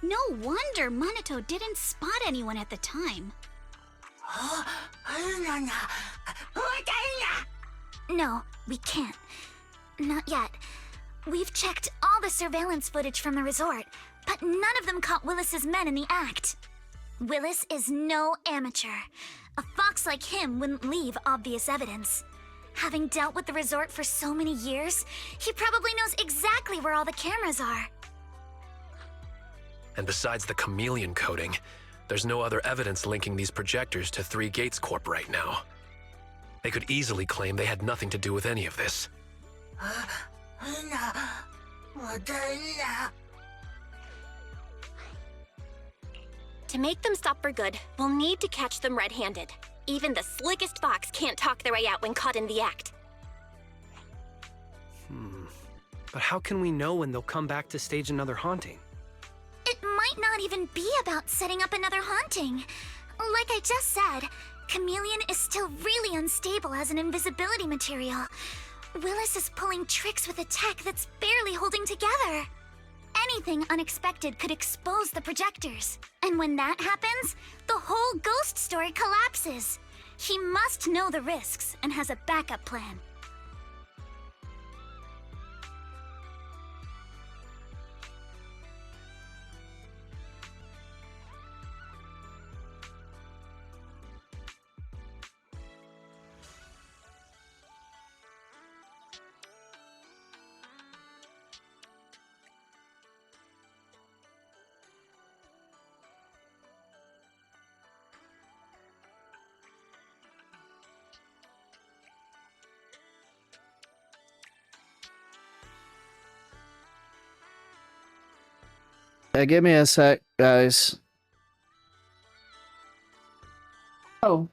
No wonder Minato didn't spot anyone at the time. No, we can't. Not yet. We've checked all the surveillance footage from the resort, but none of them caught Willis's men in the act. Willis is no amateur. A fox like him wouldn't leave obvious evidence. Having dealt with the resort for so many years, he probably knows exactly where all the cameras are. And besides the chameleon coating, there's no other evidence linking these projectors to Three Gates Corp right now. They could easily claim they had nothing to do with any of this. To make them stop for good, we'll need to catch them red-handed. Even the slickest fox can't talk their way out when caught in the act. But how can we know when they'll come back to stage another haunting? It might not even be about setting up another haunting. Like I just said, Chameleon is still really unstable as an invisibility material. Willis is pulling tricks with a tech that's barely holding together. Anything unexpected could expose the projectors. And when that happens, the whole ghost story collapses. He must know the risks and has a backup plan. Hey, give me a sec, guys. Oh.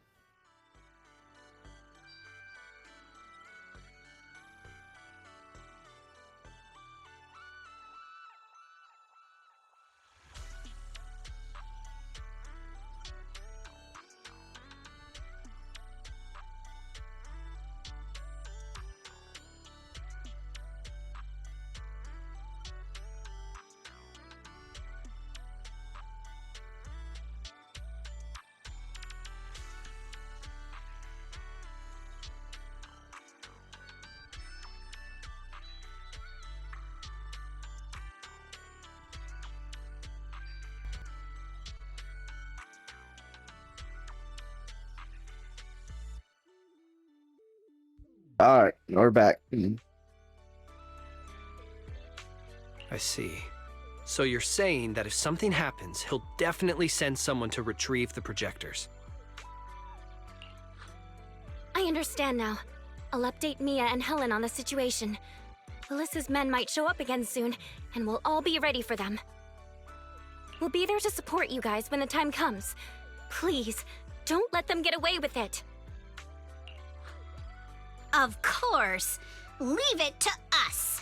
Alright, we're back. I see. So you're saying that if something happens, he'll definitely send someone to retrieve the projectors. I understand now. I'll update Mia and Helen on the situation. Willis's men might show up again soon, and we'll all be ready for them. We'll be there to support you guys when the time comes. Please, don't let them get away with it. Of course. Leave it to us.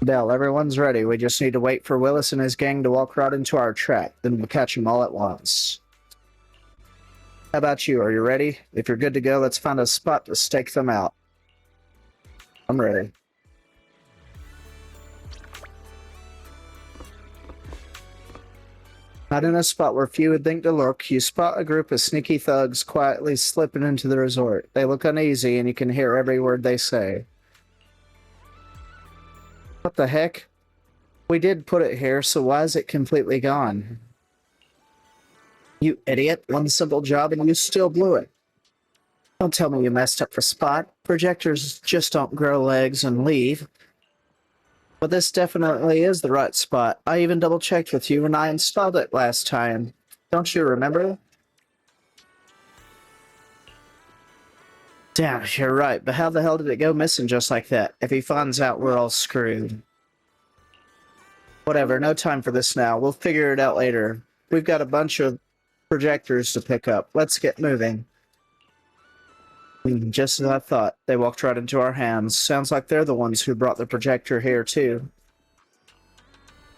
Dell, everyone's ready. We just need to wait for Willis and his gang to walk right into our trap. Then we'll catch them all at once. How about you? Are you ready? If you're good to go, let's find a spot to stake them out. I'm ready. Not in a spot where few would think to look, you spot a group of sneaky thugs quietly slipping into the resort. They look uneasy, and you can hear every word they say. What the heck? We did put it here, so why is it completely gone? You idiot. One simple job and you still blew it. Don't tell me you messed up for Spot. Projectors just don't grow legs and leave. But this definitely is the right spot. I even double-checked with you when I installed it last time. Don't you remember? Damn, you're right, but how the hell did it go missing just like that? If he finds out, we're all screwed. Whatever, no time for this now. We'll figure it out later. We've got a bunch of projectors to pick up. Let's get moving. Just as I thought, they walked right into our hands. Sounds like they're the ones who brought the projector here, too.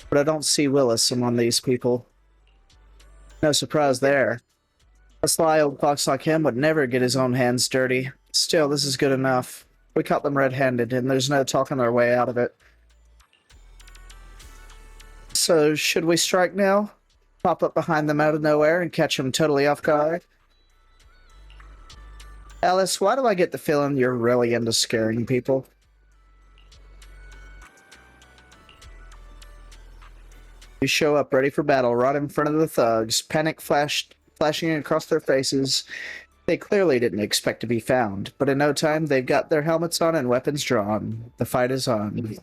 But I don't see Willis among these people. No surprise there. A sly old fox like him would never get his own hands dirty. Still, this is good enough. We caught them red-handed, and there's no talking our way out of it. So, should we strike now? Pop up behind them out of nowhere and catch them totally off guard? Alice, why do I get the feeling you're really into scaring people? We show up ready for battle right in front of the thugs, panic flashing across their faces. They clearly didn't expect to be found, but in no time they've got their helmets on and weapons drawn. The fight is on.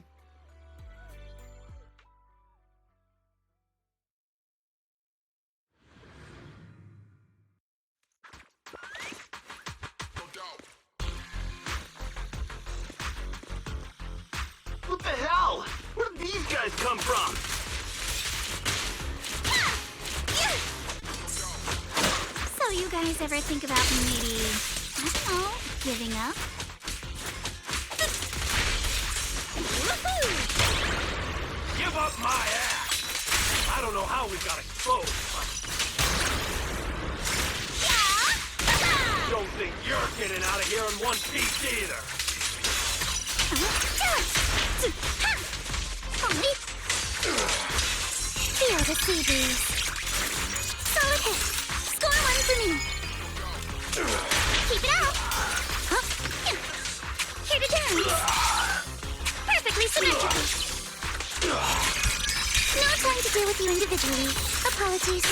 What the hell? Where did these guys come from? So you guys ever think about maybe, I don't know, giving up? Give up my ass! I don't know how we got exposed, but... Don't think you're getting out of here in one piece either! Feel the sea breeze. Solid hit. Score one for me. Keep it up. Huh? Here to dance. Perfectly symmetrical. No time to deal with you individually. Apologies.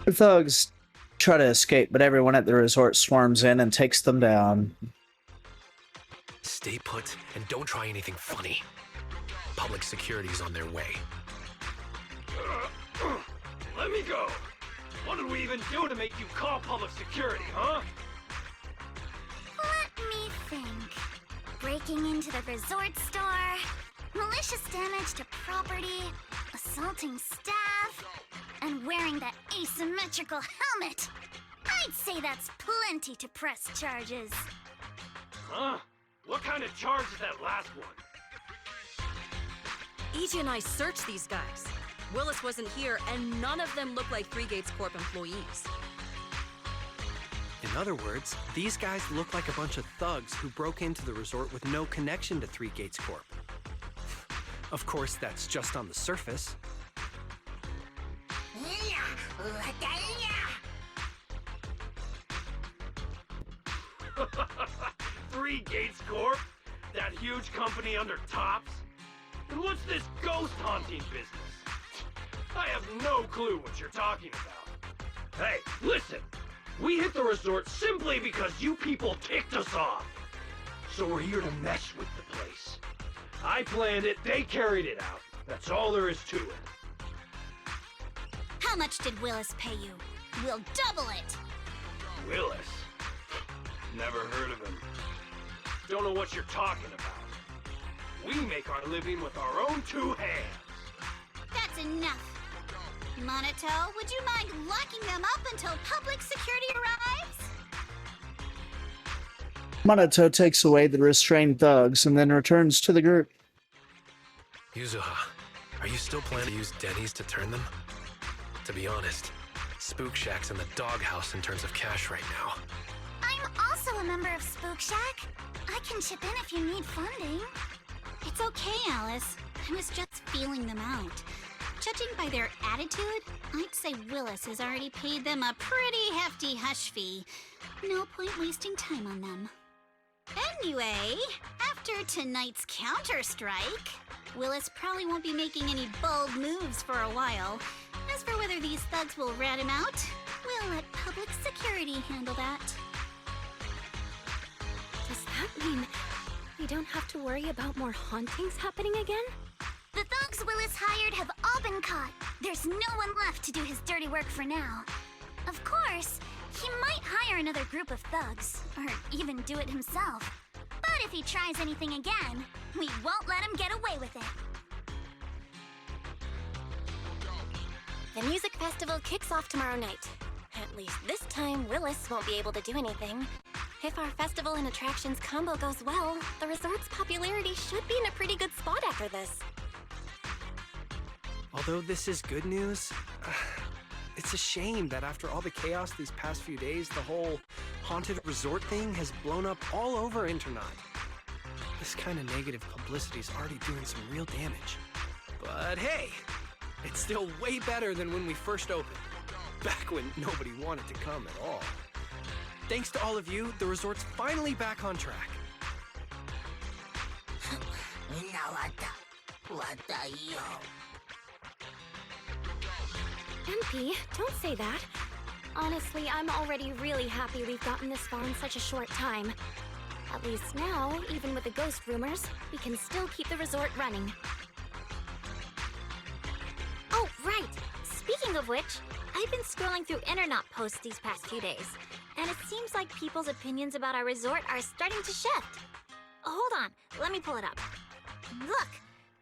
The thugs try to escape, but everyone at the resort swarms in and takes them down. Stay put and don't try anything funny. Public security's on their way. Let me go! What did we even do to make you call public security, huh? Let me think. Breaking into the resort store, malicious damage to property, assaulting staff, and wearing that asymmetrical helmet. I'd say that's plenty to press charges. Huh? What kind of charge is that last one? EJ and I searched these guys. Willis wasn't here, and none of them look like Three Gates Corp employees. In other words, these guys look like a bunch of thugs who broke into the resort with no connection to Three Gates Corp. Of course, that's just on the surface. Three Gates Corp? That huge company under Tops? And what's this ghost haunting business? I have no clue what you're talking about. Hey, listen! We hit the resort simply because you people kicked us off. So we're here to mess with the place. I planned it, they carried it out. That's all there is to it. How much did Willis pay you? We'll double it. Willis? Never heard of him. Don't know what you're talking about. We make our living with our own two hands. That's enough. Monato, would you mind locking them up until public security arrives? Monato takes away the restrained thugs and then returns to the group. Yuzuha, are you still planning to use Denny's to turn them? To be honest, Spook Shack's in the doghouse in terms of cash right now. I'm also a member of Spook Shack. I can chip in if you need funding. It's okay, Alice. I was just feeling them out. Judging by their attitude, I'd say Willis has already paid them a pretty hefty hush fee. No point wasting time on them. Anyway, after tonight's counter-strike, Willis probably won't be making any bold moves for a while. As for whether these thugs will rat him out, we'll let public security handle that. Does that mean we don't have to worry about more hauntings happening again? The thugs Willis hired have all been caught. There's no one left to do his dirty work for now. Of course, he might hire another group of thugs, or even do it himself. But if he tries anything again, we won't let him get away with it. The music festival kicks off tomorrow night. At least this time, Willis won't be able to do anything. If our festival and attractions combo goes well, the resort's popularity should be in a pretty good spot after this. Although this is good news, it's a shame that after all the chaos these past few days, the whole haunted resort thing has blown up all over Internet. This kind of negative publicity is already doing some real damage. But hey, it's still way better than when we first opened, back when nobody wanted to come at all. Thanks to all of you, the resort's finally back on track. MP, don't say that. Honestly, I'm already really happy we've gotten this far in such a short time. At least now, even with the ghost rumors, we can still keep the resort running. Oh, right! Speaking of which, I've been scrolling through internet posts these past few days, and it seems like people's opinions about our resort are starting to shift. Hold on, let me pull it up. Look!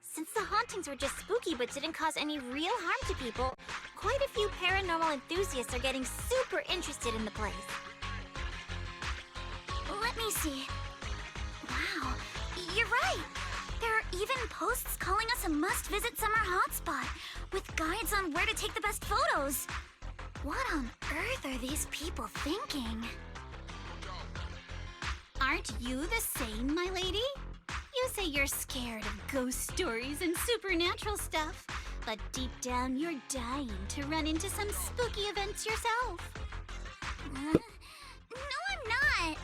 Since the hauntings were just spooky but didn't cause any real harm to people, quite a few paranormal enthusiasts are getting super interested in the place. Let me see. Wow, you're right! There are even posts calling us a must-visit summer hotspot, with guides on where to take the best photos. What on earth are these people thinking? Aren't you the same, my lady? You say you're scared of ghost stories and supernatural stuff, but deep down you're dying to run into some spooky events yourself. No, I'm not.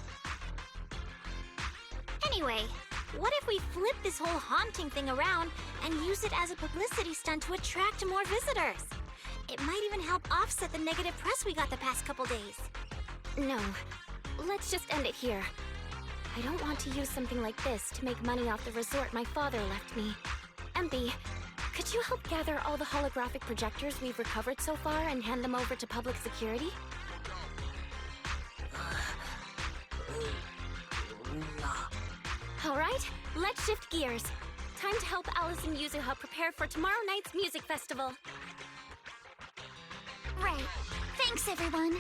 Anyway, what if we flip this whole haunting thing around and use it as a publicity stunt to attract more visitors? It might even help offset the negative press we got the past couple days. No, let's just end it here. I don't want to use something like this to make money off the resort my father left me. MP, could you help gather all the holographic projectors we've recovered so far and hand them over to public security? Alright, let's shift gears. Time to help Alice and Yuzuha prepare for tomorrow night's music festival. Right. Thanks, everyone.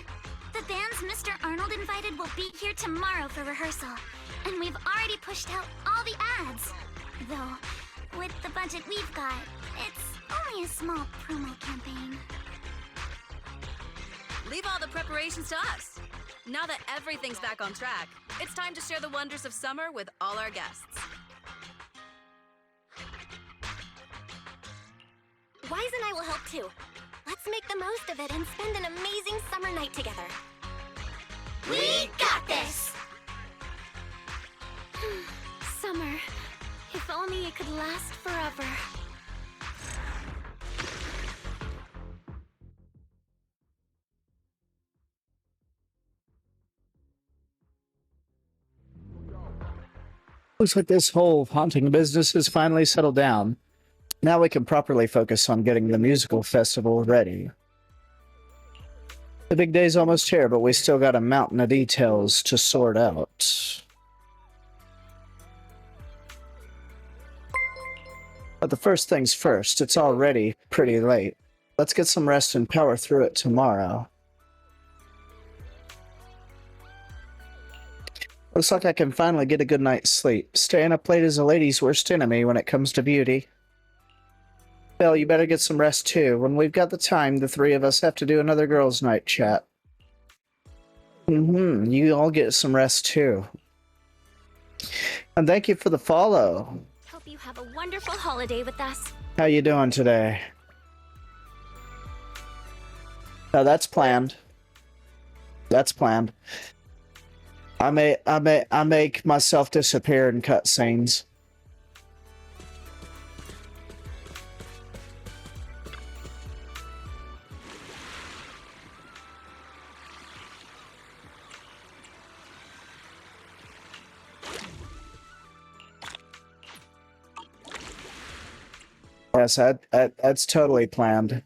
The bands Mr. Arnold invited will be here tomorrow for rehearsal, and we've already pushed out all the ads. Though, with the budget we've got, it's only a small promo campaign. Leave all the preparations to us. Now that everything's back on track, it's time to share the wonders of summer with all our guests. Wise and I will help too. Let's make the most of it and spend an amazing summer night together. We got this! Summer. If only it could last forever. Looks like this whole haunting business has finally settled down. Now we can properly focus on getting the musical festival ready. The big day's almost here, but we still got a mountain of details to sort out. But the first things first, it's already pretty late. Let's get some rest and power through it tomorrow. Looks like I can finally get a good night's sleep. Staying up late is a lady's worst enemy when it comes to beauty. Belle, you better get some rest too. When we've got the time, the three of us have to do another girls' night chat. You all get some rest too. And thank you for the follow. Hope you have a wonderful holiday with us. How you doing today? Oh, that's planned. That's planned. I make myself disappear in cutscenes. Yes, that's totally planned.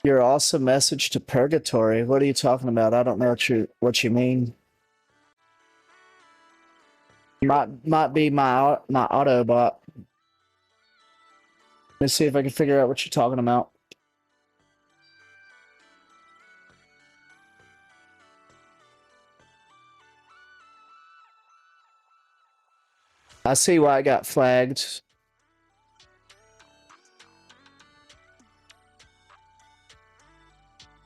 Your awesome message to Purgatory. What are you talking about? I don't know what you mean. Might be my Autobot. Let's see if I can figure out what you're talking about. I see why I got flagged.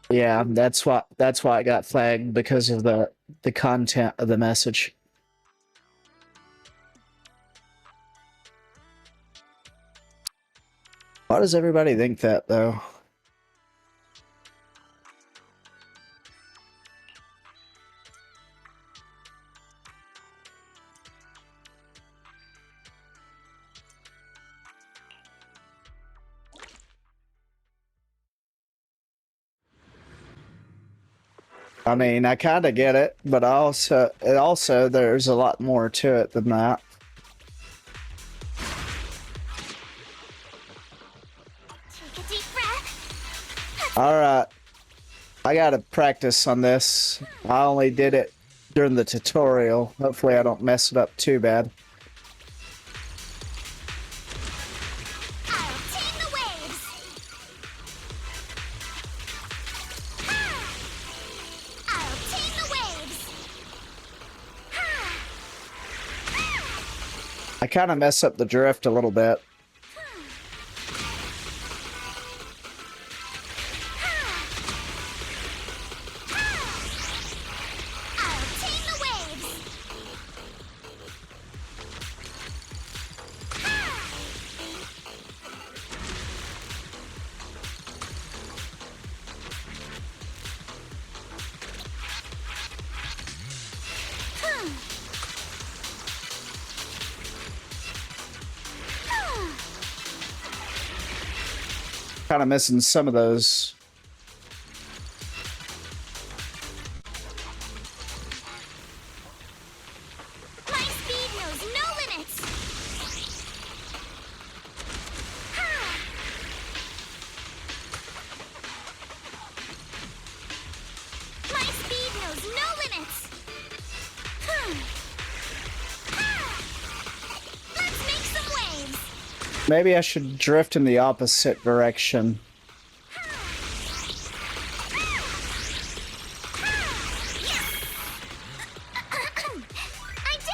Yeah, that's why I got flagged, because of the content of the message. Why does everybody think that, though? I mean, I kind of get it, but also there's a lot more to it than that. Take a deep breath. All right, I gotta practice on this. I only did it during the tutorial. Hopefully, I don't mess it up too bad. I'll tame the waves. I'll tame the waves. I kind of mess up the drift a little bit. I'll tame the waves. Kind of missing some of those. My speed knows no limits. My speed knows no limits. Let's make some waves. Maybe I should drift in the opposite direction. I did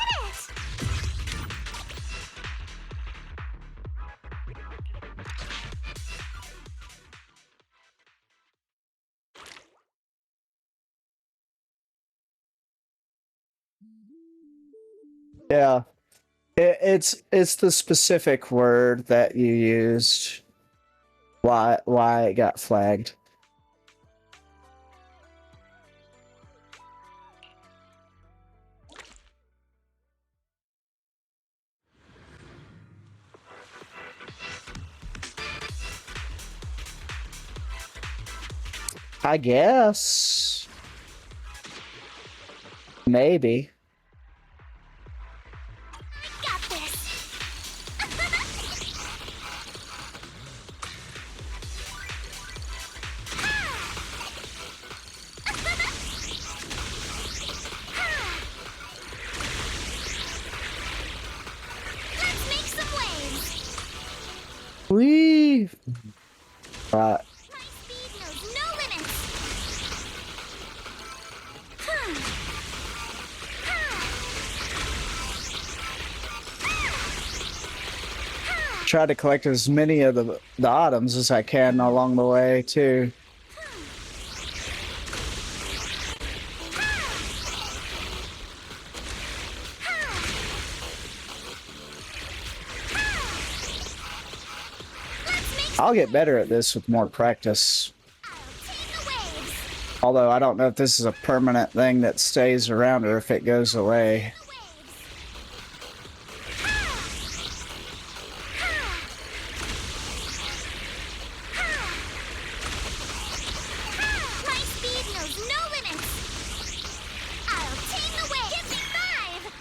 it! Yeah, it's the specific word that you used. Why it got flagged. I guess. Maybe. Got this. Let's make some waves. Whee! Right. My speed knows no limits. Try to collect as many of the items as I can along the way, too. I'll get better at this with more practice. Although I don't know if this is a permanent thing that stays around or if it goes away. My speed knows no limits. I'll tame the wave. Give me 5.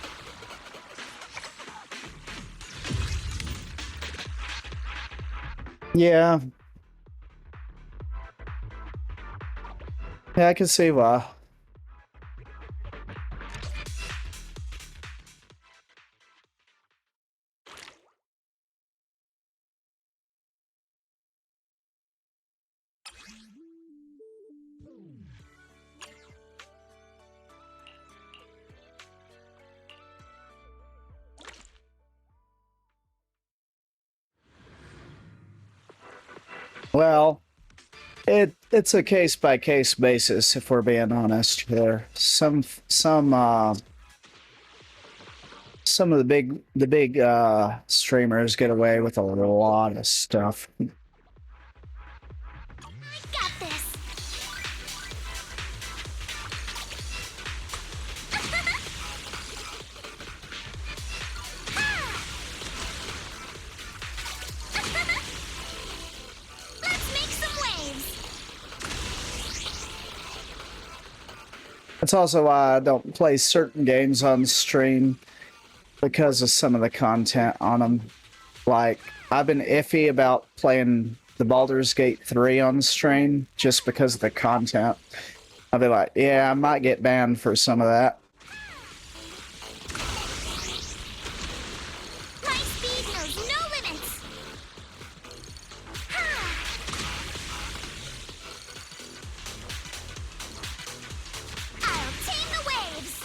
Yeah. Yeah, I can see why. Well, it's a case by case basis if we're being honest here. Some of the big streamers get away with a lot of stuff. That's also why I don't play certain games on stream, because of some of the content on them. Like, I've been iffy about playing the Baldur's Gate 3 on stream just because of the content. I'll be like, yeah, I might get banned for some of that. My speed knows no limits. I'll tame the waves.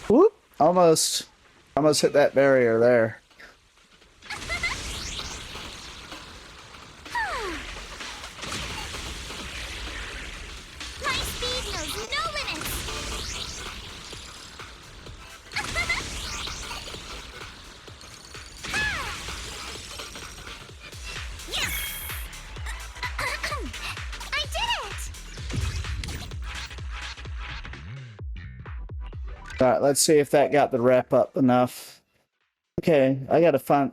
Whoop! Almost hit that barrier there. My speed knows no limits. Yes! I did it! Alright, let's see if that got the wrap up enough. Okay, I gotta find...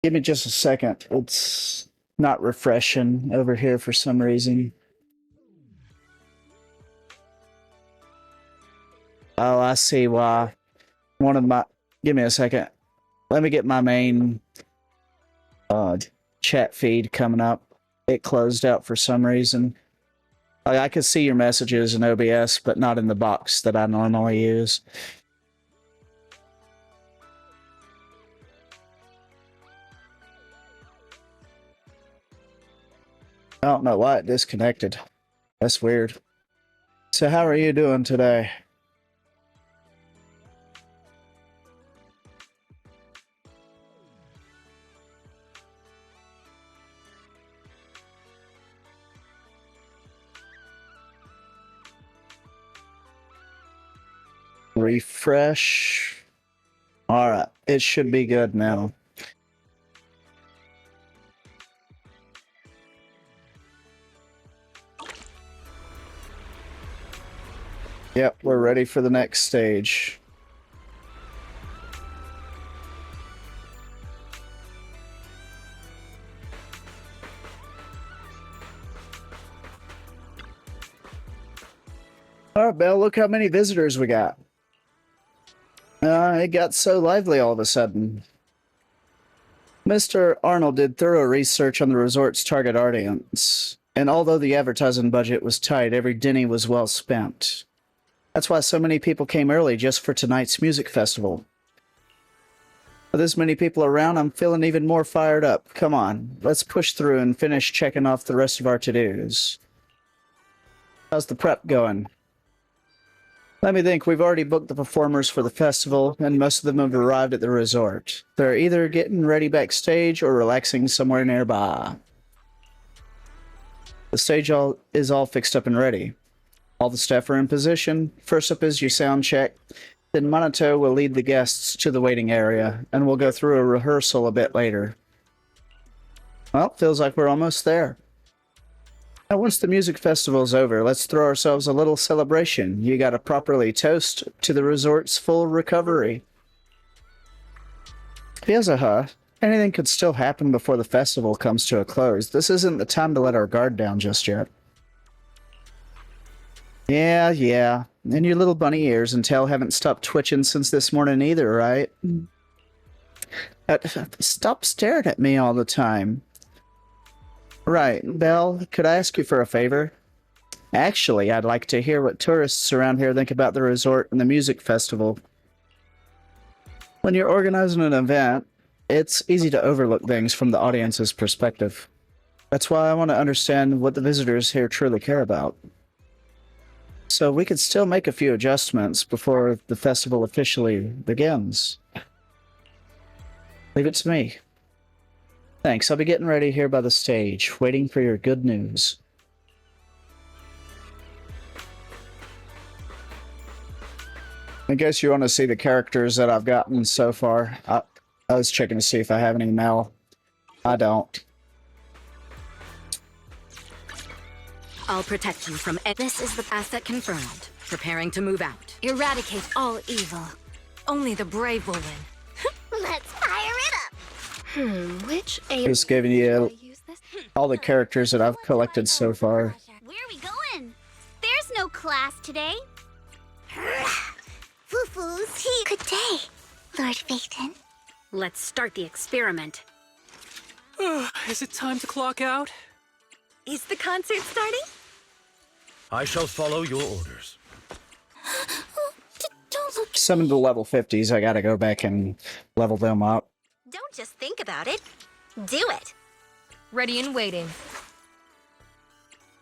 Give me just a second. It's not refreshing over here for some reason. Oh, I see why. One of my... Give me a second. Let me get my main chat feed coming up. It closed out for some reason. I could see your messages in OBS, but not in the box that I normally use. I don't know why it disconnected. That's weird. So how are you doing today? Refresh. All right, it should be good now. Yep, we're ready for the next stage. All right, Belle, look how many visitors we got. It got so lively all of a sudden. Mr. Arnold did thorough research on the resort's target audience, and although the advertising budget was tight, every penny was well spent. That's why so many people came early just for tonight's music festival. With this many people around, I'm feeling even more fired up. Come on, let's push through and finish checking off the rest of our to-dos. How's the prep going? Let me think, we've already booked the performers for the festival, and most of them have arrived at the resort. They're either getting ready backstage or relaxing somewhere nearby. The stage is all fixed up and ready. All the staff are in position. First up is your sound check. Then Monato will lead the guests to the waiting area, and we'll go through a rehearsal a bit later. Well, feels like we're almost there. Now, once the music festival's over, let's throw ourselves a little celebration. You gotta properly toast to the resort's full recovery. Huh? Anything could still happen before the festival comes to a close. This isn't the time to let our guard down just yet. Yeah. And your little bunny ears and tail haven't stopped twitching since this morning either, right? Stop staring at me all the time. Right, Belle, could I ask you for a favor? Actually, I'd like to hear what tourists around here think about the resort and the music festival. When you're organizing an event, it's easy to overlook things from the audience's perspective. That's why I want to understand what the visitors here truly care about. So we could still make a few adjustments before the festival officially begins. Leave it to me. Thanks, I'll be getting ready here by the stage, waiting for your good news. I guess you want to see the characters that I've gotten so far. I was checking to see if I have any mail. I don't. I'll protect you from... This is the asset confirmed. Preparing to move out. Eradicate all evil. Only the brave will win. Let's fire it up! Which Just giving you all the characters that I've collected so far. Where are we going? There's no class today. Foo-foos here. Good day, Lord Phaeton. Let's start the experiment. Is it time to clock out? Is the concert starting? I shall follow your orders. Don't look. Some of the level 50s, I gotta go back and level them up. Don't just think about it. Do it. Ready and waiting.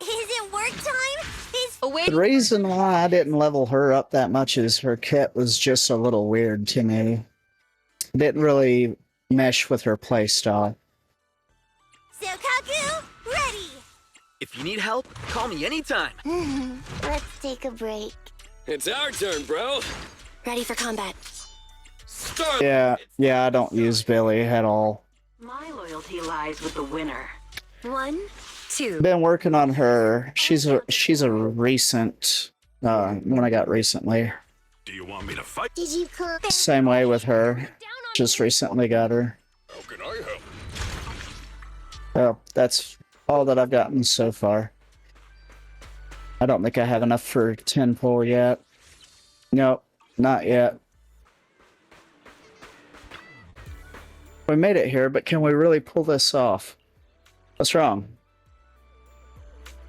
Is it work time? The reason why I didn't level her up that much is her kit was just a little weird to me. Didn't really mesh with her playstyle. Sokaku, ready! If you need help, call me anytime. Let's take a break. It's our turn, bro. Ready for combat. Start. Yeah, I don't use Billy at all. My loyalty lies with the winner. 1, 2. Been working on her. She's a recent one I got recently. Do you want me to fight? Did you cook? Same way with her. Just recently got her. How can I help? Oh, that's all that I've gotten so far. I don't think I have enough for 10 pull yet. Nope, not yet. We made it here, but can we really pull this off? What's wrong?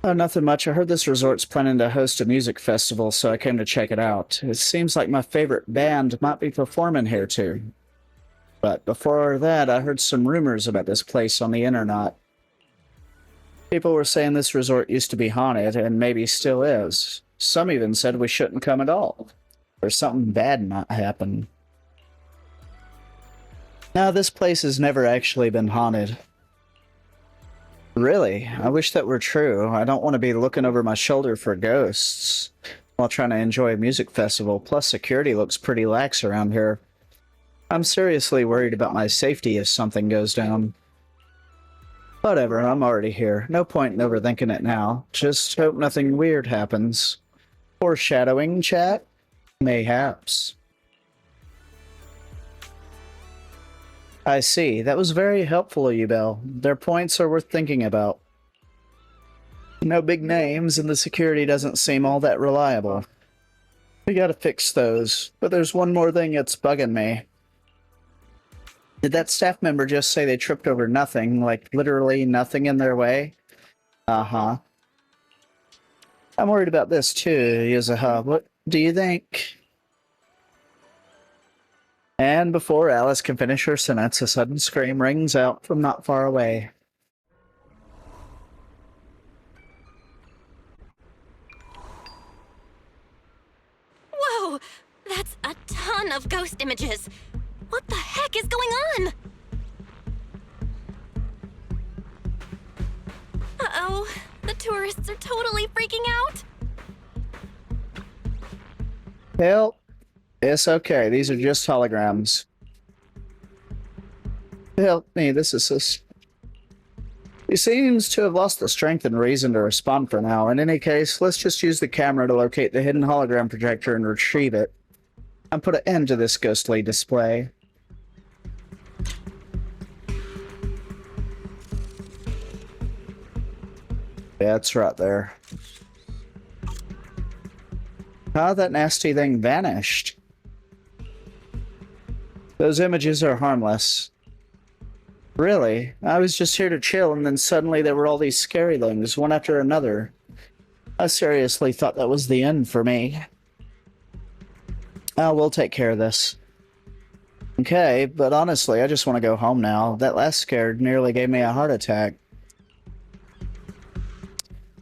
Oh, nothing much. I heard this resort's planning to host a music festival, so I came to check it out. It seems like my favorite band might be performing here too. But before that, I heard some rumors about this place on the internet. People were saying this resort used to be haunted, and maybe still is. Some even said we shouldn't come at all, or something bad might happen. Now, this place has never actually been haunted. Really? I wish that were true. I don't want to be looking over my shoulder for ghosts while trying to enjoy a music festival. Plus, security looks pretty lax around here. I'm seriously worried about my safety if something goes down. Whatever, I'm already here. No point in overthinking it now. Just hope nothing weird happens. Foreshadowing, chat? Mayhaps. I see. That was very helpful of you, Belle. Their points are worth thinking about. No big names, and the security doesn't seem all that reliable. We gotta fix those. But there's one more thing that's bugging me. Did that staff member just say they tripped over nothing, like literally nothing in their way? Uh-huh. I'm worried about this too, Yuzuha. What do you think? And before Alice can finish her sentence, a sudden scream rings out from not far away. Whoa! That's a ton of ghost images! What the heck is going on? Uh-oh, the tourists are totally freaking out. Help. It's okay, these are just holograms. Help me, this is just... He seems to have lost the strength and reason to respond for now. In any case, let's just use the camera to locate the hidden hologram projector and retrieve it. And put an end to this ghostly display. Yeah, it's right there. How that nasty thing vanished. Those images are harmless. Really? I was just here to chill, and then suddenly there were all these scary things, one after another. I seriously thought that was the end for me. Oh, we'll take care of this. Okay, but honestly, I just want to go home now. That last scare nearly gave me a heart attack.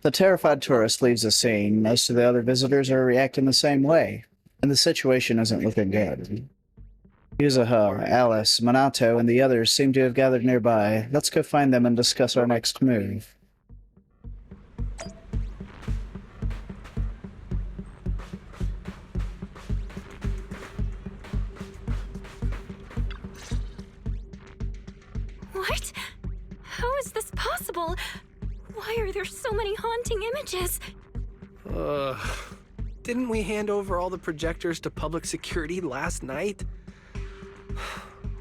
The terrified tourist leaves the scene. Most of the other visitors are reacting the same way, and the situation isn't looking good. Yuzuha, Alice, Minato, and the others seem to have gathered nearby. Let's go find them and discuss our next move. What? How is this possible? Why are there so many haunting images? Didn't we hand over all the projectors to public security last night?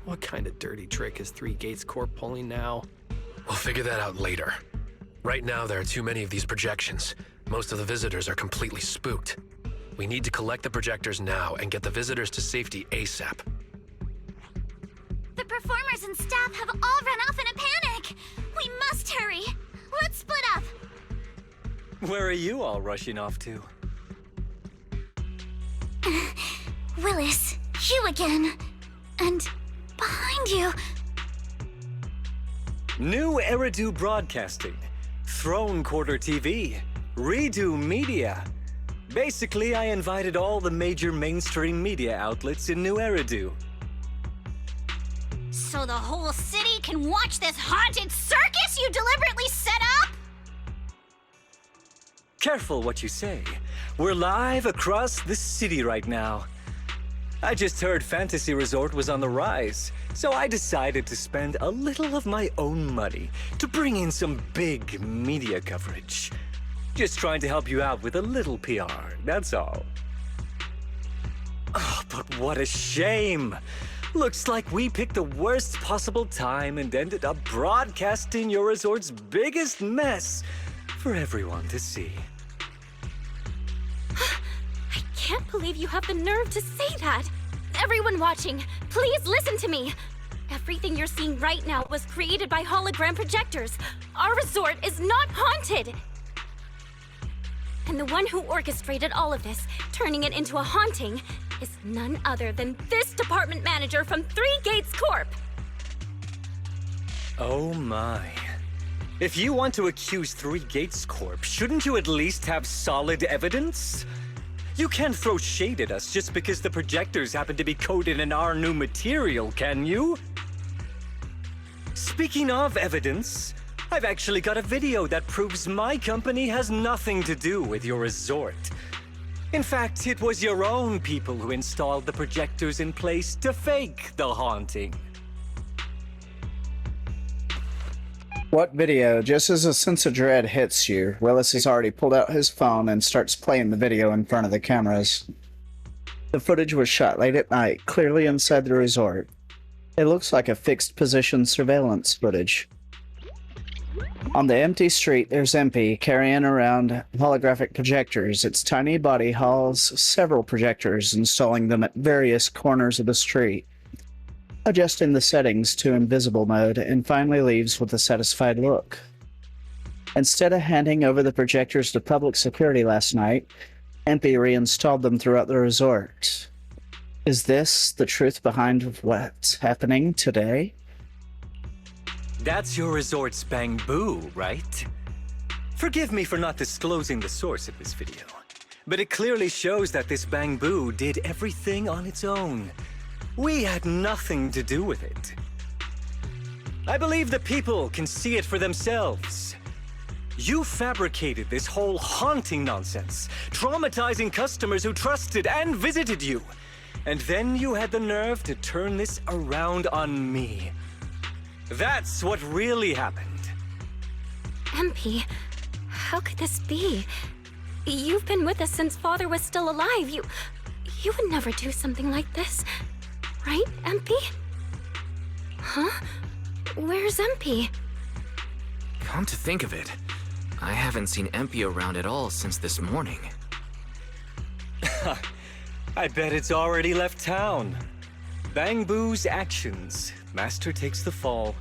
What kind of dirty trick is Three Gates Corp pulling now? We'll figure that out later. Right now, there are too many of these projections. Most of the visitors are completely spooked. We need to collect the projectors now and get the visitors to safety ASAP. The performers and staff have all run off in a panic. We must hurry. Let's split up. Where are you all rushing off to? Willis, you again. And behind you. New Eridu Broadcasting, Throne Quarter TV, Redo Media. Basically, I invited all the major mainstream media outlets in New Eridu. So the whole city can watch this haunted circus you deliberately set up? Careful what you say. We're live across the city right now. I just heard Fantasy Resort was on the rise, so I decided to spend a little of my own money to bring in some big media coverage. Just trying to help you out with a little PR, that's all. Oh, but what a shame! Looks like we picked the worst possible time and ended up broadcasting your resort's biggest mess for everyone to see. I can't believe you have the nerve to say that. Everyone watching, please listen to me. Everything you're seeing right now was created by hologram projectors. Our resort is not haunted. And the one who orchestrated all of this, turning it into a haunting, is none other than this department manager from Three Gates Corp. Oh my. If you want to accuse Three Gates Corp, shouldn't you at least have solid evidence? You can't throw shade at us just because the projectors happen to be coated in our new material, can you? Speaking of evidence, I've actually got a video that proves my company has nothing to do with your resort. In fact, it was your own people who installed the projectors in place to fake the haunting. What video? Just as a sense of dread hits you, Willis has already pulled out his phone and starts playing the video in front of the cameras. The footage was shot late at night, clearly inside the resort. It looks like a fixed position surveillance footage. On the empty street, there's MP carrying around holographic projectors. Its tiny body hauls several projectors, installing them at various corners of the street, adjusting the settings to invisible mode, and finally leaves with a satisfied look. Instead of handing over the projectors to public security last night, MP reinstalled them throughout the resort. Is this the truth behind what's happening today? That's your resort's Bamboo, right? Forgive me for not disclosing the source of this video, but it clearly shows that this Bamboo did everything on its own. We had nothing to do with it. I believe the people can see it for themselves. You fabricated this whole haunting nonsense, traumatizing customers who trusted and visited you. And then you had the nerve to turn this around on me. That's what really happened. MP, how could this be? You've been with us since Father was still alive. You would never do something like this. Right, MP? Huh? Where's MP? Come to think of it, I haven't seen MP around at all since this morning. I bet it's already left town. Bamboo's actions. Master takes the fall.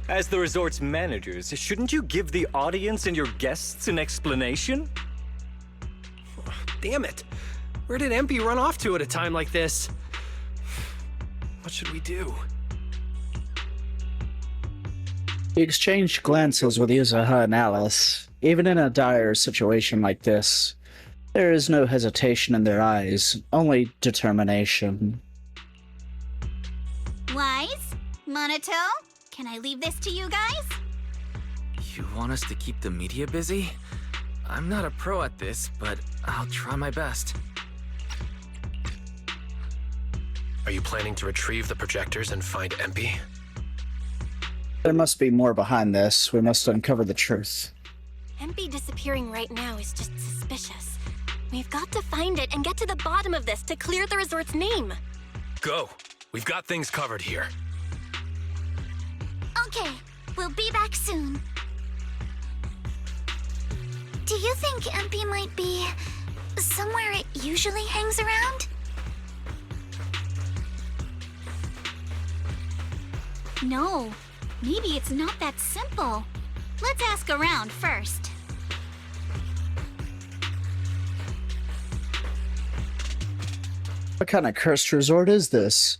As the resort's managers, shouldn't you give the audience and your guests an explanation? Damn it! Where did MP run off to at a time like this? What should we do? He exchanged glances with Yuzaha and Alice. Even in a dire situation like this, there is no hesitation in their eyes, only determination. Wise? Monato? Can I leave this to you guys? You want us to keep the media busy? I'm not a pro at this, but I'll try my best. Are you planning to retrieve the projectors and find MP? There must be more behind this. We must uncover the truth. MP disappearing right now is just suspicious. We've got to find it and get to the bottom of this to clear the resort's name. Go. We've got things covered here. Okay, we'll be back soon. Do you think MP might be somewhere it usually hangs around? No, maybe it's not that simple. Let's ask around first. What kind of cursed resort is this?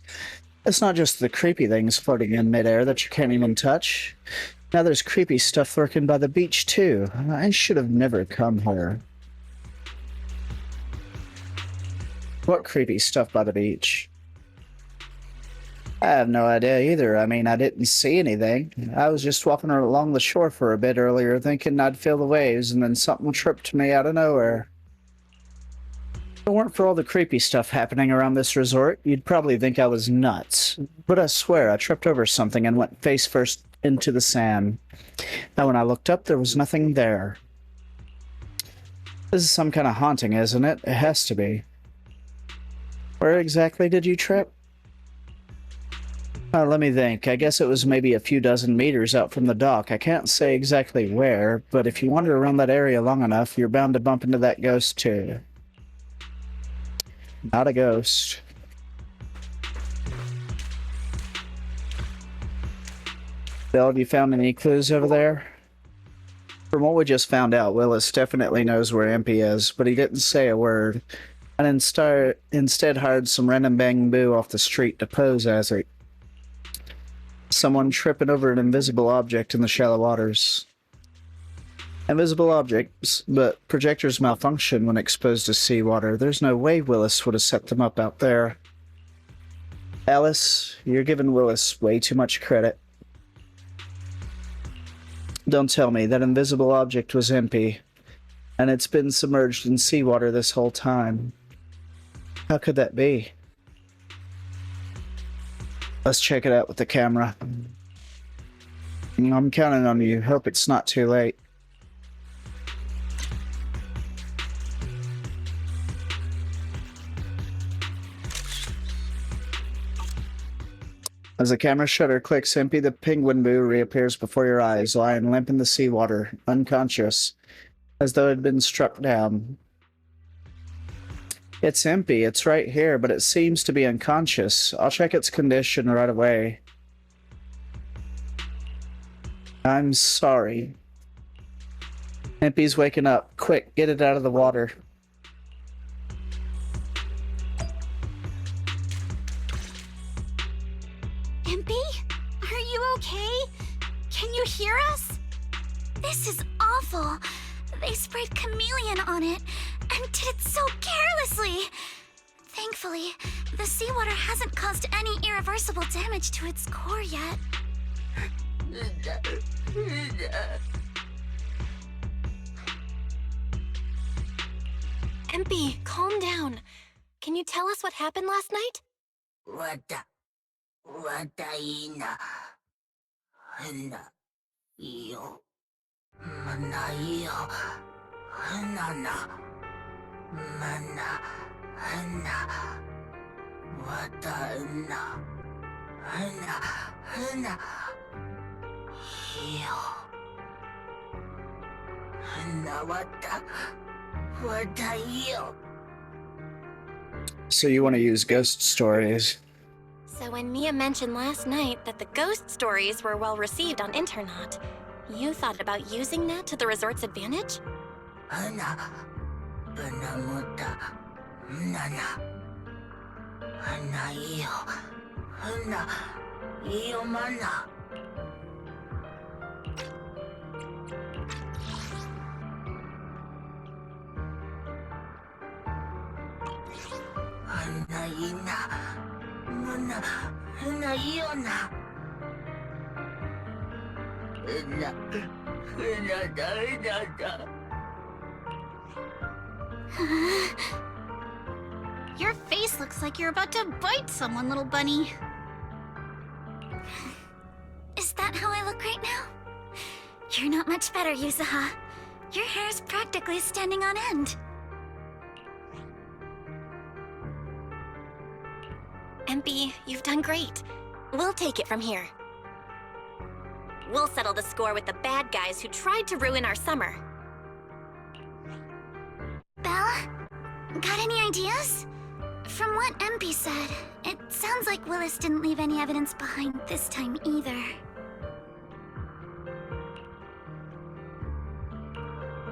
It's not just the creepy things floating in midair that you can't even touch. Now there's creepy stuff lurking by the beach too. I should have never come here. What creepy stuff by the beach? I have no idea either. I mean, I didn't see anything. I was just walking along the shore for a bit earlier thinking I'd feel the waves, and then something tripped me out of nowhere. If it weren't for all the creepy stuff happening around this resort, you'd probably think I was nuts. But I swear I tripped over something and went face first into the sand. Now when I looked up, there was nothing there. This is some kind of haunting, isn't it? It has to be. Where exactly did you trip? Let me think. I guess it was maybe a few dozen meters out from the dock. I can't say exactly where, but if you wander around that area long enough, you're bound to bump into that ghost too. Not a ghost. Bill, have you found any clues over there? From what we just found out, Willis definitely knows where MP is, but he didn't say a word, and instead hired some random bamboo off the street to pose as it. Someone tripping over an invisible object in the shallow waters. Invisible objects, but projectors malfunction when exposed to seawater. There's no way Willis would have set them up out there. Alice, you're giving Willis way too much credit. Don't tell me that invisible object was MP, and it's been submerged in seawater this whole time. How could that be? Let's check it out with the camera. I'm counting on you. Hope it's not too late. As the camera shutter clicks, MP the penguin boo reappears before your eyes, lying limp in the seawater, unconscious, as though it had been struck down. It's MP, it's right here, but it seems to be unconscious. I'll check its condition right away. I'm sorry. MP's waking up. Quick, get it out of the water. MP? Are you okay? Can you hear us? This is awful. They sprayed chameleon on it, and did it so carelessly. Thankfully, the seawater hasn't caused any irreversible damage to its core yet. MP, calm down. Can you tell us what happened last night? So you want to use ghost stories? So when Mia mentioned last night that the ghost stories were well received on Internet, you thought about using that to the resort's advantage? Your face looks like you're about to bite someone, little bunny. Is that how I look right now? You're not much better, Yuzuha. Your hair's practically standing on end. You've done great. We'll take it from here. We'll settle the score with the bad guys who tried to ruin our summer. Belle? Got any ideas? From what MP said, it sounds like Willis didn't leave any evidence behind this time either.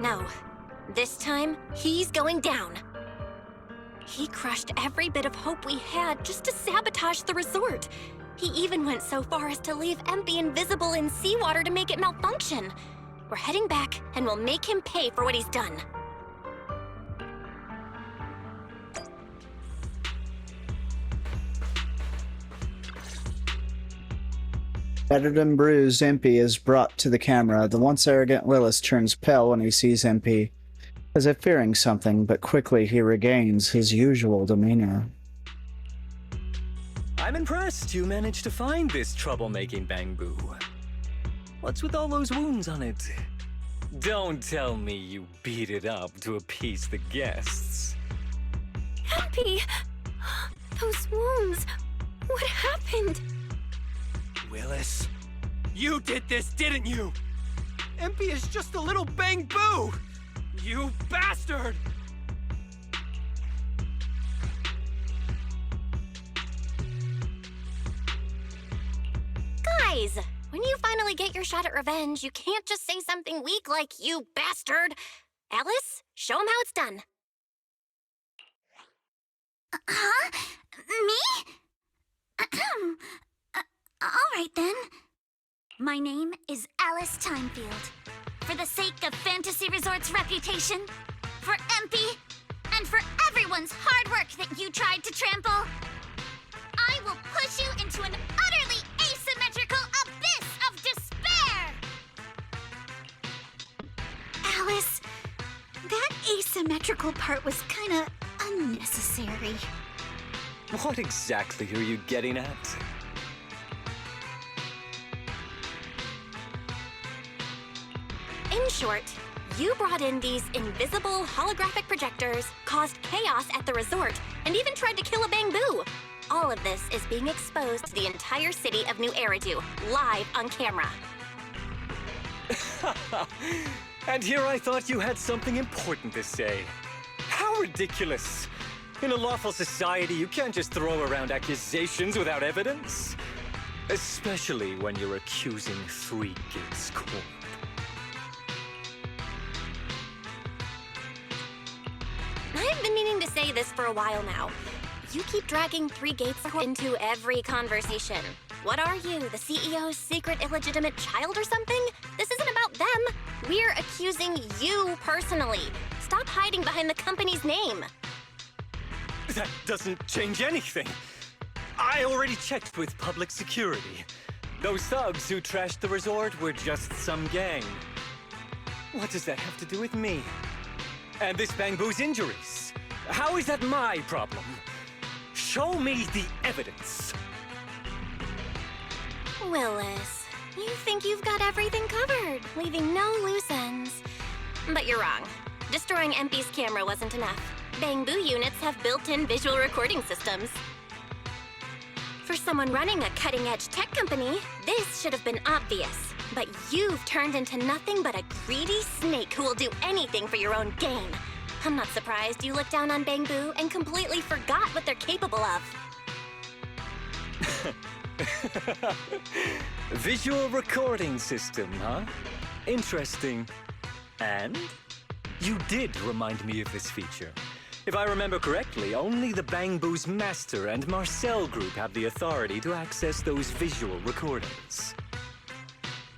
No. This time, he's going down. He crushed every bit of hope we had just to sabotage the resort. He even went so far as to leave MP invisible in seawater to make it malfunction. We're heading back, and we'll make him pay for what he's done. Battered and bruised, MP is brought to the camera. The once arrogant Willis turns pale when he sees MP, as if fearing something, but quickly he regains his usual demeanor. I'm impressed you managed to find this troublemaking Bangbu. What's with all those wounds on it? Don't tell me you beat it up to appease the guests. MP! Those wounds! What happened? Willis, you did this, didn't you? MP is just a little Bangbu! You bastard! Guys, when you finally get your shot at revenge, you can't just say something weak like, "You bastard!" Alice, show him how it's done. Huh? Me? Alright then. My name is Alice Timefield. For the sake of Fantasy Resort's reputation, for MP, and for everyone's hard work that you tried to trample, I will push you into an utterly asymmetrical abyss of despair! Alice, that asymmetrical part was kinda unnecessary. What exactly are you getting at? In short, you brought in these invisible holographic projectors, caused chaos at the resort, and even tried to kill a Bangbu. All of this is being exposed to the entire city of New Eridu, live on camera. And here I thought you had something important to say. How ridiculous! In a lawful society, you can't just throw around accusations without evidence. Especially when you're accusing 3 Gates Corp. I've been meaning to say this for a while now. You keep dragging 3 Gates into every conversation. What are you, the CEO's secret illegitimate child or something? This isn't about them. We're accusing you personally. Stop hiding behind the company's name. That doesn't change anything. I already checked with public security. Those thugs who trashed the resort were just some gang. What does that have to do with me? And this Bangbu's injuries? How is that my problem? Show me the evidence. Willis, you think you've got everything covered, leaving no loose ends. But you're wrong. Destroying MP's camera wasn't enough. Bangbu units have built-in visual recording systems. For someone running a cutting-edge tech company, this should have been obvious. But you've turned into nothing but a greedy snake who will do anything for your own gain. I'm not surprised you looked down on Bangbu and completely forgot what they're capable of. Visual recording system, huh? Interesting. And? You did remind me of this feature. If I remember correctly, only the Bangbu's Master and Marcel group have the authority to access those visual recordings.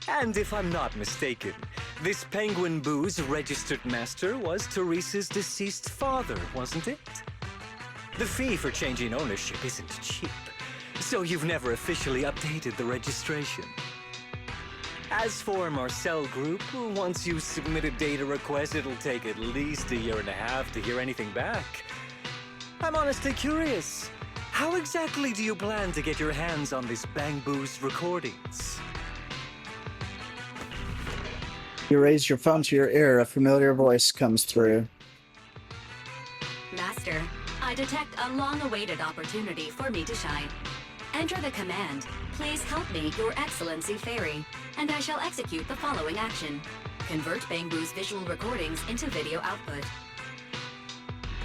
And if I'm not mistaken, this Penguin Boo's registered master was Teresa's deceased father, wasn't it? The fee for changing ownership isn't cheap, so you've never officially updated the registration. As for Marcel Group, once you submit a data request, it'll take at least 1.5 years to hear anything back. I'm honestly curious. How exactly do you plan to get your hands on this Bangbu's recordings? You raise your phone to your ear, a familiar voice comes through. Master, I detect a long-awaited opportunity for me to shine. Enter the command, "Please help me, Your Excellency Fairy," and I shall execute the following action. Convert Bangbu's visual recordings into video output.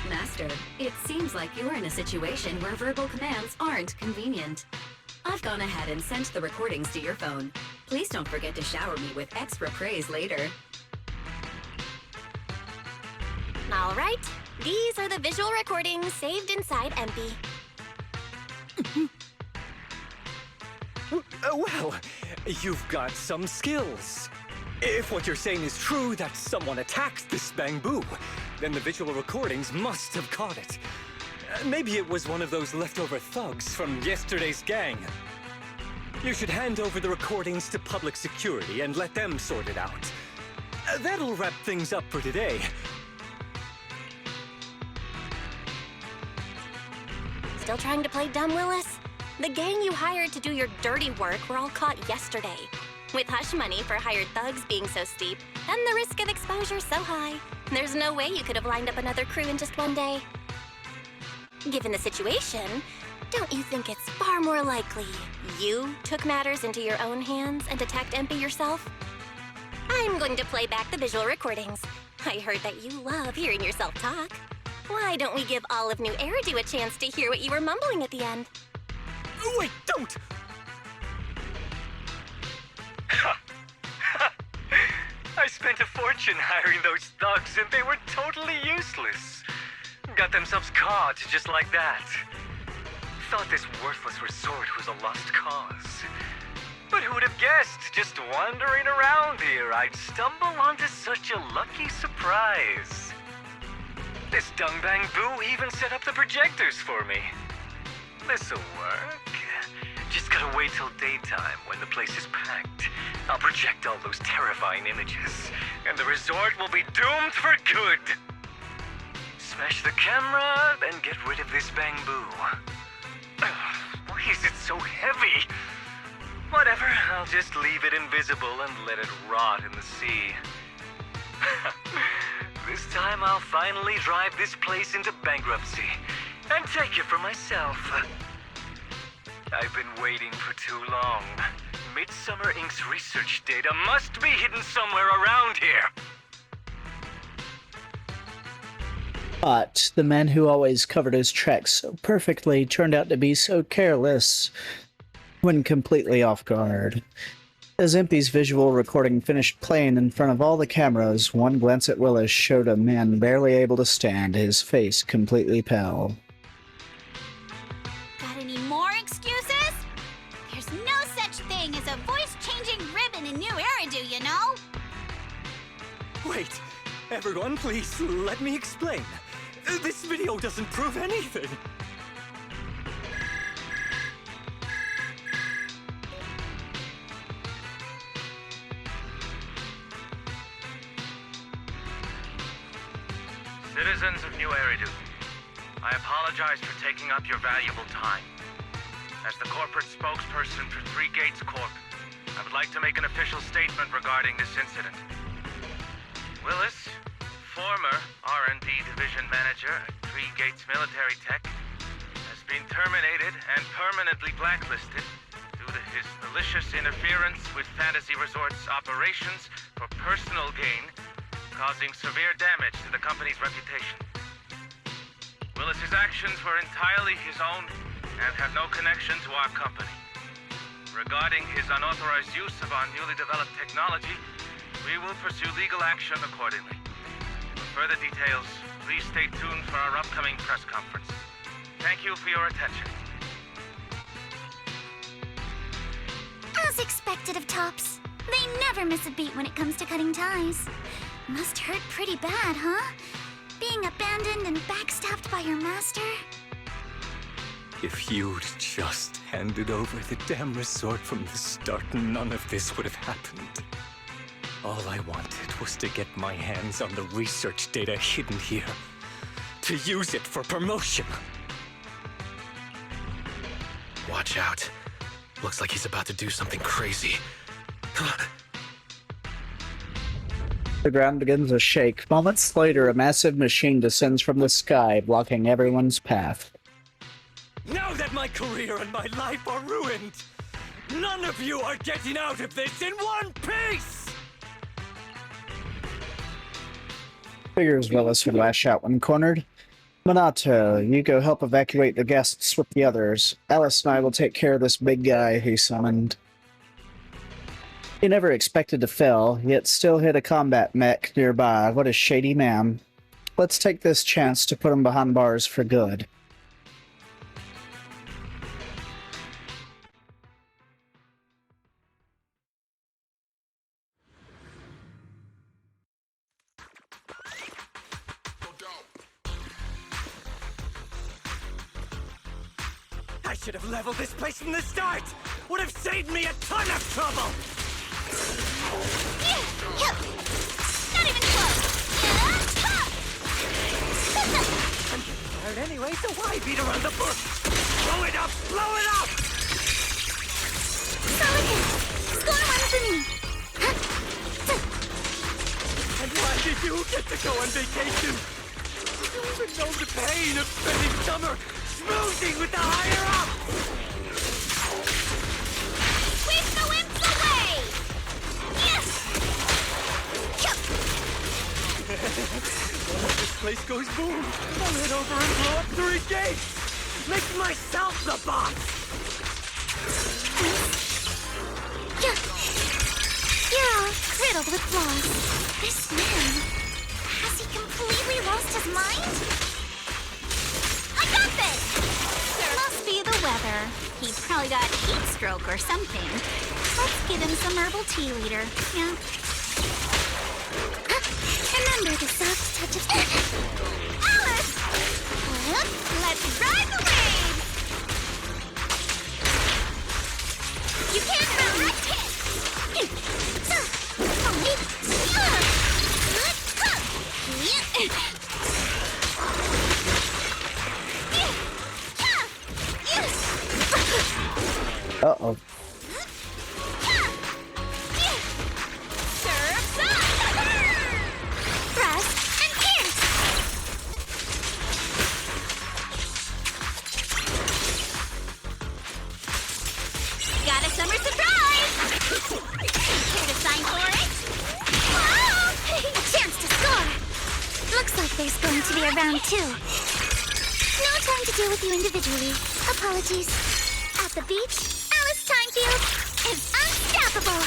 Master, it seems like you're in a situation where verbal commands aren't convenient. I've gone ahead and sent the recordings to your phone. Please don't forget to shower me with extra praise later. All right, these are the visual recordings saved inside MP. Well, you've got some skills. If what you're saying is true, that someone attacked this Bangbu, then the visual recordings must have caught it. Maybe it was one of those leftover thugs from yesterday's gang. You should hand over the recordings to public security and let them sort it out. That'll wrap things up for today. Still trying to play dumb, Willis? The gang you hired to do your dirty work were all caught yesterday. With hush money for hired thugs being so steep, and the risk of exposure so high, there's no way you could have lined up another crew in just one day. Given the situation, don't you think it's far more likely you took matters into your own hands and attacked MP yourself? I'm going to play back the visual recordings. I heard that you love hearing yourself talk. Why don't we give all of New Eridu a chance to hear what you were mumbling at the end? Wait, don't! I spent a fortune hiring those thugs and they were totally useless. Got themselves caught just like that. Thought this worthless resort was a lost cause. But who would have guessed, just wandering around here, I'd stumble onto such a lucky surprise. This Dung Bangbu even set up the projectors for me. This'll work. Just gotta wait till daytime when the place is packed. I'll project all those terrifying images, and the resort will be doomed for good. Smash the camera, then get rid of this Bangbu. Why is it so heavy? Whatever, I'll just leave it invisible and let it rot in the sea. This time I'll finally drive this place into bankruptcy and take it for myself. I've been waiting for too long. Midsummer Inc.'s research data must be hidden somewhere around here. But the man who always covered his tracks so perfectly turned out to be so careless when completely off guard. As Impy's visual recording finished playing in front of all the cameras, one glance at Willis showed a man barely able to stand, his face completely pale. Got any more excuses? There's no such thing as a voice-changing ribbon in New Eridu, you know? Wait, everyone, please let me explain. This video doesn't prove anything. Citizens of New Eridu, I apologize for taking up your valuable time. As the corporate spokesperson for Three Gates Corp, I would like to make an official statement regarding this incident. Willis, former R&D division manager at Three Gates Military Tech, has been terminated and permanently blacklisted due to his malicious interference with Fantasy Resort's operations for personal gain, causing severe damage to the company's reputation. Willis's actions were entirely his own and have no connection to our company. Regarding his unauthorized use of our newly developed technology, we will pursue legal action accordingly. For further details, please stay tuned for our upcoming press conference. Thank you for your attention. As expected of Tops, they never miss a beat when it comes to cutting ties. Must hurt pretty bad, huh? Being abandoned and backstabbed by your master? If you'd just handed over the damn resort from the start, none of this would have happened. All I wanted was to get my hands on the research data hidden here, to use it for promotion. Watch out. Looks like he's about to do something crazy. The ground begins to shake. Moments later, a massive machine descends from the sky, blocking everyone's path. Now that my career and my life are ruined. None of you are getting out of this in one piece! Figures Willis would lash out when cornered. Minato, you go help evacuate the guests with the others. Alice and I will take care of this big guy he summoned. He never expected to fail, yet still hit a combat mech nearby. What a shady man. Let's take this chance to put him behind bars for good. I should have leveled this place from the start! Would have saved me a ton of trouble! Not even close! I'm getting tired anyway, so why beat around the bush? Blow it up! Blow it up! Solican! Score one for me! And why did you get to go on vacation? You don't even know the pain of spending summer schmoozing with the higher-up! Sweep the wimps away! Yes! Once this place goes boom, I'll head over and blow up 3 gates! Make myself the boss! You're all riddled with flaws. This man, has he completely lost his mind? I got this! Must be the weather. He probably got heat stroke or something. Let's give him some herbal tea leader. Yeah. Remember the soft touch of Alice! Let's ride the waves! You can't run like this! Uh-oh. Surf's up! Thrust and pierce! Got a summer surprise! Care to sign for it? Wow! A chance to score! Looks like there's going to be a round 2. No time to deal with you individually. Apologies. At the beach, Alice Timefield is unstoppable!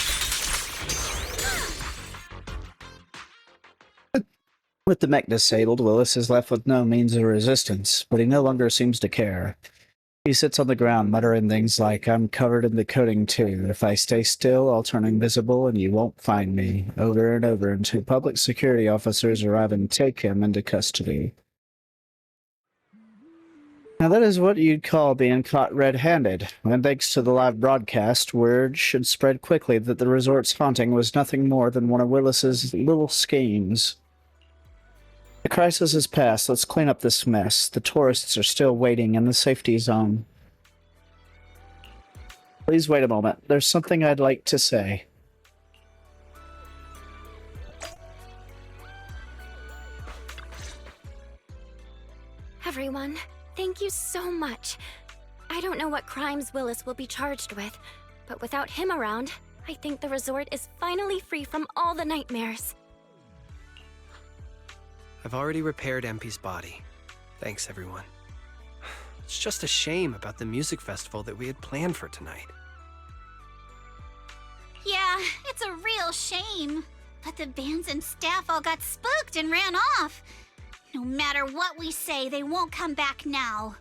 With the mech disabled, Willis is left with no means of resistance, but he no longer seems to care. He sits on the ground muttering things like, "I'm covered in the coating too. If I stay still, I'll turn invisible and you won't find me," over and over until public security officers arrive and take him into custody. Now that is what you'd call being caught red-handed, and thanks to the live broadcast, word should spread quickly that the resort's haunting was nothing more than one of Willis's little schemes. The crisis is past. Let's clean up this mess. The tourists are still waiting in the safety zone. Please wait a moment. There's something I'd like to say. Everyone, thank you so much. I don't know what crimes Willis will be charged with, but without him around, I think the resort is finally free from all the nightmares. I've already repaired MP's body. Thanks, everyone. It's just a shame about the music festival that we had planned for tonight. Yeah, it's a real shame. But the bands and staff all got spooked and ran off. No matter what we say, they won't come back now.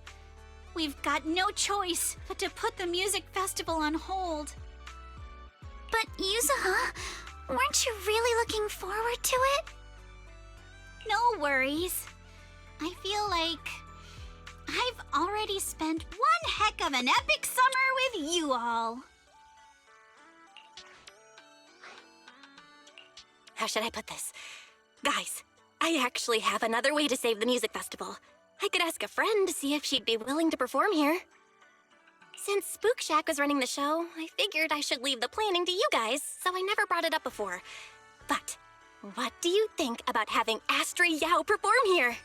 We've got no choice but to put the music festival on hold. But Yuzuha, weren't you really looking forward to it? No worries. I feel like I've already spent one heck of an epic summer with you all. How should I put this? Guys, I actually have another way to save the music festival. I could ask a friend to see if she'd be willing to perform here. Since Spook Shack was running the show, I figured I should leave the planning to you guys, so I never brought it up before. But what do you think about having Astra Yao perform here?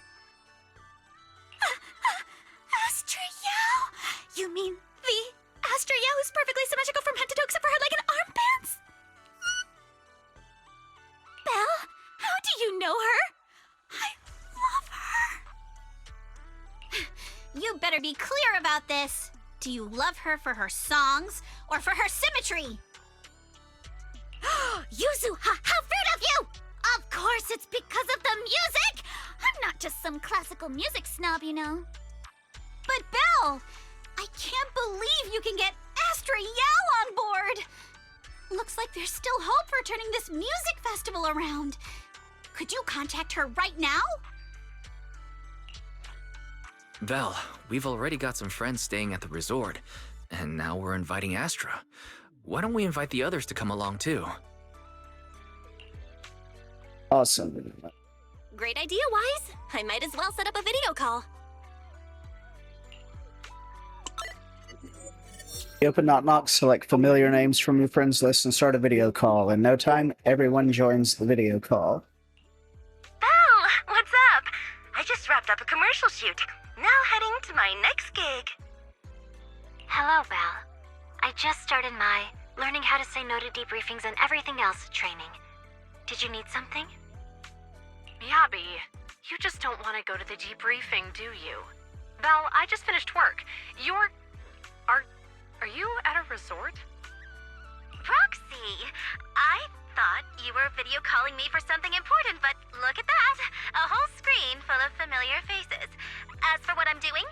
Astrael! You mean the Astrael who's perfectly symmetrical from head to toe except for her leg and armbands? Belle, how do you know her? I love her. You better be clear about this. Do you love her for her songs or for her symmetry? Yuzu, how rude of you! Of course it's because of the music! I'm not just some classical music snob, you know. But Belle, I can't believe you can get Astrael on board! Looks like there's still hope for turning this music festival around. Could you contact her right now? Vel, we've already got some friends staying at the resort, and now we're inviting Astra. Why don't we invite the others to come along too? Awesome. Great idea, Wise. I might as well set up a video call. You open Knock Knock, select familiar names from your friends list, and start a video call. In no time, everyone joins the video call. Belle, what's up? I just wrapped up a commercial shoot. Now heading to my next gig. Hello, Belle. I just started my learning how to say no to debriefings and everything else training. Did you need something? Yeah, Bea. You just don't want to go to the debriefing, do you? Belle, I just finished work. Are you at a resort? Roxy, I thought you were video calling me for something important, but look at that. A whole screen full of familiar faces. As for what I'm doing,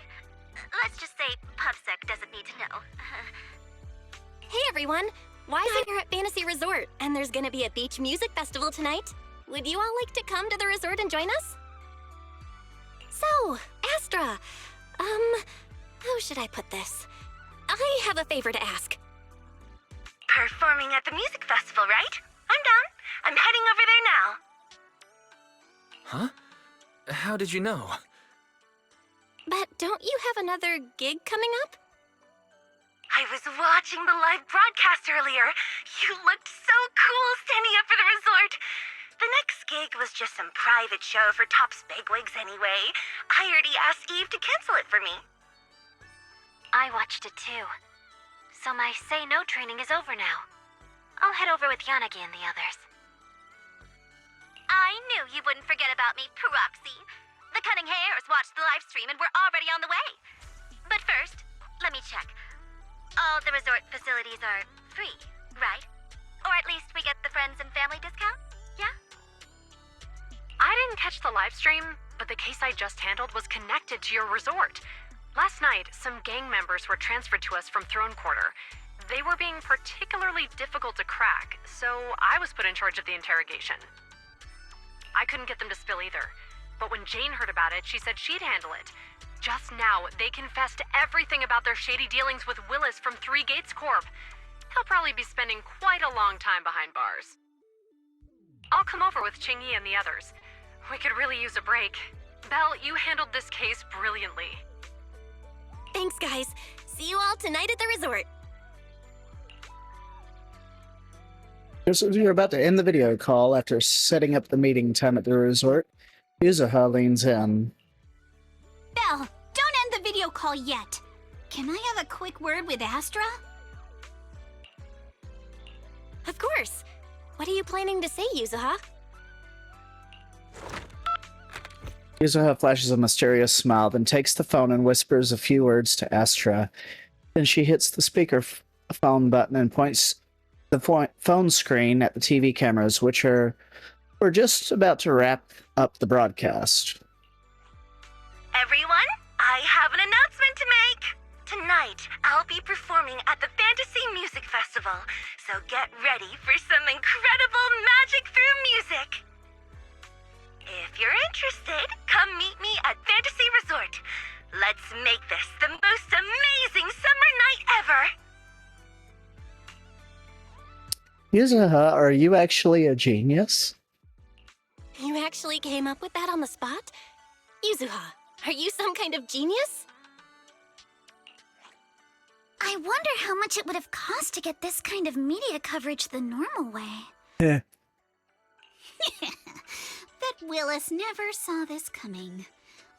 let's just say PubSec doesn't need to know. Hey everyone! Wise here at Fantasy Resort, and there's gonna be a beach music festival tonight. Would you all like to come to the resort and join us? So, Astra, how should I put this? I have a favor to ask. Performing at the music festival, right? I'm down. I'm heading over there now. Huh? How did you know? But don't you have another gig coming up? I was watching the live broadcast earlier. You looked so cool standing up for the resort. The next gig was just some private show for Topps bigwigs anyway. I already asked Eve to cancel it for me. I watched it too. So my say no training is over now. I'll head over with Yanagi and the others. I knew you wouldn't forget about me, Proxy. The Cunning Hairs watched the live stream and we're already on the way. But first, let me check. All the resort facilities are free, right? Or at least we get the friends and family discount, yeah? I didn't catch the live stream, but the case I just handled was connected to your resort. Last night, some gang members were transferred to us from Throne Quarter. They were being particularly difficult to crack, so I was put in charge of the interrogation. I couldn't get them to spill either, but when Jane heard about it, she said she'd handle it. Just now, they confessed everything about their shady dealings with Willis from Three Gates Corp. He'll probably be spending quite a long time behind bars. I'll come over with Qingyi and the others. We could really use a break. Belle, you handled this case brilliantly. Thanks, guys. See you all tonight at the resort. Just as you're about to end the video call after setting up the meeting time at the resort, Yuzuha leans in. Belle, don't end the video call yet. Can I have a quick word with Astra? Of course. What are you planning to say, Yuzuha? Yuzuha flashes a mysterious smile, then takes the phone and whispers a few words to Astra. Then she hits the speaker phone button and points the phone screen at the TV cameras, which are just about to wrap up the broadcast. Everyone, I have an announcement to make. Tonight, I'll be performing at the Fantasy Music Festival, so get ready for some incredible magic through music. If you're interested, come meet me at Fantasy Resort. Let's make this the most amazing summer night ever! Yuzuha, are you actually a genius? You actually came up with that on the spot? Yuzuha, are you some kind of genius? I wonder how much it would have cost to get this kind of media coverage the normal way. Yeah. Bet Willis never saw this coming.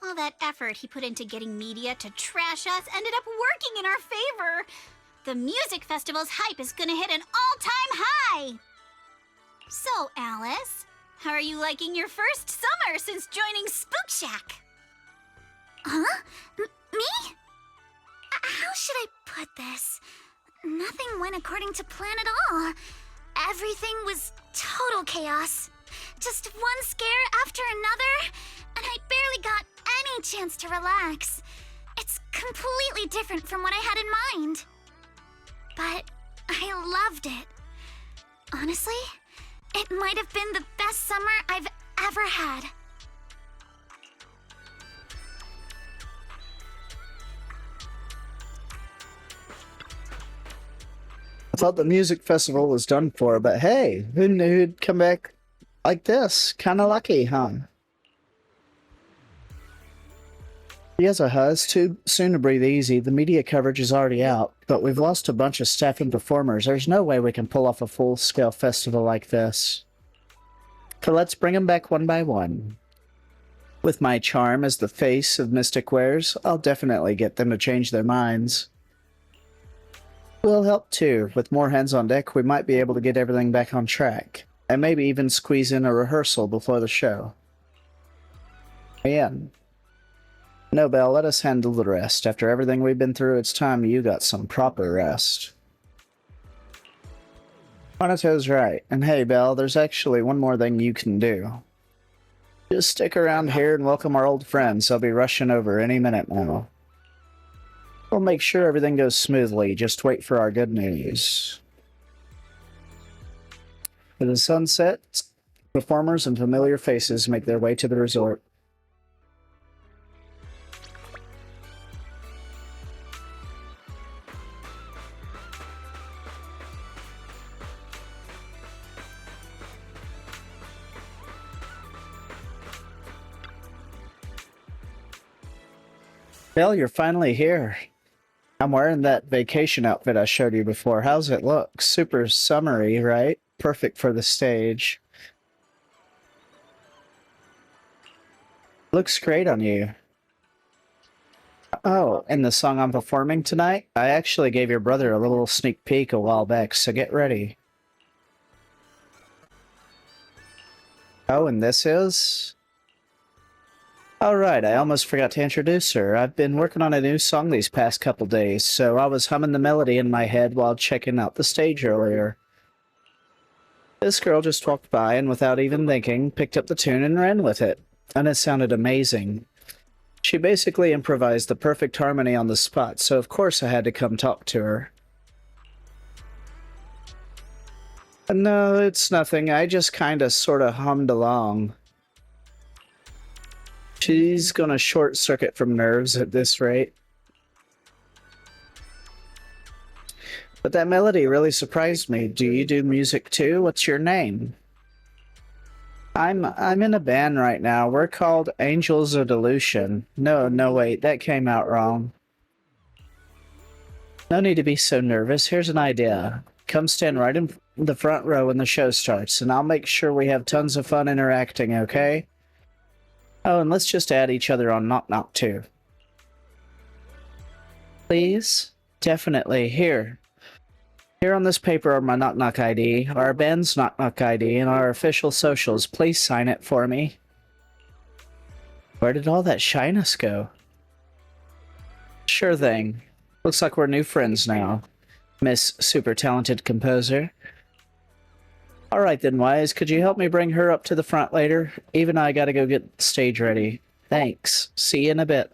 All that effort he put into getting media to trash us ended up working in our favor. The music festival's hype is gonna hit an all-time high. So, Alice, how are you liking your first summer since joining Spook Shack? Huh? Me? How should I put this? Nothing went according to plan at all. Everything was total chaos. Just one scare after another, and I barely got any chance to relax. It's completely different from what I had in mind. But I loved it. Honestly, it might have been the best summer I've ever had. I thought the music festival was done for, but hey, who knew it'd come back like this? Kinda lucky, huh? Yes, it's too soon to breathe easy. The media coverage is already out, but we've lost a bunch of staff and performers. There's no way we can pull off a full-scale festival like this. So let's bring them back one by one. With my charm as the face of Mystic Wares, I'll definitely get them to change their minds. We'll help too. With more hands on deck, we might be able to get everything back on track, and maybe even squeeze in a rehearsal before the show. Ian. No, Belle, let us handle the rest. After everything we've been through, it's time you got some proper rest. Monato's right. And hey, Belle, there's actually one more thing you can do. Just stick around here and welcome our old friends. They'll be rushing over any minute now. We'll make sure everything goes smoothly. Just wait for our good news. As the sun sets, performers and familiar faces make their way to the resort. Belle, you're finally here. I'm wearing that vacation outfit I showed you before. How's it look? Super summery, right? Perfect for the stage. Looks great on you. Oh, and the song I'm performing tonight? I actually gave your brother a little sneak peek a while back, so get ready. Oh, and this is? Alright, I almost forgot to introduce her. I've been working on a new song these past couple days, so I was humming the melody in my head while checking out the stage earlier. This girl just walked by and without even thinking, picked up the tune and ran with it. And it sounded amazing. She basically improvised the perfect harmony on the spot, so of course I had to come talk to her. No, it's nothing. I just kinda sorta hummed along. She's gonna short circuit from nerves at this rate. But that melody really surprised me. Do you do music too? What's your name? I'm in a band right now. We're called Angels of Delusion. No, wait, that came out wrong. No need to be so nervous. Here's an idea. Come stand right in the front row when the show starts, and I'll make sure we have tons of fun interacting, okay? Oh, and let's just add each other on Knock Knock too. Please? Definitely. Here on this paper are my Knock Knock ID, our band's Knock Knock ID, and our official socials. Please sign it for me. Where did all that shyness go? Sure thing. Looks like we're new friends now, Miss Super Talented Composer. Alright then, Wise, could you help me bring her up to the front later? Eve and I gotta go get the stage ready. Thanks. See you in a bit.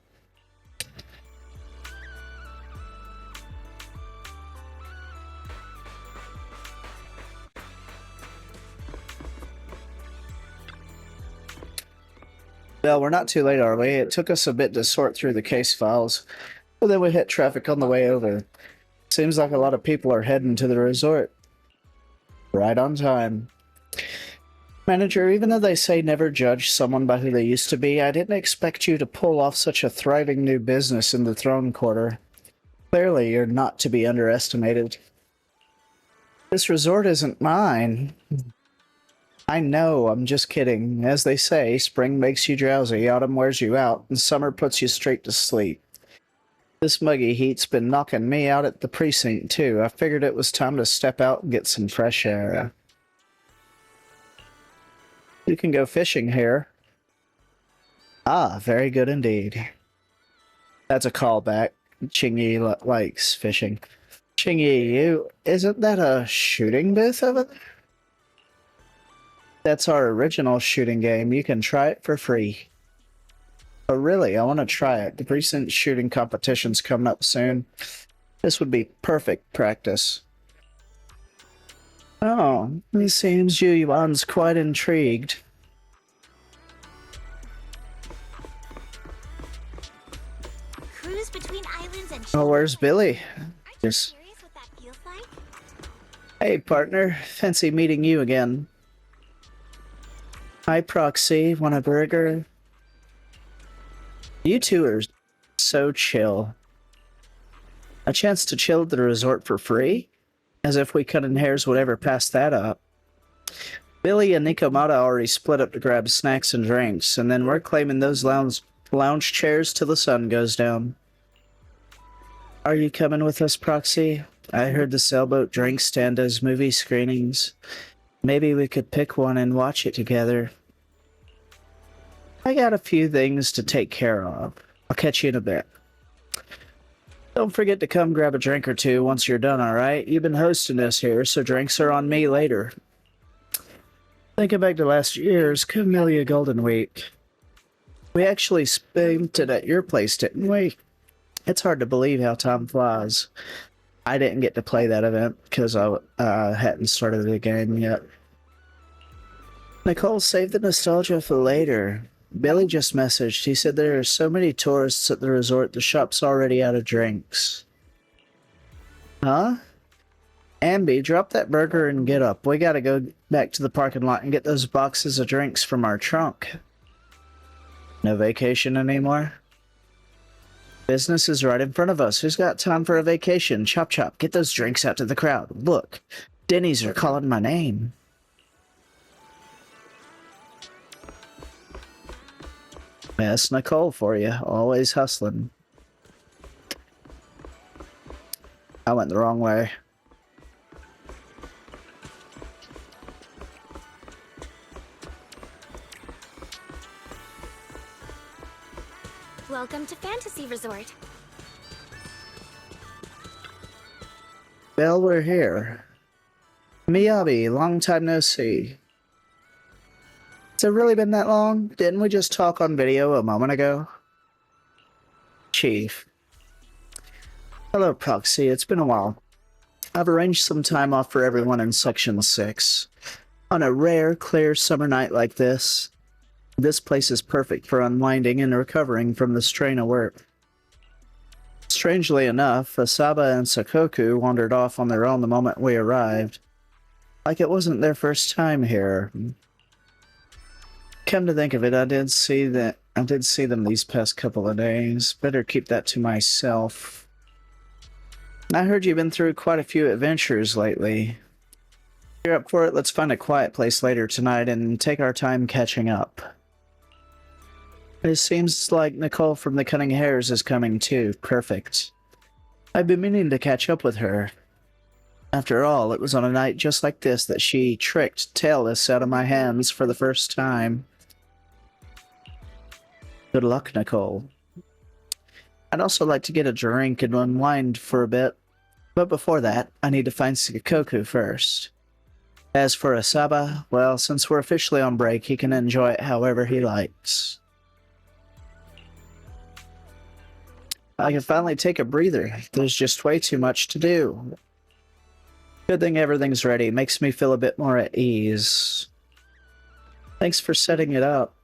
Well, we're not too late, are we? It took us a bit to sort through the case files, but then we hit traffic on the way over. Seems like a lot of people are heading to the resort. Right on time. Manager, even though they say never judge someone by who they used to be, I didn't expect you to pull off such a thriving new business in the Throne Quarter. Clearly, you're not to be underestimated. This resort isn't mine. I know, I'm just kidding. As they say, spring makes you drowsy, autumn wears you out, and summer puts you straight to sleep. This muggy heat's been knocking me out at the precinct, too. I figured it was time to step out and get some fresh air. You can go fishing here. Ah, very good indeed. That's a callback. Chingy likes fishing. Chingy, isn't that a shooting booth over there? That's our original shooting game. You can try it for free. Oh, really? I want to try it. The recent shooting competition's coming up soon. This would be perfect practice. Oh, it seems Yuan's quite intrigued. Cruise between islands and Oh, where's Billy? Yes. curious what that feels like? Hey, partner. Fancy meeting you again. Hi, Proxy. Want a burger? You two are so chill. A chance to chill at the resort for free? As if we cutting hairs would ever pass that up. Billy and Nikomata already split up to grab snacks and drinks, and then we're claiming those lounge chairs till the sun goes down. Are you coming with us, Proxy? I heard the sailboat drink stand does movie screenings. Maybe we could pick one and watch it together. I got a few things to take care of. I'll catch you in a bit. Don't forget to come grab a drink or two once you're done, alright? You've been hosting us here, so drinks are on me later. Thinking back to last year's Camellia Golden Week. We actually spent it at your place, didn't we? It's hard to believe how time flies. I didn't get to play that event because I hadn't started the game yet. Nicole, save the nostalgia for later. Billy just messaged. He said there are so many tourists at the resort, the shop's already out of drinks. Huh? Ambi, drop that burger and get up. We gotta go back to the parking lot and get those boxes of drinks from our trunk. No vacation anymore? Business is right in front of us. Who's got time for a vacation? Chop chop, get those drinks out to the crowd. Look, Denny's are calling my name. That's Nicole for you, always hustling. I went the wrong way. Welcome to Fantasy Resort. Well, we're here. Miyabi, long time no see. Has it really been that long? Didn't we just talk on video a moment ago? Chief. Hello, Proxy. It's been a while. I've arranged some time off for everyone in Section 6. On a rare, clear summer night like this place is perfect for unwinding and recovering from the strain of work. Strangely enough, Asaba and Sakoku wandered off on their own the moment we arrived. Like it wasn't their first time here. Come to think of it, I did see them these past couple of days. Better keep that to myself. I heard you've been through quite a few adventures lately. If you're up for it, let's find a quiet place later tonight and take our time catching up. It seems like Nicole from the Cunning Hares is coming too. Perfect. I've been meaning to catch up with her. After all, it was on a night just like this that she tricked Tailless out of my hands for the first time. Good luck, Nicole. I'd also like to get a drink and unwind for a bit, but before that, I need to find Sakoku first. As for Asaba, well, since we're officially on break, he can enjoy it however he likes. I can finally take a breather. There's just way too much to do. Good thing everything's ready. Makes me feel a bit more at ease. Thanks for setting it up.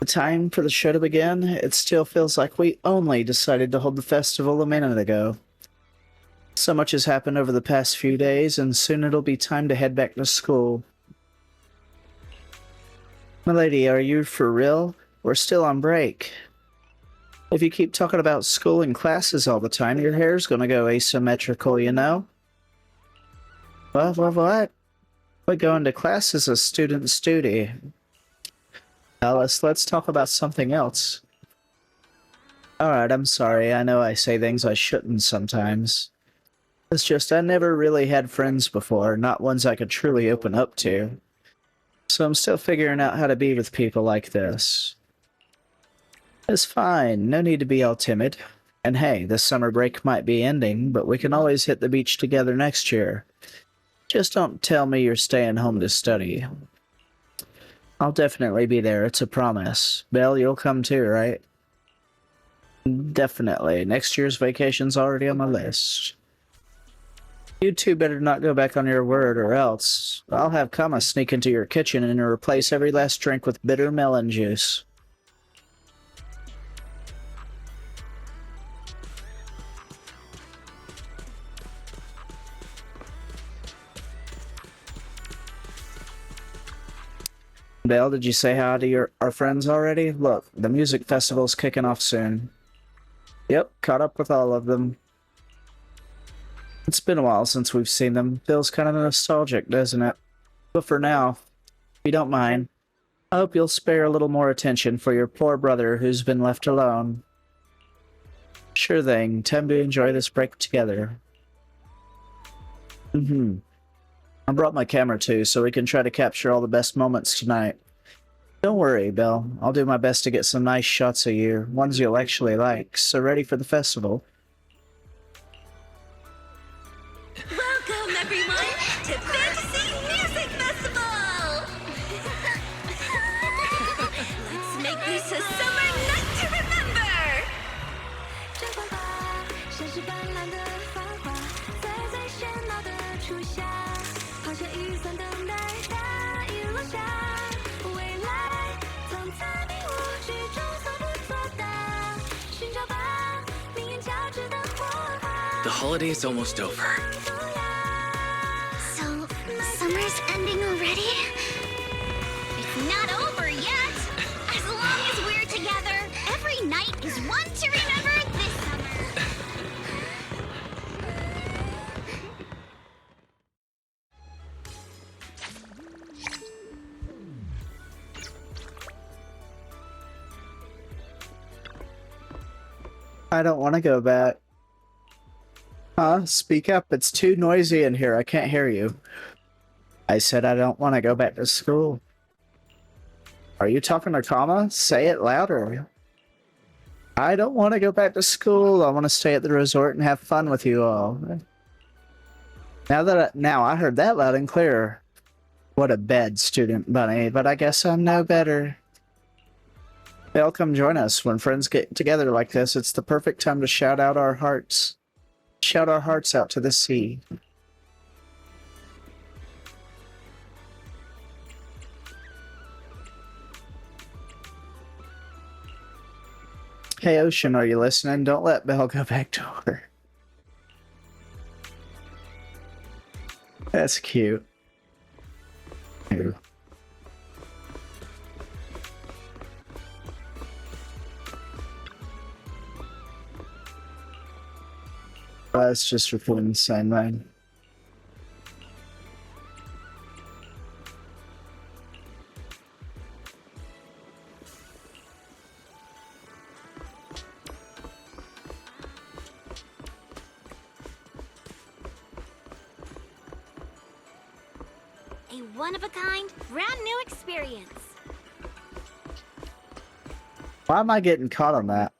The time for the show to begin? It still feels like we only decided to hold the festival a minute ago. So much has happened over the past few days, and soon it'll be time to head back to school. Milady, are you for real? We're still on break. If you keep talking about school and classes all the time, your hair's gonna go asymmetrical, you know? What? But going to class is a student's duty. Alice, let's talk about something else. Alright, I'm sorry. I know I say things I shouldn't sometimes. It's just I never really had friends before, not ones I could truly open up to. So I'm still figuring out how to be with people like this. It's fine, no need to be all timid. And hey, this summer break might be ending, but we can always hit the beach together next year. Just don't tell me you're staying home to study. I'll definitely be there, it's a promise. Belle, you'll come too, right? Definitely. Next year's vacation's already on my list. You two better not go back on your word, or else I'll have Kama sneak into your kitchen and replace every last drink with bitter melon juice. Dale, did you say hi to our friends already? Look, the music festival's kicking off soon. Yep, caught up with all of them. It's been a while since we've seen them. Feels kind of nostalgic, doesn't it? But for now, if you don't mind, I hope you'll spare a little more attention for your poor brother who's been left alone. Sure thing. Time to enjoy this break together. I brought my camera too, so we can try to capture all the best moments tonight. Don't worry, Belle. I'll do my best to get some nice shots of you, ones you'll actually like, so ready for the festival. Welcome, everyone, to Fantasy Music Festival! Let's make this a summer night to remember! 绽放吧，像是斑斓的繁华，在最喧闹的初夏，好像预算等待它一落下，未来藏在迷雾之中所不作答，寻找吧，命运交织的火花。 The holiday's almost over. So, summer's ending already? It's not over yet! As long as we're together, every night is one to remember this summer. I don't want to go back. Huh? Speak up. It's too noisy in here. I can't hear you. I said I don't want to go back to school. Are you talking to Kama? Say it louder. I don't want to go back to school. I want to stay at the resort and have fun with you all. Now I heard that loud and clear. What a bad student, Bunny, but I guess I'm no better. They'll come join us. When friends get together like this, it's the perfect time to shout our hearts out to the sea. Hey, Ocean, are you listening? Don't let Belle go back to her. That's cute. Ew. It's just reporting the same line. A one-of-a-kind, brand new experience. Why am I getting caught on that?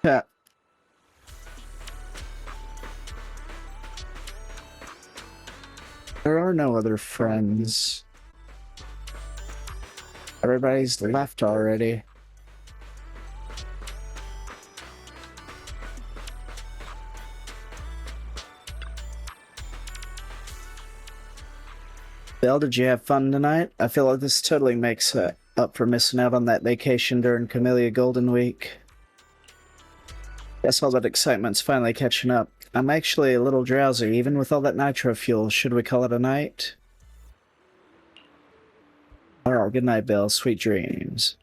Yeah. There are no other friends. Everybody's left already. Bill, did you have fun tonight? I feel like this totally makes up for missing out on that vacation during Camellia Golden Week. Guess all that excitement's finally catching up. I'm actually a little drowsy, even with all that nitro fuel. Should we call it a night? Alright, good night, Bill. Sweet dreams.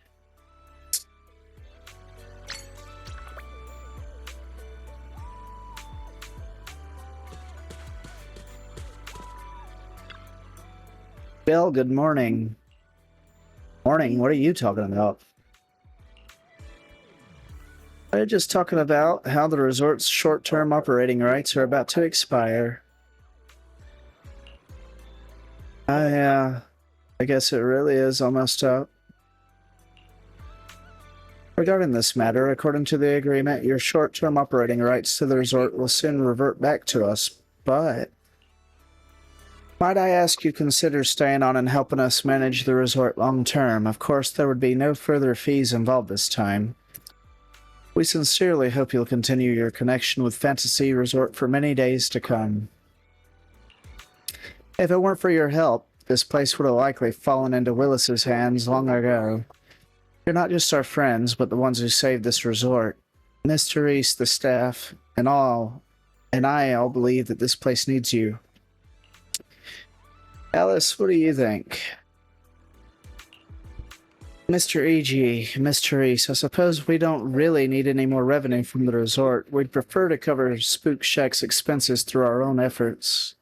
Bill, good morning. Morning, what are you talking about? We're just talking about how the resort's short-term operating rights are about to expire. I guess it really is almost up. Regarding this matter, according to the agreement, your short-term operating rights to the resort will soon revert back to us, but might I ask you consider staying on and helping us manage the resort long-term? Of course, there would be no further fees involved this time. We sincerely hope you'll continue your connection with Fantasy Resort for many days to come. If it weren't for your help, this place would have likely fallen into Willis's hands long ago. You're not just our friends, but the ones who saved this resort. Miss Therese, the staff, and I all believe that this place needs you. Alice, what do you think? Mr. E.G., Miss Therese, I suppose we don't really need any more revenue from the resort. We'd prefer to cover Spook Shack's expenses through our own efforts.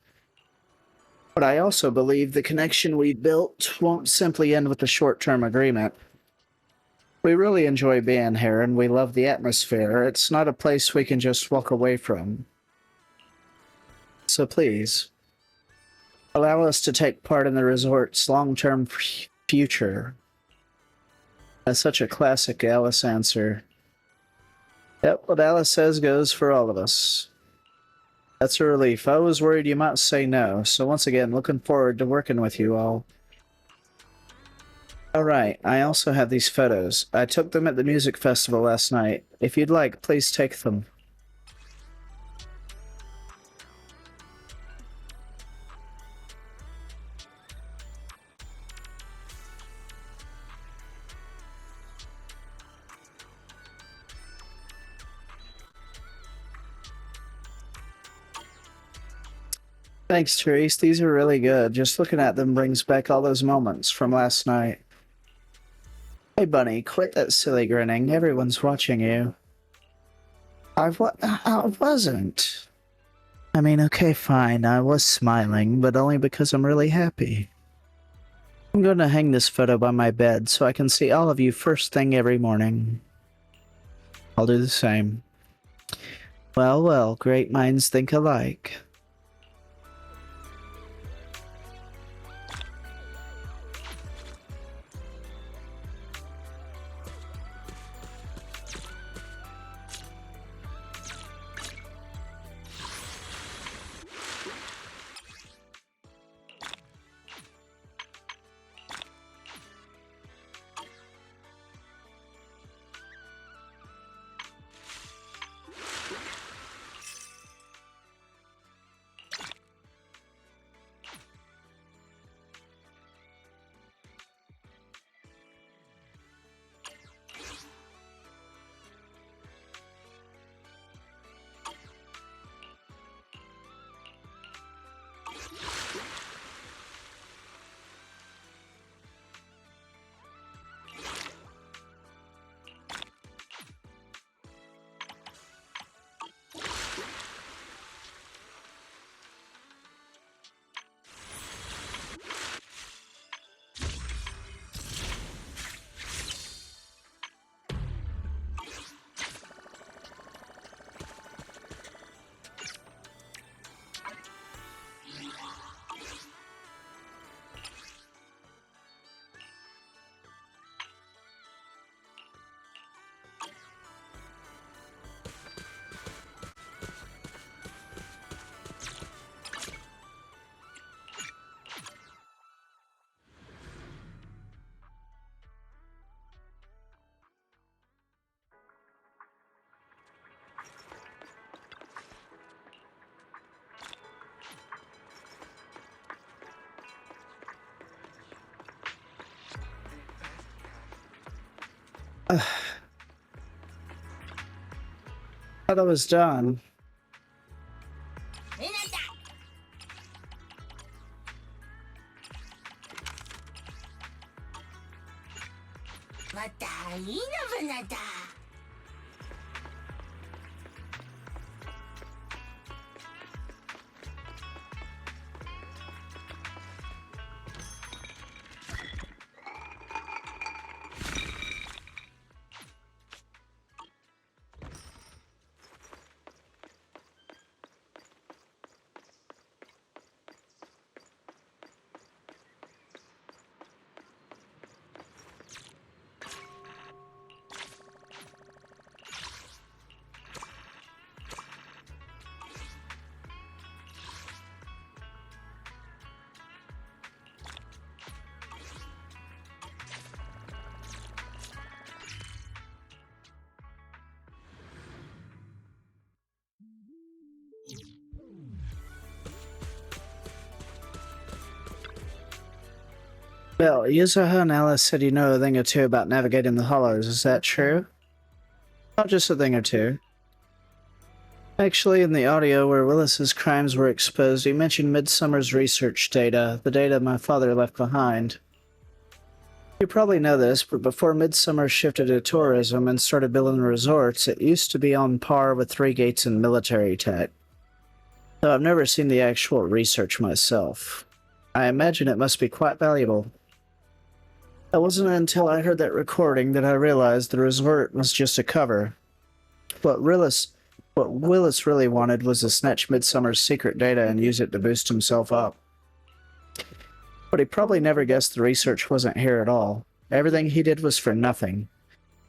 But I also believe the connection we built won't simply end with a short-term agreement. We really enjoy being here, and we love the atmosphere. It's not a place we can just walk away from. So please, allow us to take part in the resort's long-term future. That's such a classic Alice answer. Yep, what Alice says goes for all of us. That's a relief. I was worried you might say no, so once again, looking forward to working with you all. Alright, I also have these photos. I took them at the music festival last night. If you'd like, please take them. Thanks, Therese. These are really good. Just looking at them brings back all those moments from last night. Hey, Bunny, quit that silly grinning. Everyone's watching you. I wasn't. I mean, okay, fine. I was smiling, but only because I'm really happy. I'm going to hang this photo by my bed so I can see all of you first thing every morning. I'll do the same. Well, well, great minds think alike. Thought I was done. またいいのぶなだ。Well, Yuzuha and Alice said you know a thing or two about navigating the hollows, is that true? Not just a thing or two. Actually, in the audio where Willis's crimes were exposed, he mentioned Midsummer's research data, the data my father left behind. You probably know this, but before Midsummer shifted to tourism and started building resorts, it used to be on par with Three Gates and military tech. Though I've never seen the actual research myself. I imagine it must be quite valuable. It wasn't until I heard that recording that I realized the resort was just a cover. What Willis really wanted was to snatch Midsummer's secret data and use it to boost himself up. But he probably never guessed the research wasn't here at all. Everything he did was for nothing,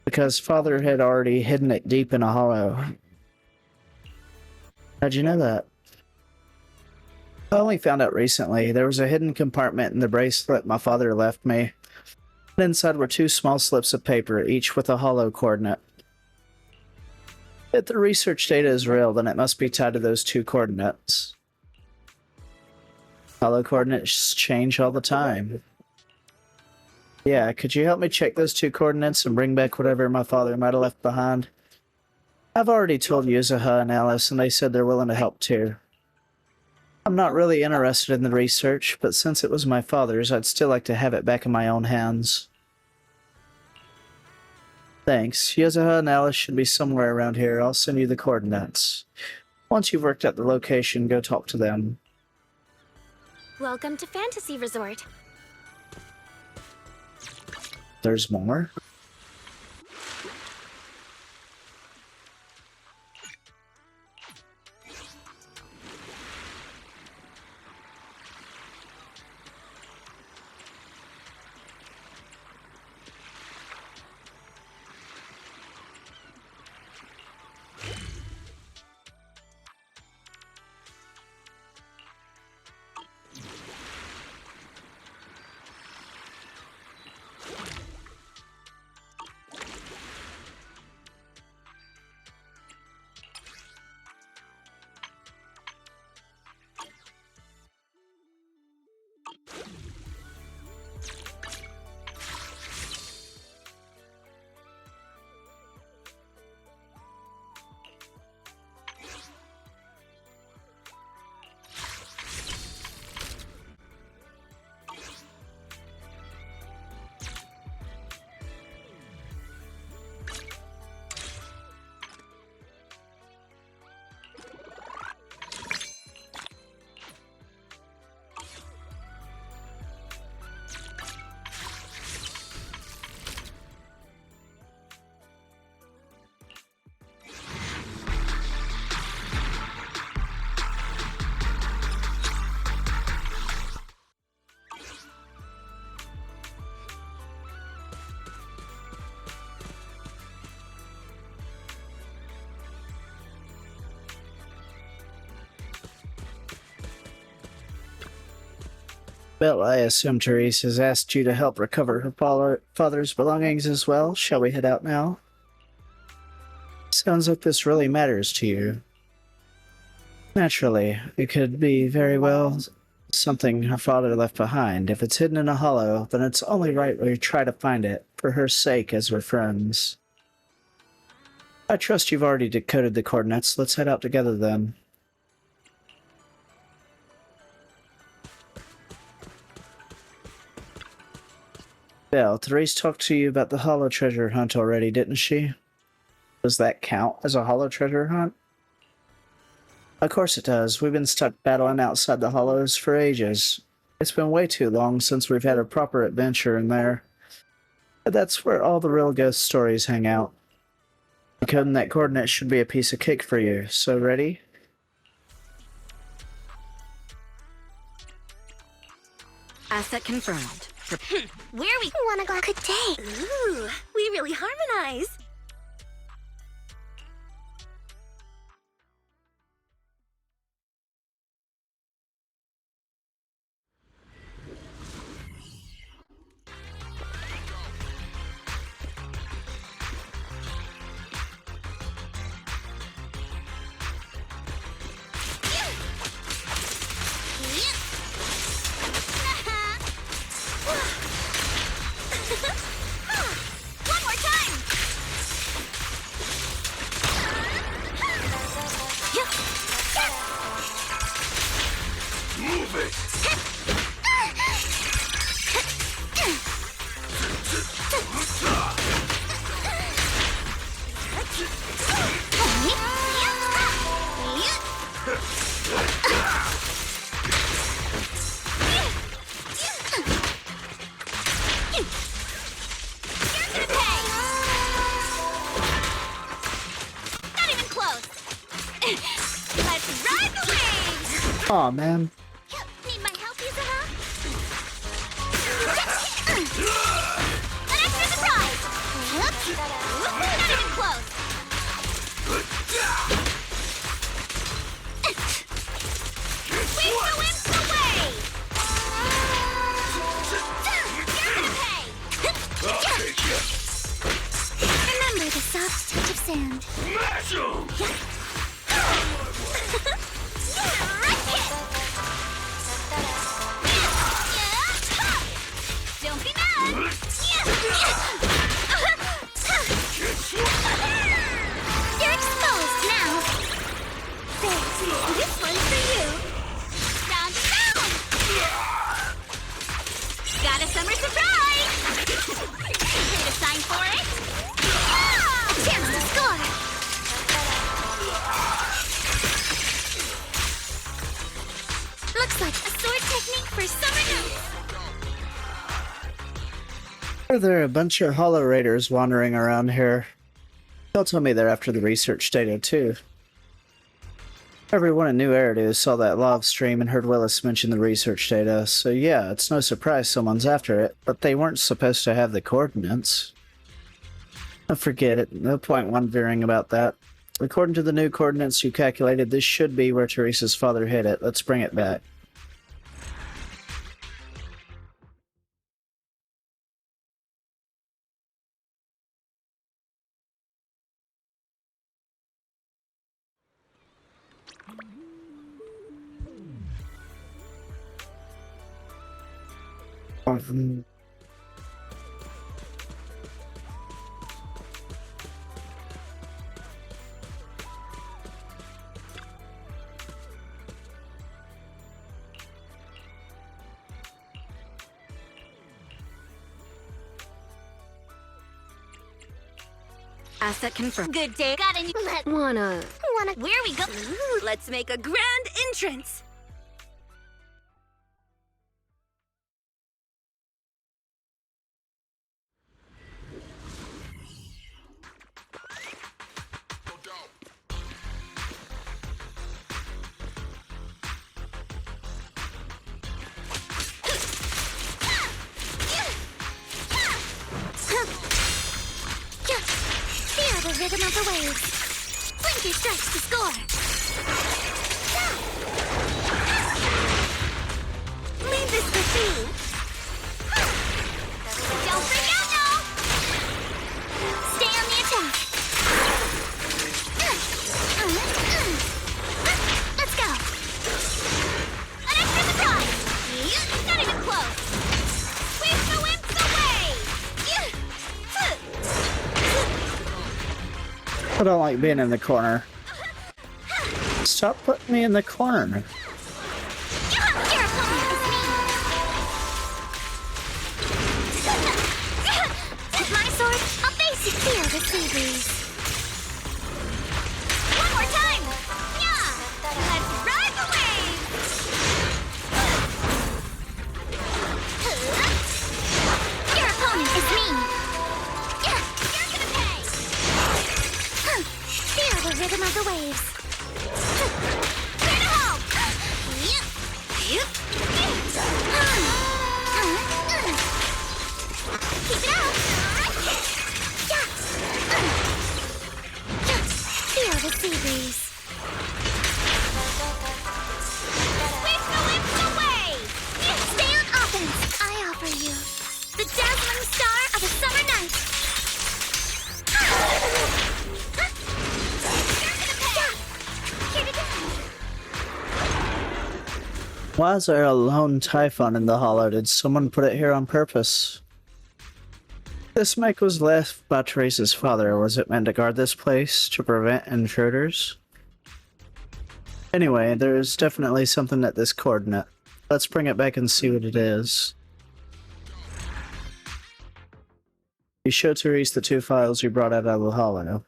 because Father had already hidden it deep in a hollow. How'd you know that? I only found out recently. There was a hidden compartment in the bracelet my father left me. Inside were 2 small slips of paper, each with a hollow coordinate. If the research data is real, then it must be tied to those 2 coordinates. Hollow coordinates change all the time. Yeah, could you help me check those 2 coordinates and bring back whatever my father might have left behind? I've already told Yuzuha and Alice, and they said they're willing to help too. I'm not really interested in the research, but since it was my father's, I'd still like to have it back in my own hands. Thanks. Yuzuha and Alice should be somewhere around here. I'll send you the coordinates. Once you've worked out the location, go talk to them. Welcome to Fantasy Resort. There's more? Well, I assume Therese has asked you to help recover her father's belongings as well. Shall we head out now? Sounds like this really matters to you. Naturally, it could be very well something her father left behind. If it's hidden in a hollow, then it's only right we try to find it, for her sake as we're friends. I trust you've already decoded the coordinates. Let's head out together then. Belle, Therese talked to you about the hollow treasure hunt already, didn't she? Does that count as a hollow treasure hunt? Of course it does. We've been stuck battling outside the hollows for ages. It's been way too long since we've had a proper adventure in there. But that's where all the real ghost stories hang out. Decoding that coordinate should be a piece of cake for you. So ready? Asset confirmed. Where we wanna go? Good day. Ooh, we really harmonize. One more time. Move it! Not even close. Let's ride the waves. Aw, man. Need my help, Yuzuha? An extra surprise. Not even close. Wave the wimps away. You're gonna pay. Remember the soft touch of sand. Smash 'em! Don't be mad. You're exposed now. There, this one's for you. Round and round. Got a summer surprise. Here to sign for it. A chance to score. Looks like a sword technique for summer nights. Are there a bunch of hollow raiders wandering around here? They'll tell me they're after the research data, too. Everyone in New Eridu saw that log stream and heard Willis mention the research data, so yeah, it's no surprise someone's after it, but they weren't supposed to have the coordinates. Oh, forget it, no point wondering about that. According to the new coordinates you calculated, this should be where Teresa's father hid it. Let's bring it back. Asset confirmed. Good day. Got any? Wanna? Where we go? Ooh, let's make a grand entrance. Feel the rhythm of the waves. Blink your strikes to score. Leave this with me. Don't freak out now. Stay on the attack. Let's go. An extra surprise. Not even close. Wave the wimps away. I don't like being in the corner. Stop putting me in the corner. Your opponent is me. Feel the sea breeze. One more time! Yeah! Let's ride the wave! Your opponent is me! Yeah, you're gonna pay! Feel the rhythm of the waves. Here to help! Yep. Keep it up! Feel the sea breeze. Whisk the whips away! Stay on offense! I offer you the dazzling star of a summer night! Why is there a lone typhon in the hollow? Did someone put it here on purpose? This make was left by Teresa's father, or was it meant to guard this place to prevent intruders? Anyway, there's definitely something at this coordinate. Let's bring it back and see what it is. You show Therese the 2 files you brought out of the hollow.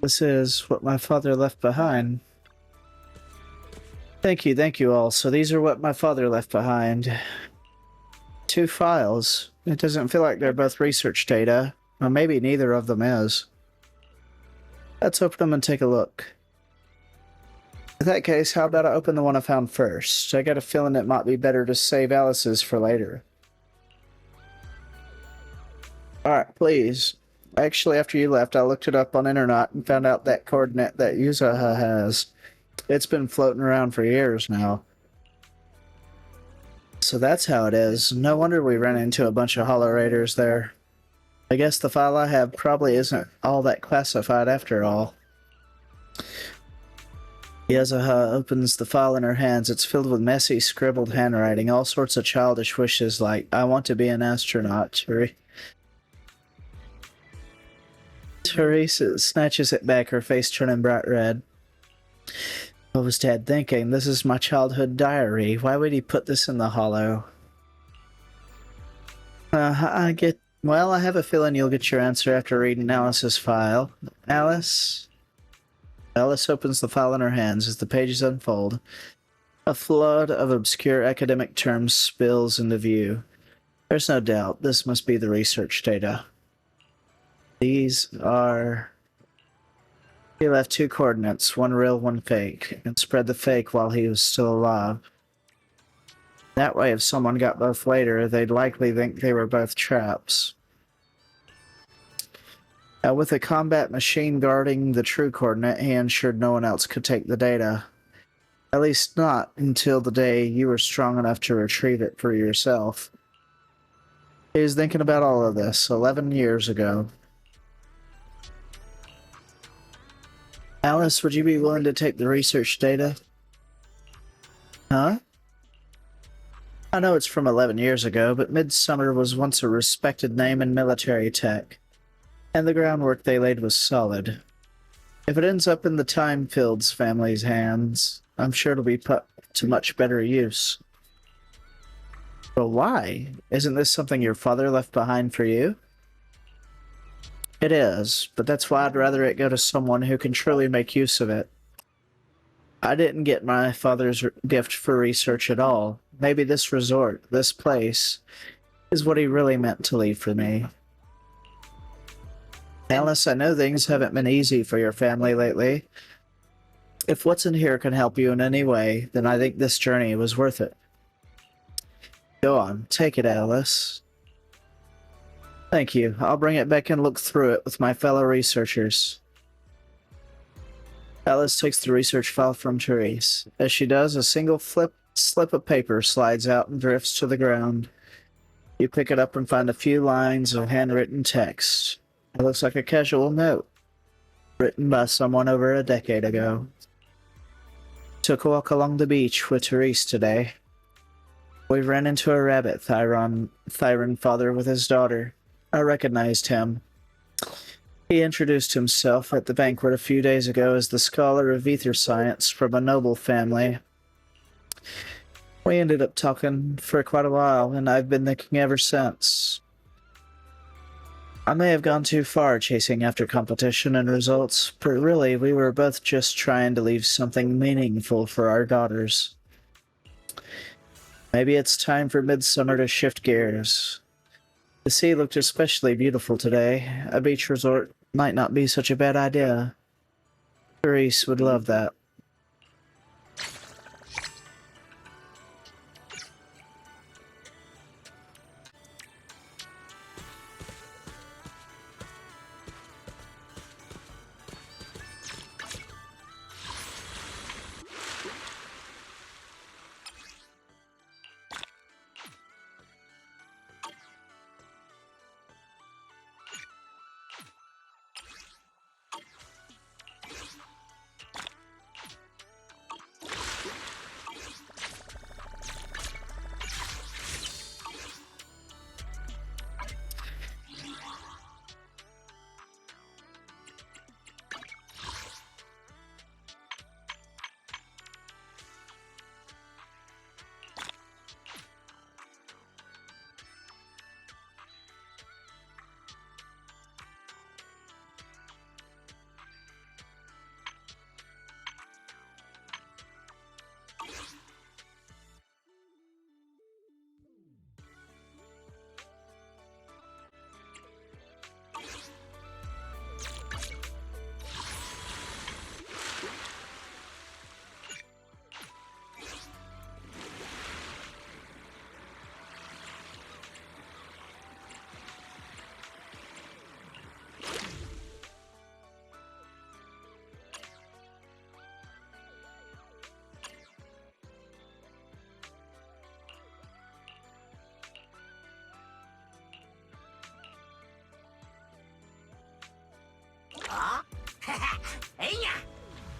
This is what my father left behind. Thank you all. So these are what my father left behind. 2 files. It doesn't feel like they're both research data. Or maybe neither of them is. Let's open them and take a look. In that case, how about I open the one I found first? I got a feeling it might be better to save Alice's for later. Alright, please. Actually, after you left, I looked it up on internet and found out that coordinate that Yuzaha has. It's been floating around for years now. So that's how it is. No wonder we ran into a bunch of Hollow Raiders there. I guess the file I have probably isn't all that classified after all. Yuzaha opens the file in her hands. It's filled with messy, scribbled handwriting, all sorts of childish wishes like, I want to be an astronaut. Teresa snatches it back, her face turning bright red. What was Dad thinking? This is my childhood diary. Why would he put this in the hollow? Well, I have a feeling you'll get your answer after reading Alice's file. Alice? Alice opens the file in her hands as the pages unfold. A flood of obscure academic terms spills into view. There's no doubt this must be the research data. These are... He left 2 coordinates, one real, one fake, and spread the fake while he was still alive. That way, if someone got both later, they'd likely think they were both traps. Now, with a combat machine guarding the true coordinate, he ensured no one else could take the data. At least not until the day you were strong enough to retrieve it for yourself. He was thinking about all of this 11 years ago. Alice, would you be willing to take the research data? Huh? I know it's from 11 years ago, but Midsummer was once a respected name in military tech, and the groundwork they laid was solid. If it ends up in the Time-Fields family's hands, I'm sure it'll be put to much better use. But why? Isn't this something your father left behind for you? It is, but that's why I'd rather it go to someone who can truly make use of it. I didn't get my father's gift for research at all. Maybe this resort, this place, is what he really meant to leave for me. Alice, I know things haven't been easy for your family lately. If what's in here can help you in any way, then I think this journey was worth it. Go on, take it, Alice. Thank you. I'll bring it back and look through it with my fellow researchers. Alice takes the research file from Therese. As she does, a single slip of paper slides out and drifts to the ground. You pick it up and find a few lines of handwritten text. It looks like a casual note, written by someone over a decade ago. Took a walk along the beach with Therese today. We ran into a rabbit, Thyron father with his daughter. I recognized him. He introduced himself at the banquet a few days ago as the scholar of ether science from a noble family. We ended up talking for quite a while, and I've been thinking ever since. I may have gone too far chasing after competition and results, but really we were both just trying to leave something meaningful for our daughters. Maybe it's time for midsummer to shift gears. The sea looked especially beautiful today. A beach resort might not be such a bad idea. Therese would love that.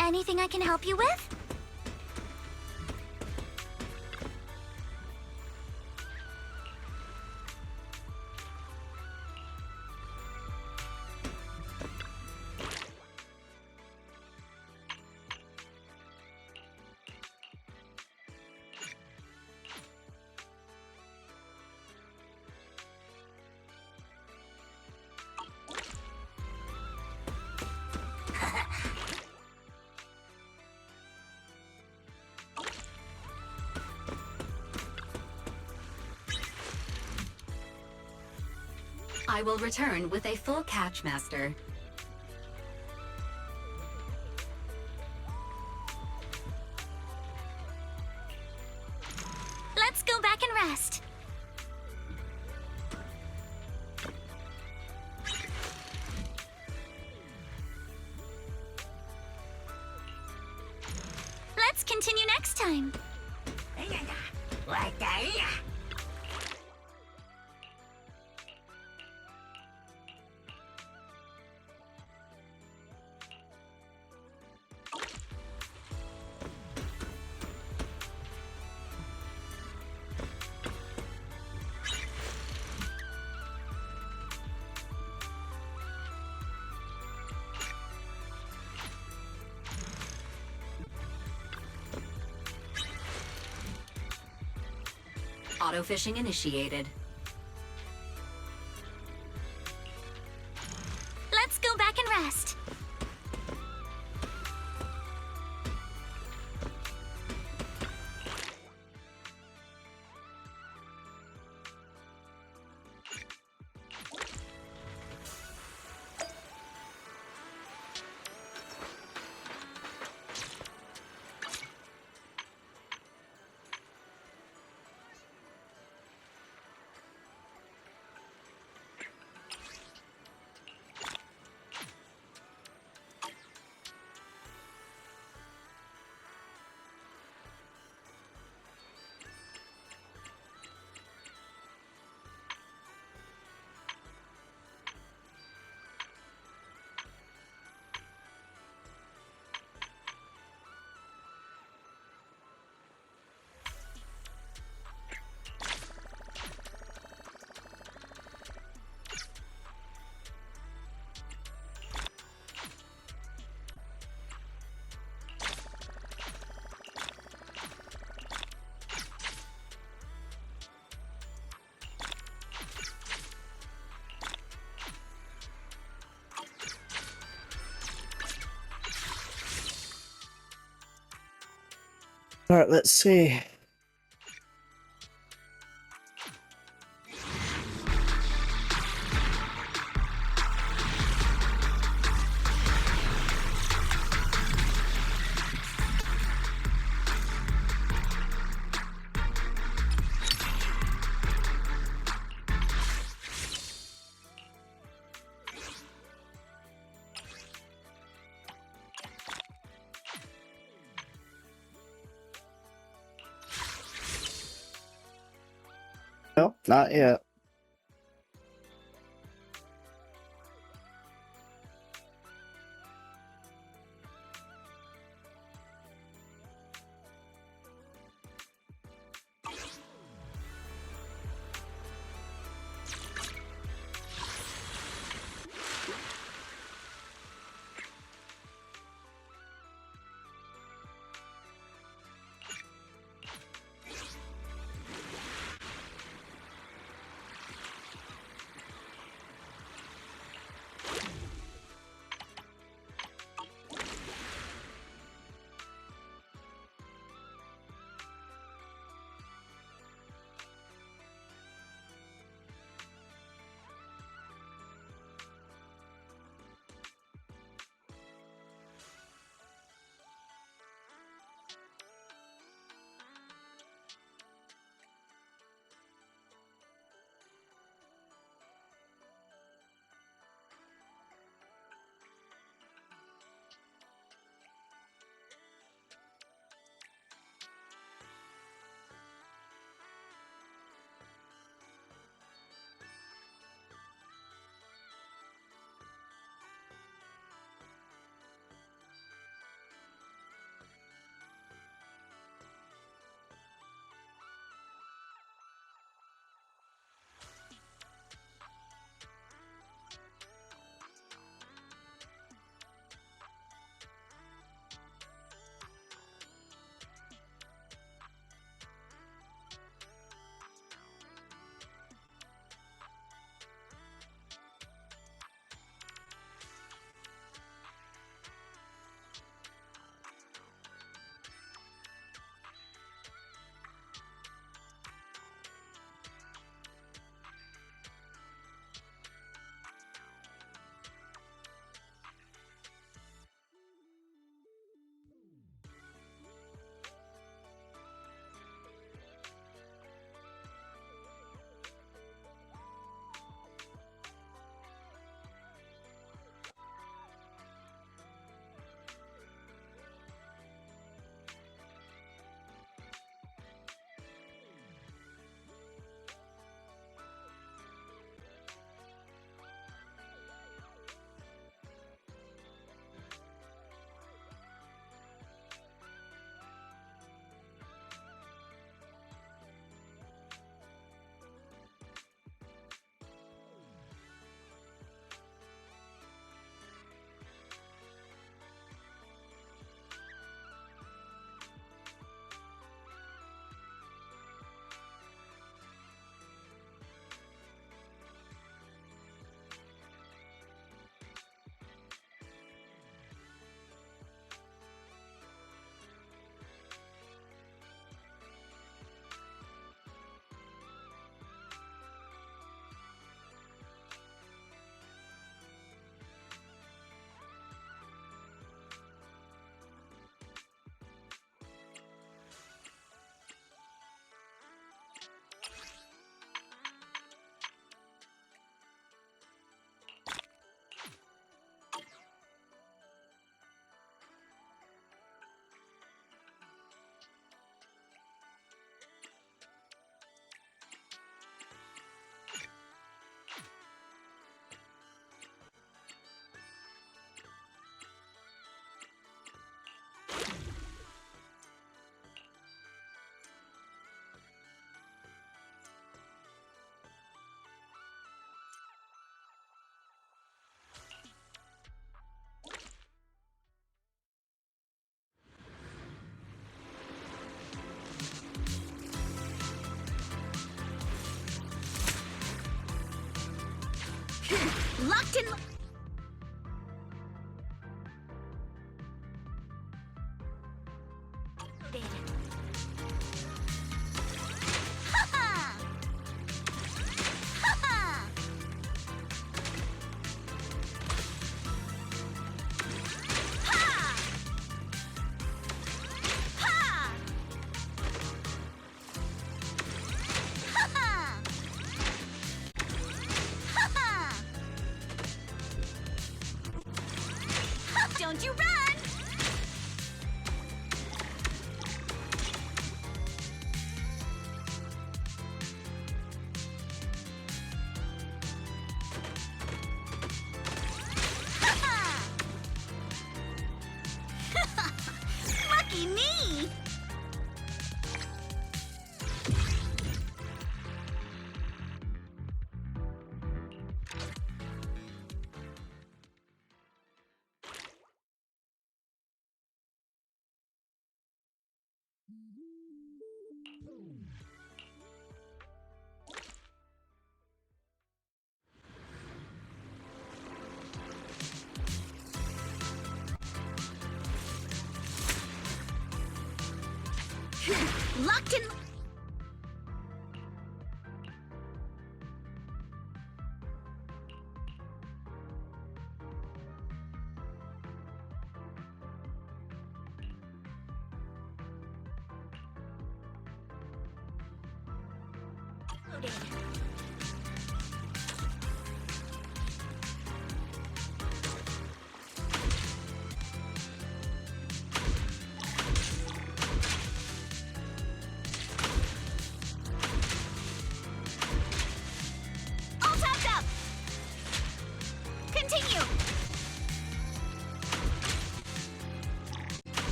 Anything I can help you with? I will return with a full catch, Master. Let's go back and rest. Let's continue next time. Auto-fishing initiated. Let's go back and rest. Alright, let's see. Nope, not yet. Locked in. Don't you run! Lucky me! Locked in. Loaded. All topped up. Continue.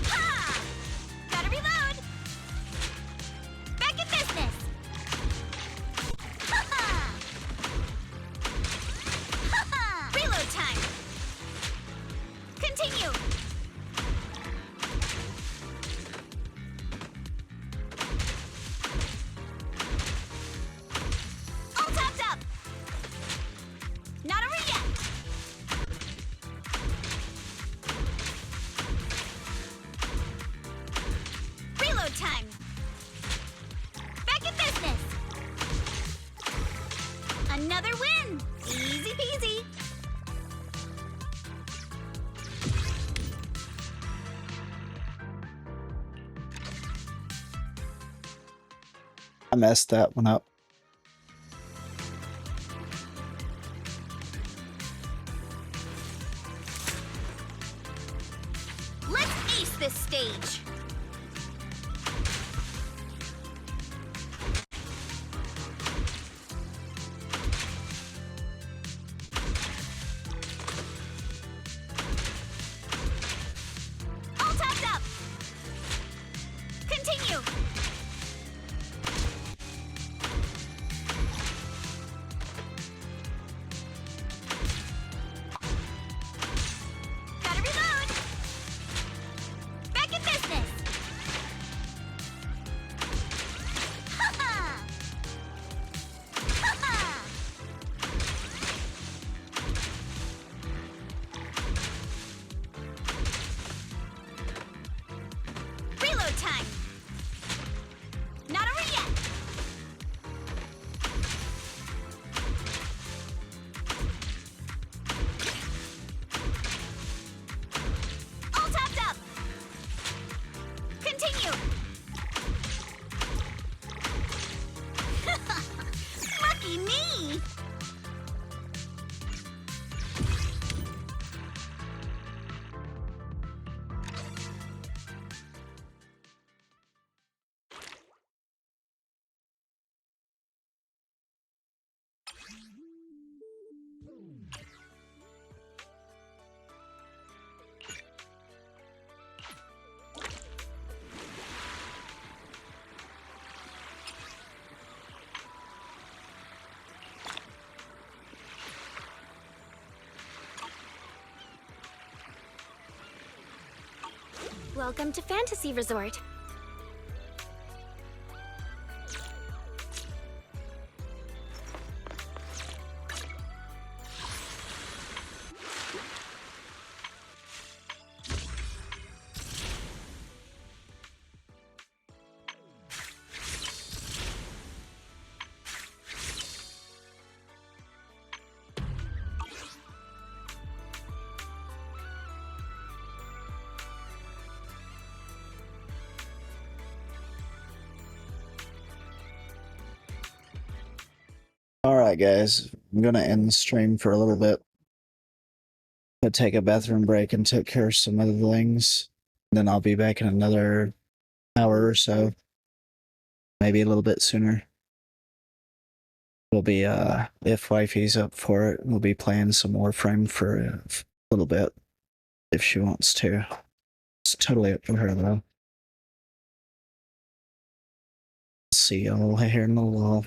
Ha! Gotta reload. Back in business. Ha-ha! Ha-ha! Reload time. Continue. All topped up. Not over yet. Reload time. Back in business. Another win. Easy peasy. I messed that one up. Let's ace this stage. All topped up. Continue. Gotta reload. Back in business. Ha-ha! Ha-ha! Reload time. Not over yet. All topped up. Continue. Lucky me. Welcome to Fantasy Resort. Alright, guys. I'm gonna end the stream for a little bit. I'll take a bathroom break and take care of some other things. Then I'll be back in another hour or so. Maybe a little bit sooner. We'll be, if wifey's up for it, we'll be playing some Warframe for a little bit. If she wants to. It's totally up to her, though. See y'all here in a little while.